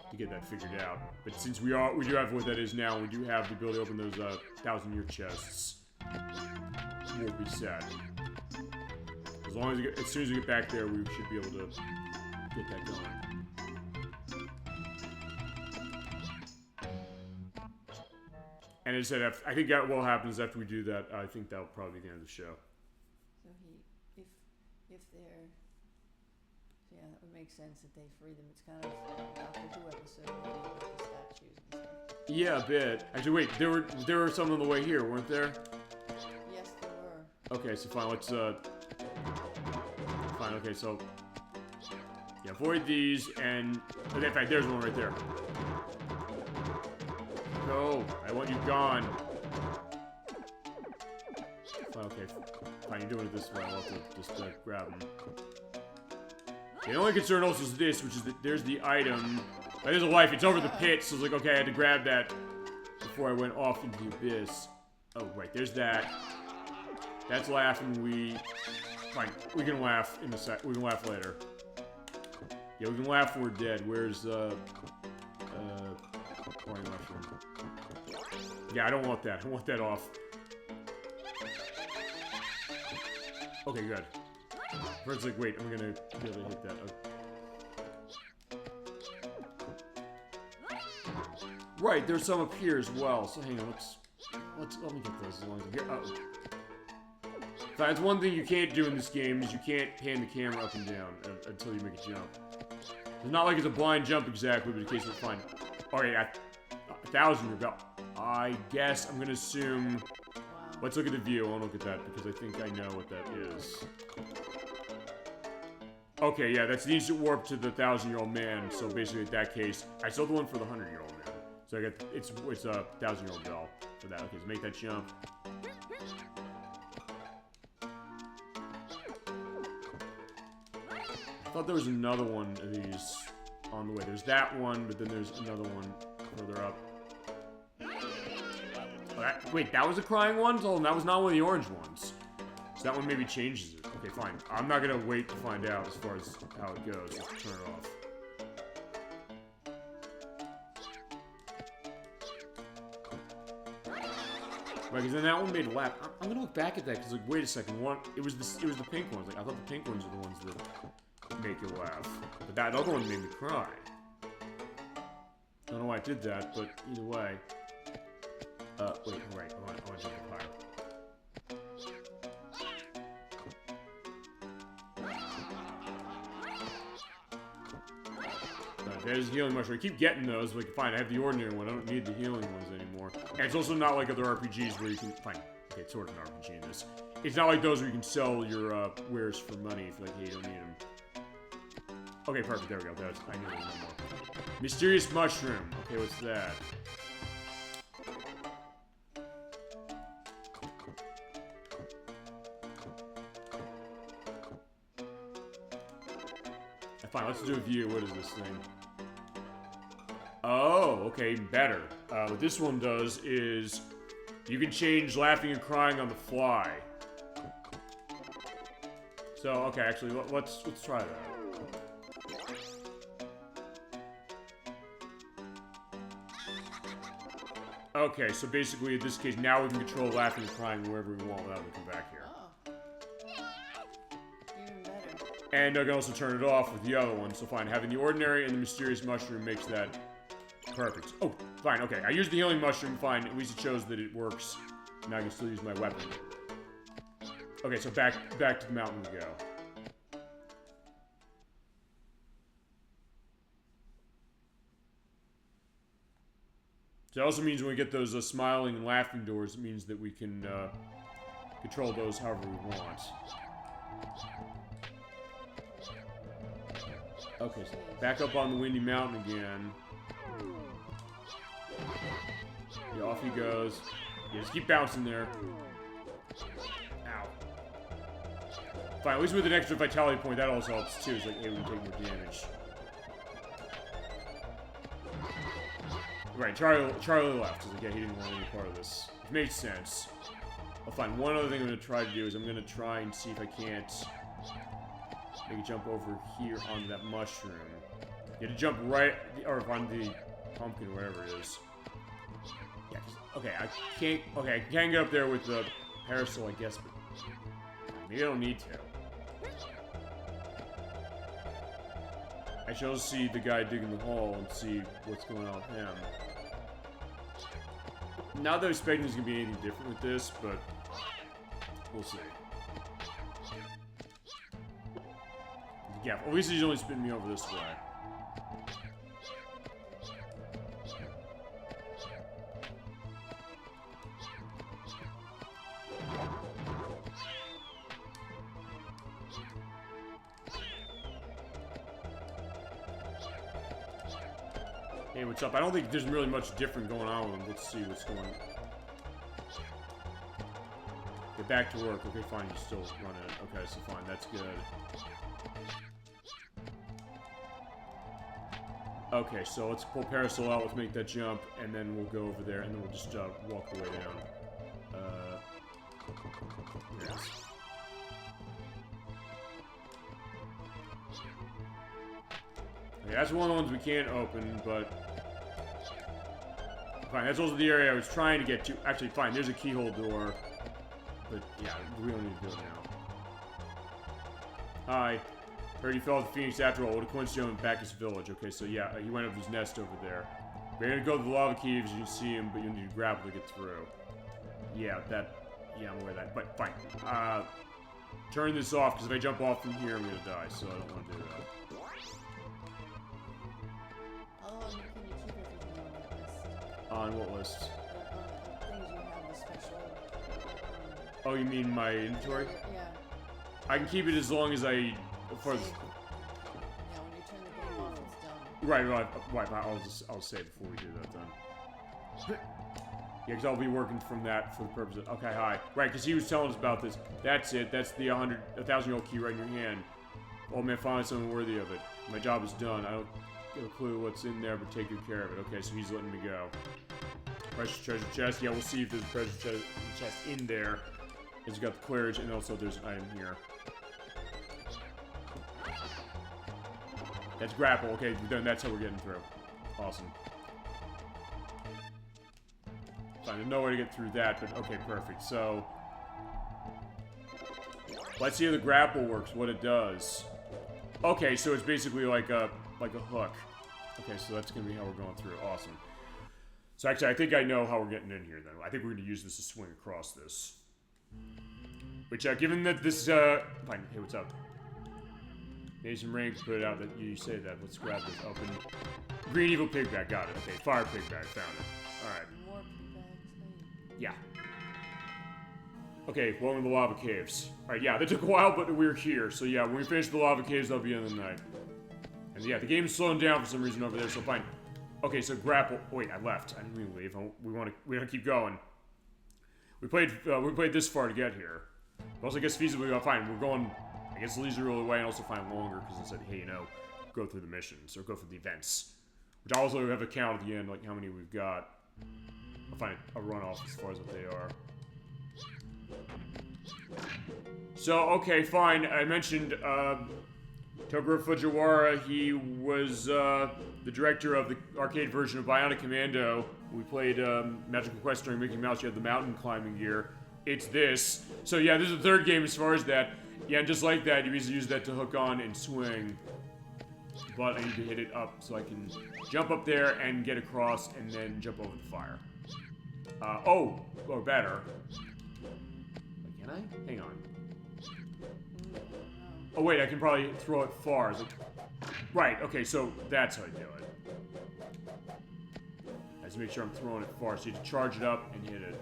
to get that figured out. But since we do have what that is now, we do have the ability to open those 1,000-year chests. We'll be set. As soon as we get back there, we should be able to get that going. And as I said, I think that what happens after we do that. I think that'll probably be the end of the show. So if they're. Yeah, that would make sense that they free them. It's kind of like a Doctor Who episode with the statues and stuff. Yeah, a bit. Actually, wait. There were some on the way here, weren't there? Yes, there were. Okay, so fine. Let's Fine. Okay, so yeah, avoid these and in fact, there's one right there. Go. I want you gone. Fine. Okay. Fine. You're doing it this way. I'll have to just grab them. The only concern also is this, which is that there's the item. There's a life. It's over the pit, so it's like, okay, I had to grab that before I went off into the abyss. Oh, right, there's that. That's laughing. Fine, we can laugh in a sec. We can laugh later. Yeah, we can laugh when we're dead. Where's, orange mushroom? Yeah, I don't want that. I want that off. Okay, good. First, like, wait, I'm gonna be able to hit that. Okay. Right, there's some up here as well. So hang on, let me get those as long as I get. Oh, that's one thing you can't do in this game is you can't pan the camera up and down until you make a jump. It's not like it's a blind jump exactly, but in case we're fine. Okay, 1,000 your belt. I guess I'm gonna assume. Wow. Let's look at the view. I want to look at that because I think I know what that is. Okay, yeah, that's the instant warp to the 1,000-year-old man. So basically, in that case, I sold the one for the 100-year-old man. So I got it's a 1,000-year-old bell for that. Okay, so make that jump. I thought there was another one of these on the way. There's that one, but then there's another one further up. Oh, wait, that was a crying one? Oh, that was not one of the orange ones. So that one maybe changes it. Okay, fine. I'm not gonna wait to find out as far as how it goes. Let's turn it off. Right, because then that one made a lap. I'm gonna look back at that because, like, wait a second. It was the pink ones. Like, I thought the pink ones are the ones that make you laugh, but that other one made me cry. I don't know why I did that, but either way. Wait, right. I want to jump up higher. There's the healing mushroom. I keep getting those, but fine, I have the ordinary one. I don't need the healing ones anymore. And it's also not like other RPGs where you can... Fine. Okay, it's sort of an RPG in this. It's not like those where you can sell your wares for money if, like, hey, you don't need them. Okay, perfect. There we go. I need one more. Mysterious mushroom. Okay, what's that? Fine, let's do a view. What is this thing? Oh, okay, better. What this one does is you can change laughing and crying on the fly. So, okay, actually, let's try that. Okay, so basically, in this case, now we can control laughing and crying wherever we want without having to come back here. And I can also turn it off with the other one, so fine. Having the ordinary and the mysterious mushroom makes that perfect. Oh, fine, okay. I used the healing mushroom, fine. At least it shows that it works. Now I can still use my weapon. Okay, so back to the mountain we go. So that also means when we get those smiling and laughing doors, it means that we can control those however we want. Okay, so back up on the windy mountain again. Yeah, off he goes. Yeah, just keep bouncing there. Ow. Fine, at least with an extra vitality point, that also helps too. It's like, hey, we can take more damage. Right, Charlie left. He's like, yeah, he didn't want any part of this. Which makes sense. I'll find one other thing I'm going to try to do is I'm going to try and see if I can't make a jump over here onto that mushroom. You have to jump right, or on the pumpkin or whatever it is. Yeah, okay, I can get up there with the parasol, I guess, but maybe I don't need to. I shall see the guy digging the hole and see what's going on with him. Not that I'm expecting there's going to be anything different with this, but we'll see. Yeah, at least he's only spinning me over this way. Hey, what's up? I don't think there's really much different going on with him. Let's see what's going on. Get back to work. Okay, fine. He's still running it. Okay, so fine. That's good. Okay, so let's pull Parasol out. Let's make that jump, and then we'll go over there, and then we'll just walk the way down. Yes. Okay, that's one of the ones we can't open, but... Fine, that's also the area I was trying to get to. Actually, fine, there's a keyhole door. But, yeah, we don't need to do it now. Hi. Heard he fell with the Phoenix after all. What a coincidence back his village. Okay, so yeah, he went up his nest over there. We're gonna go to the lava caves, you can see him, but you'll need to grapple to get through. Yeah, yeah, I'm aware of that. But, fine. Turn this off, because if I jump off from here, I'm gonna die, so I don't want to do that. How long can you keep everything on that list? On what list? Things you have a special... Oh, you mean my inventory? Yeah. I can keep it as long as I... For Save. Yeah, when you turn the game off, it's done. Right, I'll save before we do that then. Yeah, because I'll be working from that for the purpose of... Okay, hi. Right, because he was telling us about this. That's it. That's the 1,000-year-old key right in your hand. Oh man, finally something worthy of it. My job is done. I don't get a clue what's in there, but take good care of it. Okay, so he's letting me go. Precious treasure chest. Yeah, we'll see if there's a treasure chest in there. It's got the clearage, and also there's an item here. That's grapple. Okay, then that's how we're getting through. Awesome. Fine, there's no way to get through that, but okay, perfect. So, let's see how the grapple works, what it does. Okay, so it's basically like a hook. Okay, so that's gonna be how we're going through. Awesome. So actually, I think I know how we're getting in here then. I think we're gonna use this to swing across this. Which, given that this, fine, hey, what's up? Made some rings, put it out that you say that. Let's grab this. Open. Green evil pig bag, got it. Okay, fire pig bag, found it. Alright. More bags. Yeah. Okay, well in the lava caves. Alright, yeah, that took a while, but we're here. So yeah, when we finish the lava caves, that'll be in the night. And yeah, the game's slowing down for some reason over there, so fine. Okay, so grapple. Wait, I left. I didn't mean to leave. We want to keep going. We played this far to get here. But also, I guess feasibly, fine. We're going, I guess, leisurely way and also find longer because it said, hey, you know, go through the missions or go through the events. Which I also have a count at the end, like how many we've got. I'll find a runoff as far as what they are. So, okay, fine. I mentioned Tokuro Fujiwara. He was the director of the arcade version of Bionic Commando. We played Magical Quest during Mickey Mouse. You had the mountain climbing gear. It's this. So yeah, this is the third game as far as that. Yeah, and just like that, you use that to hook on and swing. But I need to hit it up so I can jump up there and get across and then jump over the fire. Or better. Wait, can I? Hang on. Oh wait, I can probably throw it far. Right, okay, so that's how I do it. I have to make sure I'm throwing it far, so you have to charge it up and hit it.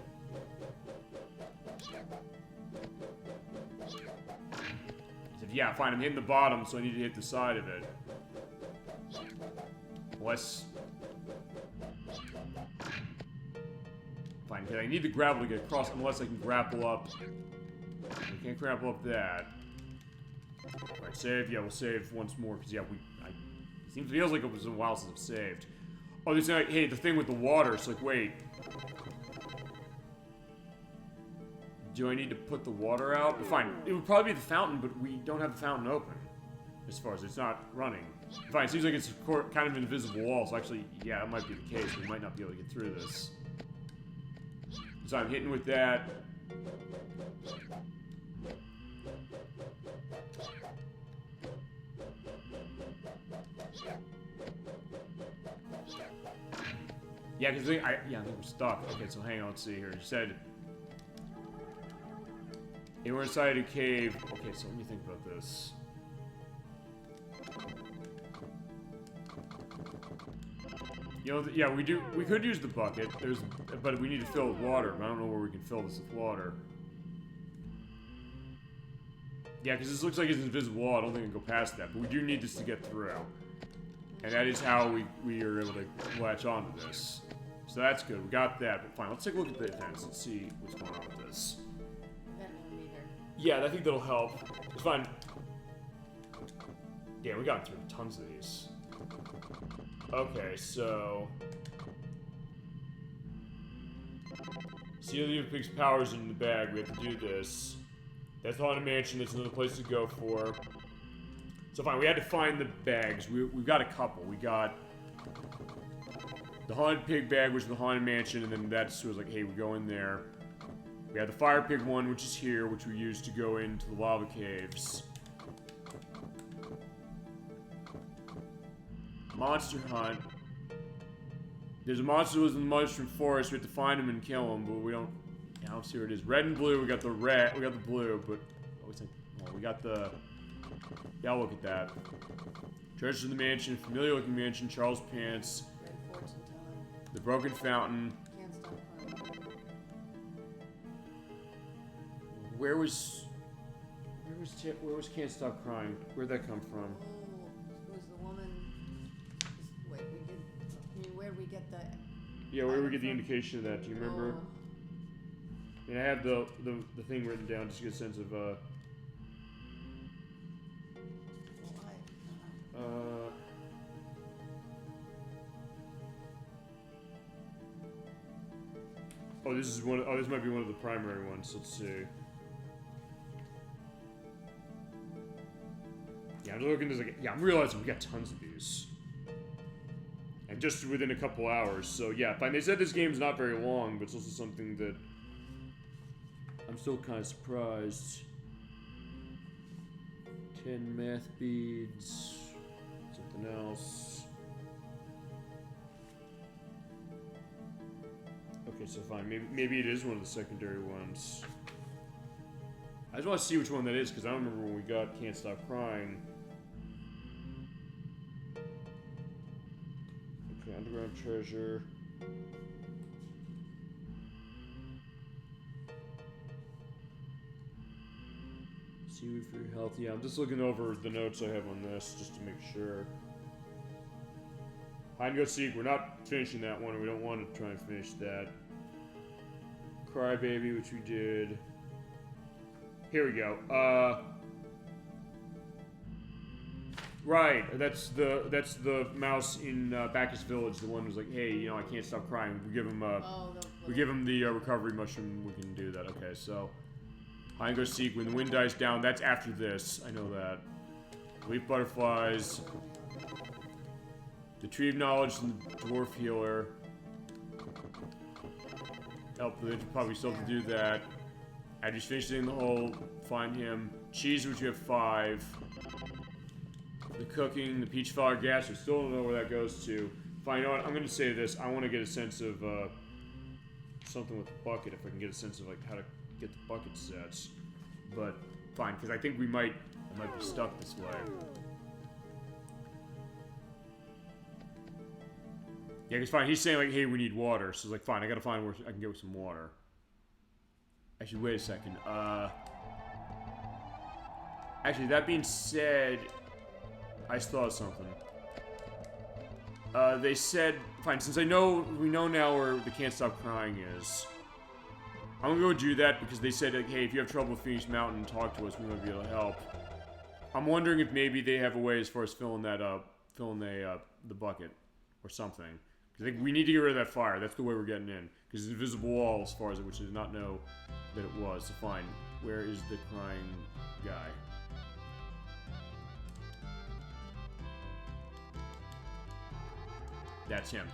Yeah, fine, I'm hitting the bottom, so I need to hit the side of it. Less. Fine, because I need the grapple to get across unless I can grapple up. I can't grapple up that. Alright, save. Yeah, we'll save once more, because yeah, it feels like it was a while since I've saved. Oh, there's like, hey, the thing with the water, it's like, wait. Do I need to put the water out? Fine, it would probably be the fountain, but we don't have the fountain open. As far as it's not running. Fine, it seems like it's kind of an invisible wall, so actually, yeah, that might be the case. We might not be able to get through this. So I'm hitting with that. Yeah, because I think we're stuck. Okay, so hang on, let's see here. You said... Hey, we're inside a cave. Okay, so let me think about this. You know, yeah, we do. We could use the bucket. But we need to fill it with water. I don't know where we can fill this with water. Yeah, because this looks like it's invisible wall. I don't think we can go past that. But we do need this to get through. And that is how we are able to latch onto this. So that's good. We got that. But fine, let's take a look at the fence. Let's see what's going on with this. Yeah, I think that'll help. It's fine. Yeah, we got through tons of these. Okay, so... See the pig's powers in the bag. We have to do this. That's the Haunted Mansion. That's another place to go for. So fine, we had to find the bags. We've got a couple. We got the Haunted Pig bag, which is the Haunted Mansion, and then that's was like, hey, we go in there. We have the Fire Pig one, which is here, which we use to go into the lava caves. Monster Hunt. There's a monster who lives in the Mushroom Forest. We have to find him and kill him, but we don't... I don't see where it is. Red and blue. We got the red. We got the blue, but... well, we got the... Yeah, I'll look at that. Treasures in the Mansion. Familiar looking mansion. Charles Pants. Red fortune telling. The Broken Fountain. Can't stop crying. Where was Can't Stop Crying? Where'd that come from? Oh, it was the woman. Wait, we did. I mean, where did we get the? Yeah, where did we get the indication of that? Do you remember? Oh. And I have the thing written down just to get a sense of Well, oh, this is one. Oh, this might be one of the primary ones. Let's see. Yeah, I'm looking. There's like, yeah, I'm realizing we got tons of these, and just within a couple hours. So yeah, fine. They said this game's not very long, but it's also something that I'm still kind of surprised. 10 math beads. Something else. Okay, so fine. Maybe it is one of the secondary ones. I just want to see which one that is, because I don't remember when we got Can't Stop Crying. Okay, Underground Treasure. Seaweed for your health. Yeah, I'm just looking over the notes I have on this, just to make sure. Hide and Go Seek, we're not finishing that one. We don't want to try and finish that. Crybaby, which we did. Here we go. Right, that's the mouse in Bacchus Village. The one who's like, hey, you know, I can't stop crying. We give him the recovery mushroom. We can do that. Okay, so Hide and Go Seek. When the wind dies down, that's after this. I know that. Leaf butterflies. The Tree of Knowledge and the Dwarf Healer. Help, they probably still have to do that. I just finished in the hole. Find him. Cheese, which you have 5. The cooking, the peach flower gas. I still don't know where that goes to. Fine, you know what? I'm going to say this. I want to get a sense of something with the bucket. If I can get a sense of like how to get the bucket sets. But fine, because I think I might be stuck this way. Yeah, because fine, he's saying like, hey, we need water. So it's like, fine, I gotta find where I can get some water. Actually, wait a second. Actually, that being said, I just thought of something. They said, fine, since we know now where the Can't Stop Crying is, I'm gonna go do that because they said, like, hey, if you have trouble with Phoenix Mountain, talk to us, we might be able to help. I'm wondering if maybe they have a way as far as filling the bucket or something. I think we need to get rid of that fire. That's the way we're getting in. Because it's an invisible wall as far as which I did not know that it was. So fine. Where is the crying guy? That's him.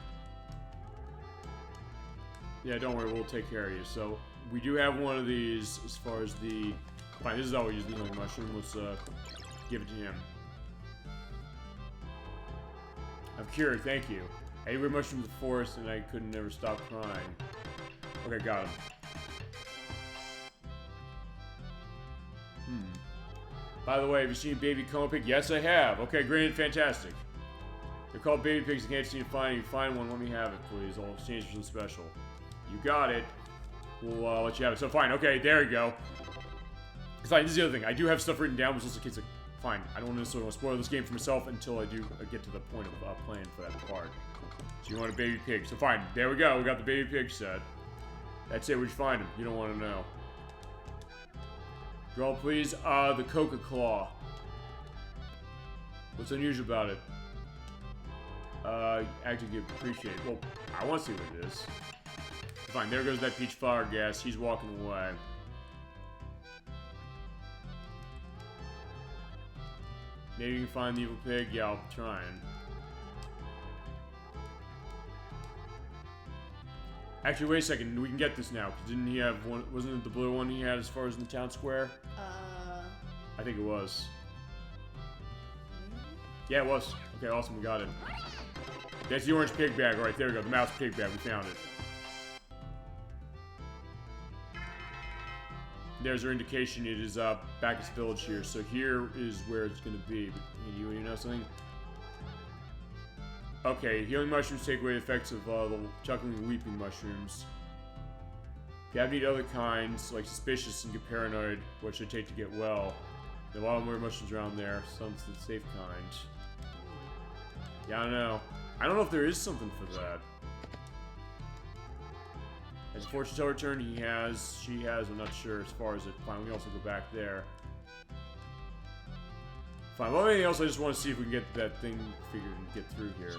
Yeah, don't worry. We'll take care of you. So we do have one of these as far as the... Fine, this is how we use the healing mushroom. Let's give it to him. I'm cured. Thank you. I ate much from the forest and I couldn't never stop crying. Okay, got him. By the way, have you seen Baby Coma Pig? Yes, I have. Okay, great, fantastic. They're called baby pigs. I can't seem to find. You find one, let me have it, please. I'll exchange for something special. You got it. We'll let you have it. So fine. Okay, there you go. Because fine, this is the other thing. I do have stuff written down, but it's like, fine. I don't necessarily want to spoil this game for myself until I do get to the point of playing for that part. So you want a baby pig. So fine. There we go. We got the baby pig set. That's it. Where'd you find him? You don't want to know. Draw, please. The Coca Claw. What's unusual about it? Actually appreciate. Well, I want to see what it is. Fine, there goes that peach flower gas. He's walking away. Maybe you can find the evil pig. Yeah, I'll try and. Actually, wait a second. We can get this now. Didn't he have one? Wasn't it the blue one he had as far as in the town square? I think it was. Yeah, it was. Okay, awesome. We got it. That's the orange pig bag. All right, there we go. The mouse pig bag. We found it. There's our indication. It is back at the village here. So here is where it's going to be. You know something? Okay, healing mushrooms take away the effects of the chuckling weeping mushrooms. If you have any other kinds, like suspicious and get paranoid, what should it take to get well? There are a lot more mushrooms around there. Some's the safe kind. Yeah, I don't know. I don't know if there is something for that. As a fortune teller turn, she has, I'm not sure as far as it. Fine, we can also go back there. Fine, well, anything else, I just want to see if we can get that thing figured and get through here.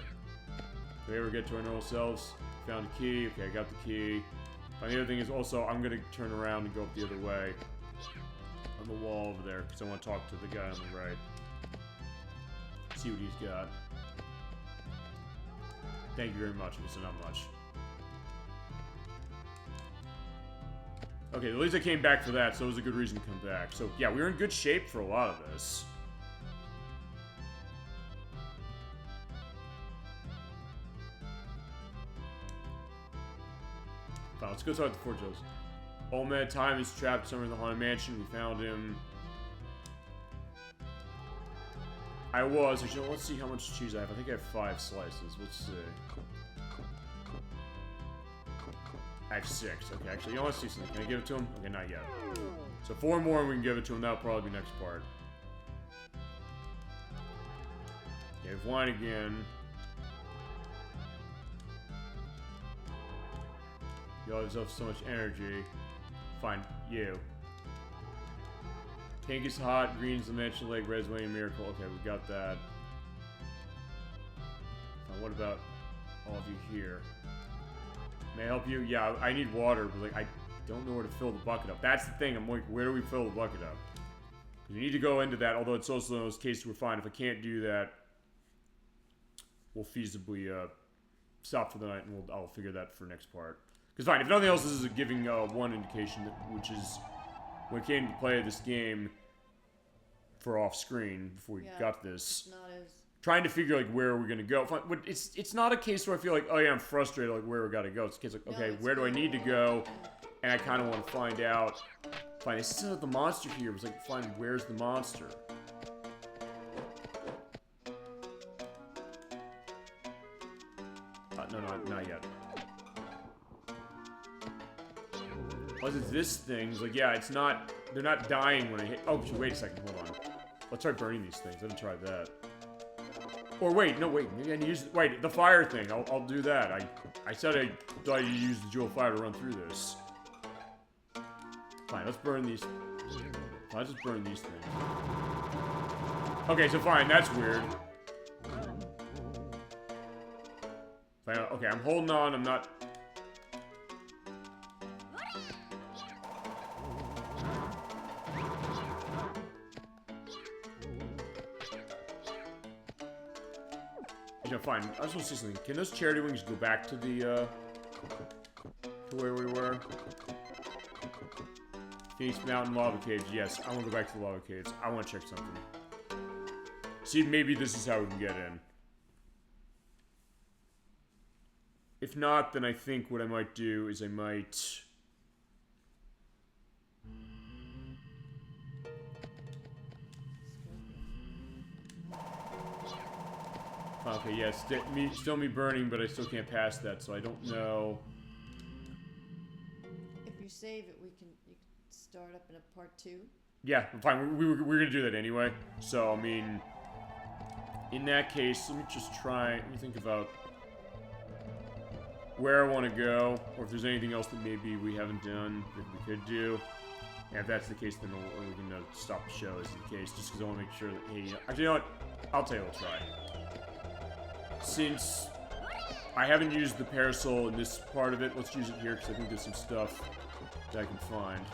If we ever get to our normal selves, found a key. Okay, I got the key. Fine, the other thing is also, I'm going to turn around and go up the other way. On the wall over there, because I want to talk to the guy on the right. See what he's got. Thank you very much, but not much. Okay, at least I came back for that, so it was a good reason to come back. So, yeah, we were in good shape for a lot of this. Fine, let's go talk to Forjos. Old man Time is trapped somewhere in the Haunted Mansion. We found him. Actually, let's see how much cheese I have. I think I have 5 slices. Let's see. I have 6. Okay, actually, you know, let's see something. Can I give it to him? Okay, not yet. So 4 more and we can give it to him. That'll probably be next part. Okay, we have wine again. You always have so much energy. Fine, you. Tank is hot, green's the mansion lake, red's waiting miracle. Okay, we got that. Now what about all of you here? May I help you? Yeah, I need water, but like I don't know where to fill the bucket up. That's the thing. I'm like, where do we fill the bucket up? We need to go into that. Although it's also in those cases we're fine. If I can't do that, we'll feasibly stop for the night, and I'll figure that for next part. Because fine, if nothing else, this is giving one indication, which is when it came to play this game for off screen before we got this. Not as trying to figure like where we're gonna go. But it's not a case where I feel like, oh yeah, I'm frustrated like where we gotta go. It's a case like, okay, where do I need to go? And I kind of want to find out. Fine, it's still the monster here. It was like, fine, where's the monster? No, not yet. Was it this thing? It's like, yeah, it's not. They're not dying when I hit. Oh, wait a second. Hold on. Let's try burning these things. I haven't tried that. Or wait, no, wait. Maybe I need to use. Wait, the fire thing. I'll do that. I said I thought you use the jewel fire to run through this. Fine, let's burn these. Let's just burn these things. Okay, so fine. That's weird. Fine, okay, I'm holding on. I'm not. You know, fine. I just want to see something. Can those charity wings go back to the, to where we were? Phoenix Mountain Lava Caves. Yes, I want to go back to the Lava Caves. I want to check something. See, maybe this is how we can get in. If not, then I think what I might do is I might... Okay, yeah, still me burning, but I still can't pass that, so I don't know. If you save it, you can start up in a part 2. Yeah, fine. We're gonna do that anyway. So I mean, in that case, let me just try. Let me think about where I want to go, or if there's anything else that maybe we haven't done that we could do. And if that's the case, then we can stop the show as the case, just because I want to make sure that, hey, actually, you know what? I'll tell you what, I'll try. Since I haven't used the parasol in this part of it, let's use it here, because I think there's some stuff that I can find.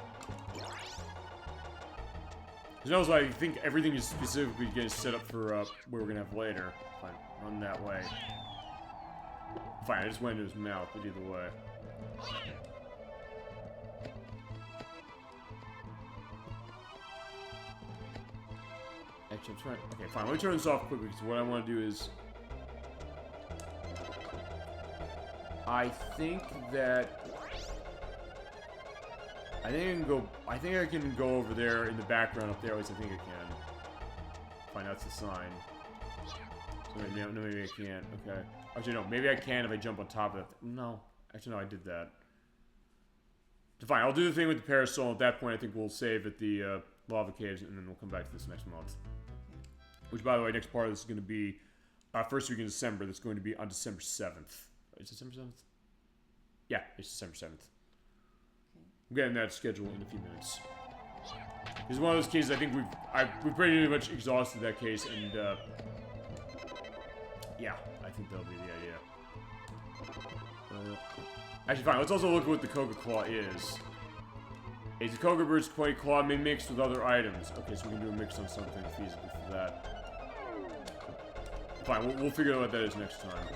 Because also, I think everything is specifically getting set up for where we're going to have later. Fine, run that way. Fine, I just went into his mouth, but either way. Actually, I'm trying. Okay, fine. Let me turn this off quickly because what I want to do is. I think I can go over there in the background up there. At least I think I can. Fine, that's the sign. So maybe, no, maybe I can't. Okay. Actually, no. Maybe I can if I jump on top of it. No. Actually, no. I did that. Fine. I'll do the thing with the parasol. At that point, I think we'll save at the lava caves, and then we'll come back to this next month. Which, by the way, next part of this is going to be first week in December. That's going to be on December 7th. Is it December 7th? Yeah, it's December 7th. Okay. I'm getting that schedule in a few minutes. This is one of those cases I think we've pretty much exhausted that case, and yeah, I think that'll be the idea. Actually, fine. Let's also look at what the Koga Claw is. It's a Koga Bird's Clay Claw mixed with other items. Okay, so we can do a mix on something feasible for that. Fine, we'll figure out what that is next time.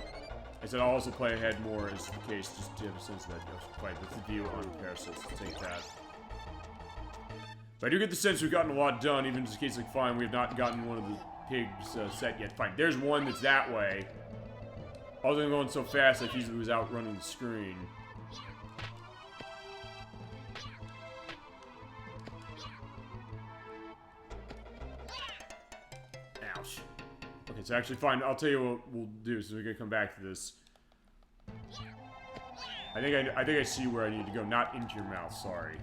I said I'll also play ahead more as the case, just to have a sense of that. Fine, that's the view on Parasites. Let's take that. But I do get the sense we've gotten a lot done, even in this case, like, fine, we have not gotten one of the pigs set yet. Fine, there's one that's that way. I wasn't going so fast, I easily was outrunning the screen. Ouch. Okay, so actually, fine, I'll tell you what we'll do, so we're gonna come back to this. I think I see where I need to go, not into your mouth, sorry.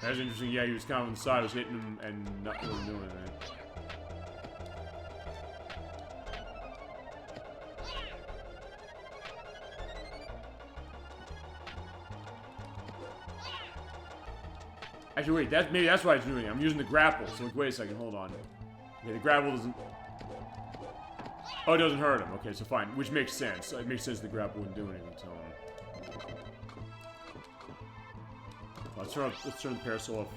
That's interesting, yeah, he was kind of on the side, I was hitting him and not really doing anything. Actually, wait, maybe that's why it's doing it. I'm using the grapple, so like, wait a second, hold on. Okay, the grapple doesn't... Oh, it doesn't hurt him. Okay, so fine, which makes sense. It makes sense the grapple wouldn't do anything to him. Let's turn the parasol off.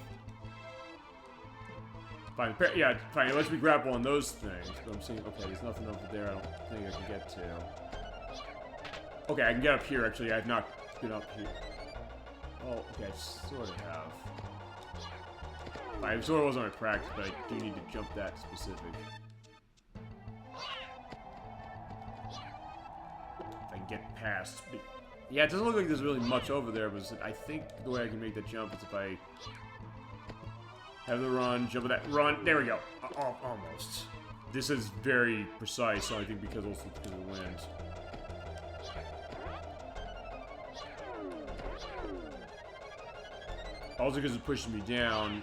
Fine, yeah, fine, it lets me grapple on those things, but I'm seeing, okay, there's nothing over there I don't think I can get to. Okay, I can get up here, actually, I've not been up here. Oh, okay, I sort of have. I sort of wasn't my practice, but I do need to jump that specific. If I can get past. But yeah, it doesn't look like there's really much over there, but I think the way I can make that jump is if I have the run, jump with that run. There we go. Almost. This is very precise, I think, because of the wind. Also because it's pushing me down.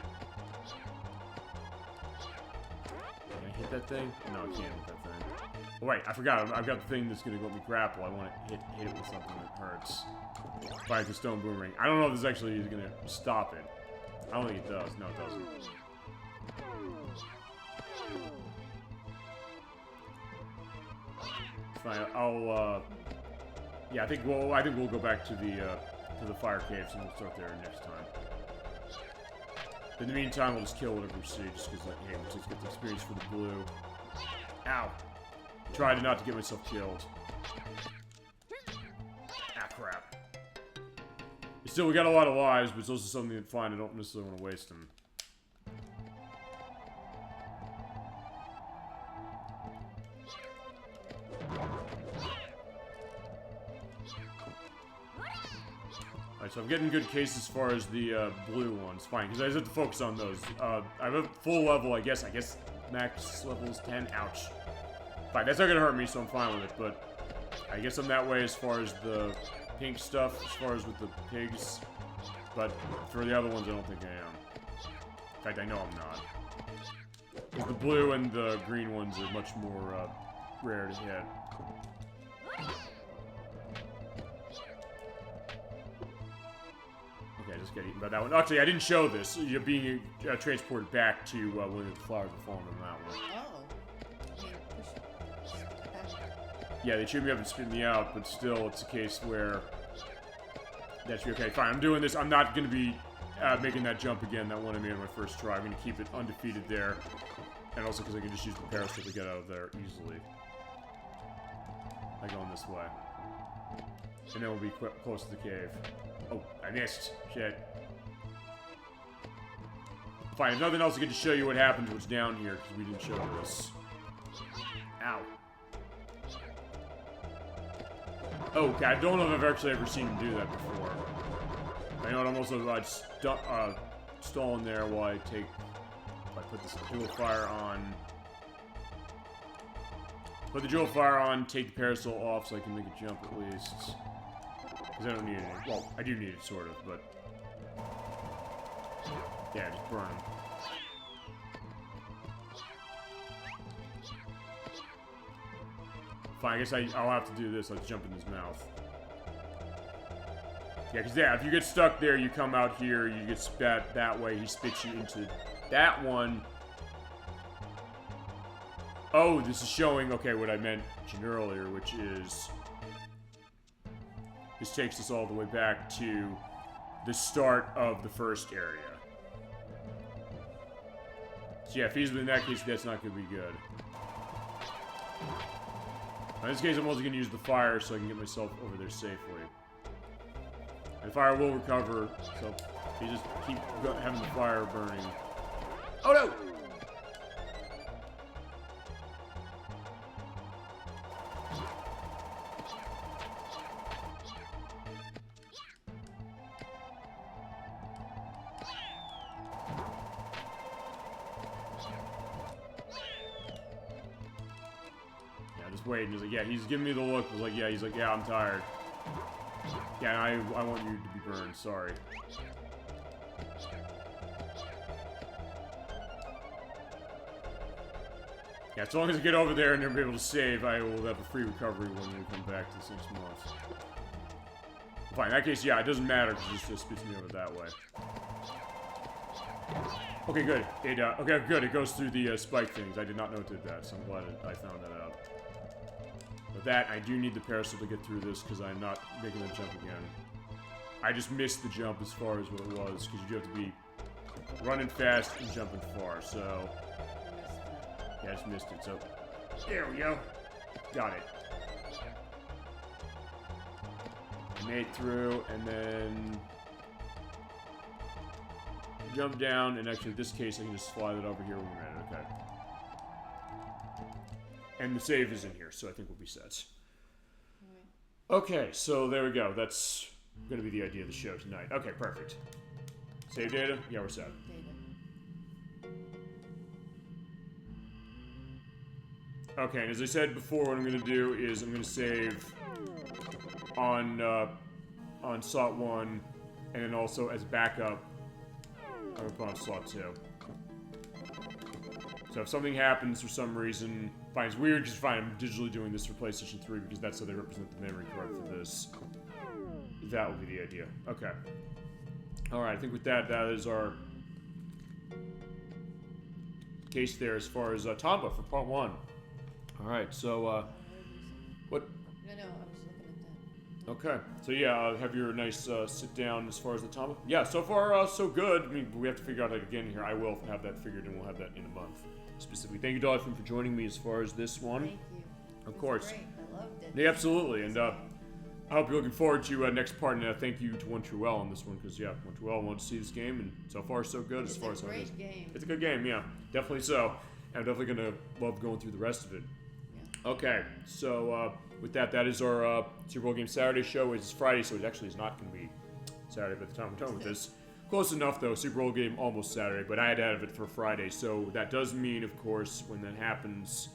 Can I hit that thing? No, I can't hit that thing. Oh wait, I forgot. I've got the thing that's gonna let me grapple. I want to hit it with something that hurts. Like the stone boomerang. I don't know if this actually is gonna stop it. I don't think it does. No, it doesn't. Fine. Yeah, I think we'll go back to the fire caves and we'll start there next time. In the meantime, we'll just kill whatever we see, just because, like, hey, let's just get the experience for the blue. Ow! Tried not to get myself killed. Ah, crap. But still, we got a lot of lives, but it's also something that, fine, I don't necessarily want to waste them. Alright, so I'm getting good case as far as the blue ones. Fine, because I just have to focus on those. I have a full level, I guess max level is 10. Ouch. Fine, that's not gonna hurt me, so I'm fine with it, but I guess I'm that way as far as the pink stuff, as far as with the pigs. But for the other ones, I don't think I am. In fact, I know I'm not. Because the blue and the green ones are much more rare to hit. Okay, just get eaten by that one. Actually, I didn't show this. You're being transported back to one of the flowers that fallen on that one. Oh. Yeah, they chew me up and spit me out, but still, it's a case where that should be okay. Fine, I'm doing this. I'm not going to be making that jump again, that one I made on my first try. I'm going to keep it undefeated there. And also because I can just use the parasol to get out of there easily. By going this way. And then we'll be close to the cave. Oh, I missed. Shit. Fine, if nothing else, I get to show you what happens what's down here, because we didn't show this. Ow. Oh, okay, I don't know if I've actually ever seen him do that before. I know I'm also stall in there while I put this jewel fire on. Put the jewel fire on, take the parasol off so I can make a jump at least. Because I don't need it. Well, I do need it, sort of, but... yeah, just burn him. Fine, I guess I'll have to do this. Let's jump in his mouth. Yeah, because if you get stuck there, you come out here, you get spat that way, he spits you into that one. Oh, this is showing, okay, what I mentioned earlier, which is... this takes us all the way back to the start of the first area. So yeah, feasibly in that case, that's not going to be good. In this case, I'm also going to use the fire so I can get myself over there safely. And the fire will recover, so you just keep having the fire burning. Oh no! Wait, and he's like, yeah, he's giving me the look. I was like, yeah, he's like, yeah, I'm tired. Yeah, I want you to be burned, sorry. Yeah, as long as I get over there and they're able to save, I will have a free recovery when we come back to 6 months. Fine, in that case, yeah, it doesn't matter because it just spits me over that way. Okay, good. Okay, good. It goes through the spike things. I did not know it did that, so I'm glad I found that out. But that, I do need the parasol to get through this because I'm not making that jump again. I just missed the jump as far as what it was because you do have to be running fast and jumping far, so... yeah, I just missed it, so... there we go. Got it. Made through, and then... jump down, and actually in this case I can just slide it over here when we're at it, okay. And the save is in here, so I think we'll be set. Okay, so there we go. That's going to be the idea of the show tonight. Okay, perfect. Save data? Yeah, we're set. Okay, and as I said before, what I'm going to do is I'm going to save on slot 1, and then also as backup, I'm going to put on slot 2. So if something happens for some reason, fine, it's weird, just fine, I'm digitally doing this for PlayStation 3 because that's how they represent the memory card for this. That will be the idea. Okay. Alright, I think with that, that is our case there as far as Tomba for part 1. Alright, so, what? No, I was looking at that. Okay, so yeah, have your nice sit down as far as the Tomba. Yeah, so far, so good. I mean, we have to figure out that again here. I will have that figured, and we'll have that in a month. Specifically. Thank you, Dolphin, for joining me as far as this one. Thank you. Of course. Great. I loved it. Yeah, absolutely. And I hope you're looking forward to next part. And thank you to One True Well on this one, because yeah, One True Well wanted to see this game, and so far so good as far as how it is. It's a great game. It's a good game, yeah, definitely so. And I'm definitely gonna love going through the rest of it. Yeah. Okay, so with that, that is our Super Bowl Game Saturday show. It's Friday, so it actually is not gonna be Saturday by the time we're done with this. Close enough, though. Super Bowl game almost Saturday, but I had to have it for Friday. So that does mean, of course, when that happens,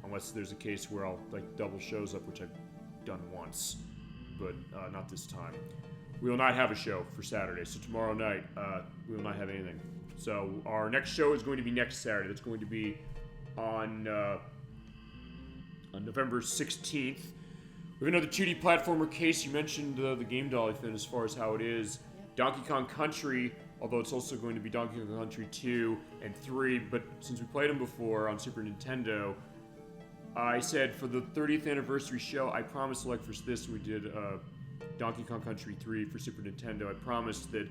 unless there's a case where I'll double shows up, which I've done once, but not this time. We will not have a show for Saturday. So tomorrow night, we will not have anything. So our next show is going to be next Saturday. That's going to be on November 16th. We have another 2D platformer case. You mentioned the Game Dolly thing as far as how it is. Donkey Kong Country, although it's also going to be Donkey Kong Country 2 and 3, but since we played them before on Super Nintendo, I said for the 30th anniversary show, I promised, like for this, we did Donkey Kong Country 3 for Super Nintendo. I promised that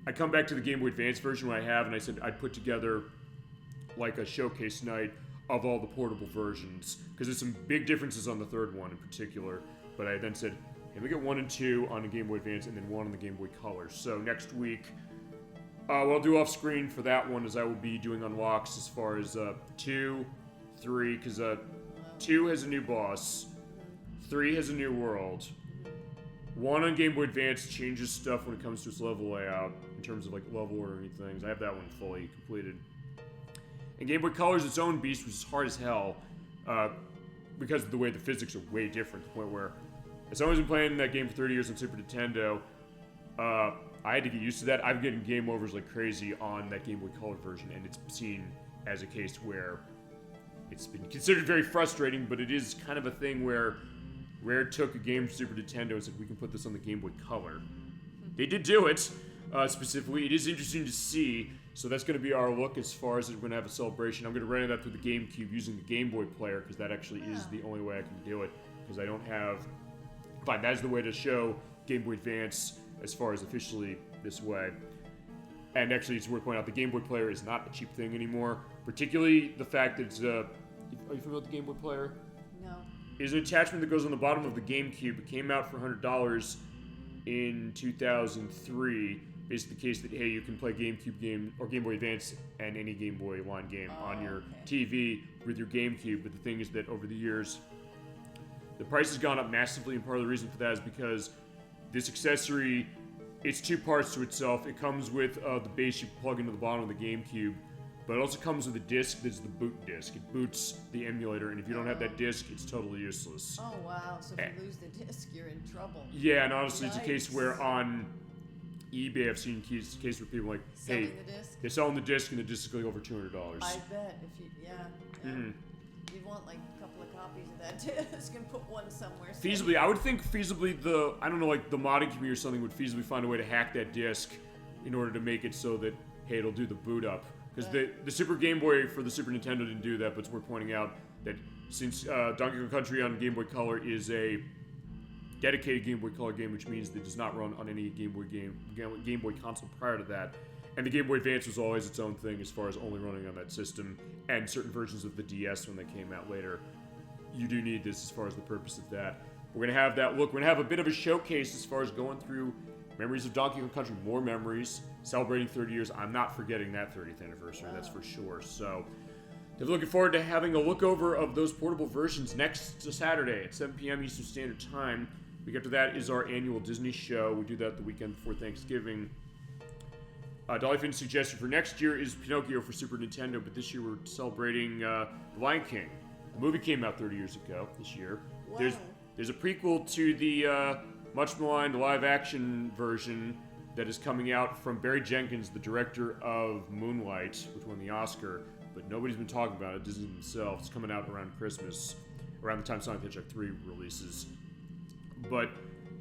I'd come back to the Game Boy Advance version when I have, and I said I'd put together like a showcase night of all the portable versions, because there's some big differences on the third one in particular. But I then said, hey, we get 1 and 2 on the Game Boy Advance, and then 1 on the Game Boy Color. So next week, what I'll do off screen for that one is I will be doing unlocks as far as 2, 3, because 2 has a new boss, 3 has a new world. 1 on Game Boy Advance changes stuff when it comes to its level layout, in terms of level ordering things. I have that one fully completed. And Game Boy Color is its own beast, which is hard as hell, because of the way the physics are way different, to the point where, as someone who's been playing that game for 30 years on Super Nintendo, I had to get used to that. I'm getting game overs like crazy on that Game Boy Color version, and it's seen as a case where it's been considered very frustrating, but it is kind of a thing where Rare took a game from Super Nintendo and said, we can put this on the Game Boy Color. They did do it, specifically. It is interesting to see, so that's going to be our look as far as we're going to have a celebration. I'm going to run that through the GameCube using the Game Boy player, because that actually is the only way I can do it, because I don't have... Fine, that's the way to show Game Boy Advance as far as officially this way. And actually, it's worth pointing out, the Game Boy player is not a cheap thing anymore, particularly the fact that it's... are you familiar with the Game Boy player? No. Is an attachment that goes on the bottom of the GameCube. It came out for $100 in 2003. Basically the case that, hey, you can play GameCube game or Game Boy Advance and any Game Boy line game on your TV with your GameCube. But the thing is that over the years, the price has gone up massively, and part of the reason for that is because this accessory, it's 2 parts to itself. It comes with the base you plug into the bottom of the GameCube, but it also comes with a disc that's the boot disc. It boots the emulator, and if you don't have that disc, it's totally useless. Oh, wow. So if you lose the disc, you're in trouble. Yeah, and honestly, it's a case where on eBay, I've seen case where people are like, hey, selling the disc? they're selling the disc, and the disc is going over $200. I bet. If you, you'd want like a couple of copies of that disc and put one somewhere. Feasibly, I would think feasibly the modding community or something would feasibly find a way to hack that disc in order to make it so that, hey, it'll do the boot up. Because the Super Game Boy for the Super Nintendo didn't do that, but it's worth pointing out that since Donkey Kong Country on Game Boy Color is a dedicated Game Boy Color game, which means that it does not run on any Game Boy console prior to that, and the Game Boy Advance was always its own thing as far as only running on that system, and certain versions of the DS when they came out later, you do need this as far as the purpose of that. We're going to have that look. We're going to have a bit of a showcase as far as going through memories of Donkey Kong Country, more memories, celebrating 30 years. I'm not forgetting that 30th anniversary, that's for sure. So, they're looking forward to having a look over of those portable versions next Saturday at 7 p.m. Eastern Standard Time. Week after that is our annual Disney show. We do that the weekend before Thanksgiving. Dollyfin's suggestion for next year is Pinocchio for Super Nintendo, but this year we're celebrating The Lion King. The movie came out 30 years ago this year. Wow. There's a prequel to the much maligned live-action version that is coming out from Barry Jenkins, the director of Moonlight, which won the Oscar, but nobody's been talking about it. Disney himself. It's coming out around Christmas, around the time Sonic the Hedgehog 3 releases. But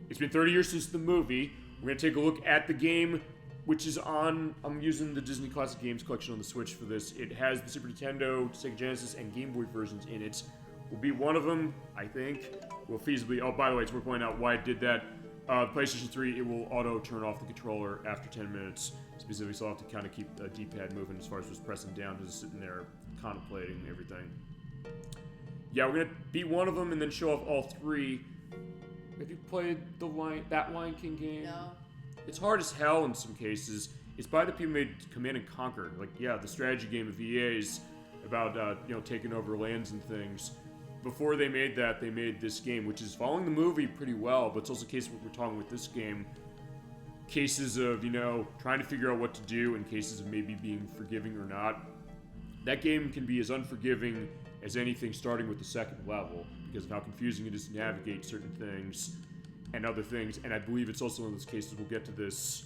it's been 30 years since the movie. We're going to take a look at the game, which is on... I'm using the Disney Classic Games collection on the Switch for this. It has the Super Nintendo, Sega Genesis, and Game Boy versions in it. Will be one of them, I think. Will feasibly... Oh, by the way, it's worth pointing out why it did that. PlayStation 3, it will auto turn off the controller after 10 minutes. Specifically, so I'll have to kind of keep the D-pad moving as far as just pressing down, just sitting there contemplating everything. Yeah, we're going to beat one of them and then show off all 3. Have you played that Lion King game? No. It's hard as hell in some cases. It's by the people who made Command and Conquer. Like, yeah, the strategy game of EA's about, taking over lands and things. Before they made that, they made this game, which is following the movie pretty well, but it's also a case of what we're talking with this game. cases of, trying to figure out what to do and cases of maybe being forgiving or not. That game can be as unforgiving as anything starting with the second level because of how confusing it is to navigate certain things and other things. And I believe it's also one of those cases, we'll get to this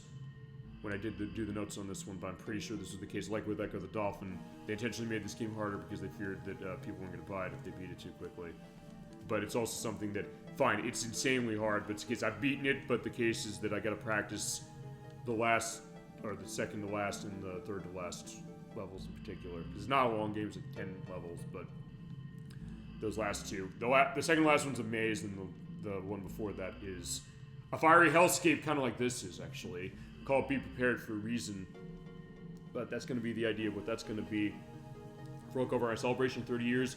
when I do the notes on this one, but I'm pretty sure this was the case, like with Echo the Dolphin. They intentionally made this game harder because they feared that people weren't going to buy it if they beat it too quickly. But it's also something that, fine, it's insanely hard, but it's a case I've beaten it, but the case is that I got to practice the second to last and the third to last levels in particular. Because it's not a long game, it's like 10 levels, but those last two. The second to last one's a maze, and the one before that is a fiery hellscape, kind of like this is, actually. Called Be Prepared for a Reason. But that's going to be the idea of what that's going to be. We'll look over our celebration of 30 years.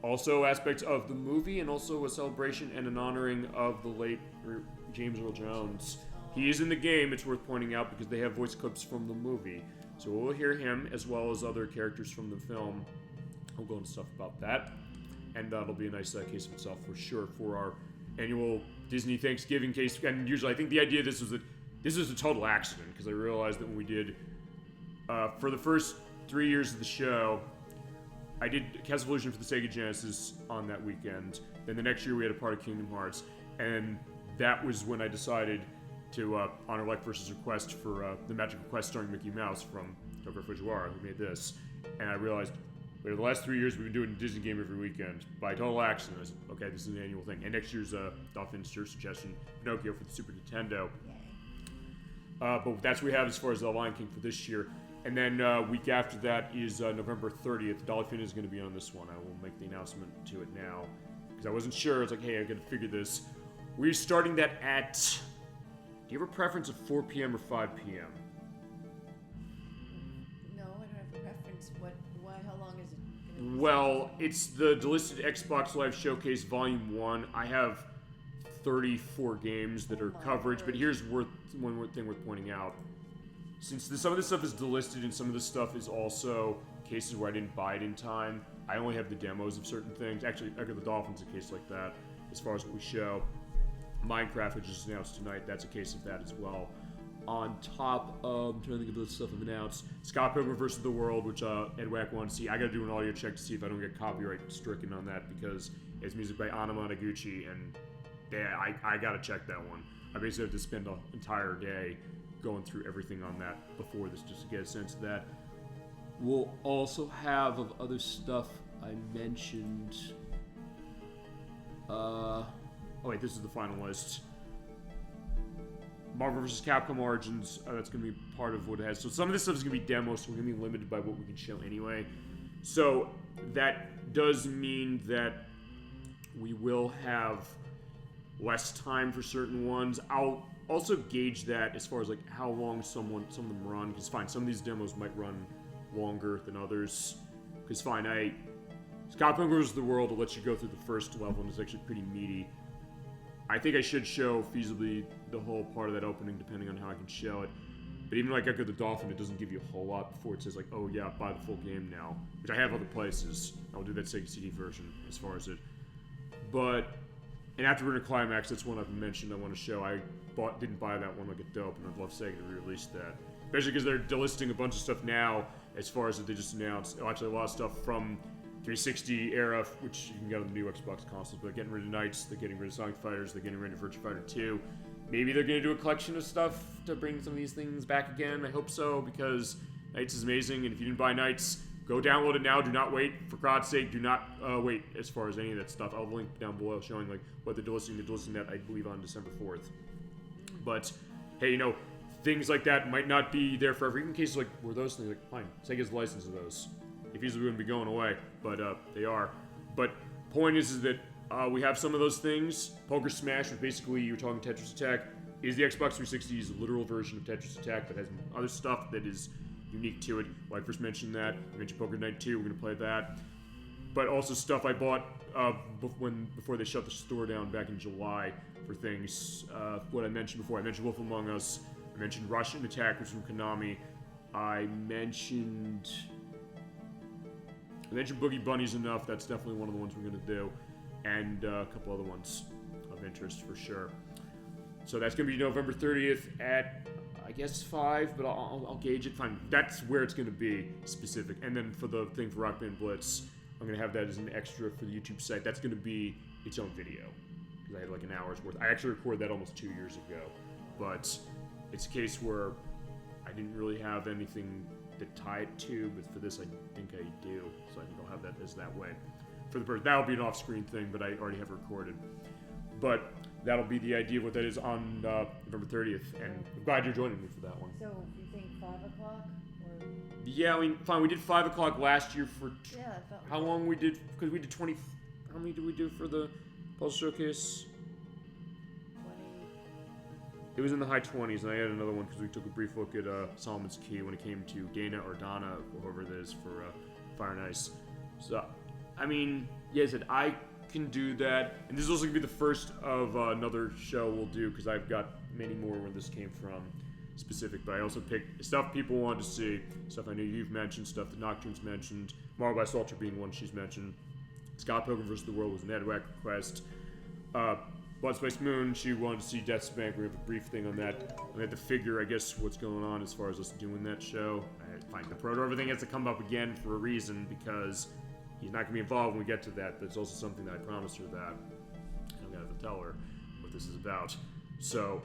Also aspects of the movie, and also a celebration and an honoring of the late James Earl Jones. He is in the game, it's worth pointing out, because they have voice clips from the movie. So we'll hear him, as well as other characters from the film. We'll go into stuff about that. And that'll be a nice case of itself, for sure, for our annual Disney Thanksgiving case. And usually, I think the idea of this was that this is a total accident, because I realized that when we did, for the first 3 years of the show, I did Castlevania for the Sega Genesis on that weekend. Then the next year we had a part of Kingdom Hearts. And that was when I decided to honor Life vs. Request for the Magical Quest starring Mickey Mouse from Tokuro Fujiwara, who made this. And I realized, the last 3 years we've been doing a Disney game every weekend. By total accident, I said, okay, this is an annual thing. And next year's Dolphin's your suggestion, Pinocchio for the Super Nintendo. But that's what we have as far as the Lion King for this year. And then week after that is November 30th. Dolphin is going to be on this one. I will make the announcement to it now. Because I wasn't sure. I was like, hey, I got to figure this. We're starting that at... Do you have a preference of 4 p.m. or 5 p.m.? No, I don't have a preference. Why? How long is it going to be? Well, it's the delisted Xbox Live Showcase Volume 1. I have 34 games that are coverage, but here's one thing worth pointing out. Since some of this stuff is delisted and some of this stuff is also cases where I didn't buy it in time, I only have the demos of certain things. Actually, Echo the Dolphin's a case like that, as far as what we show. Minecraft, which is announced tonight, that's a case of that as well. On top of, I'm trying to think of the stuff I've announced, Scott Pilgrim vs. the World, which Ed Wack wanted to see. I gotta do an audio check to see if I don't get copyright stricken on that, because it's music by Anna Monoguchi, and I gotta check that one. I basically have to spend an entire day going through everything on that before this, just to get a sense of that. We'll also have of other stuff I mentioned. Oh wait, this is the final list. Marvel vs. Capcom Origins, that's going to be part of what it has. So some of this stuff is going to be demos, so we're going to be limited by what we can show anyway. So that does mean that we will have less time for certain ones. I'll also gauge that as far as like how long some of them run, because fine, some of these demos might run longer than others. Because fine, Scott Pilgrim vs. the World will let you go through the first level, and it's actually pretty meaty. I think I should show feasibly the whole part of that opening, depending on how I can show it. But even like Echo the Dolphin, it doesn't give you a whole lot before it says like, oh yeah, buy the full game now, which I have other places. I'll do that Sega CD version as far as it. But, and Afterburner Climax, that's one I've mentioned I want to show. I didn't buy that one like a dope, and I'd love Sega to re-release that. Especially because they're delisting a bunch of stuff now, as far as that they just announced. Actually, a lot of stuff from 360 era, which you can get on the new Xbox consoles, but they're getting rid of Knights, they're getting rid of Sonic Fighters, they're getting rid of Virtua Fighter 2. Maybe they're going to do a collection of stuff to bring some of these things back again. I hope so, because Knights is amazing, and if you didn't buy Knights, go download it now. Do not wait. For God's sake, do not wait as far as any of that stuff. I'll link down below showing like what they're delisting. They're delisting that, I believe, on December 4th. But, hey, things like that might not be there forever. Even cases like where those things, like, fine, Sega's license of those. If these wouldn't be going away, but they are. But point is that we have some of those things. Poker Smash, which basically you're talking Tetris Attack, is the Xbox 360's literal version of Tetris Attack that has other stuff that is unique to it. Well, I first mentioned that. I mentioned Poker Night 2. We're gonna play that. But also stuff I bought before they shut the store down back in July for things. What I mentioned before. I mentioned Wolf Among Us. I mentioned Russian Attack, which is from Konami. I mentioned Boogie Bunnies enough. That's definitely one of the ones we're going to do. And a couple other ones of interest for sure. So that's going to be November 30th at, I guess, 5, but I'll gauge it. Fine. That's where it's going to be specific. And then for the thing for Rock Band Blitz, I'm going to have that as an extra for the YouTube site. That's going to be its own video. Because I had like an hour's worth. I actually recorded that almost 2 years ago. But it's a case where I didn't really have anything to tie it to, but for this I think I do. So I think I'll have that as that way. For the first, that'll be an off-screen thing, but I already have it recorded. But that'll be the idea of what that is on November 30th, and I'm glad you're joining me for that one. So you think 5 o'clock? Or... Yeah, I mean, fine. We did 5 o'clock last year for Yeah, I felt how long we did? Because we did 20. How many did we do for the Puzzle Showcase? 20. It was in the high 20s, and I had another one because we took a brief look at Solomon's Key when it came to Dana or Donna, whoever it is, for Fire and Ice. So, I mean, yeah, I said I can do that, and this is also gonna be the first of another show we'll do because I've got many more where this came from, specific. But I also picked stuff people wanted to see, stuff I know you've mentioned, stuff that Nocturne's mentioned, Marvel by Salter being one she's mentioned. Scott Pilgrim vs. the World was an EdWack request. Blood Spice Moon, she wanted to see Death's Bank. We have a brief thing on that. I had to figure, I guess, what's going on as far as us doing that show. I find the Proto everything has to come up again for a reason because he's not going to be involved when we get to that, but it's also something that I promised her that. I'm going to have to tell her what this is about. So,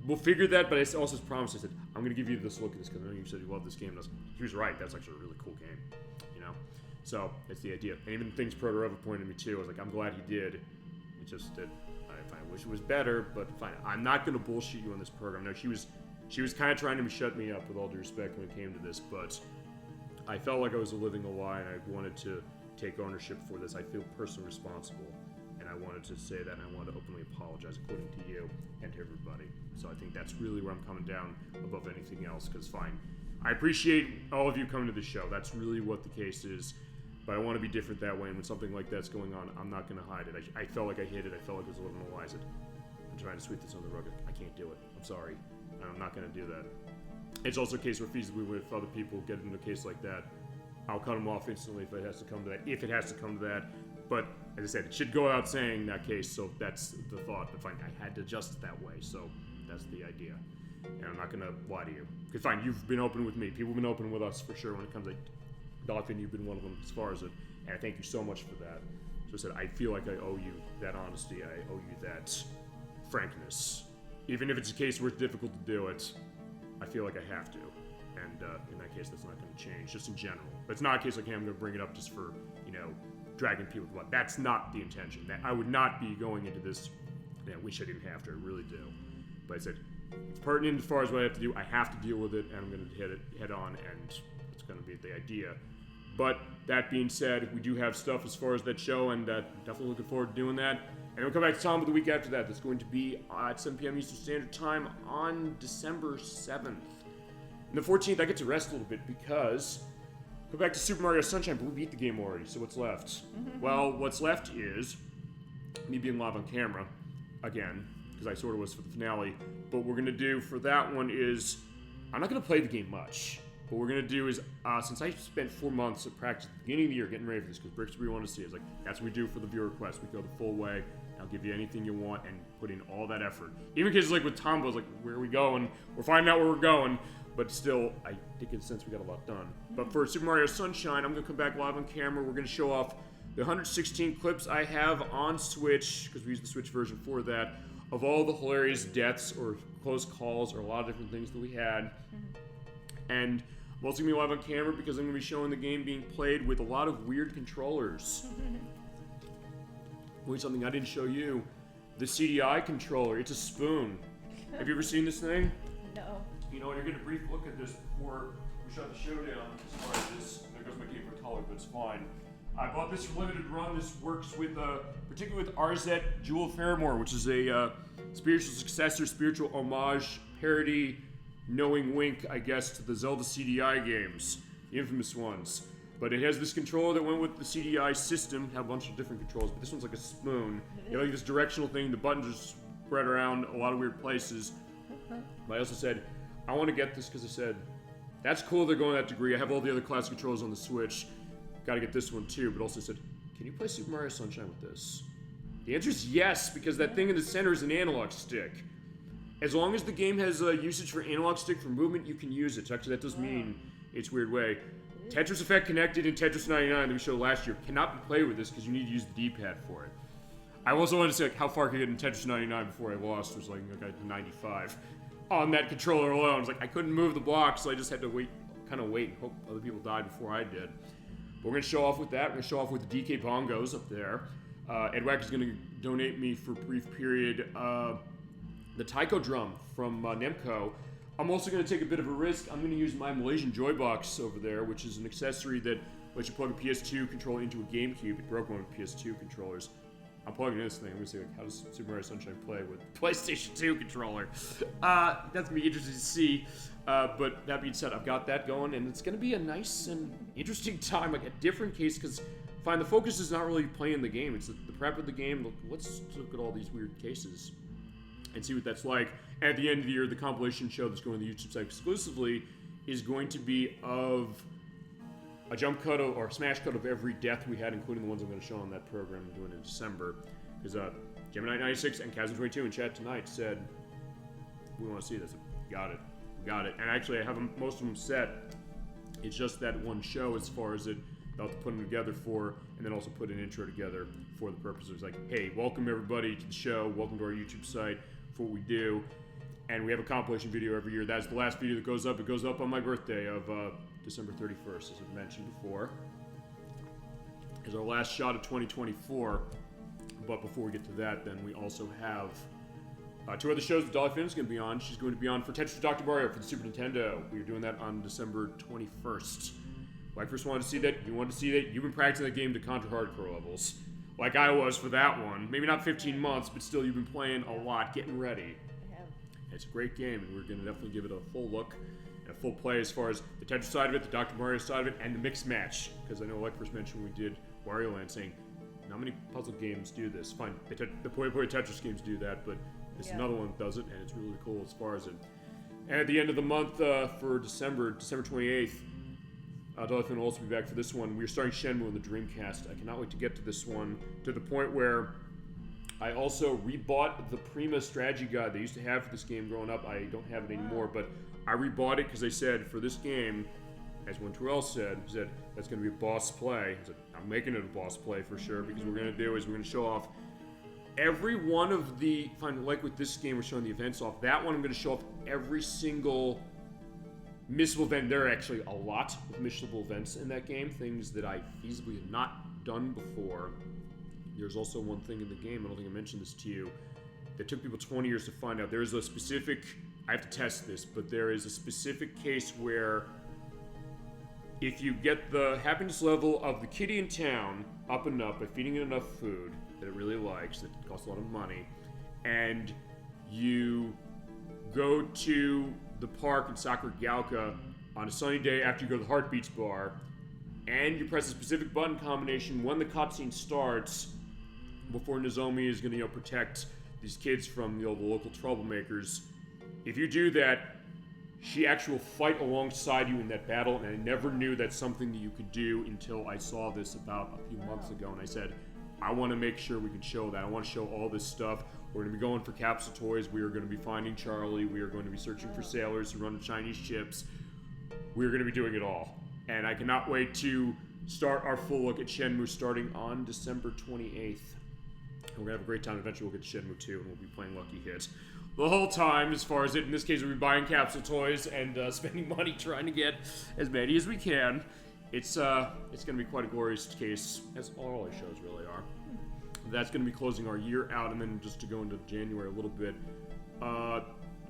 we'll figure that, but I also promised, I said, I'm going to give you this look at this because I know you said you love this game. And she was right, that's actually a really cool game, you know? So, that's the idea. And even things Proto pointed me to, I was like, I'm glad he did. It just did. I wish it was better, but fine. I'm not going to bullshit you on this program. No, she was kind of trying to shut me up with all due respect when it came to this, but I felt like I was living a lie, and I wanted to take ownership for this. I feel personally responsible, and I wanted to say that, and I wanted to openly apologize, including to you and to everybody. So I think that's really where I'm coming down above anything else, because fine. I appreciate all of you coming to the show. That's really what the case is. But I want to be different that way, and when something like that's going on, I'm not going to hide it. I felt like I hid it. I felt like I was living a lie. I'm trying to sweep this under the rug. I can't do it. I'm sorry. And I'm not going to do that. It's also a case where feasibly, if other people get into a case like that, I'll cut them off instantly if it has to come to that. If it has to come to that. But, as I said, it should go without saying in that case, so that's the thought. But fine, I had to adjust it that way, so that's the idea. And I'm not going to lie to you. Because fine, you've been open with me. People have been open with us, for sure, when it comes to Dolphin, you've been one of them as far as it, and I thank you so much for that. So I said, I feel like I owe you that honesty, I owe you that frankness. Even if it's a case where it's difficult to do it, I feel like I have to. And in that case, that's not going to change, just in general. But it's not a case like, hey, I'm going to bring it up just for, dragging people with blood. That's not the intention. That I would not be going into this, I wish I didn't have to, I really do. But I said, it's pertinent as far as what I have to do. I have to deal with it, and I'm going to hit it head on, and it's going to be the idea. But that being said, we do have stuff as far as that show, and definitely looking forward to doing that. And we'll come back to Tomba the week after that. That's going to be at 7 p.m. Eastern Standard Time on December 7th. And the 14th, I get to rest a little bit because go back to Super Mario Sunshine, but we beat the game already, so what's left? Well, what's left is me being live on camera again, because I sort of was for the finale. But what we're going to do for that one is I'm not going to play the game much. What we're going to do is, since I spent 4 months of practice at the beginning of the year getting ready for this, because Bricks we want to see, it's like, that's what we do for the viewer request. We go the full way. I'll give you anything you want and put in all that effort. Even because, like, with Tomba, it's like, where are we going? We're finding out where we're going. But still, I did get a sense we got a lot done. But for Super Mario Sunshine, I'm going to come back live on camera. We're going to show off the 116 clips I have on Switch, because we use the Switch version for that, of all the hilarious deaths or close calls or a lot of different things that we had. And I'm also going to be live on camera because I'm going to be showing the game being played with a lot of weird controllers. Wait, something I didn't show you. The CDI controller. It's a spoon. Have you ever seen this thing? No. You know, you're getting a brief look at this before we shut the show down as far as this. There goes my game for color, but it's fine. I bought this for limited run. This works with, particularly with RZ Jewel Fairmore, which is a spiritual successor, spiritual homage, parody, knowing wink, I guess, to the Zelda CDI games, the infamous ones. But it has this controller that went with the CDI system, have a bunch of different controls, but this one's like a spoon. You have like this directional thing, the buttons are spread around a lot of weird places. But I also said, I want to get this because I said, that's cool they're going that degree. I have all the other classic controls on the Switch. Got to get this one too, but also said, can you play Super Mario Sunshine with this? The answer is yes, because that thing in the center is an analog stick. As long as the game has usage for analog stick for movement, you can use it. So actually, that does mean it's weird way. Tetris Effect Connected and Tetris 99 that we showed last year cannot be played with this because you need to use the D-pad for it. I also wanted to say how far I could get in Tetris 99 before I lost. It was like 95 on that controller alone. I was like, I couldn't move the blocks, so I just had to wait and hope other people died before I did. But we're going to show off with that. We're going to show off with the DK bongos up there. Ed Wack is going to donate me for a brief period the taiko drum from Nemco. I'm also going to take a bit of a risk. I'm going to use my Malaysian Joy Box over there, which is an accessory that lets you plug a PS2 controller into a GameCube. It broke one of the PS2 controllers. I'm plugging this thing. I'm going to see how does Super Mario Sunshine play with PlayStation 2 controller. That's going to be interesting to see. But that being said, I've got that going, and it's going to be a nice and interesting time, like a different case, because the focus is not really playing the game. It's the prep of the game. Let's look at all these weird cases and see what that's like. At the end of the year, the compilation show that's going to the YouTube site exclusively is going to be of a jump cut or a smash cut of every death we had, including the ones I'm going to show on that program I'm doing in December. Because Gemini96 and Chasm22 in chat tonight said, we want to see this. Got it. Got it. And actually, I have most of them set. It's just that one show as far as it. I'll have to put them together for, and then also put an intro together for the purposes like, hey, welcome everybody to the show. Welcome to our YouTube site for what we do. And we have a compilation video every year. That's the last video that goes up. It goes up on my birthday of December 31st, as I mentioned before. Is our last shot of 2024. But before we get to that, then we also have two other shows that Dolly Finn is going to be on. She's going to be on for Tetris Dr. Mario for the Super Nintendo. We're doing that on December 21st. When I first wanted to see that, you wanted to see that, you've been practicing that game to contra hardcore levels. Like I was for that one. Maybe not 15 months, but still you've been playing a lot, getting ready. It's a great game, and we're going to definitely give it a full look and a full play as far as the Tetris side of it, the Dr. Mario side of it, and the mixed match. Because I know, like first mentioned, we did Wario Land, saying, not many puzzle games do this. Fine, the Puyo Puyo Tetris games do that, but it's another one that does it, and it's really cool as far as it. And at the end of the month for December 28th, Dolphin will also be back for this one. We're starting Shenmue in the Dreamcast. I cannot wait to get to this one, to the point where I also rebought the Prima strategy guide they used to have for this game growing up. I don't have it anymore, but I rebought it because they said for this game, as Win Terrell said that's going to be a boss play. I said, I'm making it a boss play for sure, because what we're going to do is we're going to show off every one of the, like with this game we're showing the events off, that one I'm going to show off every single missable event. There are actually a lot of missable events in that game, things that I feasibly have not done before. There's also one thing in the game, I don't think I mentioned this to you, that took people 20 years to find out. There's a specific, I have to test this, but there is a specific case where if you get the happiness level of the kitty in town up and up by feeding it enough food that it really likes, that costs a lot of money, and you go to the park in Sakuragaoka on a sunny day after you go to the Heartbeats bar, and you press a specific button combination when the cutscene starts, before Nozomi is going to protect these kids from the local troublemakers. If you do that, she actually will fight alongside you in that battle, and I never knew that's something that you could do until I saw this about a few months ago, and I said, I want to make sure we can show that. I want to show all this stuff. We're going to be going for capsule toys. We are going to be finding Charlie. We are going to be searching for sailors who run Chinese ships. We're going to be doing it all. And I cannot wait to start our full look at Shenmue starting on December 28th. We're going to have a great time. Eventually we'll get to Shenmue 2 and we'll be playing Lucky Hit the whole time, as far as it. In this case, we'll be buying capsule toys and spending money trying to get as many as we can. It's going to be quite a glorious case, as all our shows really are. That's going to be closing our year out, and then just to go into January a little bit.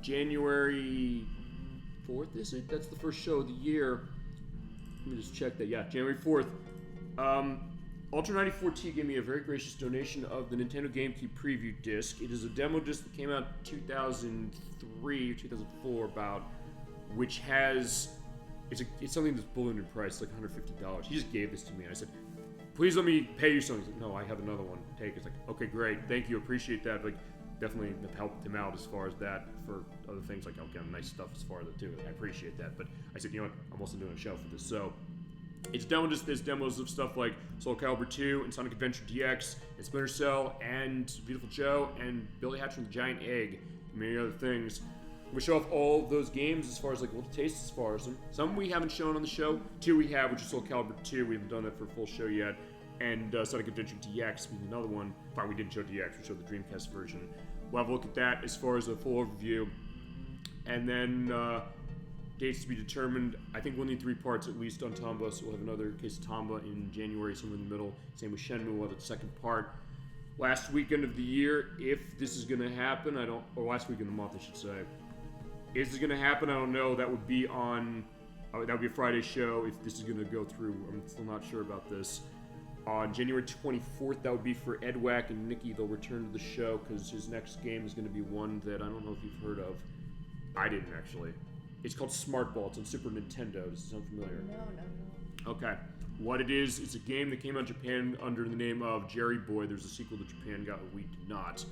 January 4th, is it? That's the first show of the year. Let me just check that. Yeah, January 4th. Ultra94T gave me a very gracious donation of the Nintendo GameCube preview disc. It is a demo disc that came out 2003 or 2004 about, which has, it's something that's bullied in price, like $150. He just gave this to me, and I said, please let me pay you something. He's like, no, I have another one. Take it. It's like, okay, great, thank you, appreciate that. Like, definitely helped him out as far as that for other things, like, okay, nice stuff as far as it too. I appreciate that. But I said, you know what, I'm also doing a show for this. So It's done with there's demos of stuff like Soul Calibur 2 and Sonic Adventure DX and Splinter Cell and Beautiful Joe and Billy Hatcher and the Giant Egg and many other things. We show off all those games as far as like what the taste as far as them. Some we haven't shown on the show. 2 we have, which is Soul Calibur 2. We haven't done that for a full show yet. And Sonic Adventure DX being another one. Fine, we didn't show DX. We showed the Dreamcast version. We'll have a look at that as far as a full overview. And then dates to be determined. I think we'll need 3 parts at least on Tomba, so we'll have another case of Tomba in January, somewhere in the middle. Same with Shenmue, we'll have the second part. Last weekend of the year, if this is going to happen, or last weekend of the month, I should say. Is this going to happen? I don't know. That would be on, that would be a Friday show if this is going to go through. I'm still not sure about this. On January 24th, that would be for Edwack and Nikki. They'll return to the show because his next game is going to be one that I don't know if you've heard of. I didn't, actually. It's called Smart Ball. It's on Super Nintendo. Does it sound familiar? No. Okay. What it is, it's a game that came out in Japan under the name of Jerry Boy. There's a sequel that Japan got, but we did not.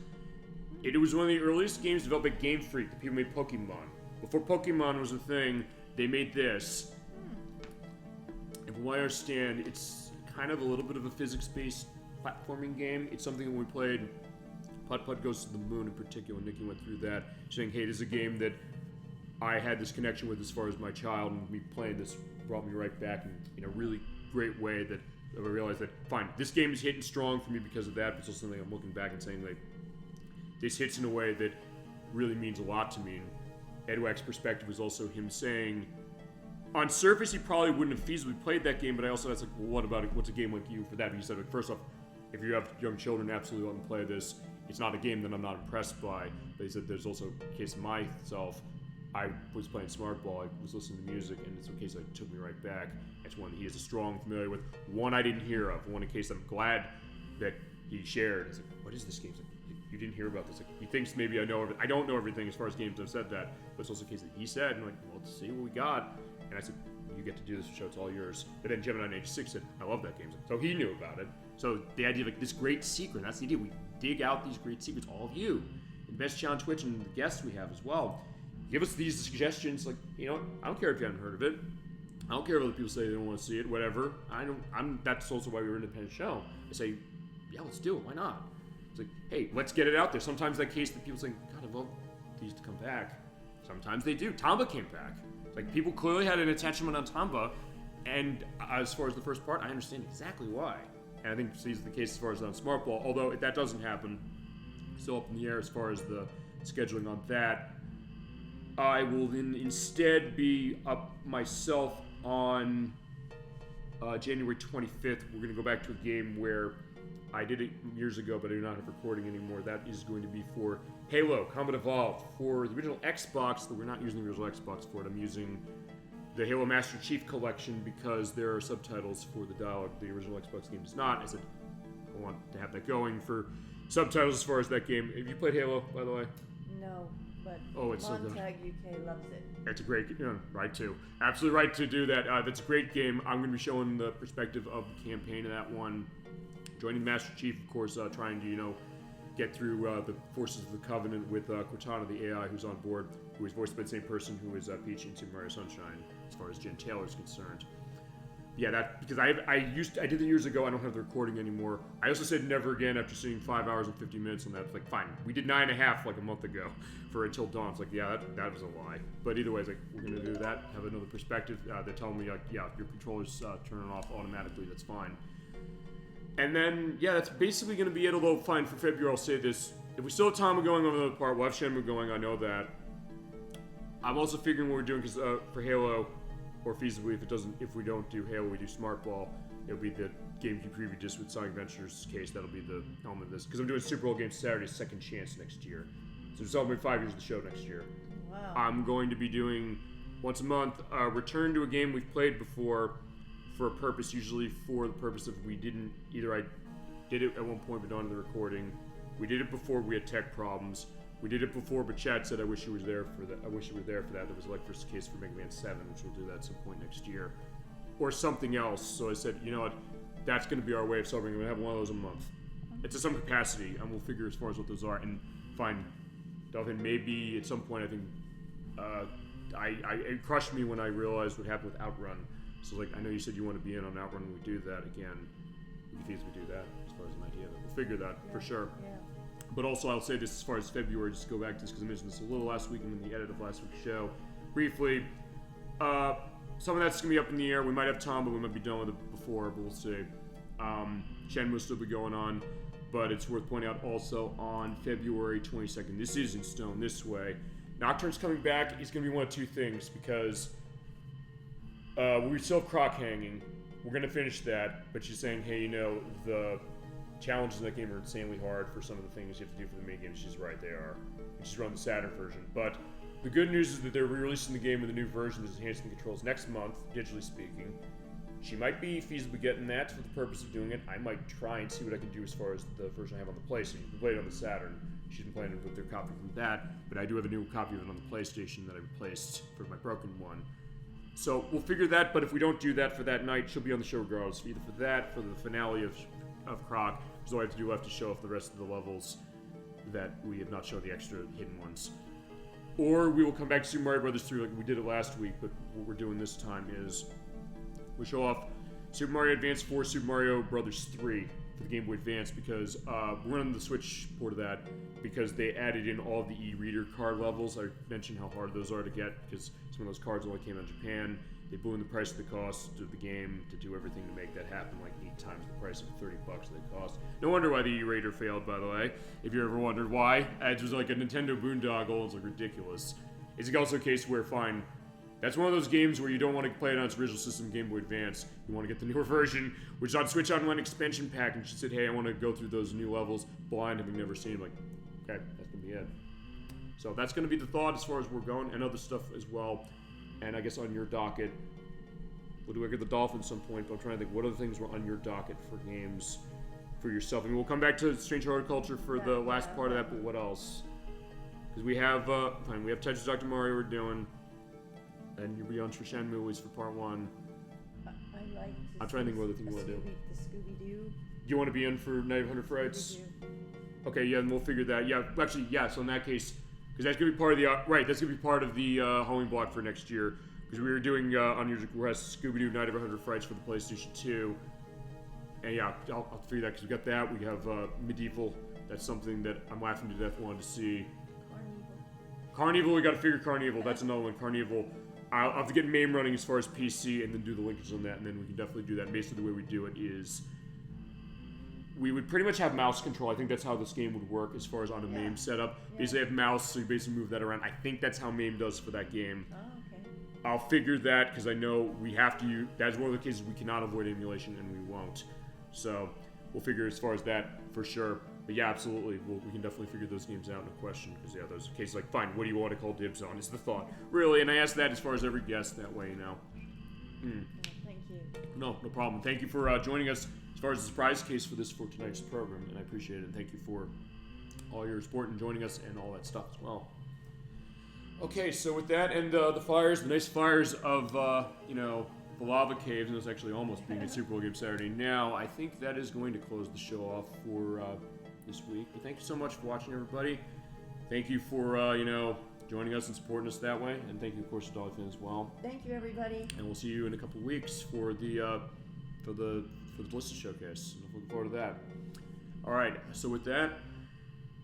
It was one of the earliest games developed by Game Freak. The people made Pokemon. Before Pokemon was a thing, they made this. And from what I understand, it's kind of a little bit of a physics-based platforming game. It's something when we played Putt Putt Goes to the Moon in particular. Nikki went through that, saying, hey, this is a game that I had this connection with as far as my child, and me playing this brought me right back in a really great way that I realized that, fine, this game is hitting strong for me because of that, but it's also something I'm looking back and saying, like, this hits in a way that really means a lot to me. And Edwack's perspective was also him saying, on surface, he probably wouldn't have feasibly played that game, but I also, that's like, well, what about it? What's a game like you for that? But he said, like, first off, if you have young children, absolutely let them play this. It's not a game that I'm not impressed by. But he said, there's also a case of myself. I was playing Smart Ball, I was listening to music, and it's a case that took me right back. It's one he is a strong familiar with. One I didn't hear of. One in case I'm glad that he shared. It's like, what is this game? It's like, you didn't hear about this. Like, he thinks maybe I know everything. I don't know everything as far as games I've said that, but it's also a case that he said, and I'm like, well, let's see what we got. And I said, you get to do this show, it's all yours. But then Gemini Age 6 said, I love that game. So he knew about it. So the idea of like this great secret, that's the idea. We dig out these great secrets, all of you. And the best on Twitch and the guests we have as well. Give us these suggestions, like, you know, I don't care if you haven't heard of it. I don't care if other people say they don't want to see it, whatever. That's also why we were an independent show. I say, yeah, let's do it, why not? It's like, hey, let's get it out there. Sometimes that case that people say, God, I'd love these to come back. Sometimes they do. Tomba came back. It's like, people clearly had an attachment on Tomba, and as far as the first part, I understand exactly why. And I think this is the case as far as on Smart Ball, although if that doesn't happen, still up in the air as far as the scheduling on that. I will then instead be up myself on January 25th. We're going to go back to a game where I did it years ago, but I do not have recording anymore. That is going to be for Halo Combat Evolved. For the original Xbox, though we're not using the original Xbox for it, I'm using the Halo Master Chief Collection because there are subtitles for the dialogue. The original Xbox game does not. I said, I want to have that going for subtitles as far as that game. Have you played Halo, by the way? No, but it's so good. Montag UK loves it. It's a great, right to. Absolutely right to do that. That's a great game. I'm going to be showing the perspective of the campaign of that one. Joining Master Chief, of course, trying to, get through the forces of the Covenant with Cortana, the AI who's on board, who is voiced by the same person who is Peach in Super Mario Sunshine, as far as Jen Taylor is concerned. Yeah, that, because I did it years ago, I don't have the recording anymore. I also said never again after seeing 5 hours and 50 minutes on that. It's like, fine, we did 9.5 like a month ago for Until Dawn. It's like, yeah, that was a lie. But either way, it's like, we're going to do that, have another perspective. They're telling me, like, yeah, your controller's turning off automatically, that's fine. And then, yeah, that's basically going to be it, although, fine, for February, I'll say this. If we still have Tomba going over the part, we'll have Shenmue going, I know that. I'm also figuring what we're doing, because for Halo, or feasibly, if we don't do Halo, we do Smart Ball, it'll be the GameCube preview disc with Sonic Adventure's case, that'll be the element of this. Because I'm doing Super Bowl Game Saturday, Second Chance next year. So we're celebrating 5 years of the show next year. Wow. I'm going to be doing, once a month, a return to a game we've played before, for a purpose, usually for the purpose of I did it at one point but not in the recording. We did it before we had tech problems. We did it before, but Chad said, I wish you were there for that. There was a first case for Mega Man 7, which we'll do that at some point next year. Or something else. So I said, you know what, that's going to be our way of celebrating. We're going to have one of those a month. It's to some capacity, and we'll figure as far as what those are. And find, Delvin, maybe at some point, I think, it crushed me when I realized what happened with Outrun. So like, I know you said you want to be in on that one when we do that again. We can easily do that as far as an idea. We'll figure that for sure. Yeah. But also, I'll say this as far as February, just to go back to this because I mentioned this a little last week and in the edit of last week's show. Briefly, some of that's going to be up in the air. We might have Tomba, we might be done with it before, but we'll see. Shenmue will still be going on, but it's worth pointing out also on February 22nd. This is in stone this way. Nocturne's coming back. He's going to be one of two things because we still have Croc hanging. We're going to finish that, but she's saying, hey, the challenges in that game are insanely hard for some of the things you have to do for the mini games. She's right, they are. And she's running the Saturn version. But the good news is that they're re-releasing the game with a new version that's enhancing the controls next month, digitally speaking. She might be feasibly getting that for the purpose of doing it. I might try and see what I can do as far as the version I have on the PlayStation. You can play it on the Saturn. She's been playing it with their copy from that, but I do have a new copy of it on the PlayStation that I replaced for my broken one. So we'll figure that, but if we don't do that for that night, she'll be on the show regardless. Either for that, for the finale of Croc, because all I have to do left to show off the rest of the levels that we have not shown the extra hidden ones. Or we will come back to Super Mario Bros. 3 like we did it last week, but what we're doing this time is we'll show off Super Mario Advance 4, Super Mario Bros. 3 for the Game Boy Advance because we're running the Switch port of that because they added in all the e-reader card levels. I mentioned how hard those are to get because some of those cards only came out of Japan. They blew in the price of the cost of the game to do everything to make that happen, like 8 times the price of $30 they cost. No wonder why the E-Raider failed, by the way. If you ever wondered why, it was like a Nintendo boondoggle. It's like ridiculous. It's also a case where, fine, that's one of those games where you don't want to play it on its original system, Game Boy Advance. You want to get the newer version, which is on Switch Online expansion pack. And she said, hey, I want to go through those new levels blind, having never seen them. Like, okay, that's going to be it. So that's going to be the thought as far as we're going, and other stuff as well. And I guess on your docket, we'll do the Dolphin at some point, but I'm trying to think what other things were on your docket for games for yourself. I mean, we'll come back to Strange Horticulture for the last part of that, but what else? Because we have, we have Tetris Dr. Mario we're doing, and you'll be on for Shenmue at least for part 1. I'm trying to think what other thing you want to do. The Scooby-Doo. You want to be in for Night of 100 Frights? Okay, yeah, and we'll figure that. Yeah, actually, yeah, so in that case, because that's going to be part of the, that's going to be part of the Halloween block for next year. Because we were doing, on your request, Scooby-Doo Night of 100 Frights for the PlayStation 2. And yeah, I'll figure that, because we got that. We have Medieval. That's something that I'm laughing to death wanting to see. Carnival, we got to figure Carnival. That's another one, Carnival. I'll have to get MAME running as far as PC and then do the linkage on that, and then we can definitely do that. Basically, the way we do it is we would pretty much have mouse control. I think that's how this game would work as far as on a MAME setup. Basically, have mouse, so you basically move that around. I think that's how MAME does for that game. Oh, okay. I'll figure that because I know we have to use. That's one of the cases we cannot avoid emulation, and we won't. So we'll figure as far as that for sure. But yeah, absolutely, we can definitely figure those games out, no question. Because yeah, those cases like, fine, what do you want to call dibs on? Is the thought really? And I ask that as far as every guest that way, Thank you. No problem. Thank you for joining us as far as the surprise case for tonight's program, and I appreciate it. And thank you for all your support and joining us and all that stuff as well. Okay, so with that and the fires, the nice fires of the lava caves, and it's actually almost being a Super Bowl game Saturday now, I think that is going to close the show off for this week. But thank you so much for watching, everybody. Thank you for joining us and supporting us that way, and thank you, of course, to Dolly Fan as well. Thank you, everybody. And we'll see you in a couple weeks for the Delisted showcase. I'm looking forward to that. All right. So with that,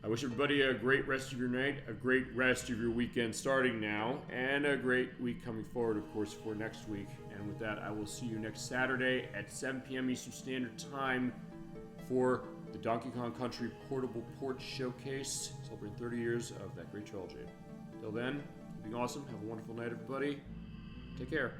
I wish everybody a great rest of your night, a great rest of your weekend starting now, and a great week coming forward, of course, for next week. And with that, I will see you next Saturday at 7 p.m. Eastern Standard Time for the Donkey Kong Country Portable Port Showcase, celebrating 30 years of that great trilogy. Till then, keep being awesome. Have a wonderful night, everybody. Take care.